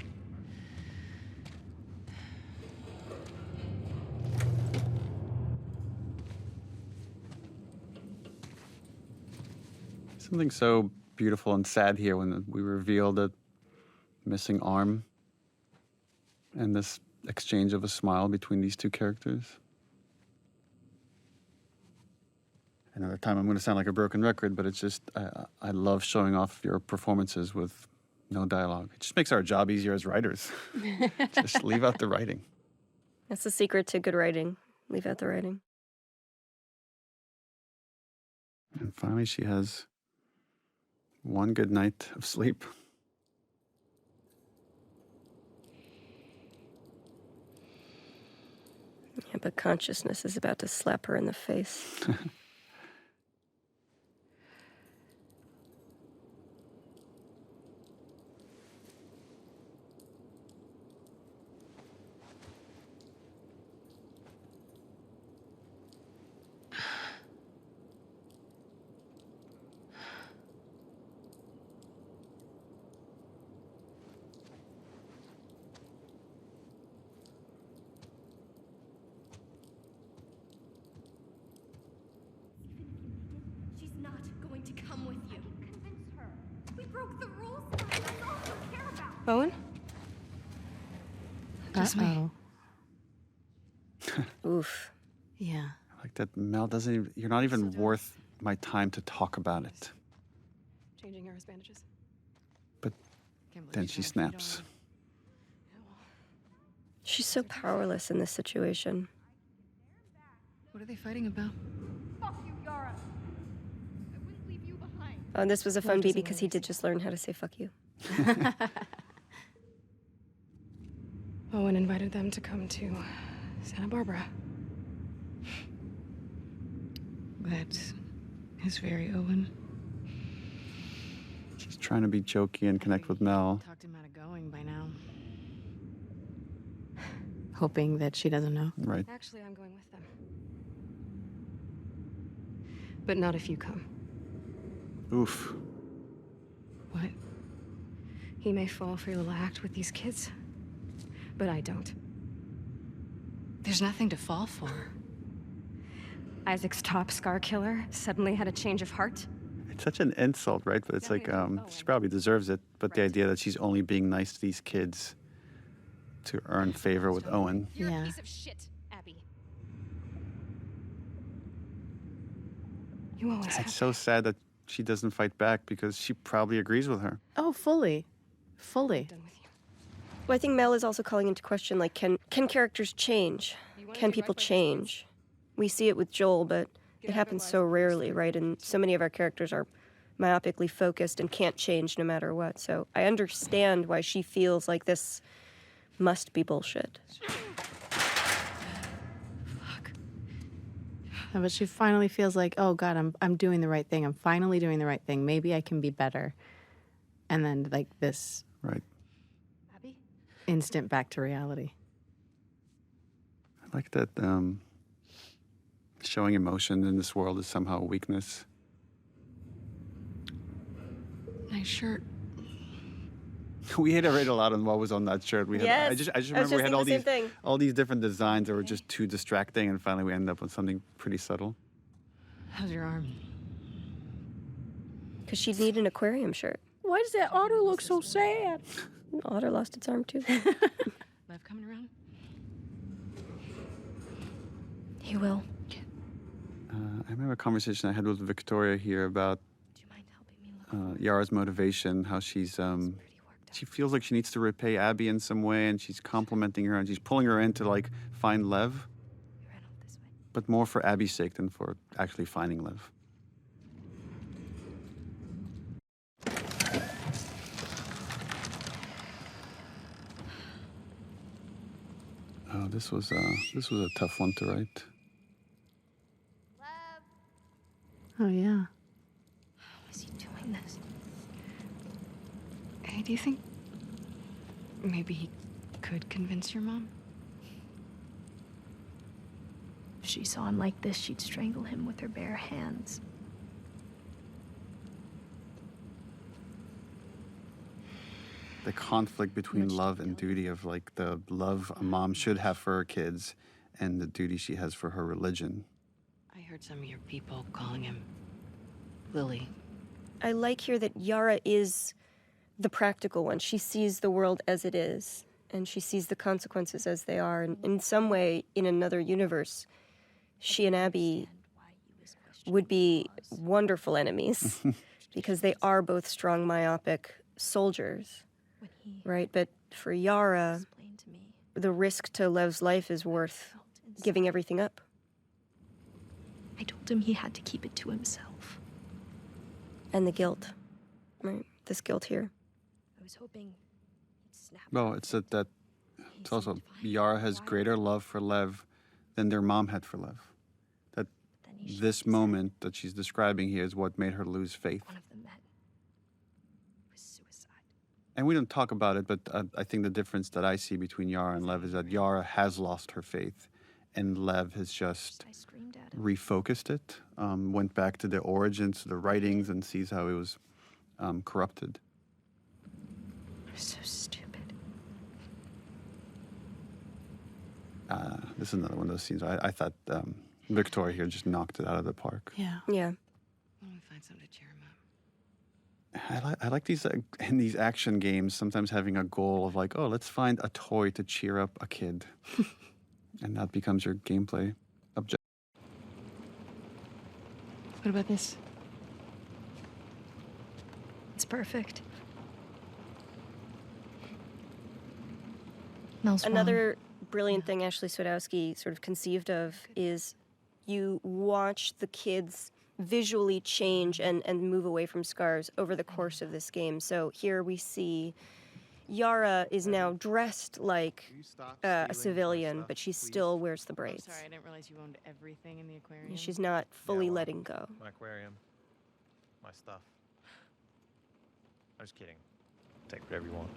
Something so beautiful and sad here when we reveal the missing arm and this exchange of a smile between these two characters. Another time I'm going to sound like a broken record, but it's just, I love showing off your performances with no dialogue. It just makes our job easier as writers. Just leave out the writing. That's the secret to good writing. Leave out the writing. And finally, she has one good night of sleep. Yeah, but consciousness is about to slap her in the face. She's not going to come with you. I can convince her. We broke the rules. That's all you care about. Owen? Just me. Oof. Yeah. Like that Mel doesn't even, you're not even worth my time to talk about it. Changing Yara's bandages. But then she snaps. She's so powerless in this situation. What are they fighting about? Fuck you, Yara. I wouldn't leave you behind. Oh, and this was a fun beat because he did just learn how to say fuck you. Owen invited them to come to Santa Barbara. That is very Owen. She's trying to be jokey and connect with Mel. Talked him out of going by now. Hoping that she doesn't know. Right. Actually, I'm going with them. But not if you come. Oof. What? He may fall for your little act with these kids, but I don't. There's nothing to fall for. Isaac's top scar killer suddenly had a change of heart. It's such an insult, right? But it's like, she probably deserves it. But the idea that she's only being nice to these kids to earn favor with Owen. You're a piece of shit, Abby. You always have. It's so sad that she doesn't fight back because she probably agrees with her. Oh, fully. Fully. Well, I think Mel is also calling into question, like, can characters change? Can people change? We see it with Joel, but it happens so rarely, right? And so many of our characters are myopically focused and can't change no matter what. So I understand why she feels like this must be bullshit. But she finally feels like, oh God, I'm doing the right thing. I'm finally doing the right thing. Maybe I can be better. And then like this Right. instant back to reality. I like that showing emotion in this world is somehow a weakness. Nice shirt. We iterated a lot on what was on that shirt. We had, Yes. I just I was remember we just had thinking the same thing. all these different designs that were just too distracting, and finally we ended up with something pretty subtle. How's your arm? Because she'd need an aquarium shirt. Why does that otter look so sad? Otter lost its arm too. Lev coming around? He will. I remember a conversation I had with Victoria here about Yara's motivation, how she's she feels like she needs to repay Abby in some way, and she's complimenting her, and she's pulling her in to like find Lev, but more for Abby's sake than for actually finding Lev. Oh, this was a tough one to write. Oh, yeah. How is he doing this? Hey, do you think maybe he could convince your mom? If she saw him like this, she'd strangle him with her bare hands. The conflict between love and duty, of like the love a mom should have for her kids and the duty she has for her religion. I heard some of your people calling him Lily. I like here that Yara is the practical one. She sees the world as it is, and she sees the consequences as they are. And in some way, in another universe, she and Abby would be wonderful enemies because they are both strong, myopic soldiers, right? But for Yara, the risk to Lev's life is worth giving everything up. I told him he had to keep it to himself. And the guilt, right? This guilt here. I was hoping he'd snap. Well, it's that it's also Yara has greater love for Lev than their mom had for Lev. That this moment that she's describing here is what made her lose faith. One of the men was suicide. And we don't talk about it, but I think the difference that I see between Yara and Lev is that Yara has lost her faith, and Lev has just refocused it, went back to the origins, to the writings, and sees how it was corrupted. I'm so stupid. This is another one of those scenes. I thought Victoria here just knocked it out of the park. Yeah. Yeah. Let me find something to cheer him up. I like these in these action games, sometimes having a goal of like, oh, let's find a toy to cheer up a kid. And that becomes your gameplay objective. What about this? It's perfect. Mel's Another brilliant thing Ashley Swadowski sort of conceived of is you watch the kids visually change and move away from scars over the course of this game. So here we see Yara is now dressed like a civilian, but she still wears the braids. Sorry, I didn't realize you owned everything in the aquarium. She's not fully letting go. My aquarium, my stuff. I was kidding. Take whatever you want.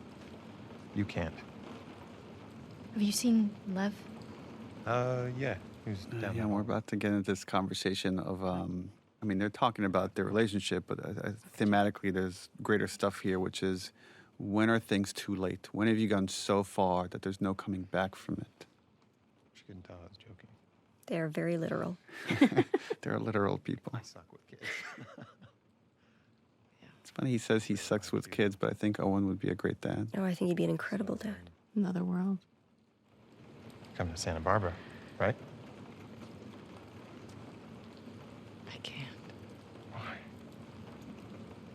You can't. Have you seen Lev? Yeah. He's down Yeah, we're about to get into this conversation of, I mean, they're talking about their relationship, but thematically there's greater stuff here, which is, when are things too late? When have you gone so far that there's no coming back from it? She couldn't tell I was joking. They are very literal. They're literal people. I suck with kids. It's funny he says he sucks with kids, but I think Owen would be a great dad. Oh, I think he'd be an incredible dad. Another world. Come to Santa Barbara, right? I can't. Why?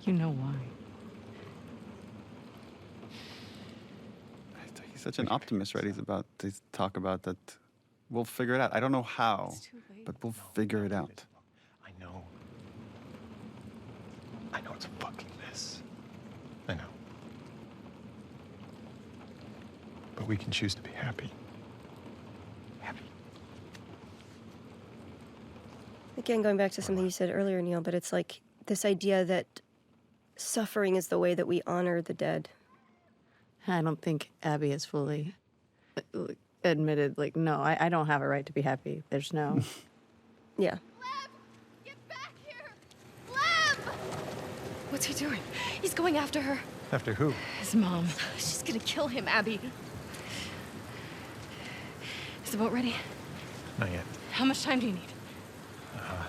You know why. He's such an optimist, right? He's about to talk about that. We'll figure it out. I don't know how, but we'll figure it out. I know. I know it's a fucking mess. I know. But we can choose to be happy. Happy. Again, going back to something you said earlier, Neil, but it's like this idea that suffering is the way that we honor the dead. I don't think Abby has fully admitted, like, no, I don't have a right to be happy. There's no... Yeah. What's he doing? He's going after her. After who? His mom. She's gonna kill him, Abby. Is the boat ready? Not yet. How much time do you need? A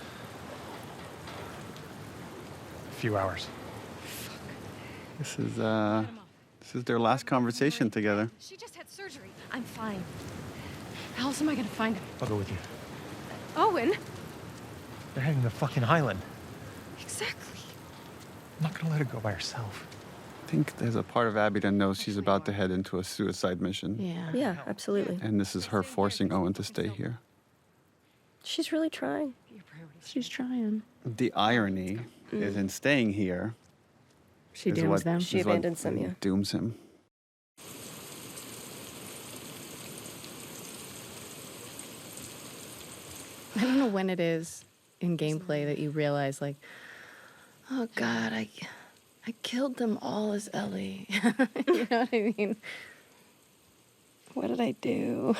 few hours. This is their last conversation together. She just had surgery. I'm fine. How else am I gonna find him? I'll go with you. Owen? They're heading to the fucking island. Exactly. I'm not gonna let her go by herself. I think there's a part of Abby that knows she's about to head into a suicide mission. Yeah. Yeah, absolutely. And this is her forcing Owen to stay here. She's really trying. She's trying. The irony is in staying here. She is dooms what- them. is She what abandons them, yeah. Dooms him. I don't know when it is in gameplay that you realize, like, oh God, I killed them all as Ellie. You know what I mean? What did I do?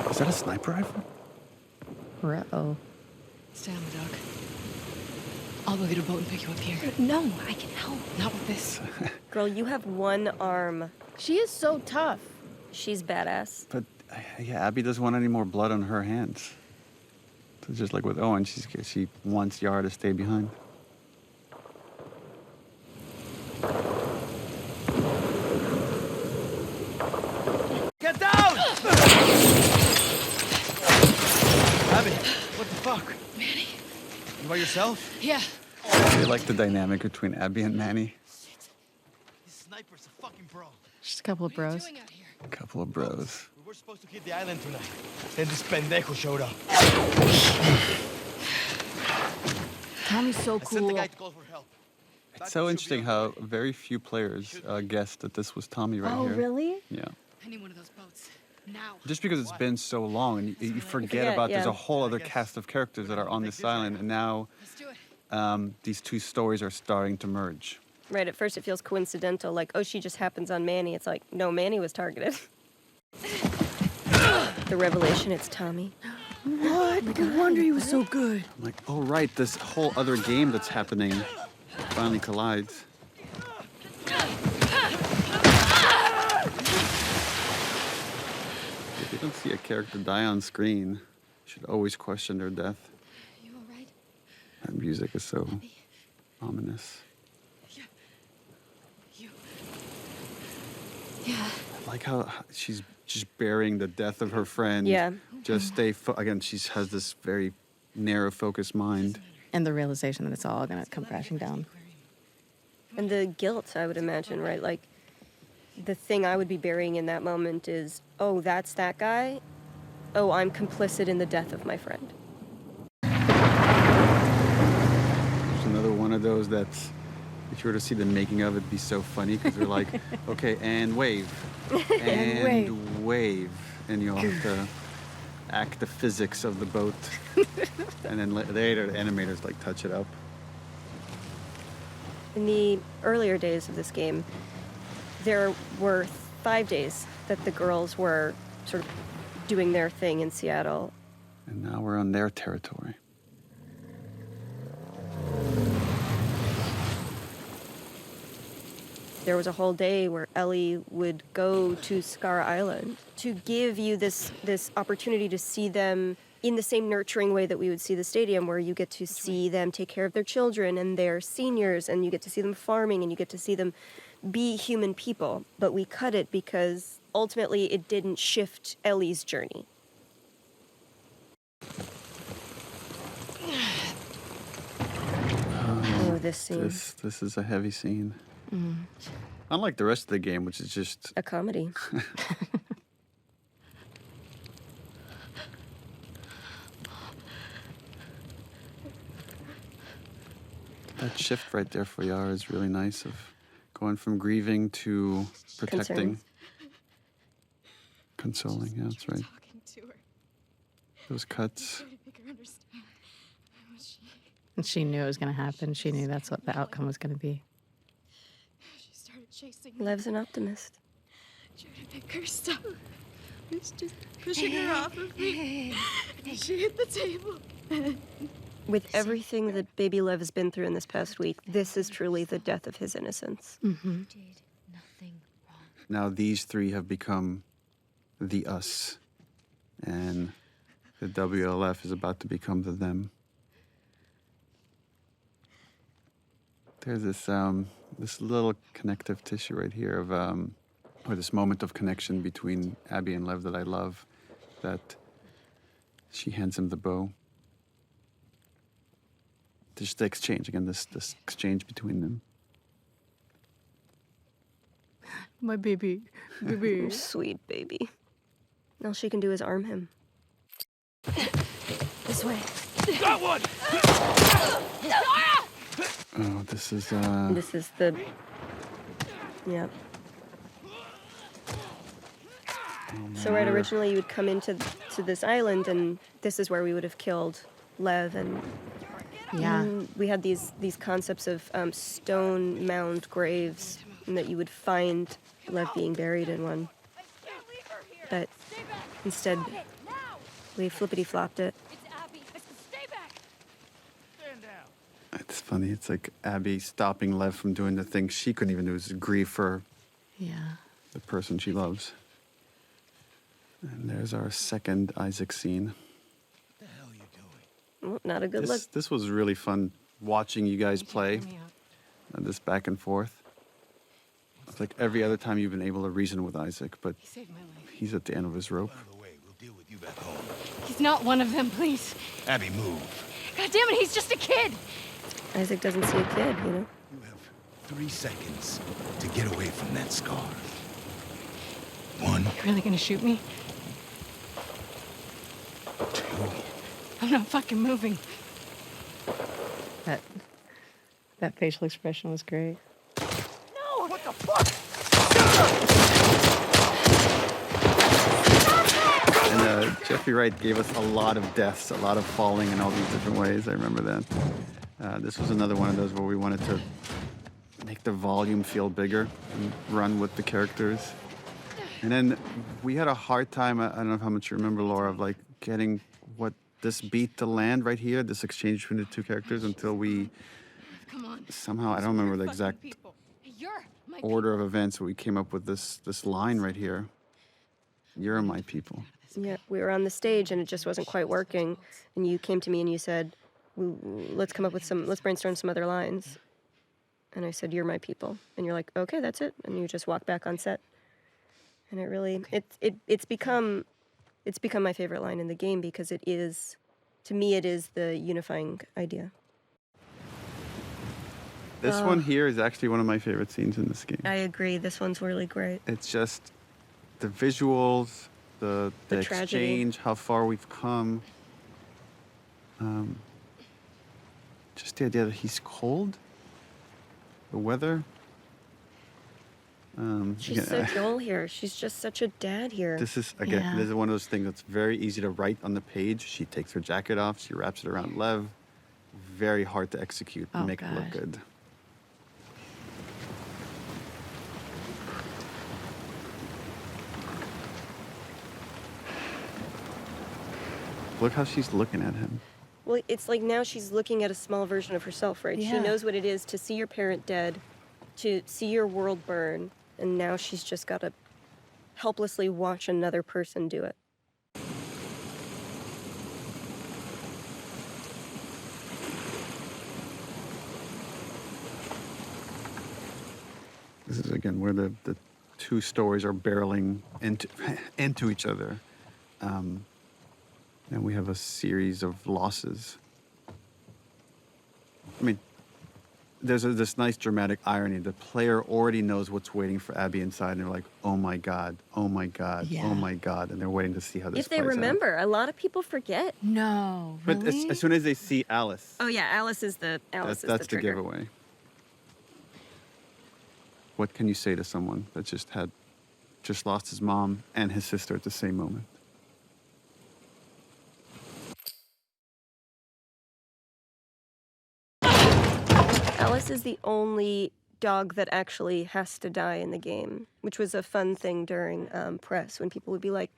Is that a sniper rifle? Uh-oh. Stay on the dock. I'll go get a boat and pick you up here. No, I can help. Not with this. Girl, you have one arm. She is so tough. She's badass. But yeah, Abby doesn't want any more blood on her hands. So just like with Owen, she wants Yara to stay behind. Get down! Abby, what the fuck? Manny? You by yourself? Yeah. I really like the dynamic between Abby and Manny. This sniper's a fucking pro. Just a couple of bros. A couple of bros. We were supposed to hit the island tonight. Then this pendejo showed up. Tommy's so I sent the cool. guy to call for help. It's so interesting how very few players guessed that this was Tommy right here. Oh, really? Yeah. I need one of those boats. Now. Just because it's been so long and you forget about there's a whole other cast of characters that are on this island, and now these two stories are starting to merge. Right, at first it feels coincidental, like, oh, she just happens on Manny. It's like, no, Manny was targeted. The revelation, it's Tommy. What? No wonder he was so good. I'm like, oh right, this whole other game that's happening finally collides. If you don't see a character die on screen, you should always question their death. You all right? That music is so ominous. Yeah. I like how she's just burying the death of her friend. Yeah. Just stay, again, she has this very narrow focused mind. And the realization that it's all gonna come crashing down. And the guilt, I would imagine, right? Like, the thing I would be burying in that moment is, oh, that's that guy? Oh, I'm complicit in the death of my friend. There's another one of those that's, if you were to see the making of, it'd be so funny because they're like, okay, and wave. And wave. And you'll have to act the physics of the boat. And then later, the animators like touch it up. In the earlier days of this game, there were 5 days that the girls were sort of doing their thing in Seattle. And now we're on their territory. There was a whole day where Ellie would go to Scar Island to give you this opportunity to see them in the same nurturing way that we would see the stadium, where you get to see them take care of their children and their seniors, and you get to see them farming, and you get to see them be human people. But we cut it because ultimately it didn't shift Ellie's journey. Oh, this scene. This is a heavy scene. Mm. Unlike the rest of the game, which is just A comedy. that shift right there for Yara is really nice, of going from grieving to protecting. Consoling, yeah, that's right. Those cuts. And she knew it was gonna happen. She knew that's what the outcome was gonna be. Lev's an optimist. Make her stop. I was just pushing her off of me. She hit the table. With everything that baby Lev has been through in this past week, this is truly the death of his innocence. Mm-hmm. Now these three have become the us, and the WLF is about to become the them. There's this little connective tissue right here of or this moment of connection between Abby and Lev that I love, that she hands him the bow. Just the exchange, again, this exchange between them. My baby. Baby. Sweet baby. All she can do is arm him. This way. Got one! Oh, this is the... Yep. So right, originally you would come into this island, and this is where we would have killed Lev, and we had these concepts of stone mound graves, and that you would find Lev being buried in one. But instead, we flippity-flopped it. It's funny. It's like Abby stopping Lev from doing the thing she couldn't even do, is grieve for the person she loves. And there's our second Isaac scene. Well, not a good look. This was really fun watching you guys play this back and forth. It's like every other time you've been able to reason with Isaac, but he's at the end of his rope. He's not one of them, please. Abby, move. God damn it, he's just a kid. Isaac doesn't see a kid, you know? You have 3 seconds to get away from that scar. 1. You really gonna shoot me? 2. I'm not fucking moving. That facial expression was great. No! What the fuck? And Jeffrey Wright gave us a lot of deaths, a lot of falling in all these different ways. I remember that. This was another one of those where we wanted to make the volume feel bigger and run with the characters. And then we had a hard time, I don't know how much you remember, Laura, of like getting this beat to land right here, this exchange between the two characters, until we somehow, I don't remember the exact order of events, but we came up with this line right here. You're my people. Yeah, we were on the stage and it just wasn't quite working. And you came to me and you said, let's brainstorm some other lines. And I said, you're my people. And you're like, okay, that's it. And you just walk back on set. And it really, it's become my favorite line in the game, because it is, to me, it is the unifying idea. This one here is actually one of my favorite scenes in this game. I agree. This one's really great. It's just the visuals, the exchange, how far we've come. Just the idea that he's cold, the weather. She's so Joel here. She's just such a dad here. This is, again, this is one of those things that's very easy to write on the page. She takes her jacket off, she wraps it around Lev. Very hard to execute and make it look good. Look how she's looking at him. Well, it's like now she's looking at a small version of herself, right? Yeah. She knows what it is to see your parent dead, to see your world burn, and now she's just got to helplessly watch another person do it. This is, again, where the two stories are barreling into each other. And we have a series of losses. I mean, there's this nice dramatic irony. The player already knows what's waiting for Abby inside, and they're like, oh my God, oh my God, oh my God. And they're waiting to see how this If they plays remember, a lot of people forget. No, out. But as soon as they see Alice, Oh yeah, Alice is the that's trigger. the giveaway. What can you say to someone that just lost his mom and his sister at the same moment? Alice is the only dog that actually has to die in the game, which was a fun thing during press when people would be like,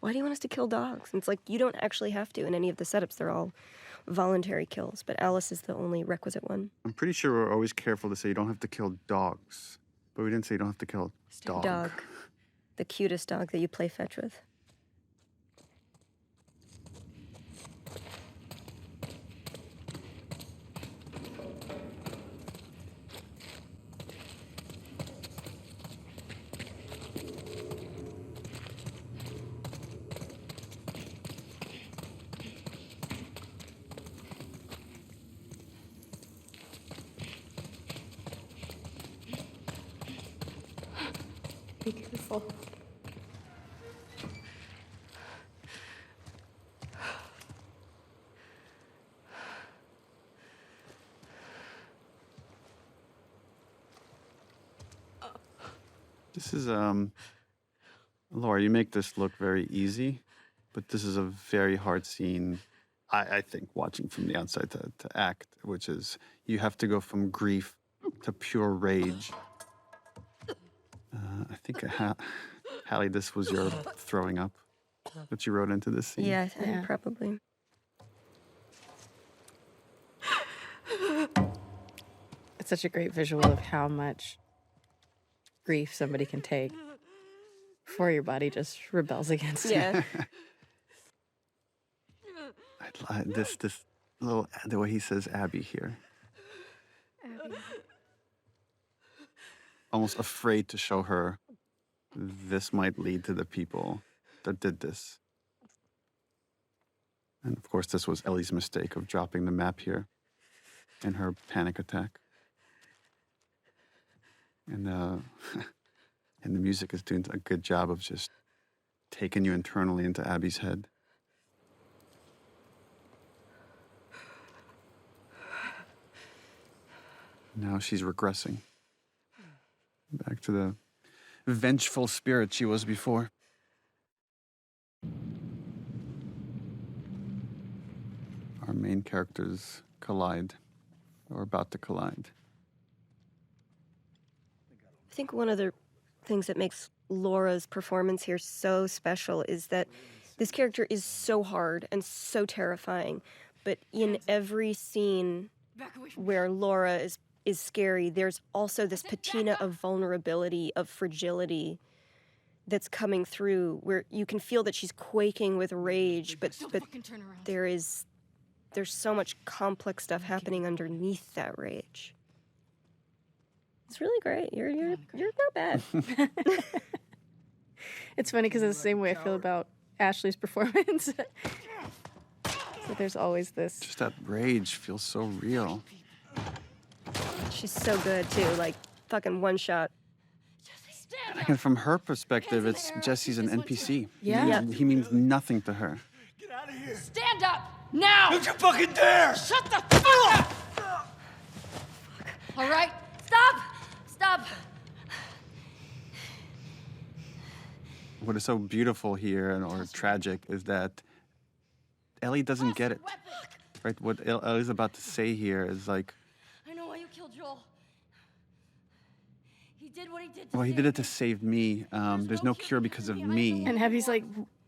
why do you want us to kill dogs? And it's like, you don't actually have to in any of the setups. They're all voluntary kills, but Alice is the only requisite one. I'm pretty sure we're always careful to say you don't have to kill dogs, but we didn't say you don't have to kill a dog. Dog. The cutest dog that you play fetch with. Be careful. This is, Laura, you make this look very easy, but this is a very hard scene, I think, watching from the outside to act, which is you have to go from grief to pure rage. I think, Hallie, this was your throwing up that you wrote into this scene. Yeah, probably. It's such a great visual of how much grief somebody can take before your body just rebels against it. This little, the way he says Abby here. Abby. Almost afraid to show her this might lead to the people that did this. And of course, this was Ellie's mistake of dropping the map here in her panic attack. And and the music is doing a good job of just taking you internally into Abby's head. Now she's regressing back to the vengeful spirit she was before. Our main characters collide, or about to collide. I think one of the things that makes Laura's performance here so special is that this character is so hard and so terrifying, but in every scene where Laura is scary, there's also this patina of vulnerability, of fragility that's coming through, where you can feel that she's quaking with rage, but there's so much complex stuff happening underneath that rage. It's really great. You're not bad. It's funny because it's the same way I feel about Ashley's performance. So there's always this. Just that rage feels so real. She's so good too, like fucking one shot. And from her perspective, it's Jesse's an NPC. Yeah. He means nothing to her. Stand up now! Don't you fucking dare! Shut the fuck up! All right, stop! Stop! What is so beautiful here, or tragic, is that Ellie doesn't get it. Right? What Ellie's about to say here is like, I know why you killed Joel. He did what he did. well, he did it to save me. There's no cure because of me. And Abby's like,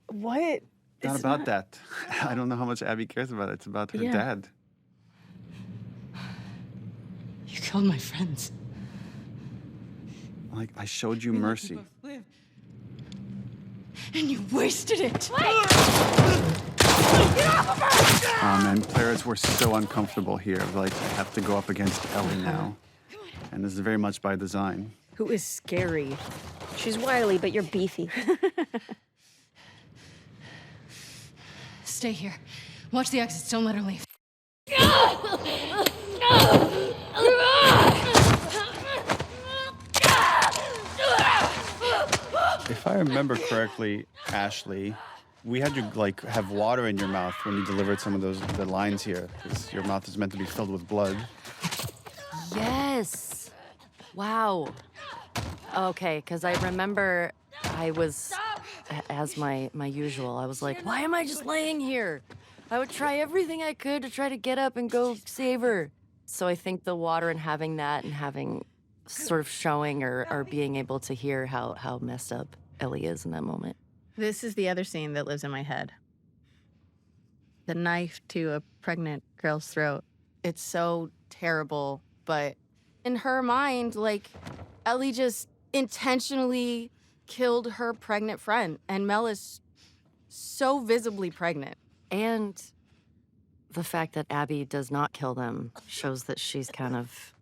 what? Not about that. I don't know how much Abby cares about it. It's about her dad. You killed my friends. Like, I showed you mercy. And you wasted it. And players were so uncomfortable here. Like, I have to go up against Ellie now. And this is very much by design. Who is scary. She's wily, but you're beefy. Stay here. Watch the exits. Don't let her leave. If I remember correctly, Ashley, we had you like have water in your mouth when you delivered some of the lines here, because your mouth is meant to be filled with blood. Yes. Wow. Okay, because I remember I was, as my usual, I was like, why am I just laying here? I would try everything I could to try to get up and go save her. So I think the water and having that and having sort of showing or being able to hear how messed up Ellie is in that moment. This is the other scene that lives in my head. The knife to a pregnant girl's throat. It's so terrible, but in her mind, like, Ellie just intentionally killed her pregnant friend, and Mel is so visibly pregnant. And the fact that Abby does not kill them shows that she's kind of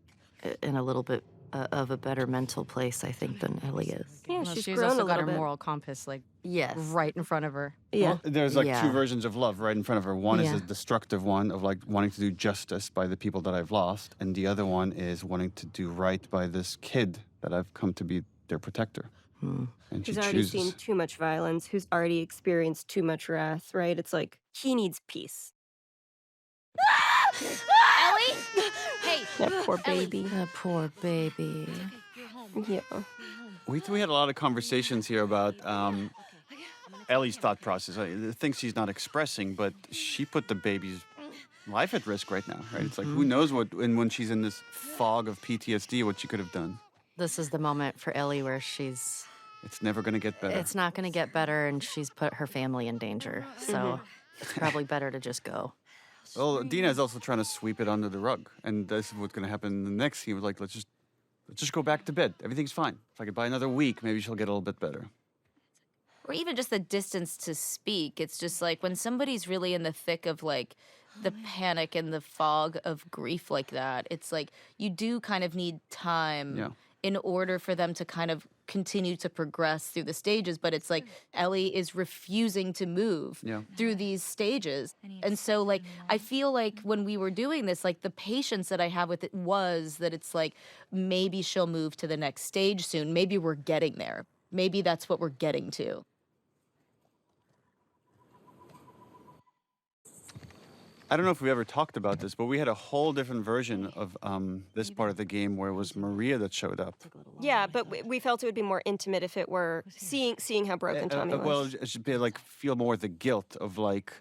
in a little bit of a better mental place, I think, than Ellie is. Yeah, Well, she's she's grown also a got her little bit. moral compass, like, yes, right in front of her. Yeah. Well, there's like Yeah. two versions of love right in front of her. One is Yeah. a destructive one of like wanting to do justice by the people that I've lost, and the other one is wanting to do right by this kid that I've come to be their protector. And she Who's already chooses. seen too much violence, who's already experienced too much wrath, right? It's like he needs peace. Ellie? Hey, That poor baby. That poor baby. Yeah. We had a lot of conversations here about Ellie's thought process, the things she's not expressing, but she put the baby's life at risk right now, right? It's like, who knows what, and when she's in this fog of PTSD, what she could have done. This is the moment for Ellie where she's... It's never going to get better. It's not going to get better, and she's put her family in danger. So it's probably better to just go. Well, Dina is also trying to sweep it under the rug, and this is what's going to happen in the next scene. Like, let's just go back to bed. Everything's fine. If I could buy another week, maybe she'll get a little bit better. or even just the distance to speak. It's just like when somebody's really in the thick of like the panic and the fog of grief like that, it's like you do kind of need time in order for them to kind of continue to progress through the stages. But it's like Ellie is refusing to move through these stages. And so like I feel like when we were doing this, like the patience that I have with it was that it's like maybe she'll move to the next stage soon. Maybe we're getting there. Maybe that's what we're getting to. I don't know if we ever talked about this, but we had a whole different version of this part of the game where it was Maria that showed up. Yeah, but we felt it would be more intimate if it were seeing how broken Tommy was. Well, it should be like feel more the guilt of like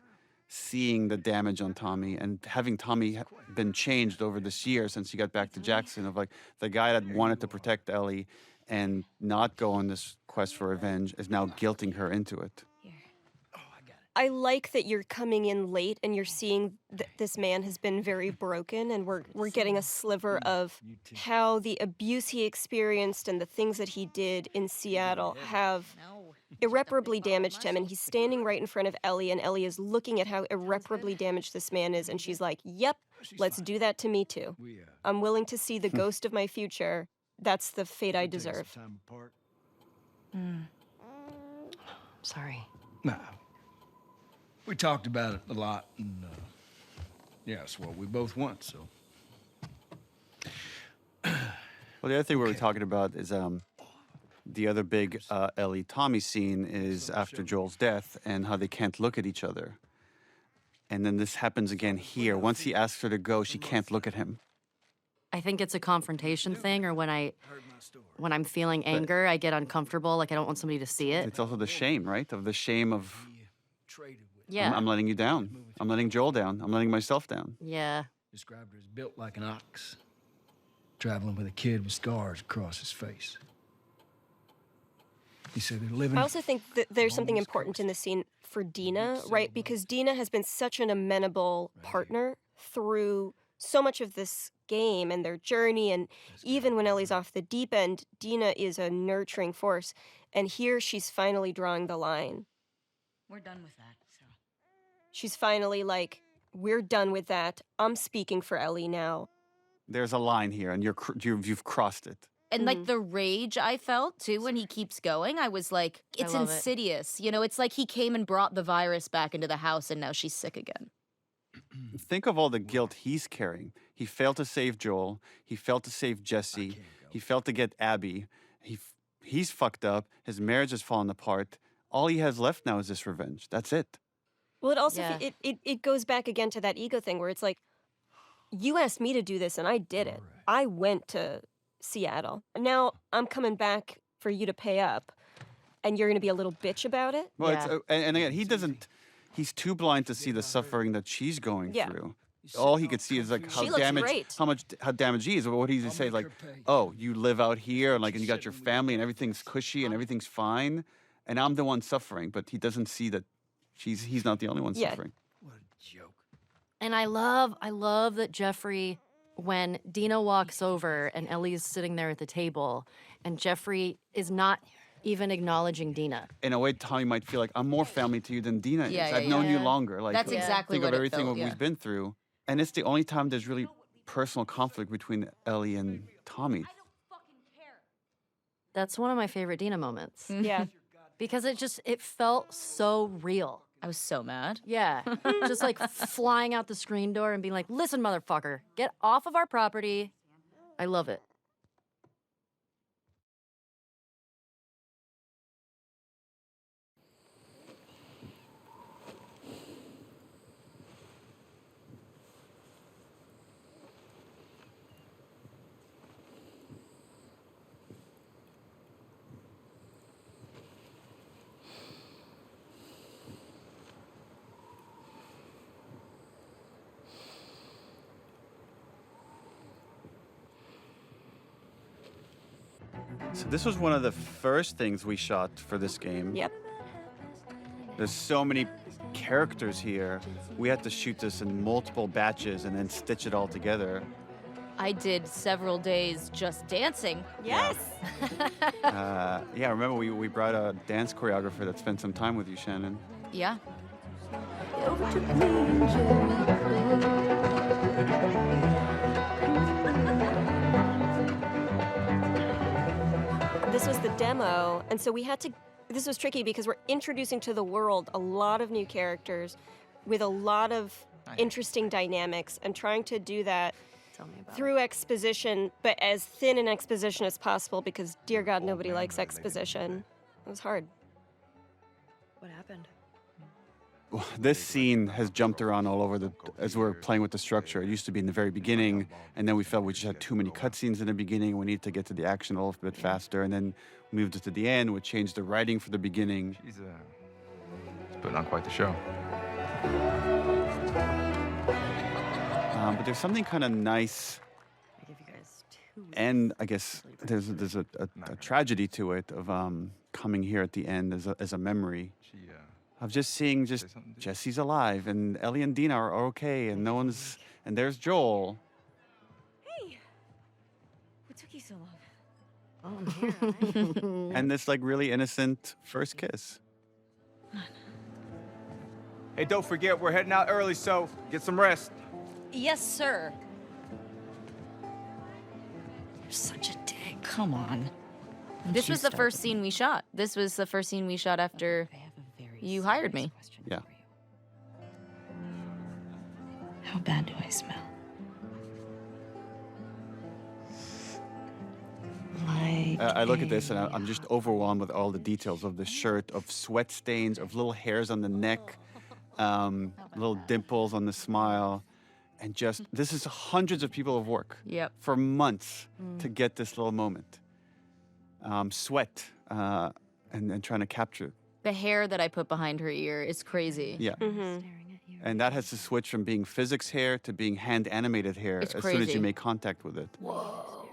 seeing the damage on Tommy and having Tommy been changed over this year since he got back to Jackson, of like the guy that wanted to protect Ellie and not go on this quest for revenge is now guilting her into it. I like that you're coming in late and you're seeing that this man has been very broken, and we're getting a sliver of how the abuse he experienced and the things that he did in Seattle have irreparably damaged him. And he's standing right in front of Ellie, and Ellie is looking at how irreparably damaged this man is, and she's like, yep, let's do that to me too. I'm willing to see the ghost of my future. That's the fate I deserve. Sorry. Nah. We talked about it a lot, and yeah, it's what we both want, so. Well, the other thing we were talking about is the other big Ellie-Tommy scene is after Joel's death and how they can't look at each other. And then this happens again here. Once he asks her to go, she can't look at him. I think it's a confrontation thing, or when I'm feeling anger, I get uncomfortable, like I don't want somebody to see it. It's also the shame, right? Of the shame of, Yeah. I'm letting you down. I'm letting Joel down. I'm letting myself down. Yeah. Described her as built like an ox, traveling with a kid with scars across his face. He said they're living. I also think that there's something important in this scene for Dina, right? Because Dina has been such an amenable partner through so much of this game and their journey, and even when Ellie's off the deep end, Dina is a nurturing force. And here she's finally drawing the line. We're done with that. She's finally like, we're done with that. I'm speaking for Ellie now. There's a line here, and you've crossed it. And like the rage I felt too when he keeps going, I was like, it's love it. insidious. You know, it's like he came and brought the virus back into the house and now she's sick again. Think of all the guilt he's carrying. He failed to save Joel. He failed to save Jesse. He failed to get Abby. He's fucked up. His marriage has fallen apart. All he has left now is this revenge. That's it. Well, it also it goes back again to that ego thing where it's like, you asked me to do this and I did it. I went to Seattle. Now I'm coming back for you to pay up, and you're going to be a little bitch about it? Well, it's, and again, he's too blind to see the suffering that she's going through. all he could see is like how She looks damaged, great. how damaged he is. But what he's saying is like, oh, you live out here and like, and you got your family and everything's cushy and everything's fine, and I'm the one suffering. But he doesn't see that he's not the only one suffering. And I love that Jeffrey, when Dina walks over and Ellie's sitting there at the table, and Jeffrey is not even acknowledging Dina. In a way, Tommy might feel like I'm more family to you than Dina is. I've known you longer. Like That's exactly think what of it everything felt, we've been through, and it's the only time there's really personal conflict between Ellie and Tommy. That's one of my favorite Dina moments. Yeah. Because it felt so real. I was so mad. Yeah. Just like flying out the screen door and being like, listen, motherfucker, get off of our property. I love it. So this was one of the first things we shot for this game. Yep. There's so many characters here. We had to shoot this in multiple batches and then stitch it all together. I did several days just dancing. Yes. Yeah, remember we brought a dance choreographer that spent some time with you, Shannon. Yeah. This was the demo, and so we had to. This was tricky because we're introducing to the world a lot of new characters with a lot of interesting dynamics, and trying to do that through exposition, but as thin an exposition as possible because, dear God, nobody likes exposition. It was hard. What happened? This scene has jumped around all over as we're playing with the structure. It used to be in the very beginning, and then we felt we just had too many cutscenes in the beginning. We needed to get to the action a little bit faster, and then we moved it to the end. We changed the writing for the beginning. She's putting on quite the show. But there's something kind of nice, and I guess there's a tragedy to it of coming here at the end as a memory. Of just seeing Jesse's alive and Ellie and Dina are okay and no one's, and there's Joel. Hey, what took you so long? Oh, And this like really innocent first kiss. Hey, don't forget, we're heading out early, so get some rest. Yes, sir. You're such a dick. Come on. This was the first scene we shot. This was the first scene we shot after you hired me. Yeah. How bad do I smell? Like I look at this and I'm just overwhelmed with all the details of the shirt, of sweat stains, of little hairs on the neck, little dimples on the smile. And just, this is hundreds of people of work for months to get this little moment. Sweat and trying to capture. The hair that I put behind her ear is crazy. Yeah. And that has to switch from being physics hair to being hand animated hair It's as soon as crazy. you make contact with it. Whoa.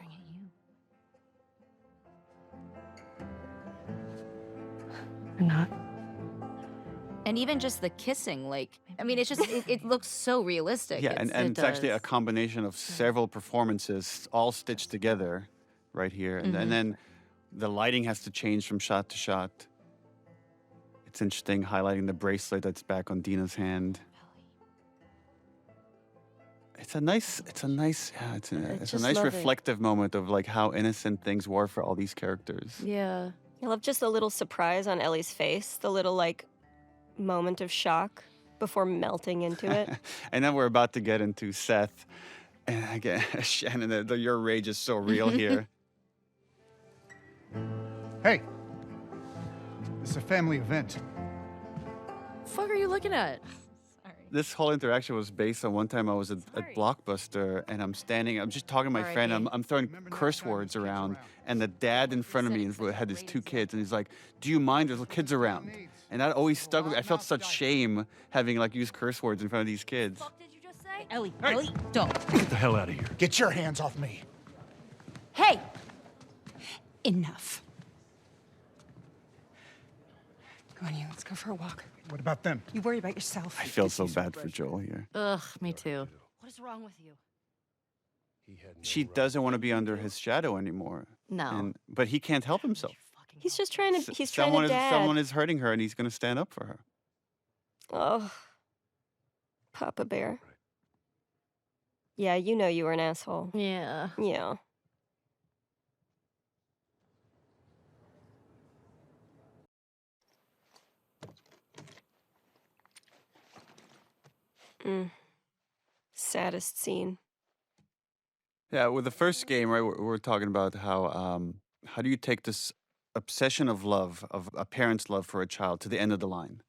Or not. And even just the kissing, like, I mean, it's just, it looks so realistic. Yeah, and it's actually a combination of several performances all stitched together right here. And then the lighting has to change from shot to shot. It's interesting highlighting the bracelet that's back on Dina's hand. It's a nice reflective moment of like how innocent things were for all these characters. Yeah. I love just the little surprise on Ellie's face, the little like moment of shock before melting into it. And then we're about to get into Seth. And again, Shannon, your rage is so real here. Hey, it's a family event. Fuck are you looking at? This whole interaction was based on one time I was at Blockbuster and I'm just talking to my friend, I'm throwing curse words around, and the dad in front of me had his two kids, and he's like, do you mind, there's kids around? And that always stuck with me. I felt such shame having like used curse words in front of these kids. What did you just say? Ellie, Ellie, don't. Get the hell out of here. Get your hands off me. Hey! Enough. Come on, you. Let's go for a walk. What about them? You worry about yourself. I feel so bad for Joel here. Ugh, me too. What is wrong with you? She doesn't want to be under his shadow anymore. No. But he can't help himself. He's just trying to. He's trying Someone to is, dad. someone is hurting her, and he's going to stand up for her. Oh, Papa Bear. Yeah, you know you were an asshole. Yeah. Yeah. Saddest scene. Yeah, with the first game, right, we're talking about how do you take this obsession of love, of a parent's love for a child, to the end of the line?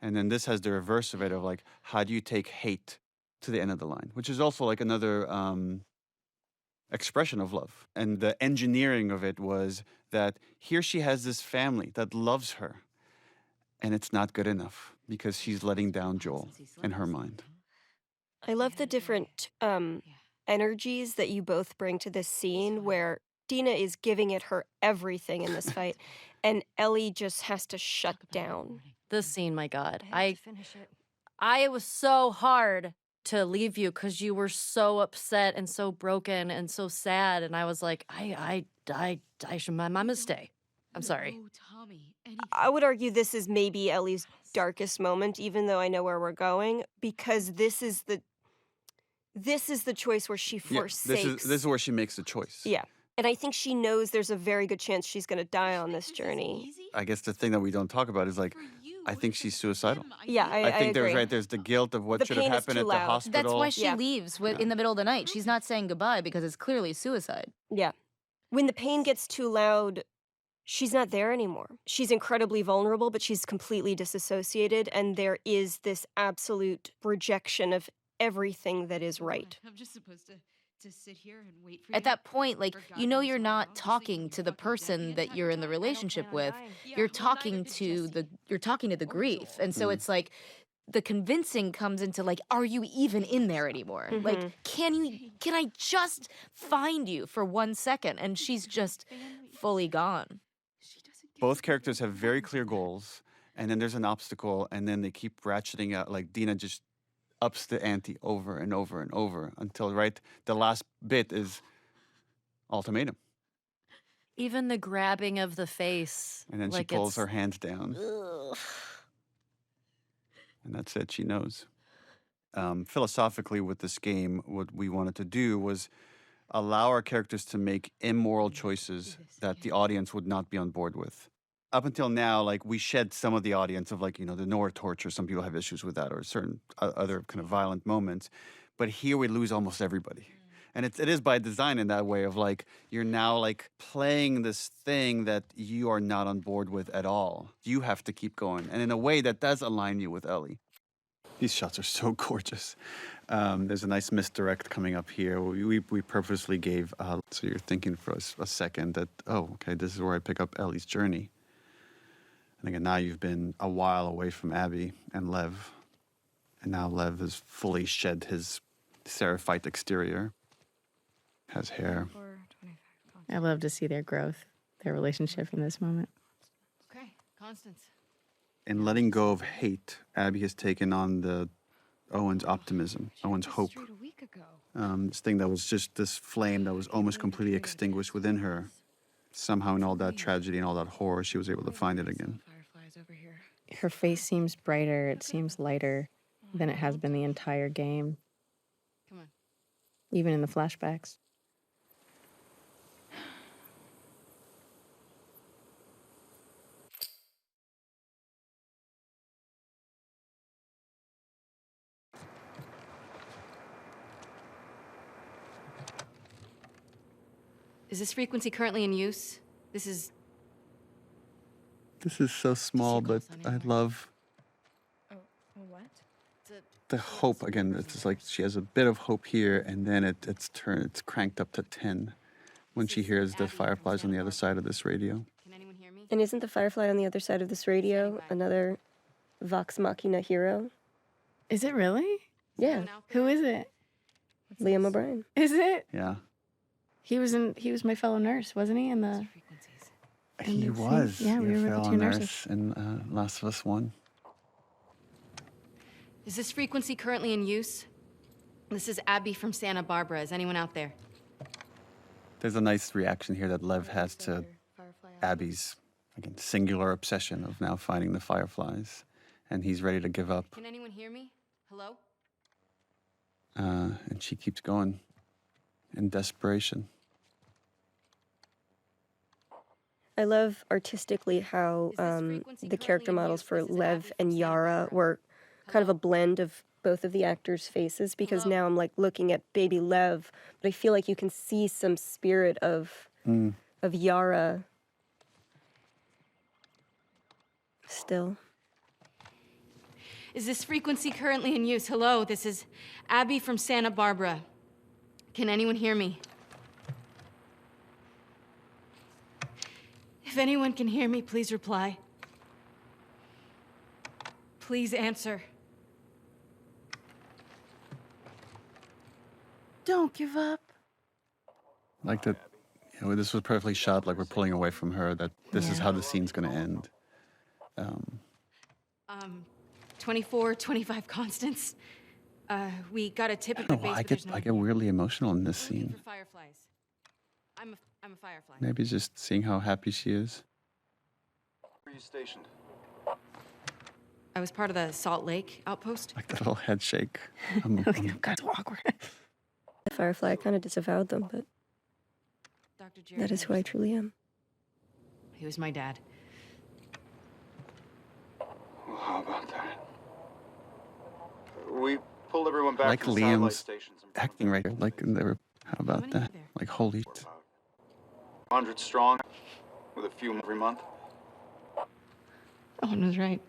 And then this has the reverse of it, of like, how do you take hate to the end of the line? Which is also like another expression of love. And the engineering of it was that here she has this family that loves her, and it's not good enough because she's letting down Joel in her mind. I love the different energies that you both bring to this scene where Dina is giving it her everything in this fight, and Ellie just has to shut down. This scene, my God. I was so hard to leave you because you were so upset and so broken and so sad. And I was like, I should, my mistake. I'm sorry. I would argue this is maybe Ellie's darkest moment, even though I know where we're going, because this is the choice where she forsakes. This is where she makes the choice. Yeah. And I think she knows there's a very good chance she's going to die on this journey. I guess the thing that we don't talk about is like, I think she's suicidal. Yeah, I think agree. there's the guilt of what The should have pain is happened too at the loud. hospital. That's why she leaves in the middle of the night. She's not saying goodbye because it's clearly suicide. Yeah. When the pain gets too loud, she's not there anymore. She's incredibly vulnerable, but she's completely disassociated, and there is this absolute rejection of everything that is right. I'm just supposed to sit here and wait for you. At that point, like, you know, you're not talking to the person that you're in the relationship with. You're talking to the grief. And so it's like the convincing comes into like, are you even in there anymore? Like, can I just find you for 1 second? And she's just fully gone. Both characters have very clear goals, and then there's an obstacle, and then they keep ratcheting out. Like Dina just ups the ante over and over and over until the last bit is ultimatum. Even the grabbing of the face. And then she pulls her hands down. Ugh. And that's it, she knows. Philosophically with this game, what we wanted to do was allow our characters to make immoral choices that the audience would not be on board with. Up until now, like, we shed some of the audience of, like, you know, the Nora torture. Some people have issues with that, or certain other kind of violent moments. But here we lose almost everybody. And it is by design in that way of, like, you're now, like, playing this thing that you are not on board with at all. You have to keep going. And in a way that does align you with Ellie. These shots are so gorgeous. There's a nice misdirect coming up here. We purposely gave, so you're thinking for a second that, oh, okay, this is where I pick up Ellie's journey. And again, now you've been a while away from Abby and Lev. And now Lev has fully shed his seraphite exterior. Has hair. I love to see their growth, their relationship in this moment. Okay, Constance. In letting go of hate, Abby has taken on Owen's optimism, Owen's hope. This thing that was just this flame that was almost completely extinguished within her. Somehow in all that tragedy and all that horror, she was able to find it again. Her face seems brighter, it seems lighter than it has been the entire game. Come on. Even in the flashbacks. Is this frequency currently in use? This is so small, but I love what? the hope. Again, it's just like she has a bit of hope here, and then it's cranked up to 10 when she hears the fireflies on the other side of this radio. And isn't the firefly on the other side of this radio another Vox Machina hero? Is it really? Yeah. Who is it? Liam O'Brien. Is it? Yeah. He was my fellow nurse, wasn't he? In the He in the was. scene? Yeah, we your were with the fellow two nurse nurses. in Last of Us 1. Is this frequency currently in use? This is Abby from Santa Barbara. Is anyone out there? There's a nice reaction here that Lev has to Abby's again, singular obsession of now finding the fireflies, and he's ready to give up. Can anyone hear me? Hello? And she keeps going in desperation. I love artistically how the character models for Lev and Yara were kind of a blend of both of the actors' faces, because now I'm like looking at baby Lev, but I feel like you can see some spirit of Yara still. Is this frequency currently in use? Hello, this is Abby from Santa Barbara. Can anyone hear me? If anyone can hear me, please reply. Please answer. Don't give up. Like that, you know, this was perfectly shot, like we're pulling away from her, that this is how the scene's going to end. 24, 25 constants. We got a tip at I the don't know why base. I get weirdly emotional in this scene. For fireflies. I'm a firefly. Maybe just seeing how happy she is. Where are you stationed? I was part of the Salt Lake outpost. Like that little head shake. That's awkward. The Firefly, I kind of disavowed them, but that is who I truly am. He was my dad. Well, how about that? We pulled everyone back Like from satellite Liam's stations. acting right here. Like they were, how about that? Like holy. 100 strong, with a few every month. Owen was right.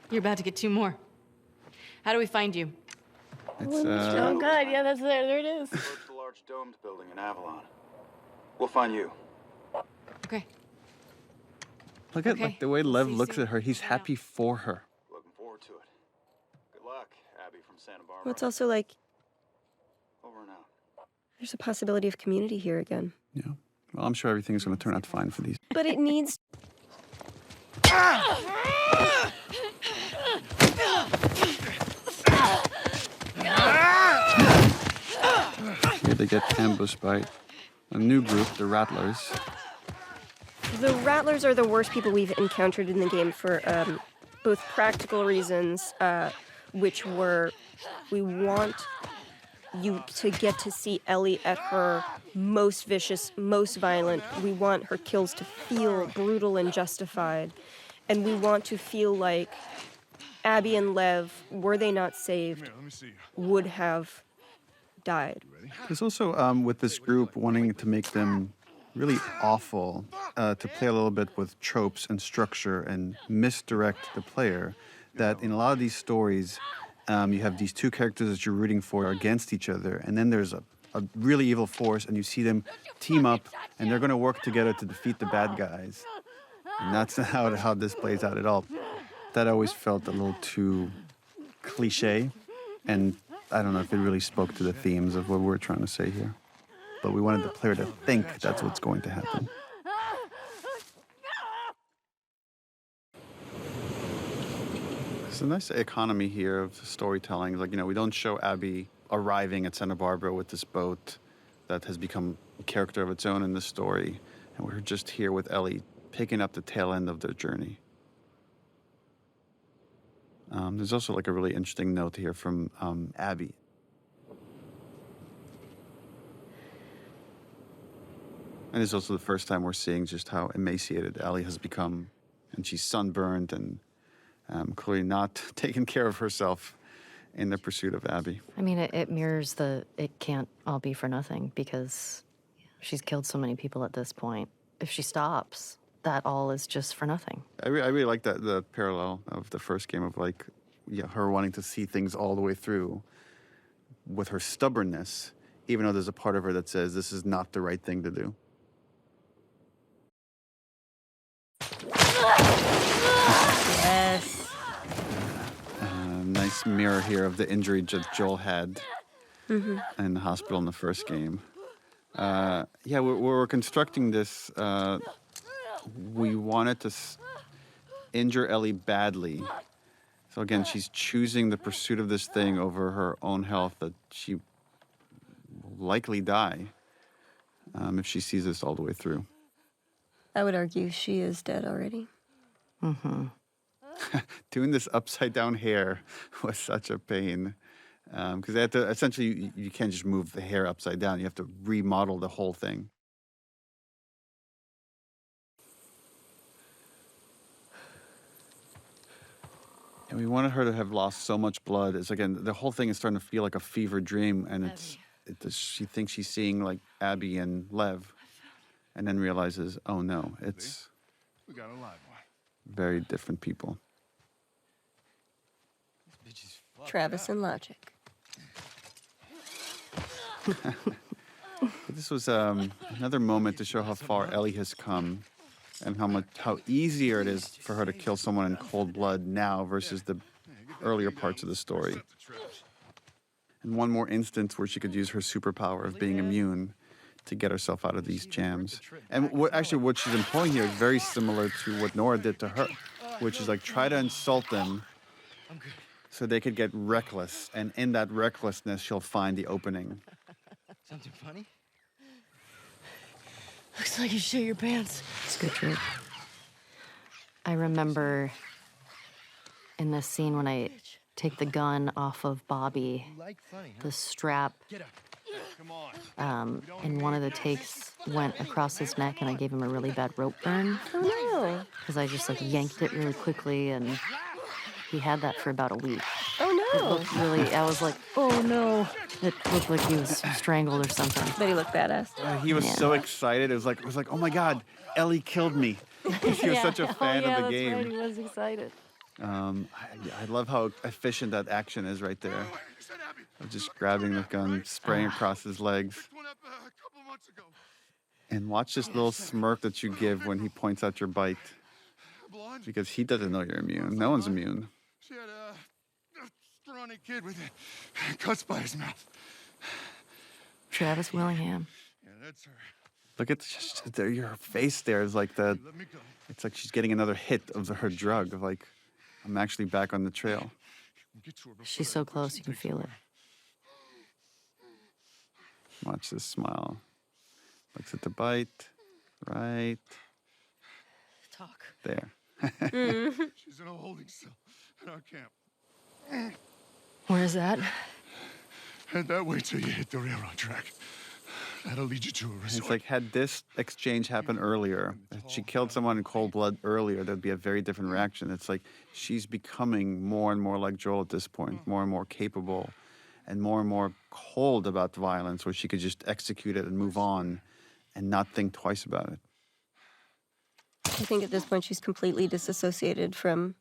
You're about to get 2 more. How do we find you? It's Oh God, yeah, that's there. There it is. Approach the large domed building in Avalon. We'll find you. Okay. Look at like the way Lev looks at her. He's happy for her. Looking forward to it. Good luck, Abby from Santa Barbara. Well, it's also like Over and out. there's a possibility of community here again. Yeah. Well, I'm sure everything's going to turn out fine for these. But it needs. Here they get ambushed by a new group, the Rattlers. The Rattlers are the worst people we've encountered in the game for both practical reasons, which were we want you to get to see Ellie at her most vicious, most violent. We want her kills to feel brutal and justified. And we want to feel like Abby and Lev, were they not saved, would have died. There's also, with this group, wanting to make them really awful, to play a little bit with tropes and structure and misdirect the player, that in a lot of these stories, you have these two characters that you're rooting for against each other, and then there's a really evil force, and you see them team up, and they're going to work together to defeat the bad guys. And that's not how this plays out at all. That always felt a little too cliche, and I don't know if it really spoke to the themes of what we're trying to say here. But we wanted the player to think that's what's going to happen. There's a nice economy here of storytelling. Like, you know, we don't show Abby arriving at Santa Barbara with this boat that has become a character of its own in the story. And we're just here with Ellie picking up the tail end of their journey. There's also like a really interesting note here from Abby. And it's also the first time we're seeing just how emaciated Ellie has become. And she's sunburned and clearly not taking care of herself in the pursuit of Abby. I mean, it mirrors it can't all be for nothing, because she's killed so many people at this point. If she stops, that all is just for nothing. I really like that, the parallel of the first game of like, yeah, her wanting to see things all the way through with her stubbornness, even though there's a part of her that says this is not the right thing to do. Yes. Nice nice mirror here of the injury that Joel had Mm-hmm. in the hospital in the first game. Yeah, we're constructing this. We wanted to injure Ellie badly. So again, she's choosing the pursuit of this thing over her own health, that she will likely die if she sees this all the way through. I would argue she is dead already. Mm-hmm. Doing this upside down hair was such a pain. Because they have to, essentially, you can't just move the hair upside down. You have to remodel the whole thing. And we wanted her to have lost so much blood. It's again, the whole thing is starting to feel like a fever dream, and she thinks she's seeing like Abby and Lev, and then realizes, oh no, it's We got a live one. very different people. Travis and Logic. But this was another moment to show how far Ellie has come, and how easier it is for her to kill someone in cold blood now versus the earlier parts of the story. And one more instance where she could use her superpower of being immune to get herself out of these jams. And what she's employing here is very similar to what Nora did to her, which is like try to insult them so they could get reckless, and in that recklessness she'll find the opening. Something funny? Looks like you shit your pants. It's a good trick. I remember in this scene when I take the gun off of Bobby, the strap in one of the takes went across his neck, and I gave him a really bad rope burn. Oh no! Because I just like yanked it really quickly, and he had that for about a week. Oh It no! looked really, I was like, oh no. It looked like he was strangled or something. But he looked badass. He was so excited. It was like, oh my God, Ellie killed me. He was such a fan of the game. Right. He was excited. I love how efficient that action is right there. Of just grabbing the gun, spraying across his legs. And watch this little smirk that you give when he points out your bite. Because he doesn't know you're immune. No one's immune. She had a scrawny kid with cuts by his mouth. Travis Willingham. Yeah, that's her. Look at your face there is like the, it's like she's getting another hit of her drug. Of like, I'm actually back on the trail. She's so close, you can feel it. Watch this smile. Looks at the bite. Right. Talk. There. She's in a holding cell at our camp. Where's that? Head that way till you hit the railroad track. That'll lead you to a resort. It's like, had this exchange happened earlier, if she killed someone in cold blood earlier, there'd be a very different reaction. It's like she's becoming more and more like Joel at this point, more and more capable, and more cold about violence, where she could just execute it and move on and not think twice about it. I think at this point she's completely disassociated from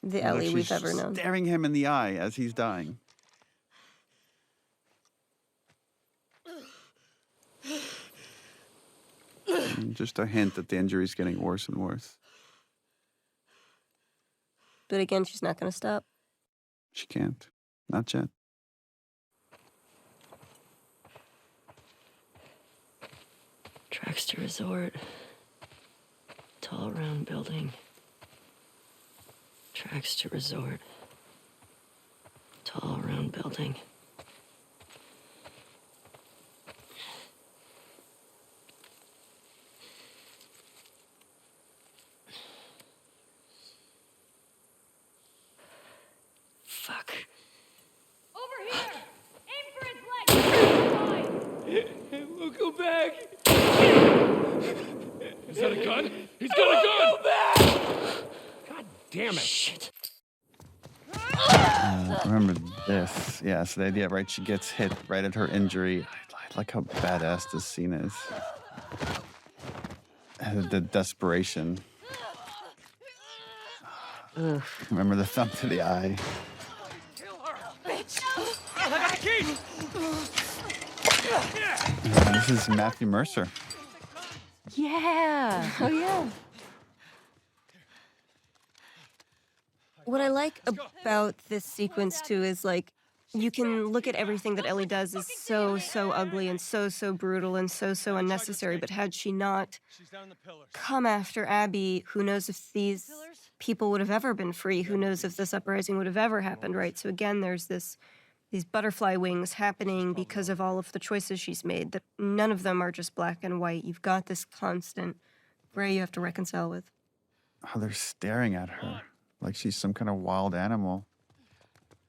the Ellie we've ever known. Staring him in the eye as he's dying. And just a hint that the injury's getting worse and worse. But again, she's not going to stop. She can't. Not yet. Tracks to resort. Tall round building. Tracks to resort. Tall round building. Fuck. Over here! Aim for his leg! We'll go back. Is that a gun? He's got a gun! Go back! God damn it. Shit. Remember this. Yeah, so the idea, right? She gets hit right at her injury. I like how badass this scene is. And the desperation. Ugh. Remember the thumb to the eye. Bitch! I got the key! This is Matthew Mercer. Yeah. Oh, yeah. What I like about this sequence too is like you can look at everything that Ellie does is so ugly and so brutal and so unnecessary, but had she not come after Abby, who knows if these people would have ever been free? Who knows if this uprising would have ever happened, right? So again, there's these butterfly wings happening because of all of the choices she's made, that none of them are just black and white. You've got this constant gray you have to reconcile with. Oh, they're staring at her like she's some kind of wild animal.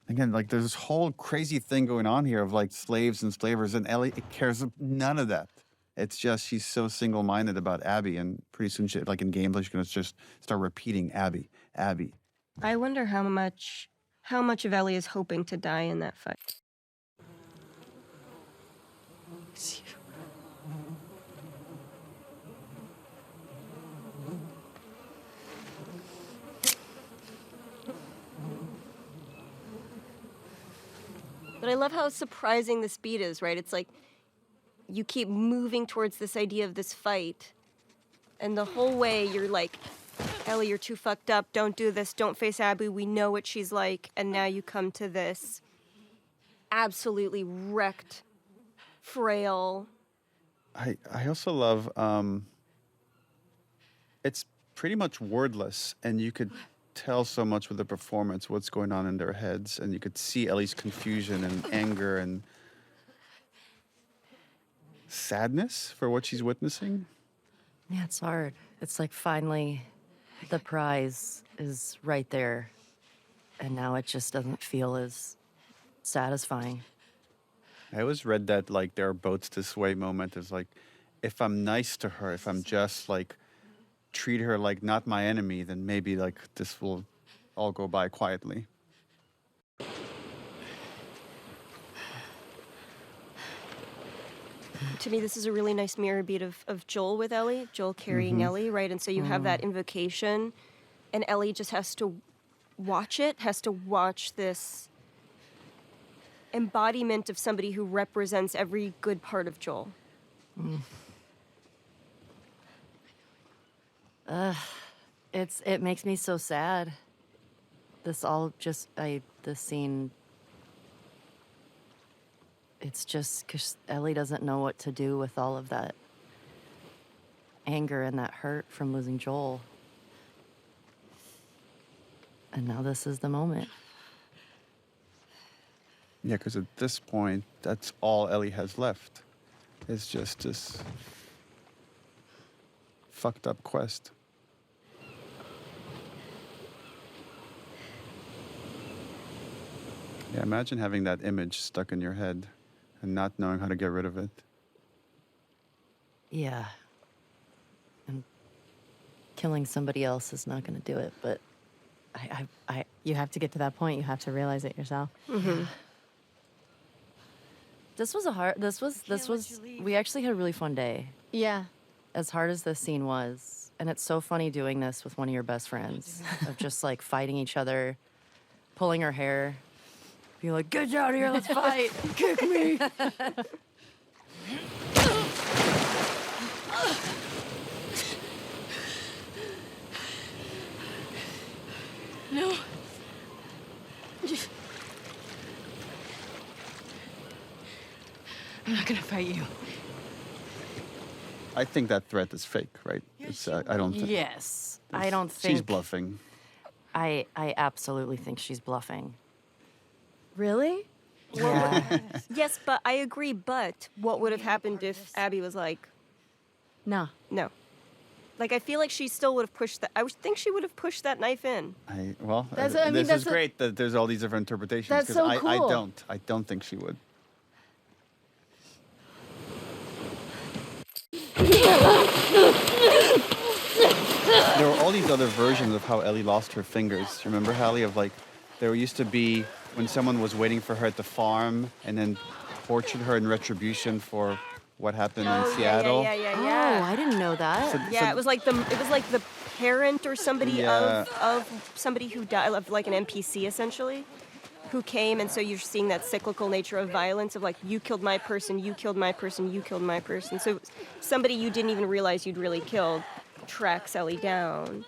Again, like there's this whole crazy thing going on here of like slaves and slavers, and Ellie cares none of that. It's just she's so single-minded about Abby, and pretty soon, like in gameplay, she's gonna just start repeating Abby, Abby. I wonder how much of Ellie is hoping to die in that fight. But I love how surprising the speed is, right? It's like you keep moving towards this idea of this fight, and the whole way you're like, Ellie, you're too fucked up, don't do this, don't face Abby, we know what she's like, and now you come to this absolutely wrecked, frail. I also love, it's pretty much wordless, and you could tell so much with the performance what's going on in their heads, and you could see Ellie's confusion and anger and sadness for what she's witnessing. Yeah, it's hard. It's like finally the prize is right there, and now it just doesn't feel as satisfying. I always read that like there are boats this way moment is like, if I'm nice to her, if I'm just like treat her like not my enemy, then maybe like this will all go by quietly. To me, this is a really nice mirror beat of Joel with Ellie, Joel carrying Ellie, right? And so you have that invocation, and Ellie just has to watch it, has to watch this embodiment of somebody who represents every good part of Joel. It makes me so sad. This scene, it's just because Ellie doesn't know what to do with all of that anger and that hurt from losing Joel. And now this is the moment. Yeah, because at this point, that's all Ellie has left. It's just this fucked up quest. Yeah, imagine having that image stuck in your head and not knowing how to get rid of it. Yeah. And killing somebody else is not going to do it, but You have to get to that point. You have to realize it yourself. We actually had a really fun day. Yeah. As hard as this scene was, and it's so funny doing this with one of your best friends, of just like fighting each other, pulling her hair, being like, get out of here, let's fight, kick me. No. I'm not gonna fight you. I think that threat is fake, right? It's, I don't think. Yes. I don't think. She's bluffing. I absolutely think she's bluffing. Really? Yeah. Yes, but I agree, but what would have happened if Abby was like, no. No. Like, I feel like she still would have pushed that. I would think she would have pushed that knife in. This is great that there's all these different interpretations. That's so cool. I don't think she would. There were all these other versions of how Ellie lost her fingers. Remember, Hallie, of like, there used to be when someone was waiting for her at the farm and then tortured her in retribution for what happened in Seattle. Yeah. Oh, I didn't know that. It was like the parent or somebody of somebody who died, of like an NPC essentially, who came, and so you're seeing that cyclical nature of violence of like, you killed my person, you killed my person, you killed my person. So somebody you didn't even realize you'd really killed tracks Ellie down.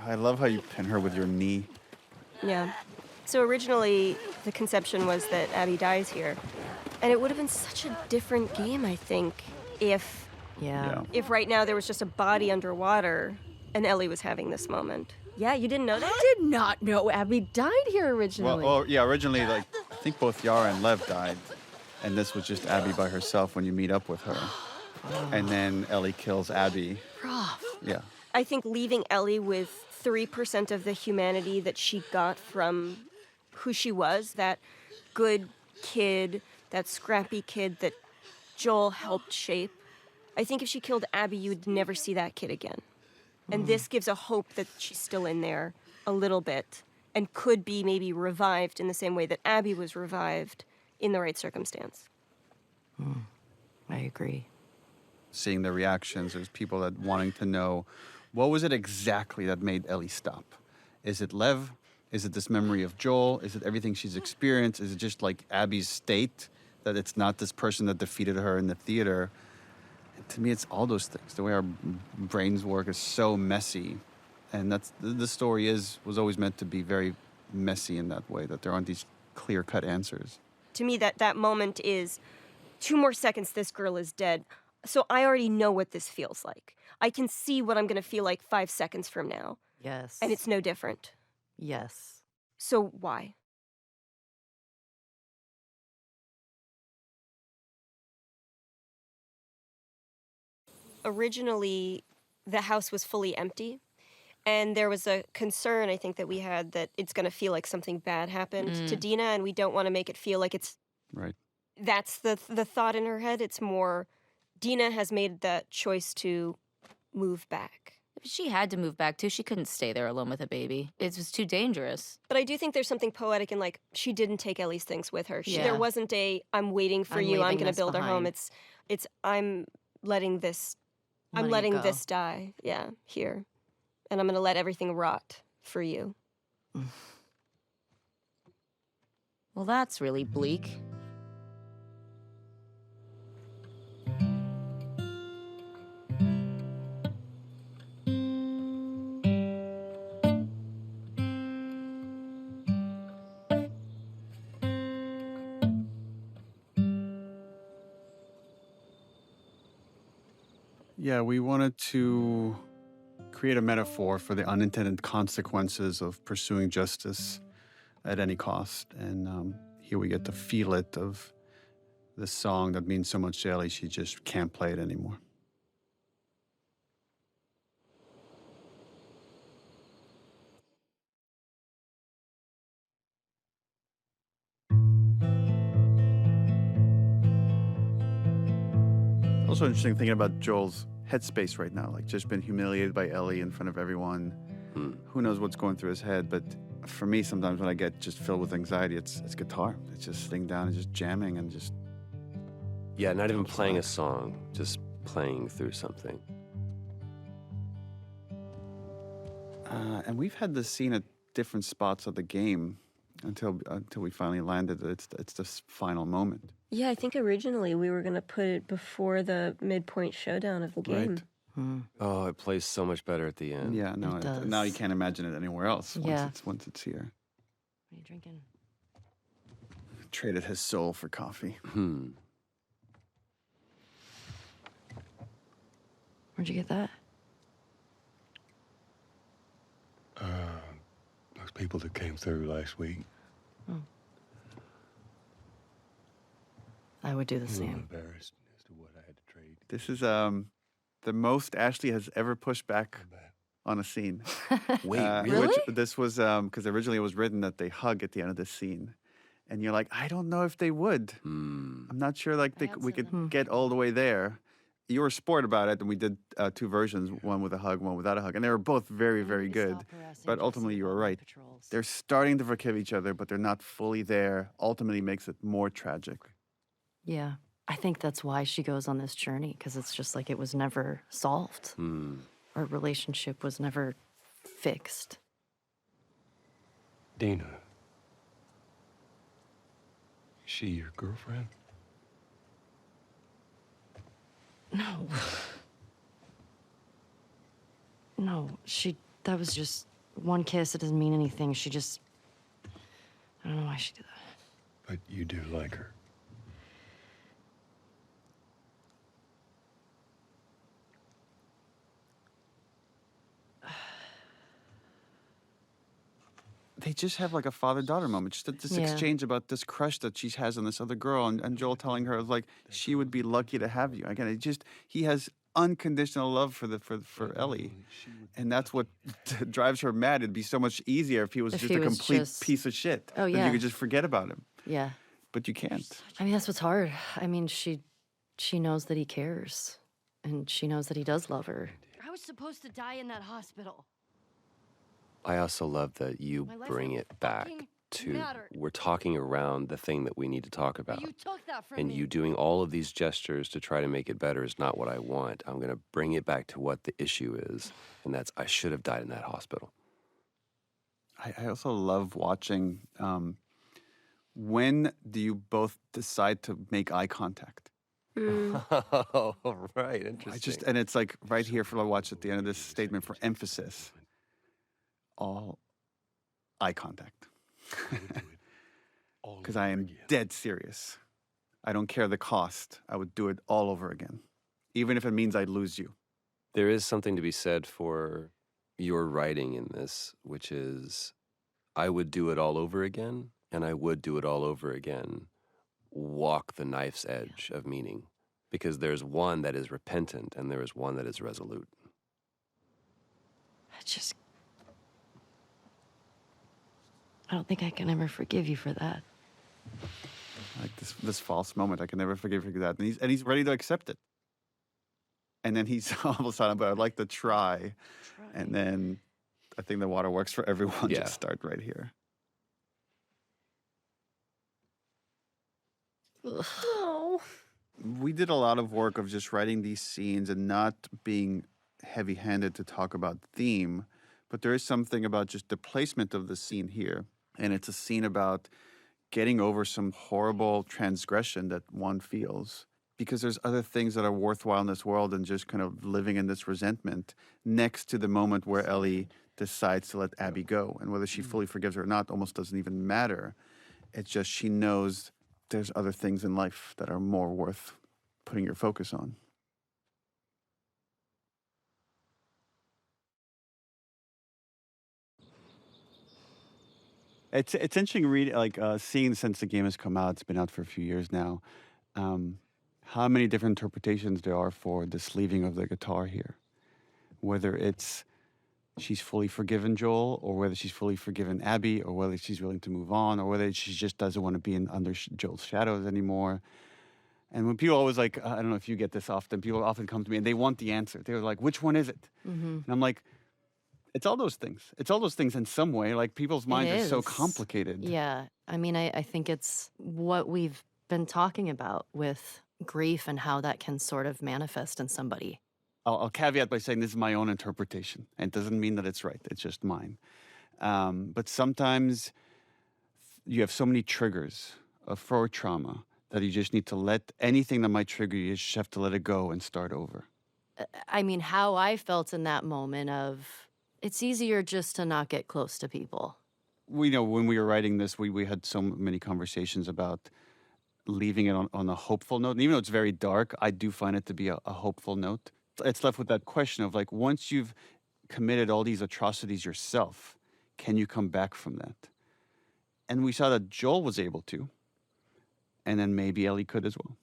I love how you pin her with your knee. Yeah. So originally, the conception was that Abby dies here. And it would have been such a different game, I think, if if right now there was just a body underwater and Ellie was having this moment. Yeah, you didn't know that? I did not know Abby died here originally. Well, yeah, originally, like, I think both Yara and Lev died. And this was just Abby by herself when you meet up with her. And then Ellie kills Abby. Rough. Yeah. I think leaving Ellie with 3% of the humanity that she got from who she was, that good kid, that scrappy kid that Joel helped shape. I think if she killed Abby, you would never see that kid again. And this gives a hope that she's still in there a little bit and could be maybe revived in the same way that Abby was revived in the right circumstance. I agree. Seeing the reactions, there's people that wanting to know, what was it exactly that made Ellie stop? Is it Lev? Is it this memory of Joel? Is it everything she's experienced? Is it just like Abby's state, that it's not this person that defeated her in the theater? And to me, it's all those things. The way our brains work is so messy. And that's the story was always meant to be very messy in that way, that there aren't these clear-cut answers. To me, that moment is 2 more seconds, this girl is dead. So I already know what this feels like. I can see what I'm going to feel like 5 seconds from now. Yes. And it's no different. Yes. So why? Originally, the house was fully empty. And there was a concern, I think, that we had that it's going to feel like something bad happened to Dina, and we don't want to make it feel like it's... Right. That's the thought in her head. It's more, Dina has made that choice to move back. She had to move back, too. She couldn't stay there alone with a baby. It was too dangerous. But I do think there's something poetic in, like, she didn't take Ellie's things with her. Yeah. There wasn't a, I'm waiting for you, I'm going to build her home. behind. It's I'm letting this, I'm Letting it letting go. this die, yeah, here. And I'm going to let everything rot for you. Well, that's really bleak. Yeah, we wanted to create a metaphor for the unintended consequences of pursuing justice at any cost. And here we get to feel it of this song that means so much to Ellie, she just can't play it anymore. Also interesting thinking about Joel's headspace right now, like just been humiliated by Ellie in front of everyone. Who knows what's going through his head, but for me, sometimes when I get just filled with anxiety, it's guitar. It's just sitting down and just jamming and just... Yeah, not even playing a song, just playing through something. And we've had this scene at different spots of the game until we finally landed. It's this final moment. Yeah, I think originally we were going to put it before the midpoint showdown of the game. Right. Oh, it plays so much better at the end. Yeah, no, now you can't imagine it anywhere else Yeah. once it's here. What are you drinking? Traded his soul for coffee. Where'd you get that? Those people that came through last week. I would do the same. Embarrassed as to what I had to trade. This is the most Ashley has ever pushed back on a scene. Wait, really? Which, this was because originally it was written that they hug at the end of the scene. And you're like, I don't know if they would. I'm not sure like we could get all the way there. You were a sport about it, and we did 2 versions, one with a hug, one without a hug. And they were both very, very good. But ultimately, you were right. They're starting to forgive each other, but they're not fully there. Ultimately makes it more tragic. Yeah. I think that's why she goes on this journey, because it's just like it was never solved. Our relationship was never fixed. Dina. Is she your girlfriend? No. No, that was just one kiss. It doesn't mean anything. She just I don't know why she did that. But you do like her. They just have like a father-daughter moment. Just this exchange about this crush that she has on this other girl, and Joel telling her like she would be lucky to have you. Again, he has unconditional love for Ellie, and that's what drives her mad. It'd be so much easier if he was just a complete piece of shit. Oh yeah, then you could just forget about him. Yeah, but you can't. I mean, that's what's hard. I mean, she knows that he cares, and she knows that he does love her. I was supposed to die in that hospital. I also love that you bring it back to we're talking around the thing that we need to talk about. You took that from and me. you doing all of these gestures to try to make it better is not what I want. I'm going to bring it back to what the issue is, and that's I should have died in that hospital. I also love watching when do you both decide to make eye contact? Oh, right. Interesting. And it's like right here for I watch at the end of this statement for emphasis. All eye contact. Because I am dead serious. I don't care the cost. I would do it all over again. Even if it means I'd lose you. There is something to be said for your writing in this, which is I would do it all over again, and I would do it all over again. Walk the knife's edge of meaning. Because there's one that is repentant, and there is one that is resolute. I don't think I can ever forgive you for that. Like this false moment, I can never forgive you for that. And he's ready to accept it. And then he's all of a sudden, but I'd like to try. And then I think the water works for everyone. Just start right here. Oh. We did a lot of work of just writing these scenes and not being heavy-handed to talk about theme. But there is something about just the placement of the scene here. And it's a scene about getting over some horrible transgression that one feels. Because there's other things that are worthwhile in this world than just kind of living in this resentment next to the moment where Ellie decides to let Abby go. And whether she fully forgives her or not almost doesn't even matter. It's just she knows there's other things in life that are more worth putting your focus on. It's interesting seeing since the game has come out. It's been out for a few years now. How many different interpretations there are for this leaving of the guitar here. Whether it's she's fully forgiven Joel, or whether she's fully forgiven Abby, or whether she's willing to move on, or whether she just doesn't want to be under Joel's shadows anymore. And when people always I don't know if you get this often, people often come to me and they want the answer. They're like, which one is it? Mm-hmm. And I'm like, it's all those things. It's all those things in some way. Like people's minds are so complicated. Yeah. I mean, I think it's what we've been talking about with grief and how that can sort of manifest in somebody. I'll caveat by saying this is my own interpretation. And it doesn't mean that it's right. It's just mine. But sometimes you have so many triggers for trauma that you just need to let anything that might trigger you, you just have to let it go and start over. I mean, how I felt in that moment of it's easier just to not get close to people. We know when we were writing this, we had so many conversations about leaving it on a hopeful note. And even though it's very dark, I do find it to be a hopeful note. It's left with that question of once you've committed all these atrocities yourself, can you come back from that? And we saw that Joel was able to, and then maybe Ellie could as well.